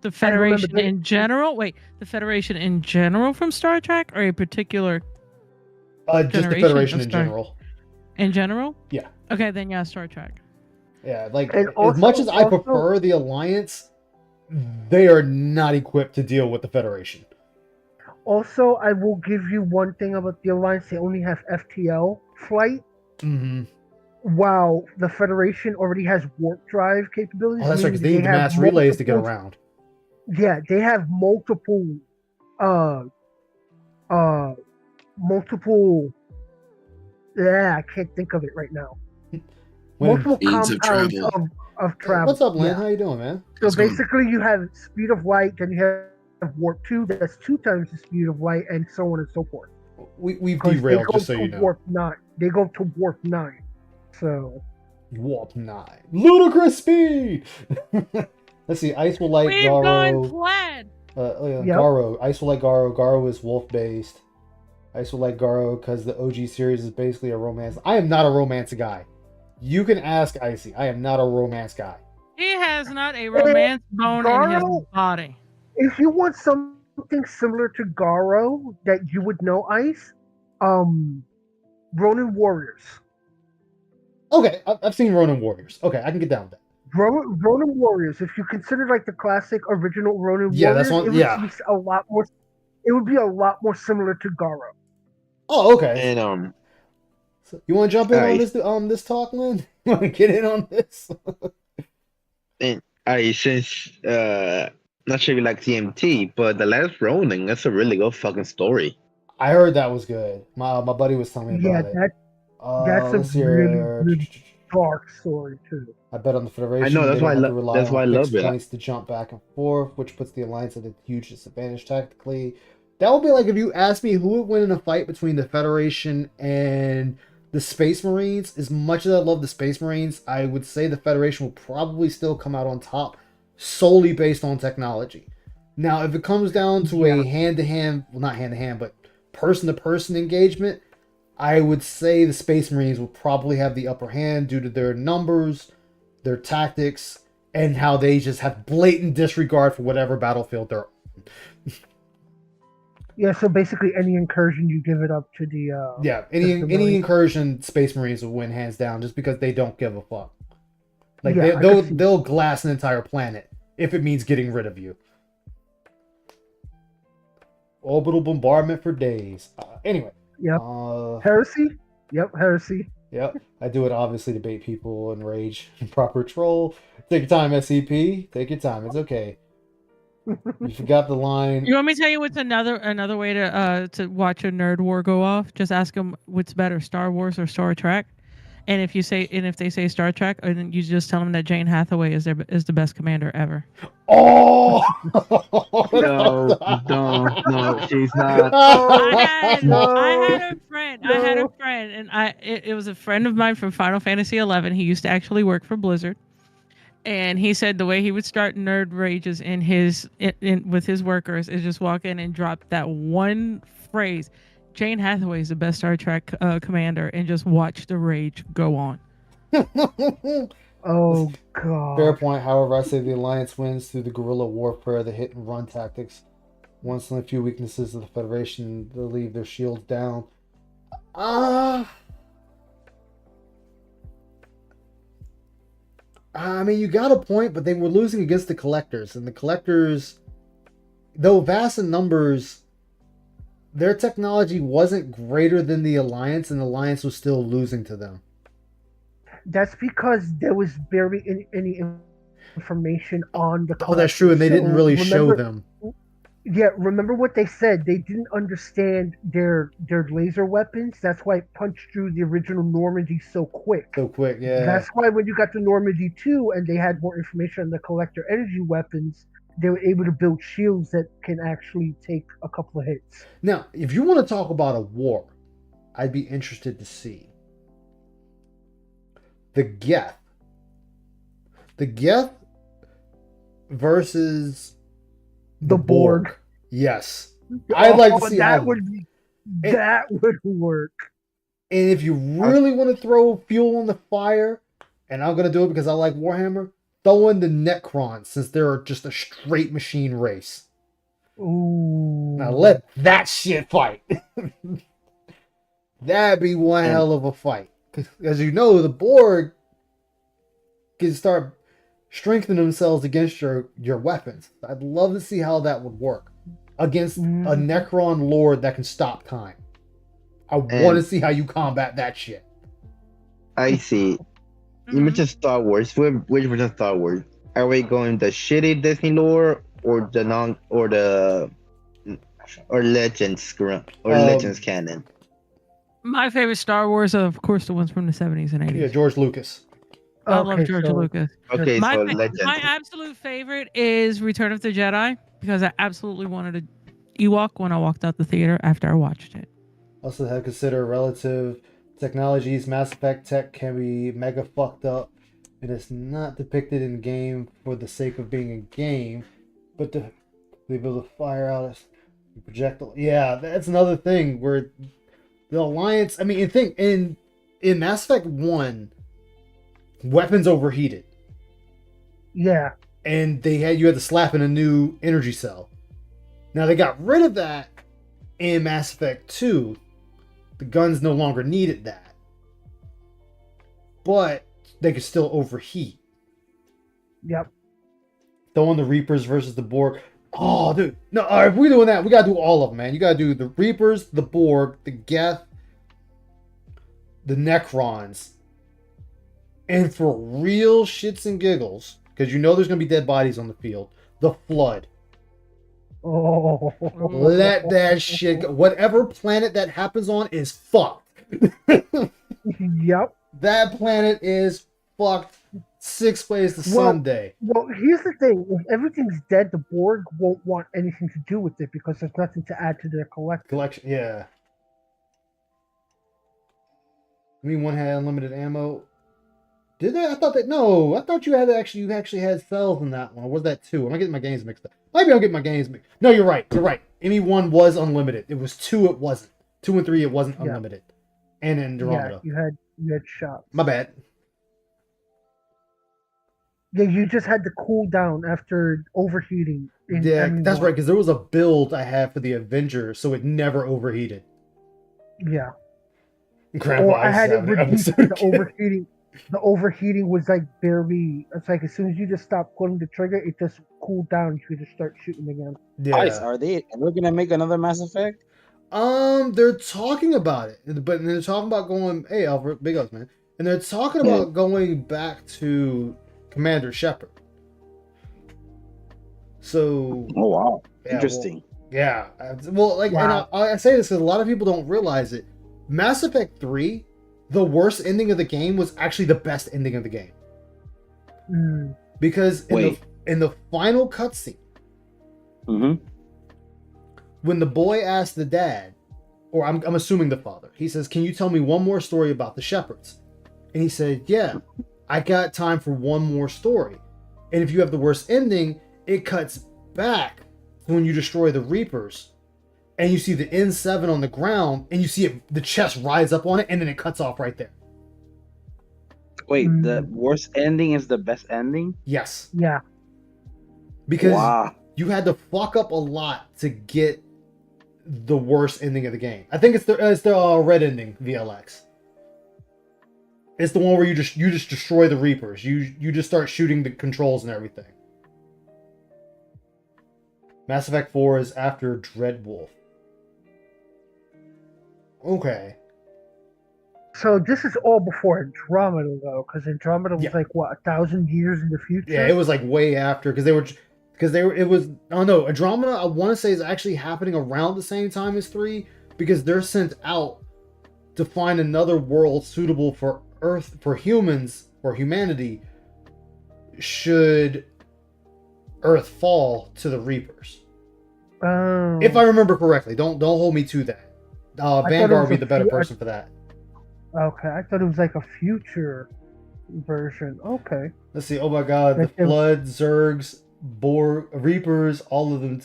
the Federation in general. Wait, the Federation in general from Star Trek, or a particular? Just the generation Federation of in Star- general. In general? Yeah. Okay, then yeah, Star Trek. Yeah, like And as much as I also- prefer the Alliance, they are not equipped to deal with the Federation. Also, I will give you one thing about the Alliance: they only have FTL flight. Mm-hmm. While the Federation already has warp drive capabilities. Oh, that's right, because they meaning need the have mass relays to get multiple- around. Yeah, they have multiple I can't think of it right now. Multiple Means of compounds travel. of travel. What's up, Lynn? Yeah. How you doing, man? So basically, you have speed of light, then you have warp 2, that's 2 times the speed of light, and so on and so forth. We've 'Cause they derailed, go just so to you know. Warp 9. They go to warp 9. So Warp 9. Ludicrous speed! Let's see, Ice will like We've gone Garo. plaid. Yep. Garo. Ice will like Garo. Garo is wolf based. Ice will like Garo because the OG series is basically a romance. I am not a romance guy. You can ask Icy. I am not a romance guy. He has not a romance bone in his Garo- body. if you want something similar to Garo that you would know, Ice, Ronin Warriors. Okay, I've seen Ronin Warriors. Okay, I can get down with that. Ronin Warriors. If you consider like the classic original Ronin Yeah, Warriors, that's one- it would yeah. be a lot more. It would be a lot more similar to Garo. Oh, okay. And You want to jump in on Ice. this talk, Lynn? You want to get in on this? And since not sure if you like TMT, but the last Ronin, that's a really good fucking story. I heard that was good. My buddy was telling me Yeah, about it. that's a Let's see really here. good dark story too. I bet on the I Federation know they don't have to rely that's why I on fixed love it. points to jump back and forth, which puts the Alliance at a huge disadvantage tactically. That would be like if you asked me who would win in a fight between the Federation and the Space Marines. As much as I love the Space Marines, I would say the Federation will probably still come out on top solely based on technology. Now, if it comes down to a hand-to-hand, well, not hand-to-hand, but person-to-person engagement, I would say the Space Marines will probably have the upper hand due to their numbers, their tactics, and how they just have blatant disregard for whatever battlefield they're on. Yeah, so basically any incursion you give it up to the any incursion, Space Marines will win hands down just because they don't give a fuck. Like Yeah, they'll glass an entire planet if it means getting rid of you. Orbital bombardment for days. Anyway. Yep. Heresy? Yep, heresy. Yep. I do it obviously to bait people and rage and proper troll. Take your time, SCP. Take your time. It's okay. You forgot the line. You want me to tell you what's another way to watch a nerd war go off? Just ask them what's better, Star Wars or Star Trek. And if they say Star Trek, then you just tell them that Jane Hathaway is the best commander ever. Oh no, she's not. I had a friend, and it was a friend of mine from Final Fantasy 11. He used to actually work for Blizzard, and he said the way he would start nerd rages with his workers is just walk in and drop that one phrase. Jane Hathaway is the best Star Trek commander, and just watch the rage go on. Oh, God. Fair point. However, I say the Alliance wins through the guerrilla warfare, the hit and run tactics. Once in a few weaknesses of the Federation, they'll leave their shields down. I mean, you got a point, but they were losing against the Collectors, and the Collectors, though vast in numbers, their technology wasn't greater than the Alliance, and the Alliance was still losing to them. That's because there was barely any information on the. Oh, that's true, and they didn't really show them. Yeah, remember what they said? They didn't understand their laser weapons. That's why it punched through the original Normandy so quick. Yeah. That's why when you got to Normandy 2 and they had more information on the Collector energy weapons, they were able to build shields that can actually take a couple of hits. Now, if you want to talk about a war, I'd be interested to see the Geth. The Geth versus the Borg. Yes. I'd like to see that would work. And if you really want to throw fuel on the fire, and I'm going to do it because I like Warhammer, throw in the Necrons, since they're just a straight machine race. Ooh. Now let that shit fight. That'd be one hell of a fight. As you know, the Borg can start strengthening themselves against your weapons. I'd love to see how that would work against a Necron Lord that can stop time. I want to see how you combat that shit. I see. You mentioned Star Wars. Which version of Star Wars? Are we going the shitty Disney lore or the Legends canon? My favorite Star Wars are, of course, the ones from the 70s and 80s. Yeah, George Lucas. I love George Lucas. Okay, my, so Legends. My absolute favorite is Return of the Jedi, because I absolutely wanted an Ewok when I walked out the theater after I watched it. Also had to consider relative technologies. Mass Effect tech can be mega fucked up, and it's not depicted in game for the sake of being a game, but to be able to fire out a projectile. Yeah, that's another thing where the Alliance. I mean, in Mass Effect 1, weapons overheated. Yeah, and you had to slap in a new energy cell. Now they got rid of that in Mass Effect 2. The guns no longer needed that. But they could still overheat. Yep. Throwing the Reapers versus the Borg. Oh, dude. No, all right, if we're doing that, we gotta do all of them, man. You gotta do the Reapers, the Borg, the Geth, the Necrons. And for real shits and giggles, because you know there's gonna be dead bodies on the field, the Flood. Oh. Let that shit go. Whatever planet that happens on is fucked. Yep. That planet is fucked 6 ways to Sunday. Well, here's the thing: if everything's dead, the Borg won't want anything to do with it because there's nothing to add to their collection. Yeah. I mean, one had unlimited ammo. Did they? I thought you actually had cells in that one. Or was that 2? Am I getting my games mixed up? Maybe I'm getting my games mixed. No, you're right. ME1 was unlimited. It was 2. It wasn't. 2 and 3. It wasn't unlimited. And Andromeda. Yeah, you had shots. My bad. Yeah, you just had to cool down after overheating. That's right. Because there was a build I had for the Avenger, so it never overheated. Yeah. Grandpa, or I had it reduced to the overheating. The overheating was like barely. It's like as soon as you just stop pulling the trigger, it just cooled down. You could just start shooting again. Yeah. Ice, are they gonna make another Mass Effect? They're talking about it, but they're talking about going. Hey, Alfred, big ups, man. And they're talking about going back to Commander Shepard. So. Oh wow, yeah, interesting. Well, like, Wow. and I say this because a lot of people don't realize it. Mass Effect 3, the worst ending of the game was actually the best ending of the game. Because in the final cutscene, when the boy asked the dad, or I'm assuming the father, he says, "Can you tell me one more story about the Shepherds?" And he said, "Yeah, I got time for one more story. And if you have the worst ending, it cuts back to when you destroy the Reapers, and you see the N7 on the ground, and you see it, the chest rise up on it, and then it cuts off right there." Wait, the worst ending is the best ending? Yes. Yeah. Because you had to fuck up a lot to get the worst ending of the game. I think it's the red ending, VLX. It's the one where you just destroy the Reapers. You just start shooting the controls and everything. Mass Effect 4 is after Dreadwolf. Okay. So this is all before Andromeda, though, because Andromeda was like what 1,000 years in the future. Yeah, it was like way after it was. Oh no, Andromeda. I want to say is actually happening around the same time as 3 because they're sent out to find another world suitable for Earth, for humans or humanity. Should Earth fall to the Reapers? If I remember correctly, don't hold me to that. Vanguard would be the better person for that. Okay, I thought it was like a future version. Okay. Let's see. Oh my God, the Flood, Zergs, Borg, Reapers, all of them.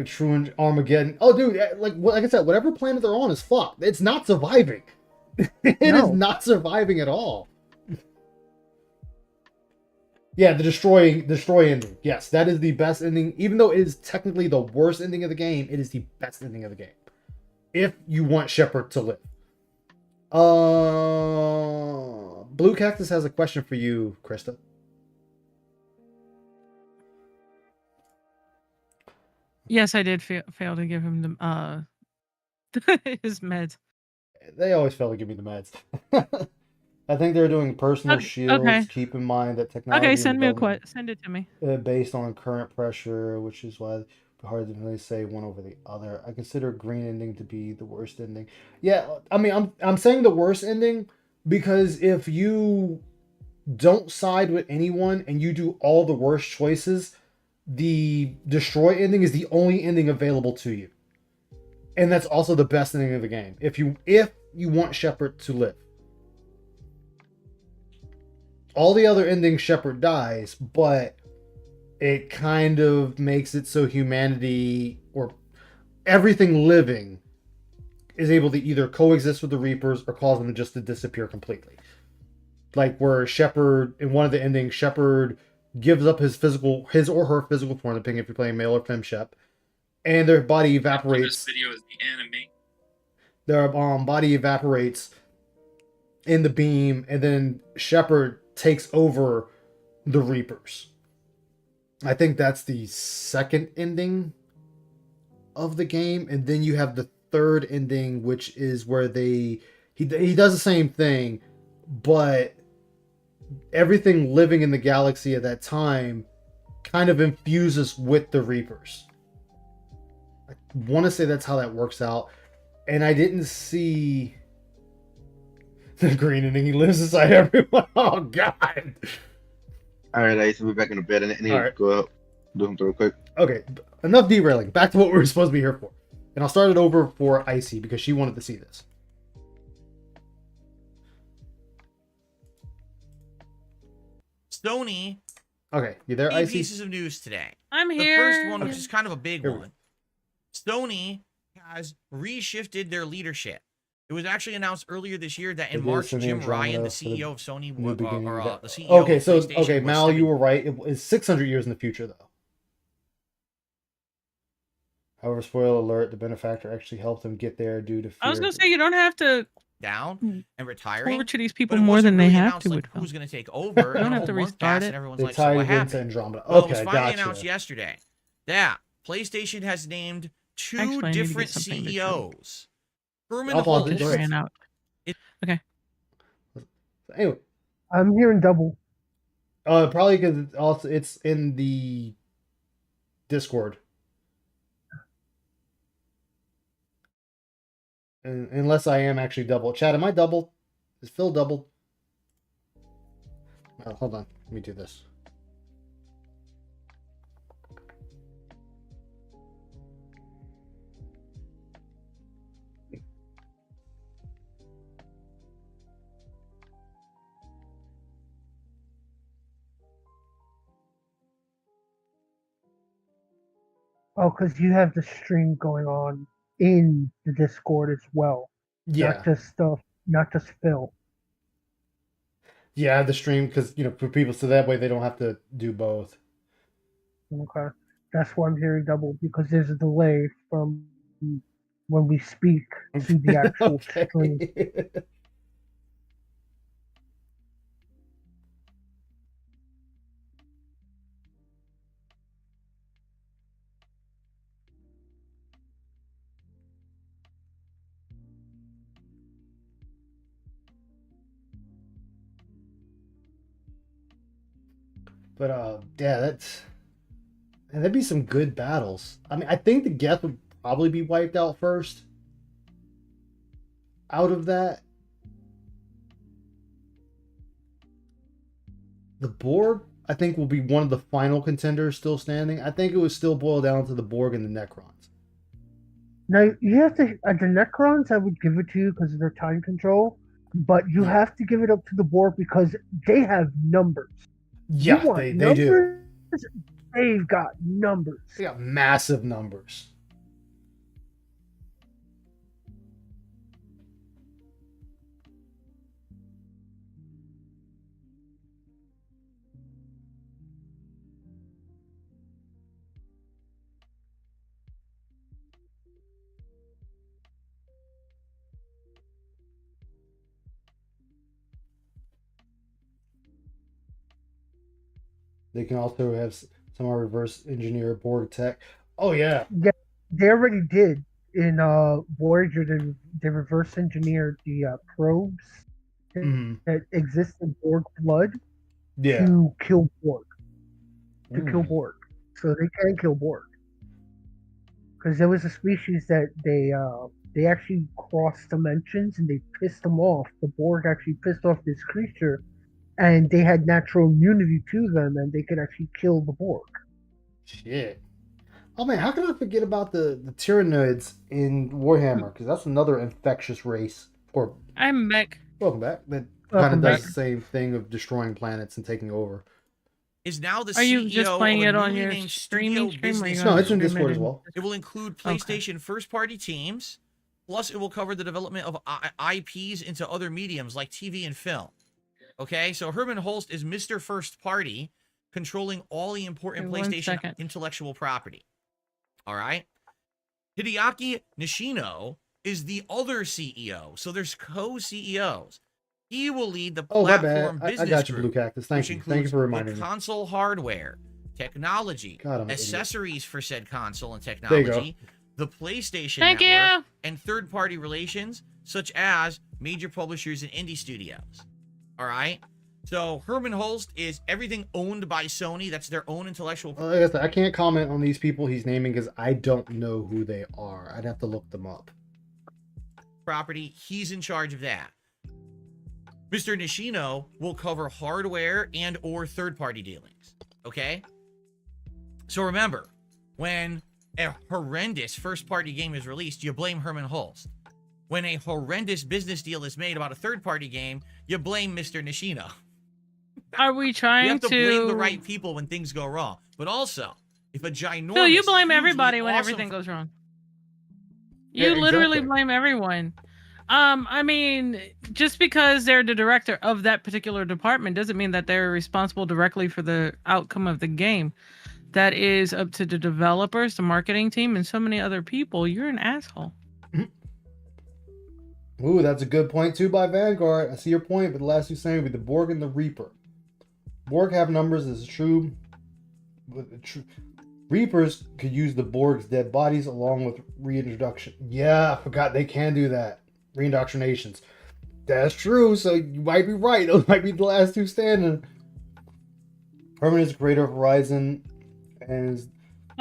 True Armageddon. Oh, dude, like I said, whatever planet they're on is fucked. It's not surviving. It is not surviving at all. Yeah, the destroy ending. Yes, that is the best ending. Even though it is technically the worst ending of the game, it is the best ending of the game. If you want Shepard to live. Blue Cactus has a question for you, Krista. Yes, I did fail to give him the his meds. They always fail to give me the meds. I think they're doing personal shields. Okay. Keep in mind that technology. Okay, send it to me. Based on current pressure, which is why it's hard to really say one over the other. I consider green ending to be the worst ending. Yeah, I mean, I'm saying the worst ending because if you don't side with anyone and you do all the worst choices, the destroy ending is the only ending available to you. And that's also the best ending of the game. If you want Shepard to live. All the other endings, Shepard dies, but it kind of makes it so humanity or everything living is able to either coexist with the Reapers or cause them just to disappear completely. Like where Shepard, in one of the endings, Shepard gives up his or her physical form, depending if you're playing male or fem Shep, and their body evaporates. This video is the anime. Their body evaporates in the beam, and then Shepard takes over the Reapers. I think that's the second ending of the game, and then you have the third ending, which is where he does the same thing, but everything living in the galaxy at that time kind of infuses with the Reapers. want to say that's how that works out. And I didn't see the green and he lives inside everyone. Oh God. All right, I used to be back in the bed and he Alright. go out, do something real quick. Okay, enough derailing. Back to what we were supposed to be here for. And I'll start it over for Icy because she wanted to see this. Sony. Okay, you there, Three Icy? pieces of news today. I'm The here. first one, which is kind of a big Here we one. Sony has reshifted their leadership. It was actually announced earlier this year that in It March, is in the Jim Ryan, the Andromeda for the CEO of Sony, new beginning or of that. the CEO Okay, of so PlayStation, okay, was Mal, stepping- you were right. It is 600 years in the future, though. However, spoiler alert: the benefactor actually helped him get there due to fear. I was gonna say you don't have to down and retiring. torture these people but it more wasn't than they really have announced, to. like, who's going to take over? You don't and a have to whole month restart passed, it. and everyone's They like, so what tied into happened? Andromeda. Well, it Okay, was finally gotcha. announced yesterday that PlayStation has named two Actually, I need to get different something to drink. CEOs. Herman I'll follow Hulst. this. Ran out. Okay. Anyway, I'm hearing double. probably because it's in the Discord. And, unless I am actually double. Chat, am I double? Is Phil double? Oh, hold on. Let me do this. Oh, because you have the stream going on in the Discord as well. Yeah. Not just stuff, not just Phil. Yeah, the stream, because, for people, so that way they don't have to do both. Okay. That's why I'm hearing double, because there's a delay from when we speak to the actual Okay. stream. But, yeah, that'd be some good battles. I mean, I think the Geth would probably be wiped out first. Out of that, the Borg, I think, will be one of the final contenders still standing. I think it would still boil down to the Borg and the Necrons. Now, you have to, the Necrons, I would give it to you because of their time control, but you have to give it up to the Borg because they have numbers. Yeah, You want they do. numbers? They've got numbers. They got massive numbers. They can also have some reverse engineer Borg tech. Oh yeah. Yeah, they already did in Voyager. They reverse engineered the probes that exist in Borg blood Yeah. to kill Borg. Mm. Borg, so they can kill Borg. Because there was a species that they actually crossed dimensions and they pissed them off. The Borg actually pissed off this creature, and they had natural immunity to them, and they could actually kill the Borg. Shit. Oh man, how can I forget about the Tyrannoids in Warhammer? Because that's another infectious race. Or I'm back. welcome back. That kind Welcome of does back. the same thing of destroying planets and taking over. Is now the Are CEO you just playing of a it on newly your named streaming Studio stream? Or Business you No, gonna it's in stream Discord it as well. It will include PlayStation first-party teams, plus it will cover the development of IPs into other mediums like TV and film. Okay, so Herman Holst is Mr. First Party, controlling all the important Okay, 1 PlayStation second. intellectual property. All right? Hideaki Nishino is the other CEO, so there's co-CEOs. He will lead the Oh, my platform bad. I business got you, group, Blue Cactus. Thank which you. includes Thank you for the reminding me. console hardware, technology, God, I'm an idiot. accessories for said console and There you go. technology, the PlayStation Thank Network, you. and third-party relations, such as major publishers and indie studios. All right? So Herman Holst is everything owned by Sony. That's their own intellectual Like I said, I can't comment on these people he's naming because I don't know who they are. I'd have to look them up. property. He's in charge of that. Mr. Nishino will cover hardware and or third-party dealings. Okay? So remember, when a horrendous first-party game is released, you blame Herman Holst. When a horrendous business deal is made about a third-party game, you blame Mr. Nishino. Are we trying You have to to blame the right people when things go wrong. But also, if a ginormous... Phil, you blame hugely everybody when awesome- everything goes wrong. Yeah, You literally exactly. blame everyone. I mean, just because they're the director of that particular department doesn't mean that they're responsible directly for the outcome of the game. That is up to the developers, the marketing team, and so many other people. You're an asshole. Ooh, that's a good point too by Vanguard. I see your point, but the last two saying would be the Borg and the Reaper. Borg have numbers, this is true. Reapers could use the Borg's dead bodies along with reintroduction. Yeah, I forgot they can do that. Reindoctrinations. That's true, so you might be right. Those might be the last two standing. Herman is the creator of Horizon and is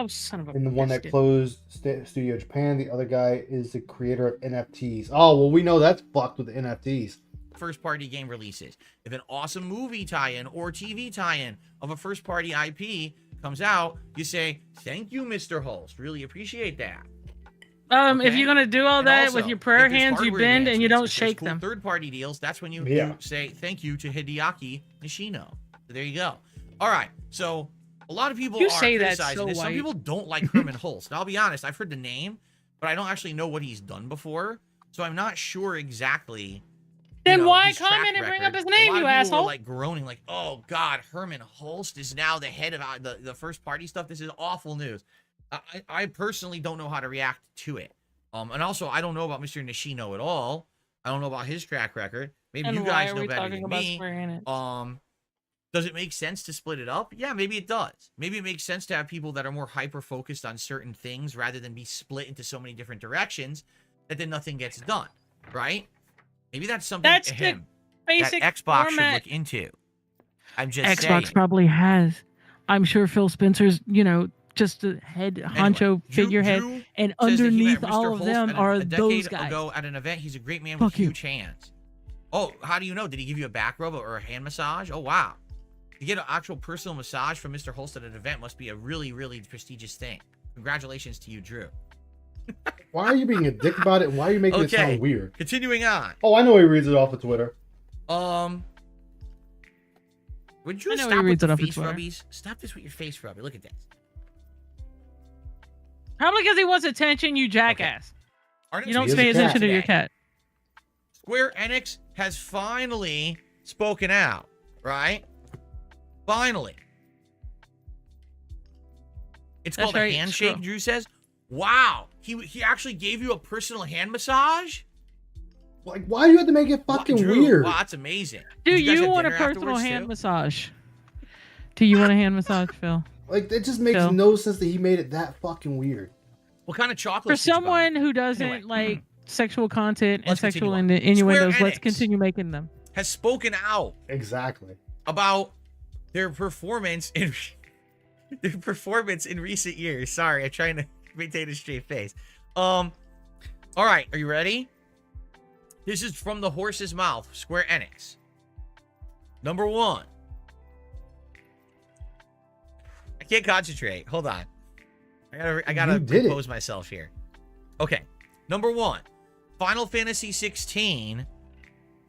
Oh, son of a in the one that biscuit. closed Studio Japan. The other guy is the creator of NFTs. Oh, well, we know that's fucked with the NFTs. first-party game releases. If an awesome movie tie-in or TV tie-in of a first-party IP comes out, you say, thank you, Mr. Holst. Really appreciate that. If Okay? you're gonna do all And that also, with your prayer if there's hands, you hardware bend and you advancements, don't if there's shake cool them. third-party deals, that's when you, Yeah. you say thank you to Hideaki Nishino. So there you go. All right. So a lot of people You are say that criticizing so this. Some white. people don't like Herman Holst. Now, I'll be honest. I've heard the name, but I don't actually know what he's done before. So I'm not sure exactly. Then why his track comment and bring up record. his name, A lot you of people asshole? were like groaning, like, "Oh God, Herman Holst is now the head of the first party stuff. This is awful news." I personally don't know how to react to it. And also, I don't know about Mr. Nishino at all. I don't know about his track record. Maybe And you why guys are know we better talking than about me. Square Enix? Does it make sense to split it up? Yeah, maybe it does. Maybe it makes sense to have people that are more hyper focused on certain things rather than be split into so many different directions that then nothing gets done, right? Maybe that's something That's to the him basic that Xbox format. should look into. I'm just Xbox saying. probably has. I'm sure Phil Spencer's, just the head honcho figurehead, Drew and says that he met underneath Mr. all of Holst them at are a those decade guys. ago at an event. He's a great man Fuck with you. huge hands. Oh, how do you know? Did he give you a back rub or a hand massage? Oh, wow. To get an actual personal massage from Mr. Holst at an event must be a really, really prestigious thing. Congratulations to you, Drew. Why are you being a dick about it? And why are you making it sound weird? Continuing on. Oh, I know he reads it off of Twitter. Would you I know he stop with reads the it off of face Twitter. rubbies? Stop this with your face rubby. Look at this. Probably because he wants attention, you jackass. Arnold You don't Schwarzenegger pay attention to today. your cat. Square Enix has finally spoken out, right? Finally. It's That's called a right, handshake, screw. Drew says. Wow. He actually gave you a personal hand massage? Like, why do you have to make it fucking Drew, weird? Wow, that's amazing. Do Did guys you have want a dinner personal afterwards, hand too? massage? Do you want a hand massage, Phil? Like, it just makes Phil. no sense that he made it that fucking weird. What kind of chocolate? For someone who doesn't Anyway. like sexual content and Let's sexual continue on. innuendos, Square let's Enix. continue making them. Has spoken out Exactly. about their performance in recent years. Sorry, I'm trying to maintain a straight face. All right, are you ready? This is from the horse's mouth, Square Enix. Number 1. I can't concentrate. Hold on. I gotta You did it. compose myself here. Okay. Number 1. Final Fantasy 16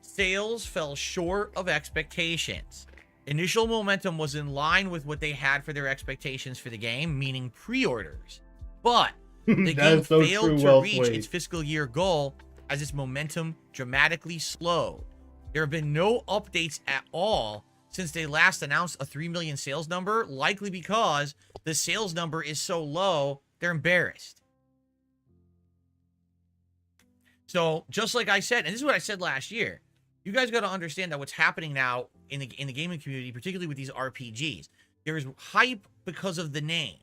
sales fell short of expectations. Initial momentum was in line with what they had for their expectations for the game, meaning pre-orders. But the game That's so failed true, to well reach played. its fiscal year goal as its momentum dramatically slowed. There have been no updates at all since they last announced a 3 million sales number, likely because the sales number is so low, they're embarrassed. So, just like I said, and this is what I said last year, you guys got to understand that what's happening now in the gaming community, particularly with these RPGs, there is hype because of the name.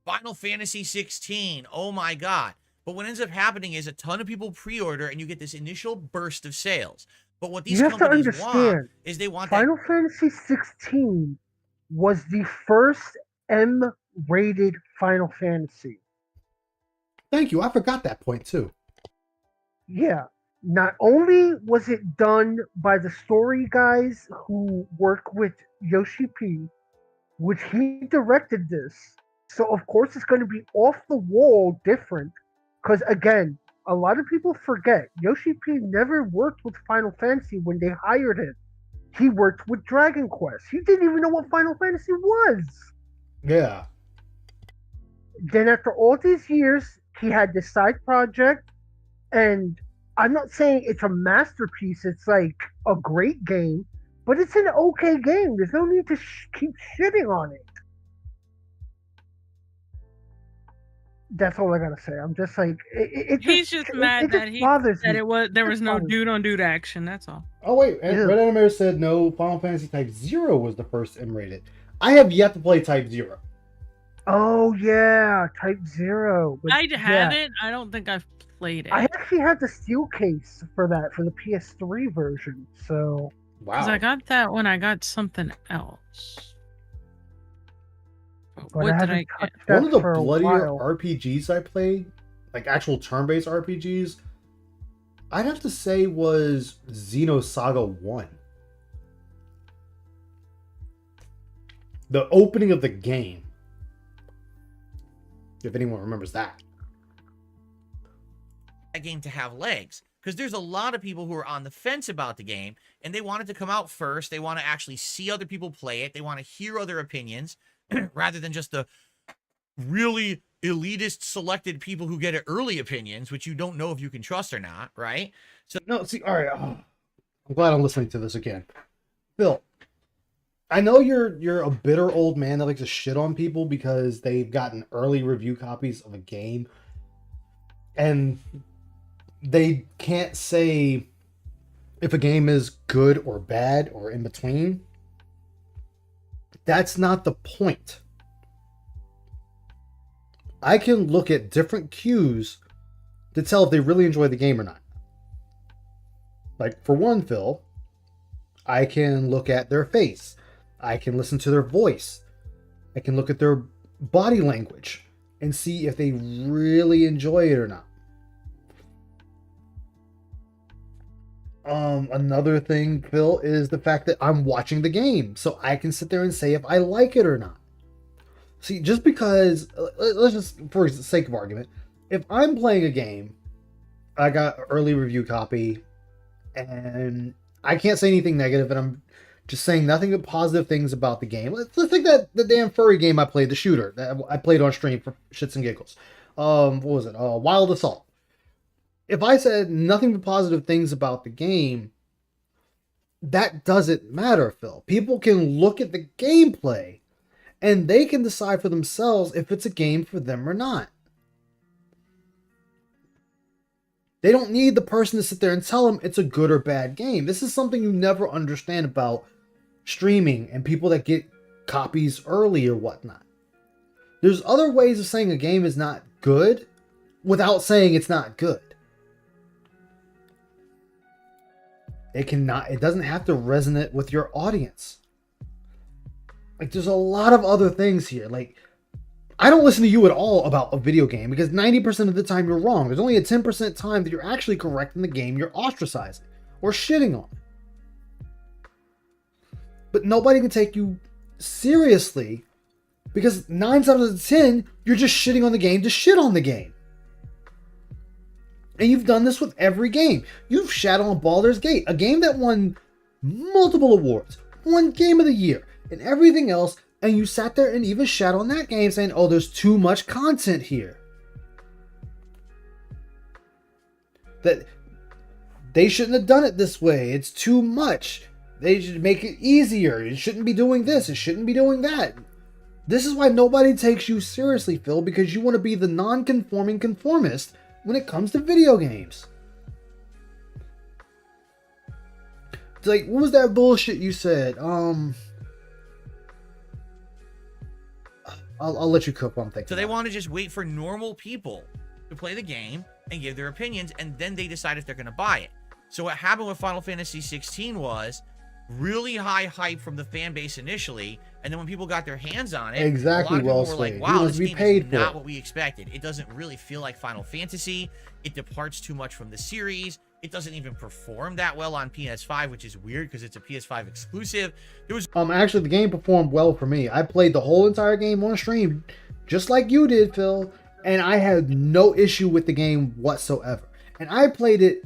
Final Fantasy 16, oh my god. But what ends up happening is a ton of people pre-order and you get this initial burst of sales. But what these You have to companies want understand, is they want that. Final Fantasy 16 was the first M-rated Final Fantasy. Thank you. I forgot that point too. Yeah. Not only was it done by the story guys who work with Yoshi P, which he directed this, so of course it's going to be off the wall different. Because again, a lot of people forget Yoshi P never worked with Final Fantasy when they hired him. He worked with Dragon Quest. He didn't even know what Final Fantasy was. Yeah. Then after all these years, he had this side project, and I'm not saying it's a masterpiece. It's like a great game, but it's an okay game. There's no need to keep shitting on it. That's all I gotta say. I'm just like, He's just mad that there was no dude on dude action. That's all. Oh wait, Red Animator said no. Final Fantasy Type 0 was the first M-rated. I have yet to play Type 0. Oh yeah, Type 0. But, I haven't. I don't think I've played it. I actually had the steel case for that for the PS3 version. So because I got that when I got something else. What did I get? One of the bloodier RPGs I played, like actual turn-based RPGs, I'd have to say was Xenosaga 1. The opening of the game. If anyone remembers that. That game to have legs. Because there's a lot of people who are on the fence about the game, and they want it to come out first. They want to actually see other people play it. They want to hear other opinions, rather than just the really elitist selected people who get early opinions, which you don't know if you can trust or not, right? So no, see, all right. I'm glad I'm listening to this again. Phil, I know you're a bitter old man that likes to shit on people because they've gotten early review copies of a game, and they can't say if a game is good or bad or in between. That's not the point. I can look at different cues to tell if they really enjoy the game or not. Like, for one, Phil, I can look at their face. I can listen to their voice. I can look at their body language and see if they really enjoy it or not. Another thing, Phil, is the fact that I'm watching the game, so I can sit there and say if I like it or not. See, just because, let's just, for the sake of argument, if I'm playing a game, I got an early review copy, and I can't say anything negative, and I'm just saying nothing but positive things about the game. Let's think that the damn furry game I played, the shooter, that I played on stream for shits and giggles. What was it? Wild Assault. If I said nothing but positive things about the game, that doesn't matter, Phil. People can look at the gameplay and they can decide for themselves if it's a game for them or not. They don't need the person to sit there and tell them it's a good or bad game. This is something you never understand about streaming and people that get copies early or whatnot. There's other ways of saying a game is not good without saying it's not good. It doesn't have to resonate with your audience. Like, there's a lot of other things here. Like, I don't listen to you at all about a video game because 90% of the time you're wrong. There's only a 10% time that you're actually correct in the game you're ostracizing or shitting on. But nobody can take you seriously because 9 times out of 10, you're just shitting on the game to shit on the game. And you've done this with every game. You've shat on Baldur's Gate, a game that won multiple awards, won Game of the Year, and everything else, and you sat there and even shat on that game saying, oh, there's too much content here. That they shouldn't have done it this way. It's too much. They should make it easier. It shouldn't be doing this. It shouldn't be doing that. This is why nobody takes you seriously, Phil, because you want to be the non-conforming conformist when it comes to video games. It's like, what was that bullshit you said? I'll let you cook one thing. So they want to just wait for normal people to play the game and give their opinions, and then they decide if they're going to buy it. So what happened with Final Fantasy 16 was really high hype from the fan base initially, and then when people got their hands on it, Exactly, a lot of people were like, wow, this game is not what we expected. It doesn't really feel like Final Fantasy. It departs too much from the series. It doesn't even perform that well on PS5, which is weird because it's a PS5 exclusive. There was actually the game performed well for me. I played the whole entire game on stream, just like you did, Phil, and I had no issue with the game whatsoever. And I played it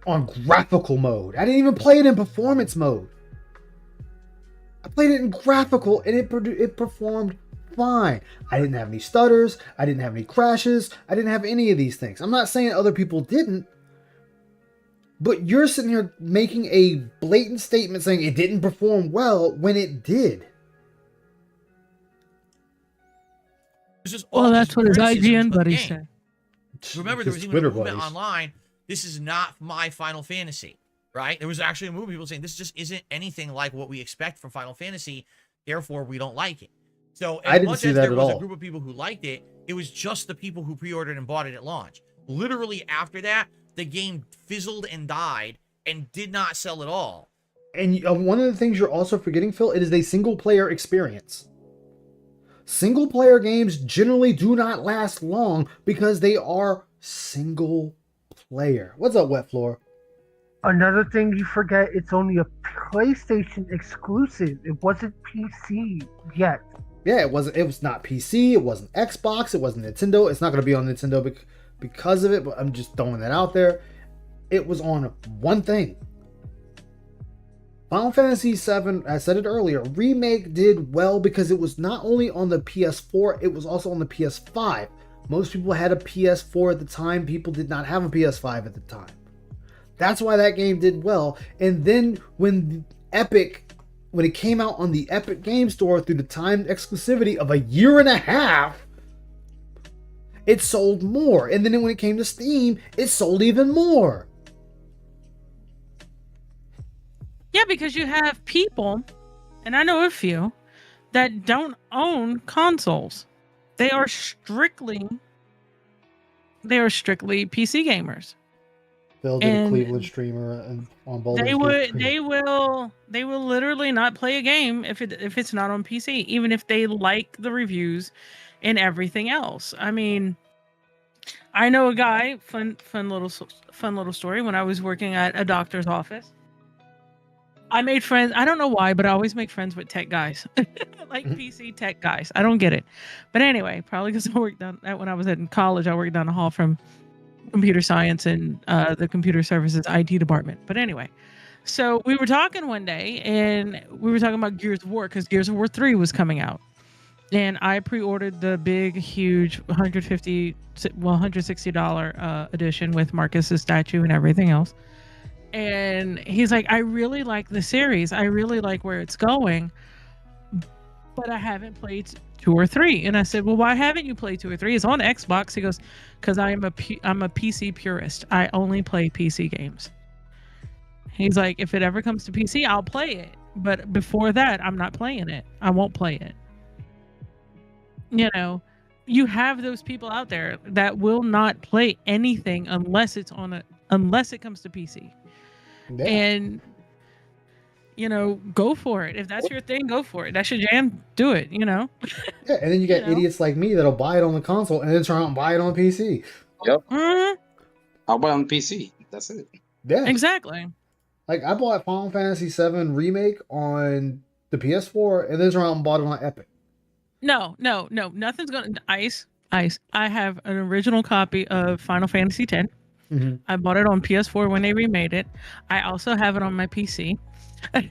on graphical mode. I didn't even play it in performance mode. I played it in graphical, and it performed fine. I didn't have any stutters. I didn't have any crashes. I didn't have any of these things. I'm not saying other people didn't, but you're sitting here making a blatant statement saying it didn't perform well when it did. Well, that's what his IGN buddy said. Remember, there was even a movement online. This is not my Final Fantasy, right? There was actually a movie people saying this just isn't anything like what we expect from Final Fantasy. Therefore, we don't like it. So as much as there was a group of people who liked it, it was just the people who pre-ordered and bought it at launch. Literally after that, the game fizzled and died and did not sell at all. And one of the things you're also forgetting, Phil, it is a single-player experience. Single-player games generally do not last long because they are single player. What's up, Wet Floor? Another thing you forget, it's only a PlayStation exclusive. It wasn't PC yet. Yeah, it was not PC, it wasn't Xbox, it wasn't Nintendo. It's not going to be on Nintendo because of it, but I'm just throwing that out there. It was on one thing. Final Fantasy VII, I said it earlier, Remake did well because it was not only on the PS4, it was also on the PS5. Most people had a PS4 at the time. People did not have a PS5 at the time. That's why that game did well. And then when it came out on the Epic Game Store through the timed exclusivity of a year and a half, it sold more. And then when it came to Steam, it sold even more. Yeah, because you have people, and I know a few, that don't own consoles. They are strictly PC gamers. Phil did a Cleveland streamer on Baldur's Gate. They will literally not play a game if it's not on PC, even if they like the reviews and everything else. I mean, I know a guy, fun little story. When I was working at a doctor's office, I made friends. I don't know why, but I always make friends with tech guys, like PC tech guys. I don't get it, but anyway, probably because I worked when I was in college. I worked down the hall from computer science and the computer services IT department. But anyway, so we were talking one day, and we were talking about Gears of War because Gears of War 3 was coming out, and I pre-ordered the big, huge $160 edition with Marcus's statue and everything else. And he's like, I really like the series. I really like where it's going, but I haven't played 2 or 3. And I said, well, why haven't you played 2 or 3? It's on Xbox. He goes, because I'm a PC purist. I only play PC games. He's like, if it ever comes to PC, I'll play it. But before that, I'm not playing it. I won't play it. You know, you have those people out there that will not play anything unless it comes to PC. Yeah. And you know, go for it. If that's your thing, go for it. That's your jam, do it, you know? Yeah, and then you got idiots like me that'll buy it on the console and then turn out and buy it on PC. Yep. Mm-hmm. I'll buy it on PC. That's it. Yeah. Exactly. Like, I bought Final Fantasy VII Remake on the PS4 and then turned out and bought it on Epic. No. Nothing's going to... Ice. I have an original copy of Final Fantasy X. Mm-hmm. I bought it on PS4 when they remade it. I also have it on my PC. I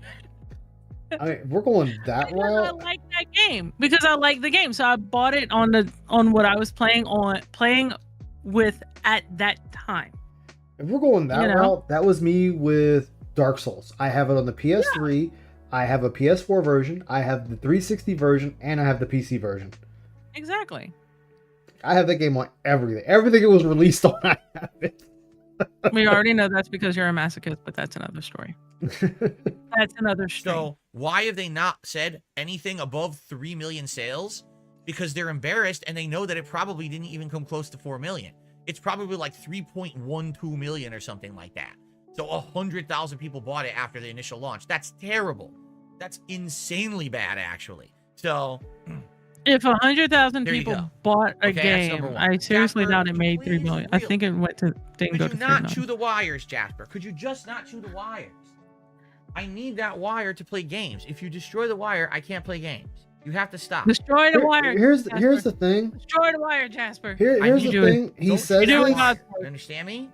mean, we're going that route. I like that game because I like the game, so I bought it on what I was playing with at that time. If we're going that route, that was me with Dark Souls. I have it on the PS3. Yeah. I have a PS4 version. I have the 360 version, and I have the PC version. Exactly. I have that game on everything. Everything it was released on, I have it. We already know that's because you're a masochist, but that's another story. That's another story. So why have they not said anything above 3 million sales? Because they're embarrassed and they know that it probably didn't even come close to 4 million. It's probably like 3.12 million or something like that. So 100,000 people bought it after the initial launch. That's terrible. That's insanely bad, actually. So if 100,000 there you people go. bought a Okay, that's number game, one. I seriously Jasper, doubt it could you made 3 please million. I think it went to didn't go Could to you 3 not million. chew the wires, Jasper? Could you just not chew the wires? I need that wire to play games. If you destroy the wire, I can't play games. You have to stop. Destroy the wire. Here's Jasper. the thing. Destroy the wire, Jasper. Here's the thing. He Don't says chew that this. wire. You understand me?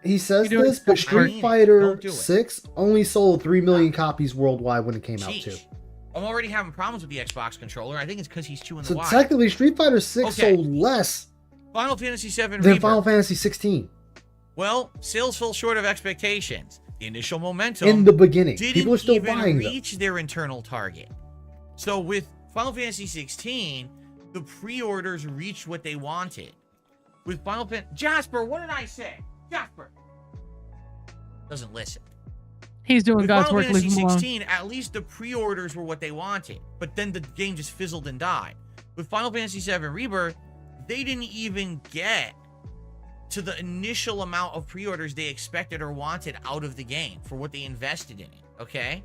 He says You're doing this, but God's Street work. Fighter Don't do it. 6 only sold 3 million copies worldwide when it came out too. Sheesh. I'm already having problems with the Xbox controller. I think it's because he's chewing the So wire. technically, Street Fighter 6 Okay. sold less Final Fantasy VII than Rebirth. Final Fantasy 16 Well, sales fell short of expectations. The initial momentum in the beginning. didn't People are still even buying them. reach their internal target. So with Final Fantasy 16, the pre-orders reached what they wanted. With Final Fantasy... Jasper, what did I say? Jasper! Doesn't listen. He's doing With God's Final work. Fantasy Leave him alone. 16, at least the pre-orders were what they wanted. But then the game just fizzled and died. With Final Fantasy VII Rebirth, they didn't even get to the initial amount of pre-orders they expected or wanted out of the game for what they invested in it, okay?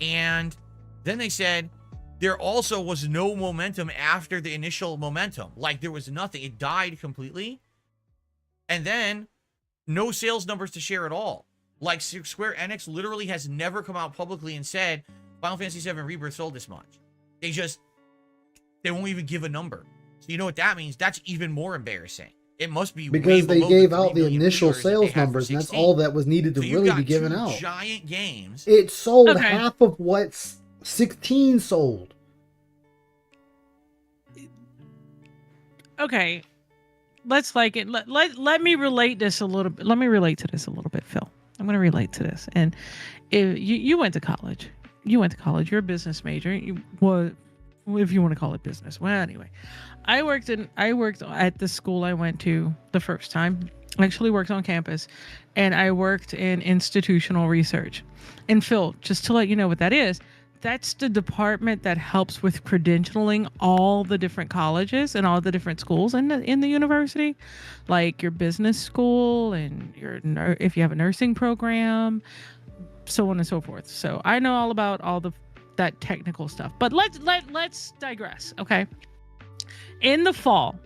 And then they said there also was no momentum after the initial momentum. Like, there was nothing. It died completely. And then no sales numbers to share at all. Like, Square Enix literally has never come out publicly and said Final Fantasy VII Rebirth sold this much. They won't even give a number. So you know what that means? That's even more embarrassing. It must be way Because they below gave the 3 out the million initial pre-orders that they sales had for numbers, and that's 16. all that was needed to So you've really got be given two out. giant games. It sold Okay. half of what 16 sold. Okay, let's like it. Let me relate this a little bit. Let me relate to this a little bit, Phil. I'm going to relate to this. And if you went to college, you're a business major. If you want to call it business. Well, anyway, I worked at the school I went to the first time. I actually worked on campus, and I worked in institutional research. And Phil, just to let you know what that is, that's the department that helps with credentialing all the different colleges and all the different schools in the university, like your business school and if you have a nursing program, so on and so forth. So I know all about all that technical stuff. But let's digress, okay? In the fall,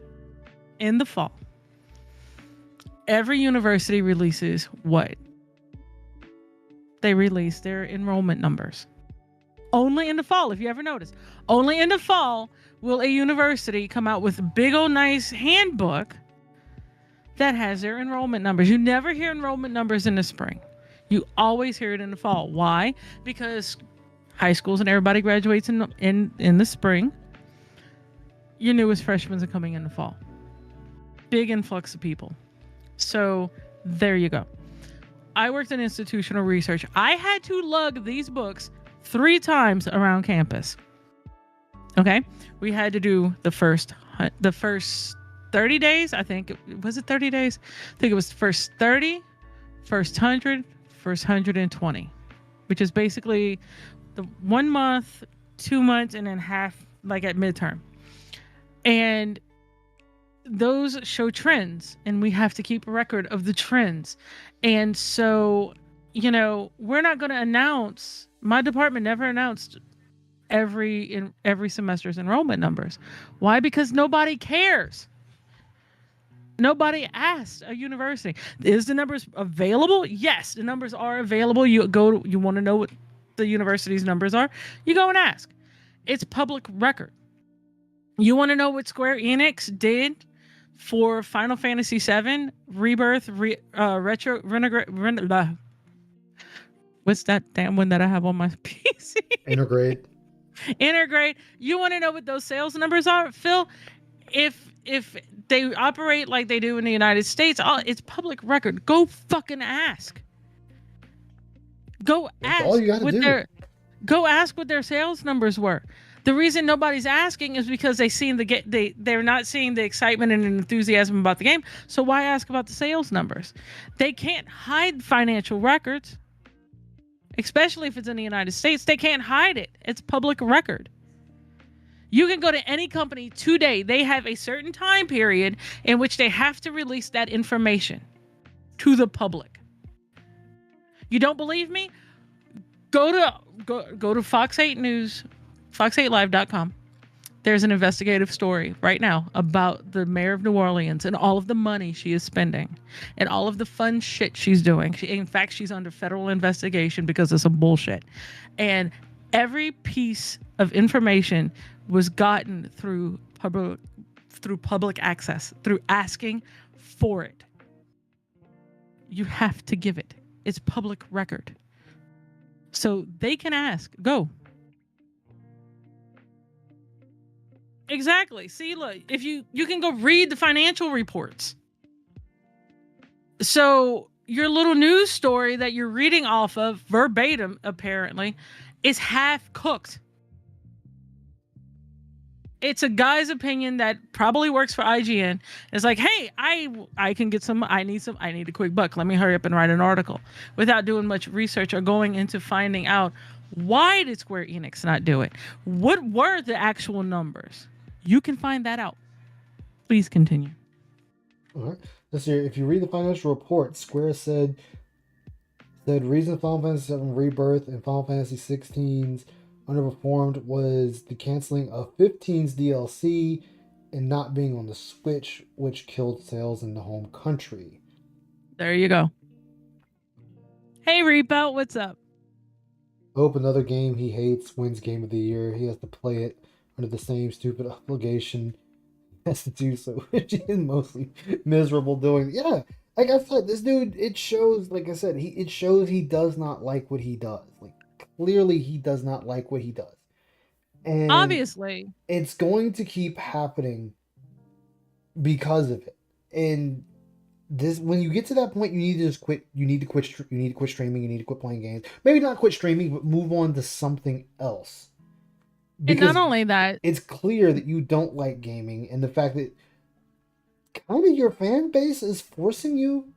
every university releases what? They release their enrollment numbers. Only in the fall, if you ever notice. Only in the fall will a university come out with a big old nice handbook that has their enrollment numbers. You never hear enrollment numbers in the spring. You always hear it in the fall. Why? Because high schools and everybody graduates in the spring. Your newest freshmen are coming in the fall. Big influx of people. So there you go. I worked in institutional research. I had to lug these books 3 times around campus. Okay, we had to do the first 30 days. I think was it 30 days? I think it was first 30, first 100, first 120, which is basically the 1 month, 2 months, and then half, like at midterm. And those show trends, and we have to keep a record of the trends. And so, we're not going to announce. My department never announced every semester's enrollment numbers. Why? Because nobody cares. Nobody asked a university. Is the numbers available? Yes, the numbers are available. You want to know what the university's numbers are? You go and ask. It's public record. You want to know what Square Enix did for Final Fantasy VII Rebirth what's that damn one that I have on my PC? Integrate. You want to know what those sales numbers are, Phil? If they operate like they do in the United States, it's public record. Go fucking ask. Go ask. That's all you gotta do. Go ask what their sales numbers were. The reason nobody's asking is because they're not seeing the excitement and enthusiasm about the game. So why ask about the sales numbers? They can't hide financial records. Especially if it's in the United States, they can't hide it. It's public record. You can go to any company today. They have a certain time period in which they have to release that information to the public. You don't believe me? Go to Fox 8 News, fox8live.com. There's an investigative story right now about the mayor of New Orleans and all of the money she is spending and all of the fun shit she's doing. In fact, she's under federal investigation because of some bullshit. And every piece of information was gotten through public access, through asking for it. You have to give it. It's public record. So they can ask. Go. Exactly. See, look, if you can go read the financial reports. So your little news story that you're reading off of verbatim, apparently, is half cooked. It's a guy's opinion that probably works for IGN. It's like, hey, I can get some. I need a quick buck. Let me hurry up and write an article without doing much research or going into finding out why did Square Enix not do it. What were the actual numbers? You can find that out. Please continue. All right. This year, if you read the financial report, Square said reason Final Fantasy VII Rebirth and Final Fantasy XVI's underperformed was the canceling of 15's DLC and not being on the Switch, which killed sales in the home country. There you go. Hey, Reapout, what's up? Hope another game he hates wins Game of the Year. He has to play it under the same stupid obligation he has to do so, which is mostly miserable doing. Yeah, like I said, this dude, it shows, like I said, it shows he does not like what he does. Like, clearly he does not like what he does. And obviously it's going to keep happening because of it. And this, when you get to that point, you need to just quit. You need to quit streaming. You need to quit playing games. Maybe not quit streaming, but move on to something else. Because and not only that, it's clear that you don't like gaming, and the fact that kind of your fan base is forcing you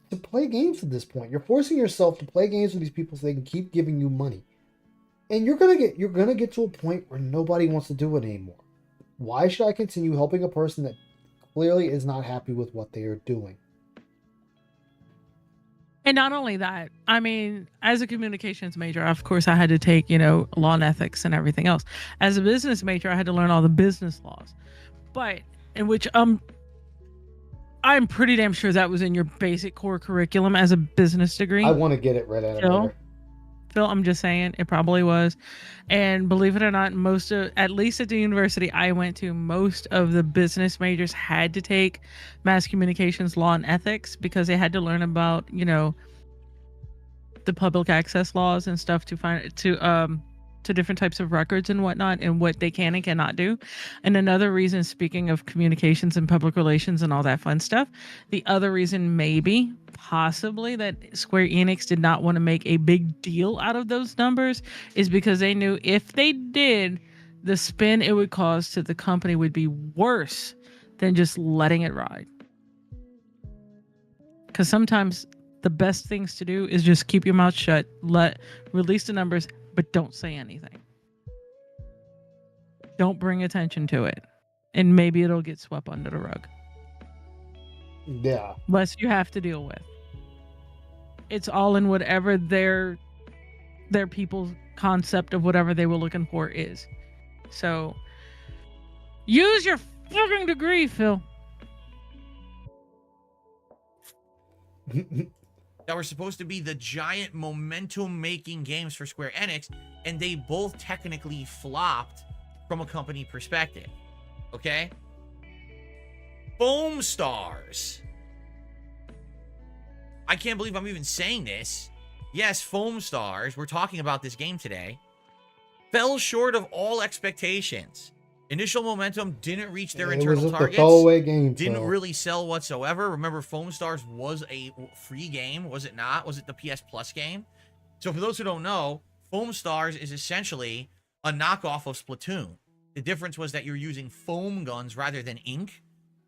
to play games at this point. You're forcing yourself to play games with these people so they can keep giving you money. And you're gonna get to a point where nobody wants to do it anymore. Why should I continue helping a person that clearly is not happy with what they are doing? And not only that, I mean, as a communications major, of course, I had to take, law and ethics and everything else. As a business major, I had to learn all the business laws. But in which I'm pretty damn sure that was in your basic core curriculum as a business degree. I want to get it right out of there. Phil, I'm just saying, it probably was. And believe it or not, at least at the university I went to, most of the business majors had to take mass communications, law, and ethics because they had to learn about, the public access laws and stuff to different types of records and whatnot and what they can and cannot do. And another reason, speaking of communications and public relations and all that fun stuff, the other reason possibly that Square Enix did not want to make a big deal out of those numbers is because they knew if they did, the spin it would cause to the company would be worse than just letting it ride. Because sometimes the best things to do is just keep your mouth shut, release the numbers, but don't say anything. Don't bring attention to it. And maybe it'll get swept under the rug. Yeah. Less you have to deal with. It's all in whatever their people's concept of whatever they were looking for is. So use your fucking degree, Phil. That were supposed to be the giant momentum-making games for Square Enix, and they both technically flopped from a company perspective. Okay? Foam Stars. I can't believe I'm even saying this. Yes, Foam Stars, we're talking about this game today, fell short of all expectations. Initial momentum didn't reach their internal targets. Throwaway game, didn't really sell whatsoever. Remember, Foam Stars was a free game, was it not? Was it the PS Plus game? So for those who don't know, Foam Stars is essentially a knockoff of Splatoon. The difference was that you're using foam guns rather than ink,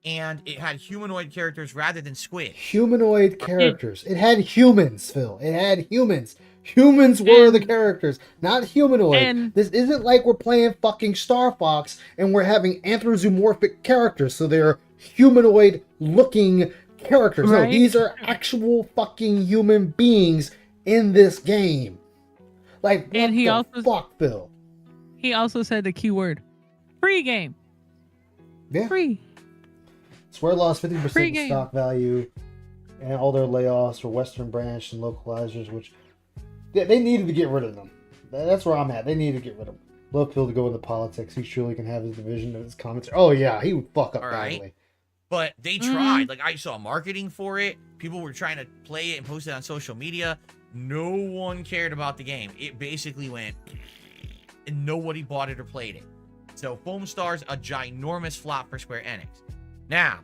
and it had humanoid characters rather than squid. Humanoid characters. It had humans, Phil. It had humans. Humans were the characters, not humanoid. This isn't like we're playing fucking Star Fox and we're having anthropomorphic characters, so they're humanoid-looking characters. Right. No, these are actual fucking human beings in this game. Like, what And he the also fuck, Phil? He also said the keyword free game. Yeah. Free. Square lost 50% Free in game. stock value, and all their layoffs were Western branch and localizers, which they needed to get rid of them. That's where I'm at. They needed to get rid of them. Love Phil to go into politics. He surely can have his division of his comments. Oh yeah, he would fuck up badly. But they tried. Like, I saw marketing for it. People were trying to play it and post it on social media. No one cared about the game. It basically went, and nobody bought it or played it. So Foam Star's a ginormous flop for Square Enix. Now,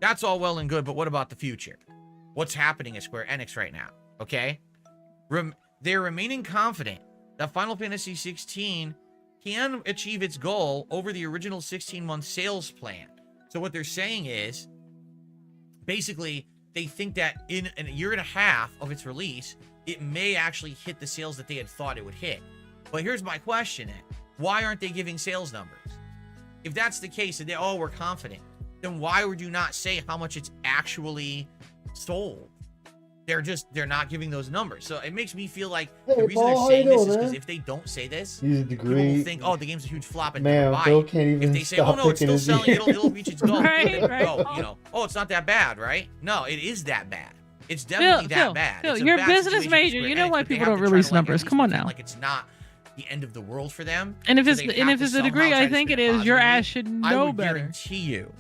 that's all well and good, but what about the future? What's happening at Square Enix right now? Okay? They're remaining confident that Final Fantasy XVI can achieve its goal over the original 16-month sales plan. So what they're saying is, basically, they think that in a year and a half of its release, it may actually hit the sales that they had thought it would hit. But here's my question, then. Why aren't they giving sales numbers? If that's the case, and we're confident, then why would you not say how much it's actually sold? They're not giving those numbers. So it makes me feel like the reason Paul, they're saying how you this doing, is because man? if they don't say this, He's a people degree. will think, oh, the game's a huge flop and Man, never buy Phil it. can't even If they say, oh stop no, it's picking still his selling, it'll reach its goal. Right, Go, oh, it's not that bad, right? No, it is that bad. It's definitely that bad. Phil, It's a you're a bad business situation for major. Square You know Enix, why but they people have don't to try release to, like, numbers. at least Come on pretend now. Like it's not the end of the world for them. And if So it's they and have if to it's a somehow degree, try I to think spin it is. Your positively. ass should I know would better. guarantee you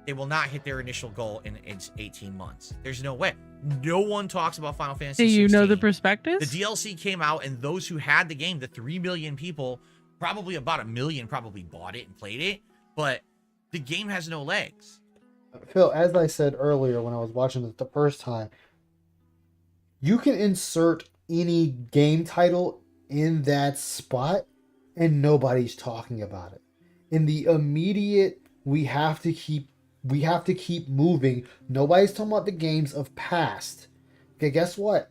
they will not hit their initial goal in 18 months. There's no way. No one talks about Final Fantasy Do you 16. know the perspectives? The DLC came out, and those who had the game, the 3 million people, probably about 1 million probably bought it and played it, but the game has no legs. Phil, as I said earlier when I was watching it the first time, you can insert any game title in that spot and nobody's talking about it. In the immediate, we have to keep moving. Nobody's talking about the games of past. Okay, guess what?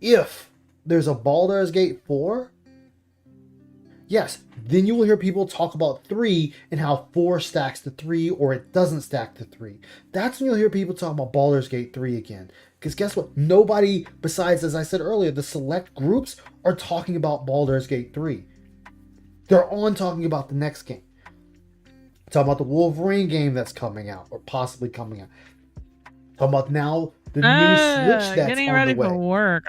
If there's a Baldur's Gate 4, yes, then you will hear people talk about 3 and how 4 stacks to 3 or it doesn't stack to 3. That's when you'll hear people talk about Baldur's Gate 3 again. Because guess what? Nobody besides, as I said earlier, the select groups are talking about Baldur's Gate 3. They're on talking about the next game. Talking about the Wolverine game that's coming out or possibly coming out. Talking about now the new Switch that's getting on ready the way. for work.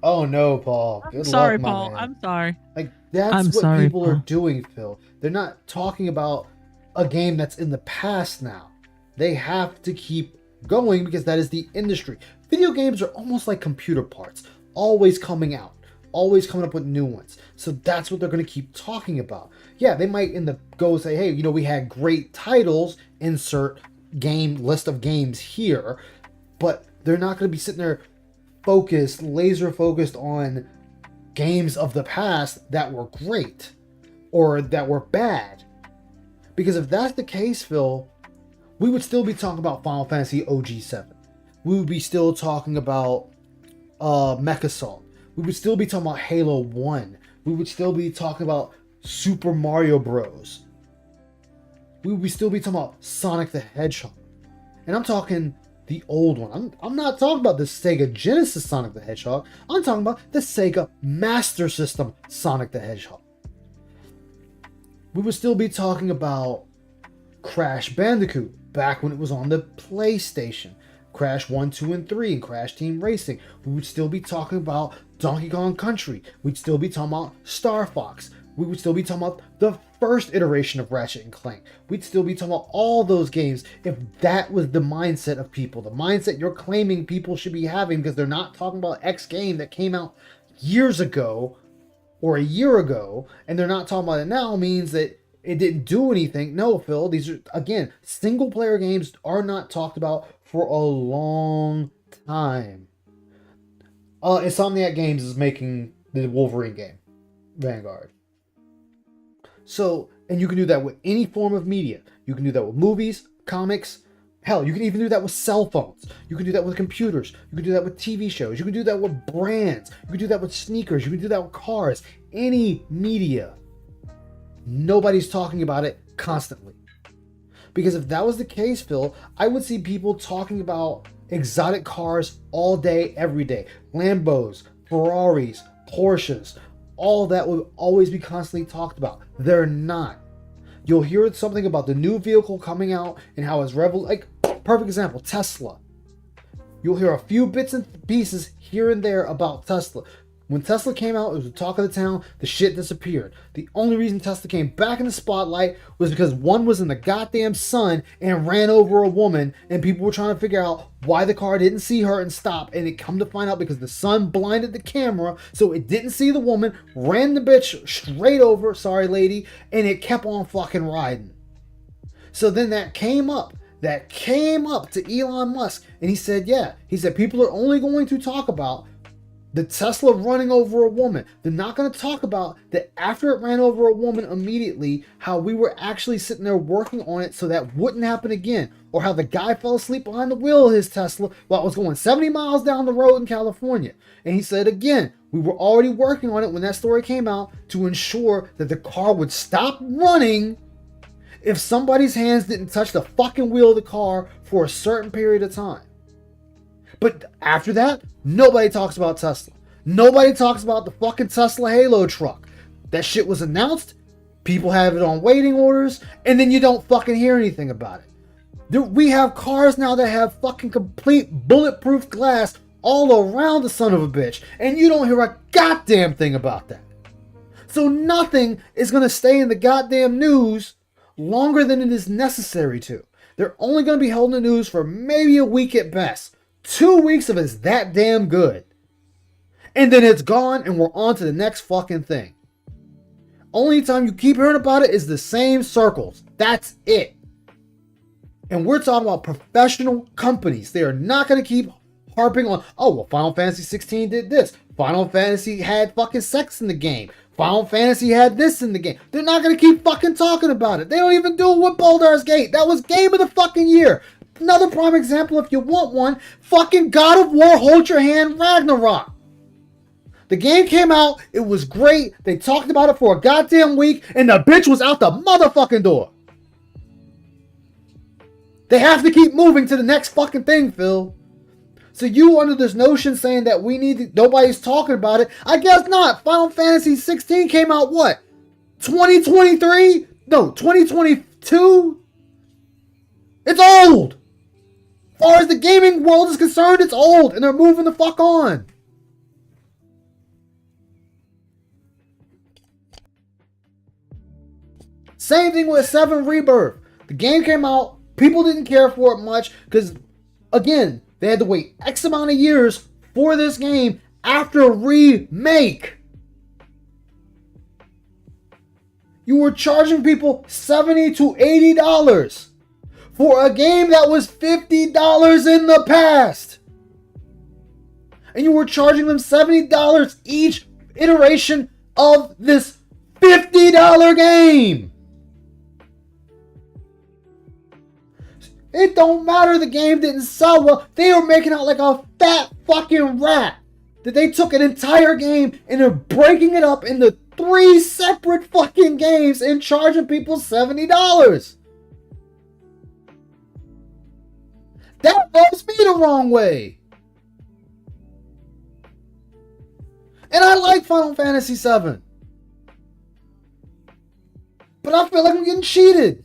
Oh no, Paul. Good Sorry, luck, my Paul. man. I'm sorry. Like that's I'm what sorry, people are Paul. doing, Phil. They're not talking about a game that's in the past now. They have to keep going because that is the industry. Video games are almost like computer parts, always coming out, always coming up with new ones. So that's what they're going to keep talking about. Yeah, they might in the go say, hey, we had great titles, insert game list of games here, but they're not going to be sitting there laser focused on games of the past that were great or that were bad. Because if that's the case, Phil, we would still be talking about Final Fantasy OG7. We would be still talking about MechAssault. We would still be talking about Halo 1. We would still be talking about Super Mario Bros. We would still be talking about Sonic the Hedgehog. And I'm talking the old one. I'm not talking about the Sega Genesis Sonic the Hedgehog. I'm talking about the Sega Master System Sonic the Hedgehog. We would still be talking about Crash Bandicoot back when it was on the PlayStation. Crash 1, 2, and 3, and Crash Team Racing. We would still be talking about Donkey Kong Country. We'd still be talking about Star Fox. We would still be talking about the first iteration of Ratchet and Clank. We'd still be talking about all those games if that was the mindset of people. The mindset you're claiming people should be having because they're not talking about X game that came out years ago or a year ago, and they're not talking about it now means that it didn't do anything. No, Phil, these are, again, single player games are not talked about for a long time. Insomniac Games is making the Wolverine game, Vanguard. So, and you can do that with any form of media. You can do that with movies, comics. Hell, you can even do that with cell phones. You can do that with computers. You can do that with TV shows. You can do that with brands. You can do that with sneakers. You can do that with cars. Any media. Nobody's talking about it constantly. Because if that was the case, Phil, I would see people talking about exotic cars all day, every day. Lambos, Ferraris, Porsches, all that would always be constantly talked about. They're not. You'll hear something about the new vehicle coming out and how it's like, perfect example, Tesla. You'll hear a few bits and pieces here and there about Tesla. When Tesla came out, it was the talk of the town. The shit disappeared. The only reason Tesla came back in the spotlight was because one was in the goddamn sun and ran over a woman, and people were trying to figure out why the car didn't see her and stop. And it come to find out because the sun blinded the camera, so it didn't see the woman, ran the bitch straight over, sorry lady, and it kept on fucking riding. So then that came up to Elon Musk, and he said, people are only going to talk about the Tesla running over a woman. They're not going to talk about that after it ran over a woman immediately, how we were actually sitting there working on it so that wouldn't happen again. Or how the guy fell asleep behind the wheel of his Tesla while it was going 70 miles down the road in California. And he said again, we were already working on it when that story came out to ensure that the car would stop running if somebody's hands didn't touch the fucking wheel of the car for a certain period of time. But after that, nobody talks about Tesla. Nobody talks about the fucking Tesla Halo truck. That shit was announced, people have it on waiting orders, and then you don't fucking hear anything about it. We have cars now that have fucking complete bulletproof glass all around the son of a bitch, and you don't hear a goddamn thing about that. So nothing is going to stay in the goddamn news longer than it is necessary to. They're only going to be holding the news for maybe a week at best. 2 weeks of it's that damn good. And then it's gone and we're on to the next fucking thing. Only time you keep hearing about it is the same circles. That's it. And we're talking about professional companies. They are not going to keep harping on, oh, well, Final Fantasy 16 did this. Final Fantasy had fucking sex in the game. Final Fantasy had this in the game. They're not going to keep fucking talking about it. They don't even do it with Baldur's Gate. That was game of the fucking year. Another prime example, if you want one, fucking God of War Hold Your Hand Ragnarok. The game came out, it was great, they talked about it for a goddamn week, and the bitch was out the motherfucking door. They have to keep moving to the next fucking thing, Phil. So you under this notion saying that nobody's talking about it, I guess not. Final Fantasy 16 came out what? 2023? No, 2022? It's old! As far as the gaming world is concerned, it's old, and they're moving the fuck on. Same thing with 7 Rebirth. The game came out, people didn't care for it much, because, again, they had to wait X amount of years for this game after a remake. You were charging people $70 to $80 for a game that was $50 in the past. And you were charging them $70 each iteration of this $50 game. It don't matter the game didn't sell well. They were making out like a fat fucking rat. That they took an entire game and they're breaking it up into 3 separate fucking games and charging people $70. That rubs me the wrong way. And I like Final Fantasy VII. But I feel like I'm getting cheated.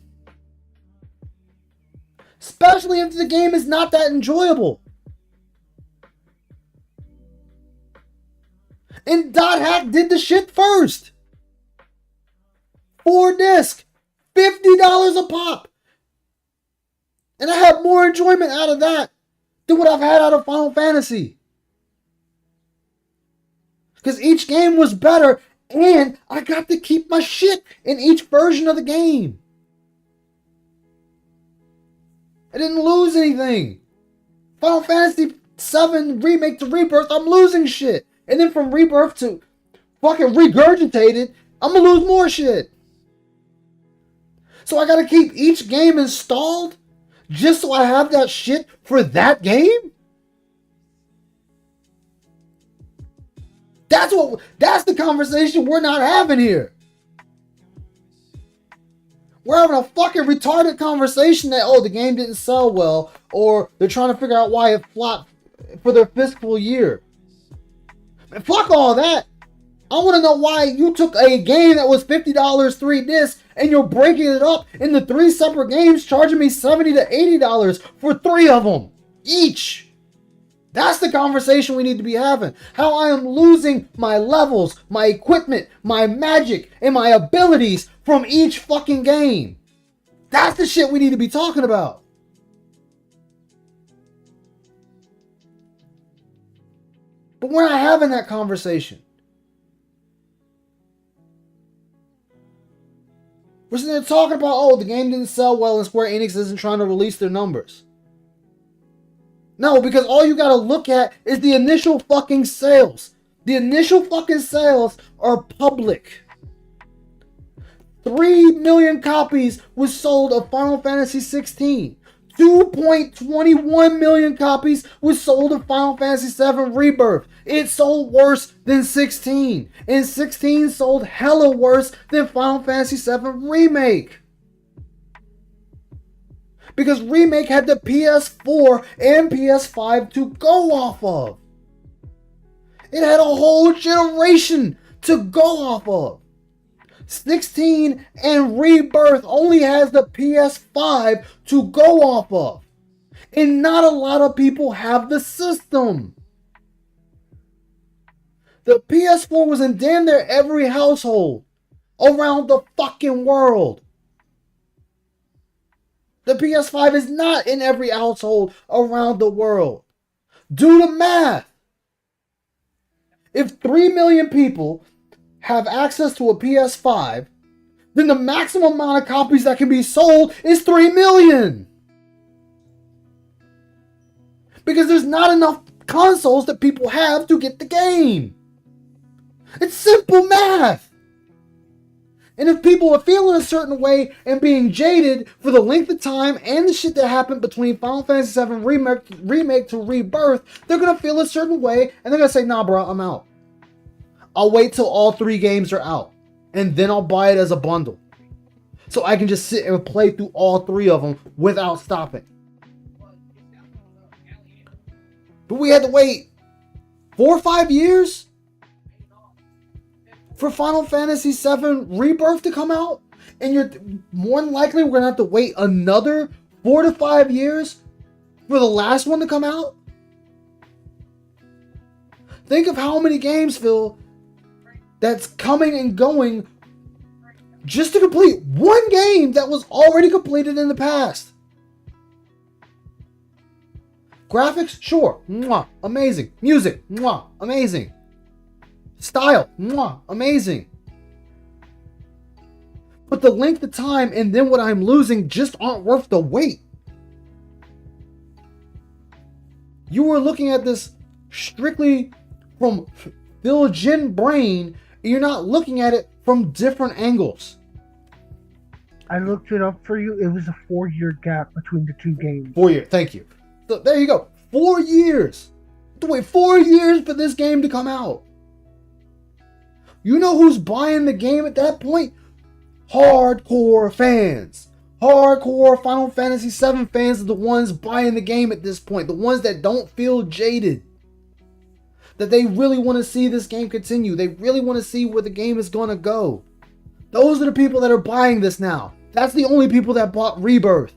Especially if the game is not that enjoyable. And Dot Hack did the shit first. 4 discs. $50 a pop. And I had more enjoyment out of that than what I've had out of Final Fantasy. Because each game was better and I got to keep my shit in each version of the game. I didn't lose anything. Final Fantasy VII Remake to Rebirth, I'm losing shit. And then from Rebirth to fucking Regurgitated, I'm gonna lose more shit. So I gotta keep each game installed just so I have that shit for that game? That's the conversation we're not having here. We're having a fucking retarded conversation that, oh, the game didn't sell well, or they're trying to figure out why it flopped for their fiscal year. Man, fuck all that. I want to know why you took a game that was $50 3 discs and you're breaking it up into 3 separate games, charging me $70 to $80 for 3 of them each. That's the conversation we need to be having. How I am losing my levels, my equipment, my magic, and my abilities from each fucking game. That's the shit we need to be talking about. But we're not having that conversation. We're sitting there talking about, oh, the game didn't sell well and Square Enix isn't trying to release their numbers. No, because all you gotta look at is the initial fucking sales. The initial fucking sales are public. 3 million copies was sold of Final Fantasy 16. 2.21 million copies was sold of Final Fantasy 7 Rebirth. It sold worse than 16. And 16 sold hella worse than Final Fantasy 7 Remake. Because Remake had the PS4 and PS5 to go off of. It had a whole generation to go off of. 16 and Rebirth only has the PS5 to go off of. And not a lot of people have the system. The PS4 was in damn near every household around the fucking world. The PS5 is not in every household around the world. Do the math. If 3 million people have access to a PS5, then the maximum amount of copies that can be sold is 3 million. Because there's not enough consoles that people have to get the game. It's simple math. And if people are feeling a certain way and being jaded for the length of time and the shit that happened between Final Fantasy VII Remake to Rebirth, they're going to feel a certain way and they're going to say, nah, bro, I'm out. I'll wait till all 3 games are out. And then I'll buy it as a bundle. So I can just sit and play through all 3 of them without stopping. But we had to wait 4 or 5 years for Final Fantasy VII Rebirth to come out, and you're more than likely we're gonna have to wait another 4 to 5 years for the last one to come out. Think of how many games, Phil, that's coming and going just to complete one game that was already completed in the past. Graphics, sure, mwah, amazing. Music, mwah, amazing. Style, mwah, amazing. But the length of time and then what I'm losing just aren't worth the wait. You were looking at this strictly from Phil Jin brain, and you're not looking at it from different angles. I looked it up for you. It was a 4-year gap between the 2 games. 4 years, thank you. So there you go. 4 years. To wait 4 years for this game to come out. You know who's buying the game at that point? Hardcore fans. Hardcore Final Fantasy VII fans are the ones buying the game at this point. The ones that don't feel jaded. That they really want to see this game continue. They really want to see where the game is going to go. Those are the people that are buying this now. That's the only people that bought Rebirth.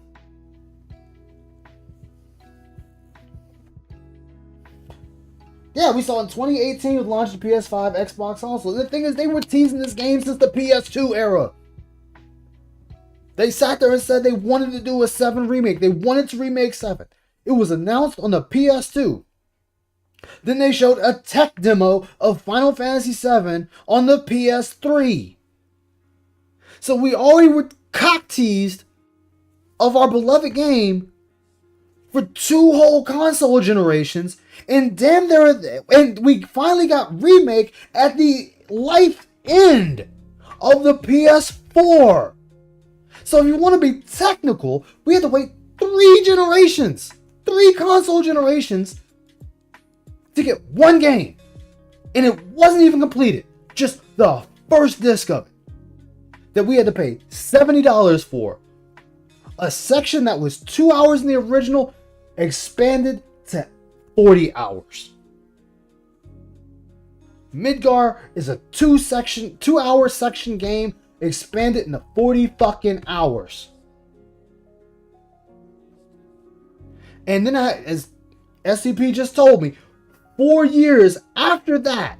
Yeah, we saw in 2018 with launch of PS5, Xbox also. The thing is, they were teasing this game since the PS2 era. They sat there and said they wanted to do a 7 remake. They wanted to remake 7. It was announced on the PS2. Then they showed a tech demo of Final Fantasy VII on the PS3. So we already were cock-teased of our beloved game for 2 whole console generations. And damn there, and we finally got remake at the life end of the PS4. So if you want to be technical, we had to wait 3 generations, 3 console generations to get one game. And it wasn't even completed, just the first disc of it. that we had to pay $70 for. A section that was 2 hours in the original expanded to 40 hours. Midgar is a 2 hour section game expanded into 40 fucking hours. And then as SCP just told me, 4 years after that,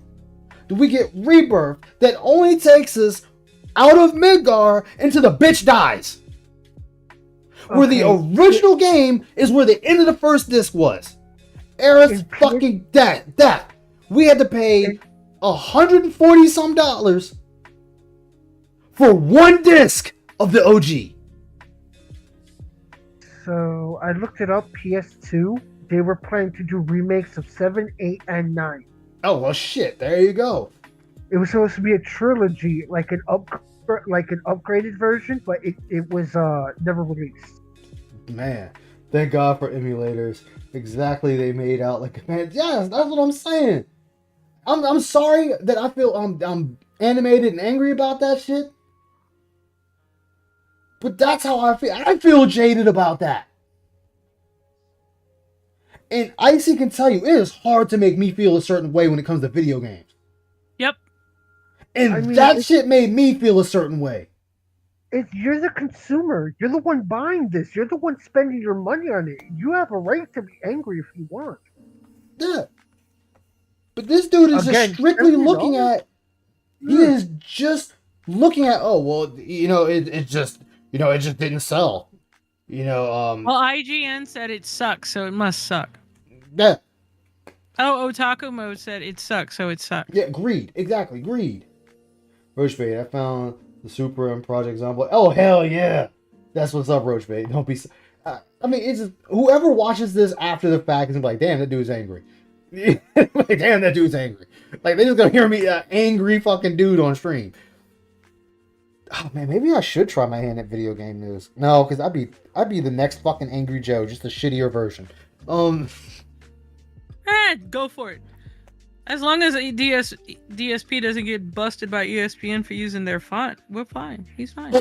do we get Rebirth that only takes us out of Midgar into the bitch dies. Where the original game is where the end of the first disc was. Era's fucking death. We had to pay $140 some for one disc of the OG. So I looked it up. PS2. They were planning to do remakes of 7, 8, and 9. Oh well, shit. There you go. It was supposed to be a trilogy, like an upgraded version, but it was never released. Man, thank God for emulators. Exactly, they made out like, man. Yes, that's what I'm saying. I'm sorry that I feel I'm animated and angry about that shit. But that's how I feel. I feel jaded about that. And Icy can tell you, it is hard to make me feel a certain way when it comes to video games. Yep. And that shit made me feel a certain way. You're the consumer. You're the one buying this. You're the one spending your money on it. You have a right to be angry if you want. Yeah. But this dude is just strictly looking at... He is just looking at, oh, well, it just didn't sell. Well, IGN said it sucks, so it must suck. Yeah. Oh, Otaku Mode said it sucks, so it sucks. Yeah, greed. Exactly, greed. Roachbait, I found the Super and Project Zombie. Oh, hell yeah. That's what's up, Roachbait. Don't be... I mean, it's just... Whoever watches this after the fact is like, damn, that dude's angry. Like, damn, that dude's angry. Like, they just gonna hear me, angry fucking dude on stream. Oh, man, maybe I should try my hand at video game news. No, because I'd be the next fucking Angry Joe, just a shittier version. Go for it. As long as DSP doesn't get busted by ESPN for using their font, we're fine. He's fine.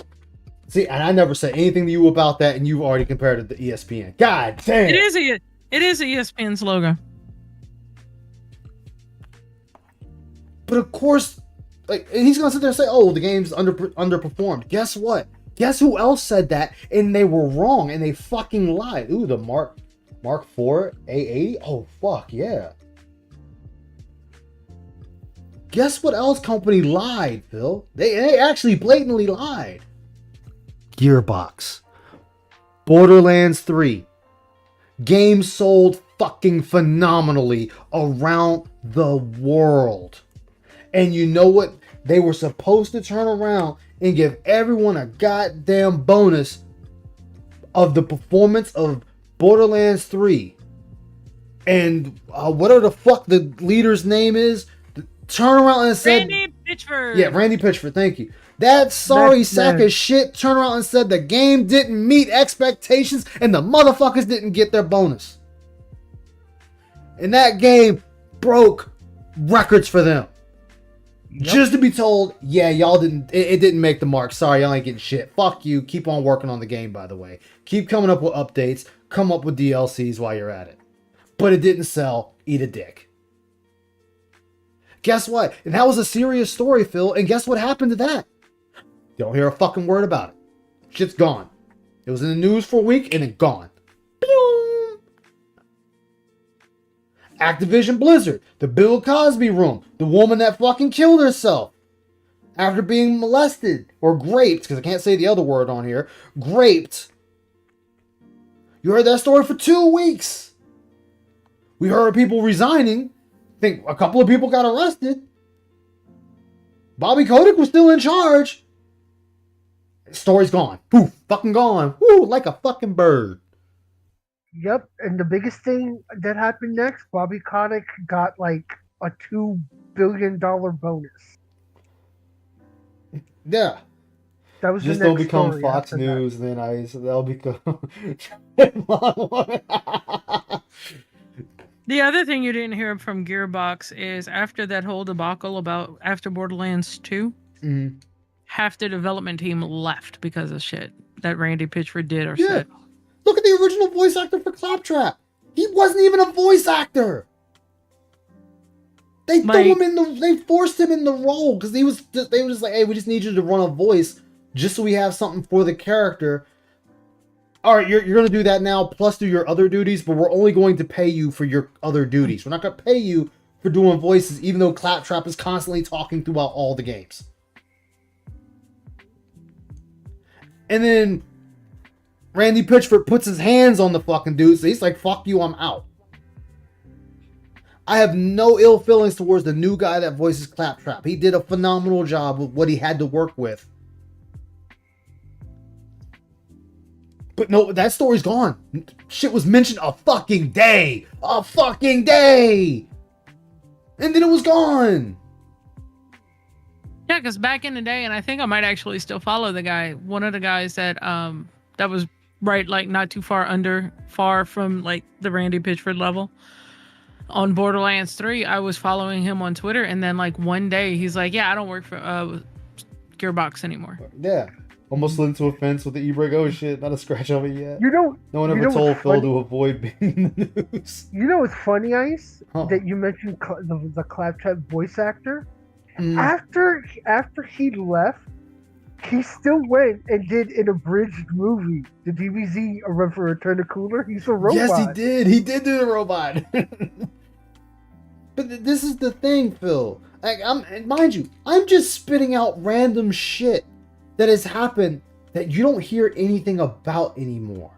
See, and I never said anything to you about that, and you've already compared it to ESPN. God damn. It is ESPN's logo. But of course, like, he's gonna sit there and say, "Oh, the game's underperformed." Guess what? Guess who else said that, and they were wrong, and they fucking lied. Ooh, the Mark IV A80. Oh fuck yeah. Guess what else company lied, Phil? They actually blatantly lied. Gearbox. Borderlands 3. Game sold fucking phenomenally around the world. And you know what? They were supposed to turn around and give everyone a goddamn bonus of the performance of Borderlands 3. And whatever the fuck the leader's name is, turn around and said... Randy Pitchford. Yeah, Randy Pitchford, thank you. That sorry sack of shit turned around and said the game didn't meet expectations and the motherfuckers didn't get their bonus. And that game broke records for them. Yep. Just to be told, yeah, y'all didn't, it didn't make the mark. Sorry, y'all ain't getting shit. Fuck you. Keep on working on the game, by the way. Keep coming up with updates. Come up with DLCs while you're at it. But it didn't sell. Eat a dick. Guess what? And that was a serious story, Phil. And guess what happened to that? You don't hear a fucking word about it. Shit's gone. It was in the news for a week and then gone. Pew! Activision Blizzard. The Bill Cosby room. The woman that fucking killed herself after being molested or raped, because I can't say the other word on here. Raped. You heard that story for 2 weeks. We heard people resigning. I think a couple of people got arrested. Bobby Kotick was still in charge. Story's gone. Poof. Fucking gone. Woo, like a fucking bird. Yep, and the biggest thing that happened next, Bobby Kotick got like a $2 billion bonus. Yeah. That was just the next don't become story Fox after News, then they'll become. The other thing you didn't hear from Gearbox is after that whole debacle after Borderlands 2, half the development team left because of shit that Randy Pitchford did or Yeah. said. Look at the original voice actor for Claptrap. He wasn't even a voice actor. They they forced him in the role because they were just like, hey, we just need you to run a voice just so we have something for the character. All right, you're going to do that now, plus do your other duties, but we're only going to pay you for your other duties. We're not going to pay you for doing voices, even though Claptrap is constantly talking throughout all the games. And then Randy Pitchford puts his hands on the fucking dude, so he's like, fuck you, I'm out. I have no ill feelings towards the new guy that voices Claptrap. He did a phenomenal job with what he had to work with. But no, that story's gone. Shit was mentioned a fucking day. A fucking day! And then it was gone. Yeah, because back in the day, and I think I might actually still follow the guy, one of the guys that that was right, like not too far from like the Randy Pitchford level. On Borderlands 3, I was following him on Twitter, and then like one day he's like, yeah, I don't work for Gearbox anymore. Yeah. Almost slid into a fence with the e-brake. Oh shit, not a scratch of it yet. You know, no one ever told Phil to avoid being in the news. You know what's funny, Ice? That you mentioned the Claptrap voice actor. After he left, he still went and did an abridged movie, the DBZ A Run for Return to Cooler. He's a robot. Yes, he did. He did do the robot. But this is the thing, Phil. Like, mind you, I'm just spitting out random shit that has happened that you don't hear anything about anymore.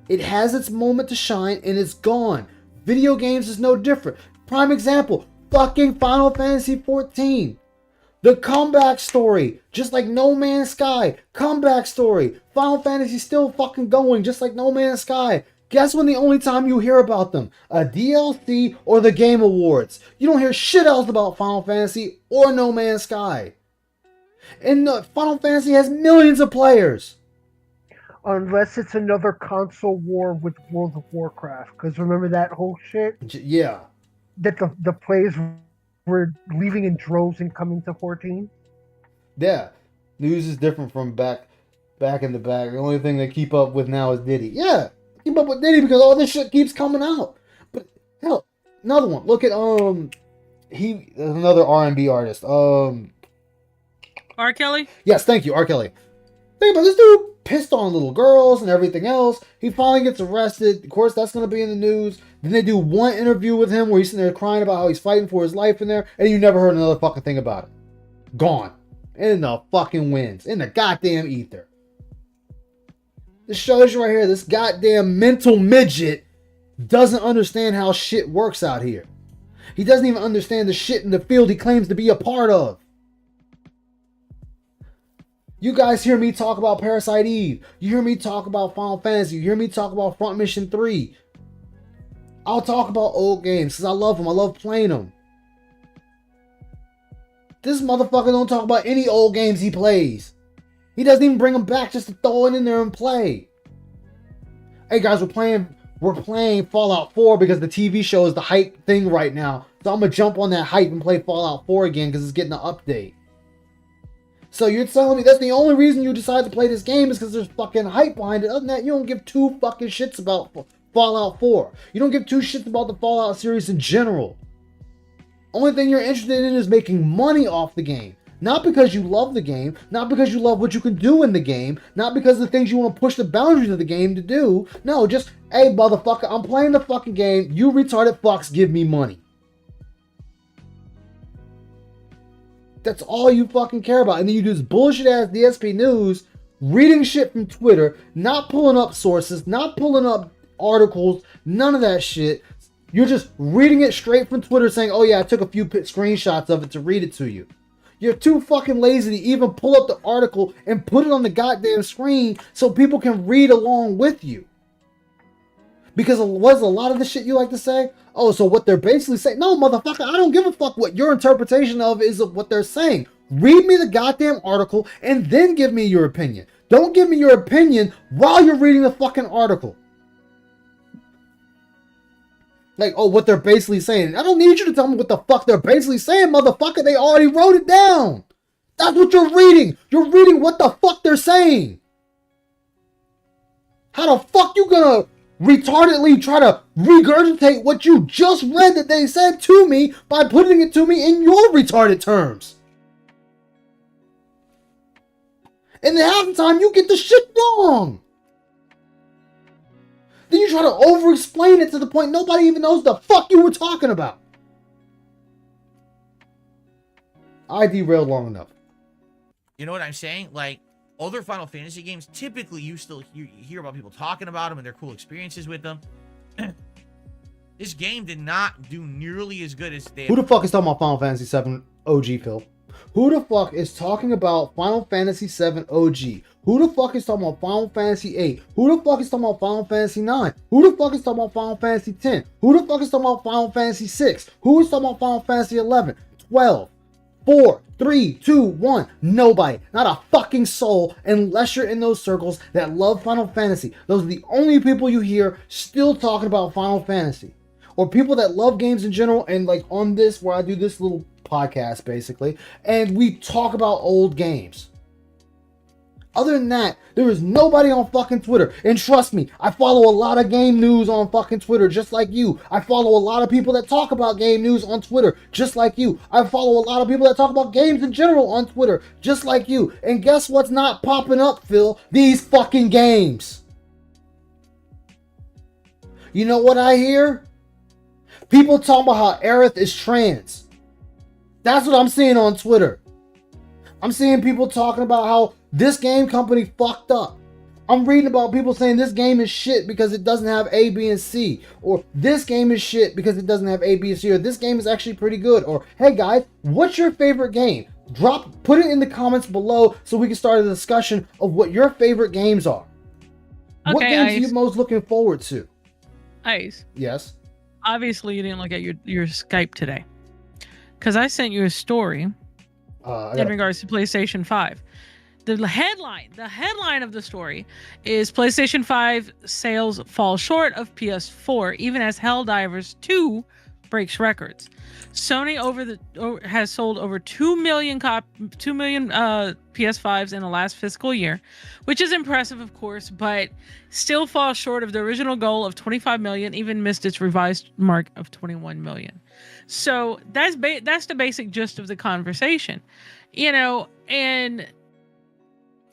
It has its moment to shine and it's gone. Video games is no different. Prime example, fucking Final Fantasy XIV. The comeback story, just like No Man's Sky. Comeback story. Final Fantasy still fucking going, just like No Man's Sky. Guess when the only time you hear about them? A DLC or the Game Awards. You don't hear shit else about Final Fantasy or No Man's Sky. And Final Fantasy has millions of players. Unless it's another console war with World of Warcraft. Because remember that whole shit? Yeah. That the players were leaving in droves and coming to 14? Yeah. News is different from back in the back. The only thing they keep up with now is Diddy. Yeah. Keep up with Diddy because all this shit keeps coming out. But hell, another one. Look at another R&B artist. R. Kelly? Yes, thank you, R. Kelly. Think about this dude pissed on little girls and everything else. He finally gets arrested. Of course, that's going to be in the news. Then they do one interview with him where he's sitting there crying about how he's fighting for his life in there, and you never heard another fucking thing about it. Gone. In the fucking winds. In the goddamn ether. This shows you right here, this goddamn mental midget doesn't understand how shit works out here. He doesn't even understand the shit in the field he claims to be a part of. You guys hear me talk about Parasite Eve. You hear me talk about Final Fantasy. You hear me talk about Front Mission 3. I'll talk about old games because I love them. I love playing them. This motherfucker don't talk about any old games he plays. He doesn't even bring them back just to throw it in there and play. Hey guys, we're playing Fallout 4 because the TV show is the hype thing right now. So I'm going to jump on that hype and play Fallout 4 again because it's getting an update. So you're telling me that's the only reason you decide to play this game is because there's fucking hype behind it. Other than that, you don't give two fucking shits about Fallout 4. You don't give two shits about the Fallout series in general. Only thing you're interested in is making money off the game. Not because you love the game, not because you love what you can do in the game, not because of the things you want to push the boundaries of the game to do. No, just, hey motherfucker, I'm playing the fucking game, you retarded fucks give me money. That's all you fucking care about. And then you do this bullshit ass DSP news, reading shit from Twitter, not pulling up sources, not pulling up articles, none of that shit. You're just reading it straight from Twitter saying, oh yeah, I took a few screenshots of it to read it to you. You're too fucking lazy to even pull up the article and put it on the goddamn screen so people can read along with you. Because what's a lot of the shit you like to say? Oh, so what they're basically saying? No, motherfucker, I don't give a fuck what your interpretation of is of what they're saying. Read me the goddamn article and then give me your opinion. Don't give me your opinion while you're reading the fucking article. Like, oh, what they're basically saying. I don't need you to tell me what the fuck they're basically saying, motherfucker. They already wrote it down. That's what you're reading. You're reading what the fuck they're saying. How the fuck you gonna retardedly try to regurgitate what you just read that they said to me by putting it to me in your retarded terms? And then half the time you get the shit wrong. Then you try to over-explain it to the point nobody even knows the fuck you were talking about. I derailed long enough. You know what I'm saying? Like, other Final Fantasy games, typically you still hear about people talking about them and their cool experiences with them. This game did not do nearly as good as they... Who the fuck is talking about Final Fantasy VII OG, Phil? Who the fuck is talking about Final Fantasy VII OG? Who the fuck is talking about Final Fantasy VIII? Who the fuck is talking about Final Fantasy IX? Who the fuck is talking about Final Fantasy X? Who the fuck is talking about Final Fantasy VI? Who is talking about Final Fantasy XI, 12, 4, 3, 2, 1? Nobody. Not a fucking soul, unless you're in those circles that love Final Fantasy. Those are the only people you hear still talking about Final Fantasy. Or people that love games in general, and like on this, where I do this little podcast basically, and we talk about old games. Other than that, there is nobody on fucking Twitter. And trust me, I follow a lot of game news on fucking Twitter, just like you. I follow a lot of people that talk about game news on Twitter, just like you. I follow a lot of people that talk about games in general on Twitter, just like you. And guess what's not popping up, Phil? These fucking games. You know what I hear? People talking about how Aerith is trans. That's what I'm seeing on Twitter. I'm seeing people talking about how this game company fucked up. I'm reading about people saying this game is shit because it doesn't have A, B, and C. Or this game is shit because it doesn't have A, B, and C. Or this game is actually pretty good. Or, hey guys, what's your favorite game? Put it in the comments below so we can start a discussion of what your favorite games are. Okay, what games Ice. are you most looking forward to? Ice. Yes. Obviously, you didn't look at your Skype today, because I sent you a story in regards to PlayStation 5. The headline of the story is PlayStation 5 sales fall short of PS4, even as Helldivers 2 breaks records. Sony has sold over 2 million PS5s in the last fiscal year, which is impressive, of course, but still falls short of the original goal of 25 million, even missed its revised mark of 21 million. So that's the basic gist of the conversation, and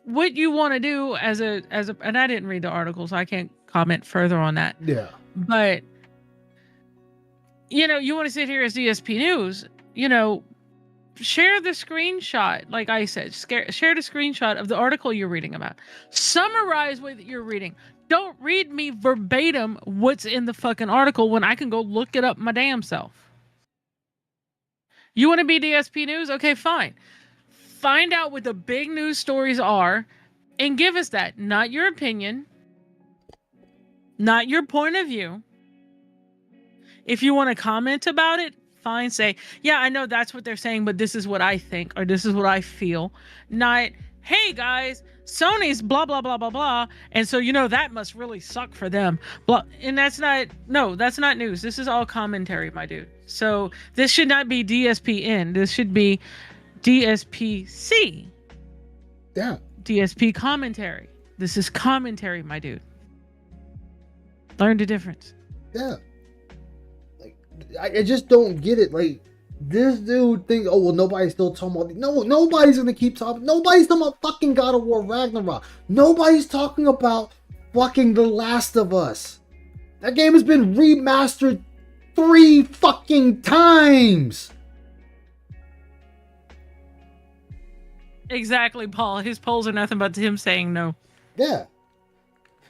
what you want to do as a and I didn't read the article, so I can't comment further on that. Yeah. But you want to sit here as DSP News, share the screenshot, like I said, share the screenshot of the article you're reading about. Summarize what you're reading. Don't read me verbatim what's in the fucking article when I can go look it up my damn self. You want to be DSP News? Okay, fine. Find out what the big news stories are and give us that. Not your opinion. Not your point of view. If you want to comment about it, fine. Say, yeah, I know that's what they're saying, but this is what I think, or this is what I feel. Not, hey guys, Sony's blah, blah, blah, blah, blah. And so, that must really suck for them. Blah. And that's not news. This is all commentary, my dude. So this should not be DSPN. This should be DSPC. Yeah. DSP commentary. This is commentary, my dude. Learn the difference. Yeah. I just don't get it. Like, this dude thinks, oh, well, nobody's still talking about... No, nobody's going to keep talking. Nobody's talking about fucking God of War Ragnarok. Nobody's talking about fucking The Last of Us. That game has been remastered 3 fucking times. Exactly, Paul. His polls are nothing but him saying no. Yeah.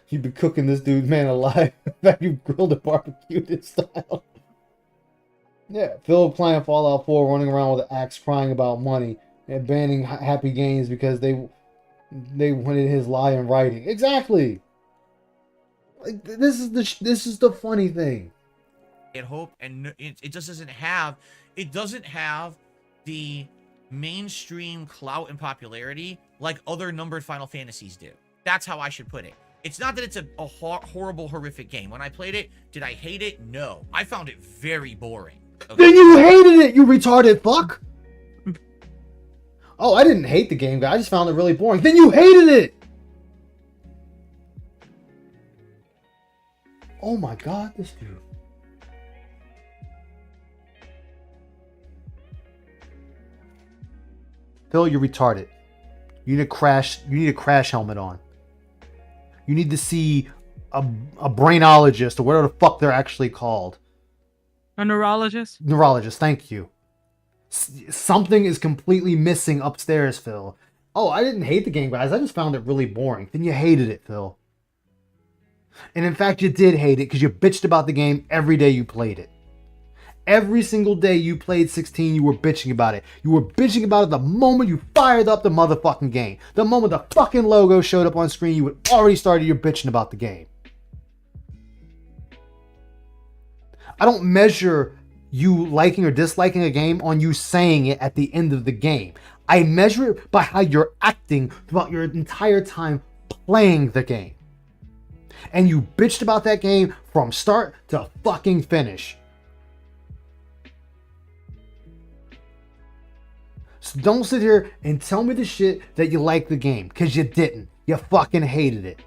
You've been cooking this dude, man, alive. In fact, you grilled and barbecued his style. Yeah, Phil playing Fallout 4, running around with an axe, crying about money, and banning Happy Games because they wanted his lie in writing. Exactly. Like, this is the funny thing. It hope, and it just doesn't have the mainstream clout and popularity like other numbered Final Fantasies do. That's how I should put it. It's not that it's a horrible, horrific game. When I played it, did I hate it? No. I found it very boring. Okay. Then you hated it, you retarded fuck! Oh, I didn't hate the game, guy. I just found it really boring. Then you hated it! Oh my god, this dude. Phil, you're retarded. You need a crash helmet on. You need to see a brainologist or whatever the fuck they're actually called. A neurologist? Neurologist, thank you. Something is completely missing upstairs, Phil. Oh, I didn't hate the game, guys. I just found it really boring. Then you hated it, Phil. And in fact, you did hate it because you bitched about the game every day you played it. Every single day you played 16, you were bitching about it. You were bitching about it the moment you fired up the motherfucking game. The moment the fucking logo showed up on screen, you had already started your bitching about the game. I don't measure you liking or disliking a game on you saying it at the end of the game. I measure it by how you're acting throughout your entire time playing the game. And you bitched about that game from start to fucking finish. So don't sit here and tell me the shit that you like the game, because you didn't. You fucking hated it.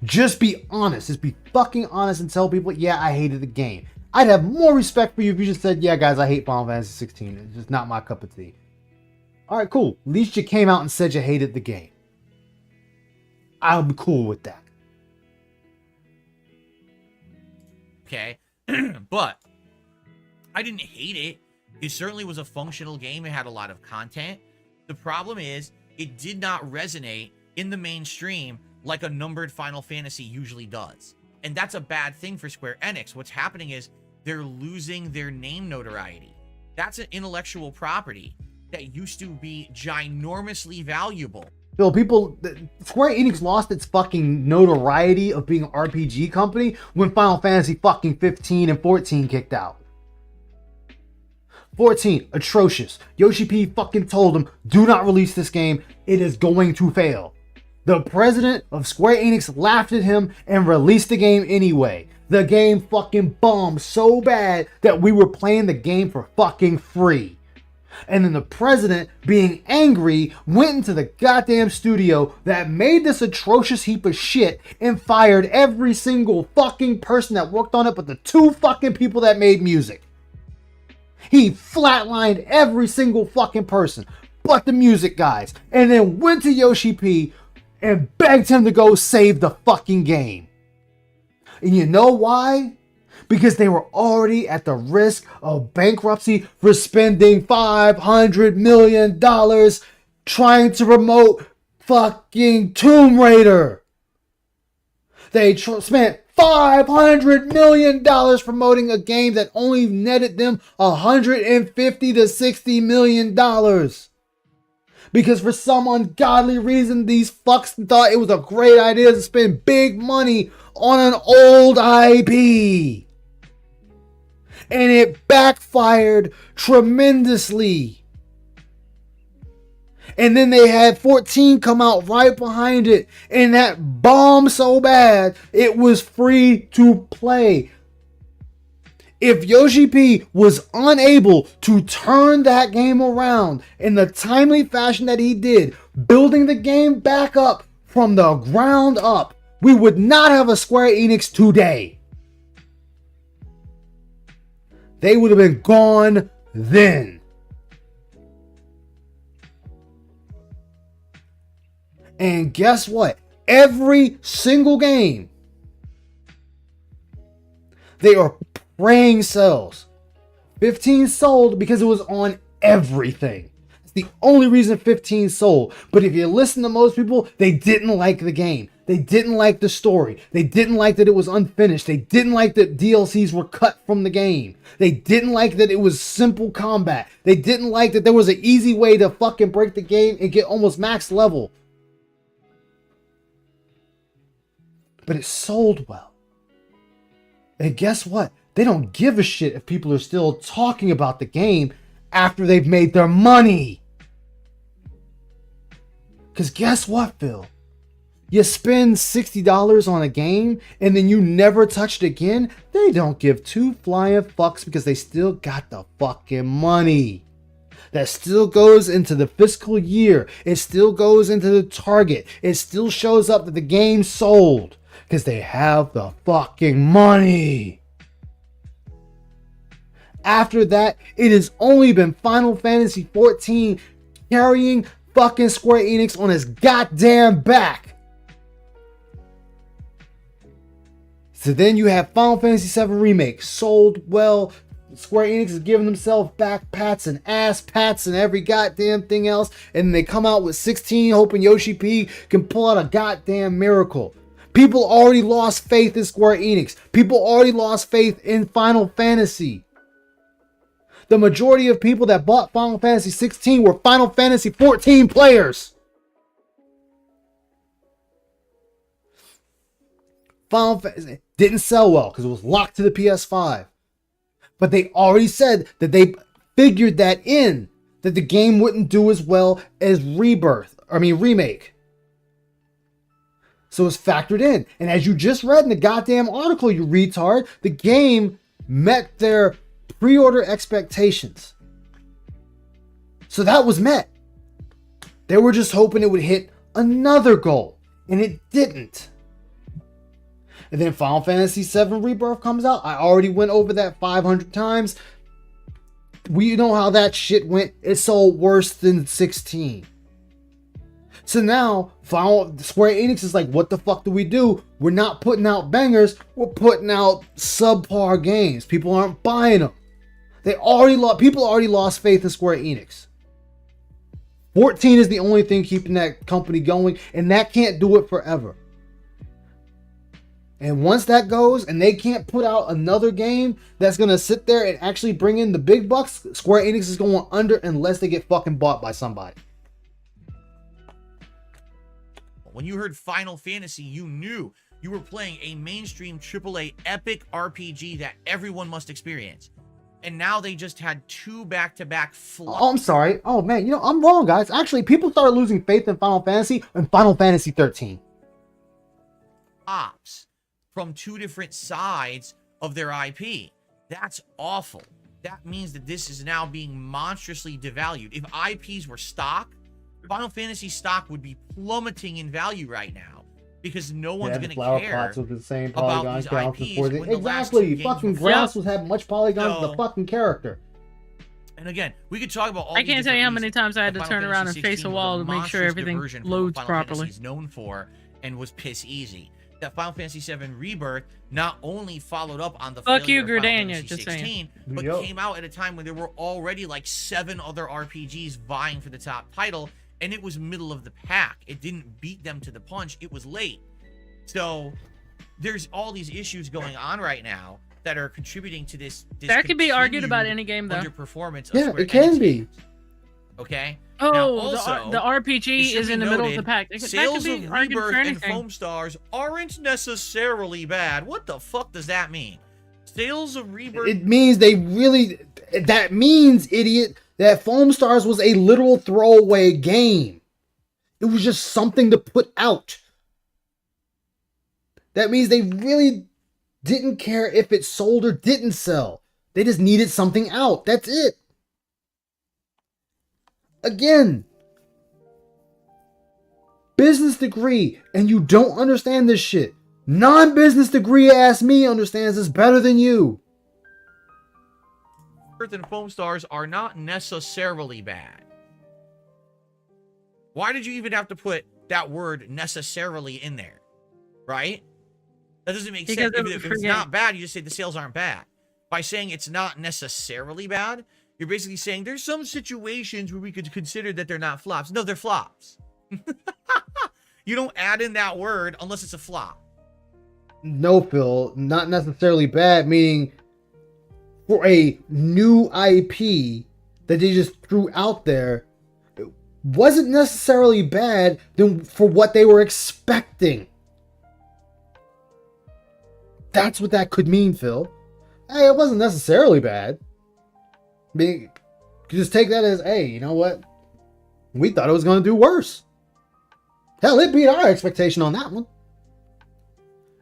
Just be honest. Just be fucking honest and tell people, yeah, I hated the game. I'd have more respect for you if you just said, yeah, guys, I hate Final Fantasy 16. It's just not my cup of tea. Alright, cool. At least you came out and said you hated the game. I'll be cool with that. Okay. But I didn't hate it. It certainly was a functional game. It had a lot of content. The problem is it did not resonate in the mainstream like a numbered Final Fantasy usually does. And that's a bad thing for Square Enix. What's happening is they're losing their name notoriety. That's an intellectual property that used to be ginormously valuable. Bill, Square Enix lost its fucking notoriety of being an RPG company when Final Fantasy fucking 15 and 14 kicked out. 14, atrocious. Yoshi P fucking told them, do not release this game. It is going to fail. The president of Square Enix laughed at him and released the game anyway. The game fucking bombed so bad that we were playing the game for fucking free. And then the president, being angry, went into the goddamn studio that made this atrocious heap of shit and fired every single fucking person that worked on it but the 2 fucking people that made music. He flatlined every single fucking person but the music guys, and then went to Yoshi P and begged him to go save the fucking game. And you know why? Because they were already at the risk of bankruptcy for spending $500 million trying to promote fucking Tomb Raider. They spent $500 million promoting a game that only netted them $150 to $60 million. Because for some ungodly reason, these fucks thought it was a great idea to spend big money on an old IP. And it backfired tremendously. And then they had 14 come out right behind it. And that bombed so bad, it was free to play. If Yoshi P was unable to turn that game around in the timely fashion that he did, building the game back up from the ground up, we would not have a Square Enix today. They would have been gone then. And guess what? Every single game, they are praying sells. 15 sold because it was on everything. It's the only reason 15 sold. But if you listen to most people, they didn't like the game. They didn't like the story. They didn't like that it was unfinished. They didn't like that DLCs were cut from the game. They didn't like that it was simple combat. They didn't like that there was an easy way to fucking break the game and get almost max level. But it sold well. And guess what? They don't give a shit if people are still talking about the game after they've made their money. Because guess what, Phil? You spend $60 on a game and then you never touch it again, they don't give two flying fucks because they still got the fucking money. That still goes into the fiscal year. It still goes into the target. It still shows up that the game sold because they have the fucking money. After that, it has only been Final Fantasy XIV carrying fucking Square Enix on his goddamn back. So then you have Final Fantasy VII Remake, sold well. Square Enix is giving themselves back pats and ass pats and every goddamn thing else. And they come out with 16 hoping Yoshi P can pull out a goddamn miracle. People already lost faith in Square Enix. People already lost faith in Final Fantasy. The majority of people that bought Final Fantasy 16 were Final Fantasy 14 players. Final Fantasy didn't sell well because it was locked to the PS5. But they already said that they figured that in, that the game wouldn't do as well as Remake. So it's factored in. And as you just read in the goddamn article, you retard, the game met their pre-order expectations. So that was met. They were just hoping it would hit another goal, and it didn't. And then Final Fantasy VII Rebirth comes out. I already went over that 500 times. We know how that shit went. It sold worse than 16. So now, Square Enix is like, what the fuck do we do? We're not putting out bangers. We're putting out subpar games. People aren't buying them. People already lost faith in Square Enix. 14 is the only thing keeping that company going, and that can't do it forever. And once that goes and they can't put out another game that's going to sit there and actually bring in the big bucks, Square Enix is going under unless they get fucking bought by somebody. When you heard Final Fantasy, you knew you were playing a mainstream AAA epic RPG that everyone must experience. And now they just had two back-to-back flops. Oh, I'm sorry. Oh, man. I'm wrong, guys. Actually, people started losing faith in Final Fantasy and Final Fantasy 13. Ops from two different sides of their IP. That's awful. That means that this is now being monstrously devalued. If IPs were stock, Final Fantasy stock would be plummeting in value right now because no one's going to care pots with the same about polygon these counts IPs. for the, when the last exactly. two games Fucking were grass flopped. was having much polygons with the fucking character. And again, we could talk about all I these can't tell you how different many times I had to reasons turn that around Final and Fantasy face a 16 wall was to make sure monstrous everything diversion from loads what Final properly. Fantasy is known for and was piss easy. That Final Fantasy VII Rebirth not only followed up on the Fuck failure you, of Final Gridania, Fantasy just 16, saying. but Yup. came out at a time when there were already like 7 other RPGs vying for the top title, and it was middle of the pack. It didn't beat them to the punch. It was late. So there's all these issues going on right now that are contributing to this That could be argued about continued any game, though. underperformance of Yeah, Square it can Enix be. games. Okay. Oh, Now, the also, RPG it should is be in the middle of the noted, pack. That Sales could be of argued Rebirth for and anything. Foam Stars aren't necessarily bad. What the fuck does that mean? Sales of Rebirth. It means that means, idiot, that Foam Stars was a literal throwaway game. It was just something to put out. That means they really didn't care if it sold or didn't sell. They just needed something out. That's it. Again, business degree, and you don't understand this shit. Non-business degree ass me understands this better than you. Rebirth and Foam Stars are not necessarily bad. Why did you even have to put that word necessarily in there? Right? That doesn't make Because sense. it If was it's free not bad, you just say the sales aren't bad. By saying it's not necessarily bad, you're basically saying there's some situations where we could consider that they're not flops. No, they're flops. You don't add in that word unless it's a flop. No, Phil, not necessarily bad, meaning for a new IP that they just threw out there, it wasn't necessarily bad than for what they were expecting. That's what that could mean, Phil. Hey, it wasn't necessarily bad. I mean, you could just take that as, hey, you know what? We thought it was going to do worse. Hell, it beat our expectation on that one.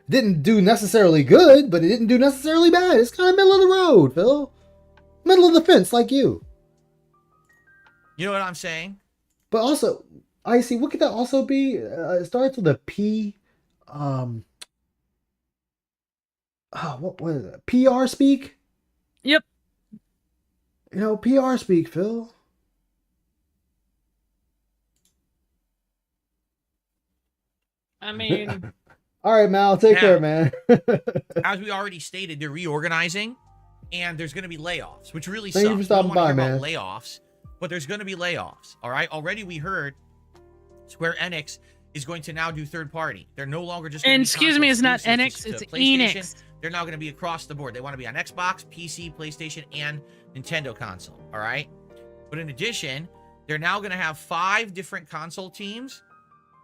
Didn't do necessarily good, but it didn't do necessarily bad. It's kind of middle of the road, Phil. Middle of the fence, like you. You know what I'm saying? But also, Icy, what could that also be? It starts with a P. What is it? PR speak? Yep. You know, PR speak, Phil. I mean, all right, Mal, take care, man. As we already stated, they're reorganizing, and there's going to be layoffs, which really Thank sucks. you for stopping by, man. About layoffs, but there's going to be layoffs. All right. Already, we heard Square Enix is going to now do third party. They're no longer just. And excuse me, it's not Enix, it's Enix. They're now going to be across the board. They want to be on Xbox, PC, PlayStation, and Nintendo console. All right. But in addition, they're now going to have 5 different console teams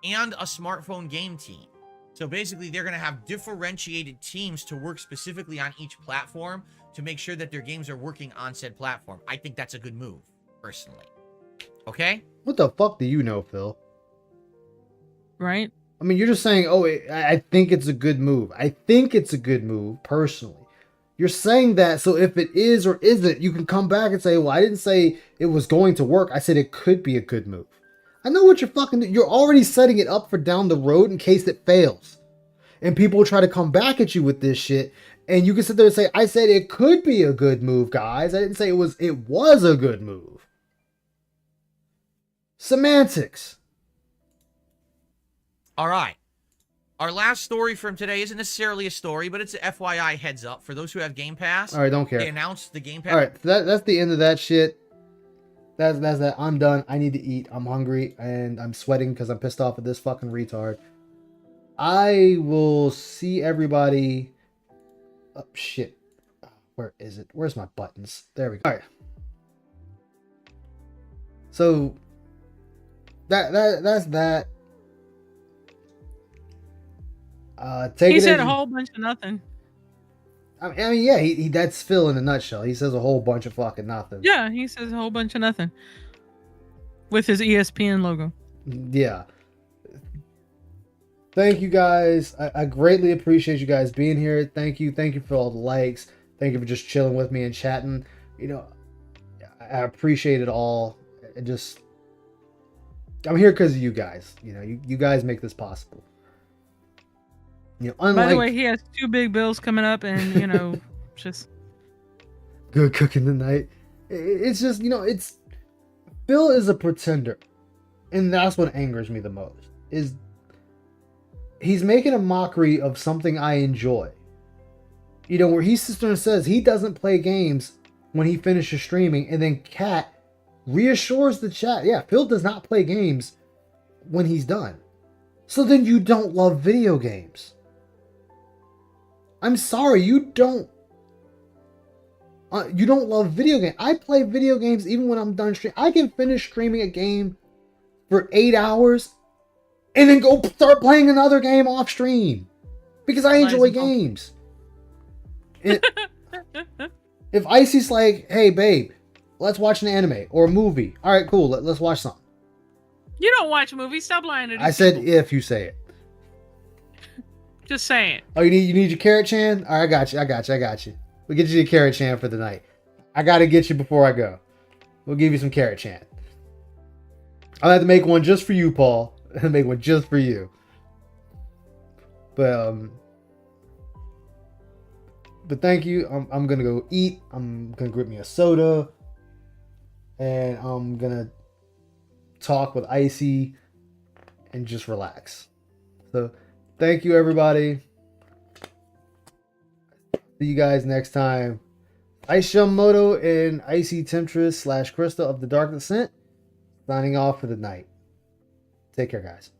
and a smartphone game team. So basically, they're going to have differentiated teams to work specifically on each platform to make sure that their games are working on said platform. I think that's a good move, personally. Okay? What the fuck do you know, Phil? Right? I mean, you're just saying, oh, I think it's a good move. I think it's a good move, personally. You're saying that, so if it is or isn't, you can come back and say, well, I didn't say it was going to work. I said it could be a good move. I know what you're fucking doing. You're already setting it up for down the road in case it fails. And people try to come back at you with this shit. And you can sit there and say, I said it could be a good move, guys. I didn't say it was a good move. Semantics. All right. Our last story from today isn't necessarily a story, but it's an FYI heads up. For those who have Game Pass, all right, don't care. They announced the Game Pass. All right, that's the end of that shit. That's that. I'm done. I need to eat. I'm hungry, and I'm sweating because I'm pissed off at this fucking retard. I will see everybody. Oh, shit. Where is it? Where's my buttons? There we go. All right. So that's that. He said a whole bunch of nothing. I mean, yeah, he that's Phil in a nutshell. He says a whole bunch of fucking nothing. Yeah, he says a whole bunch of nothing with his ESPN logo. Yeah. Thank you guys. I greatly appreciate you guys being here. Thank you for all the likes. Thank you for just chilling with me and chatting. You know, I appreciate it all. I'm here because of you guys. You know, you guys make this possible. You know, unlike, by the way, he has 2 big bills coming up, and you know, just good cooking tonight. It's just, you know, it's Bill is a pretender, and that's what angers me the most. Is he's making a mockery of something I enjoy. You know, where he sits there and says he doesn't play games when he finishes streaming, and then Kat reassures the chat, yeah, Phil does not play games when he's done. So then you don't love video games. I'm sorry, you don't love video games. I play video games even when I'm done streaming. I can finish streaming a game for 8 hours and then go start playing another game off stream because I enjoy games. If Icy's like, hey babe, let's watch an anime or a movie. All right, cool. Let's watch something. You don't watch movies. Stop lying to these I said people. if you say it. Just saying. Oh, you need your carrot chan? All right, I got you. We'll get you your carrot chan for the night. I got to get you before I go. We'll give you some carrot chan. I'll have to make one just for you, Paul. I'll make one just for you. But thank you. I'm going to go eat. I'm going to grip me a soda. And I'm going to talk with Icy and just relax. So thank you, everybody. See you guys next time. Ice Yamamoto and Icy Temptress / Krista of the Dark Descent signing off for the night. Take care, guys.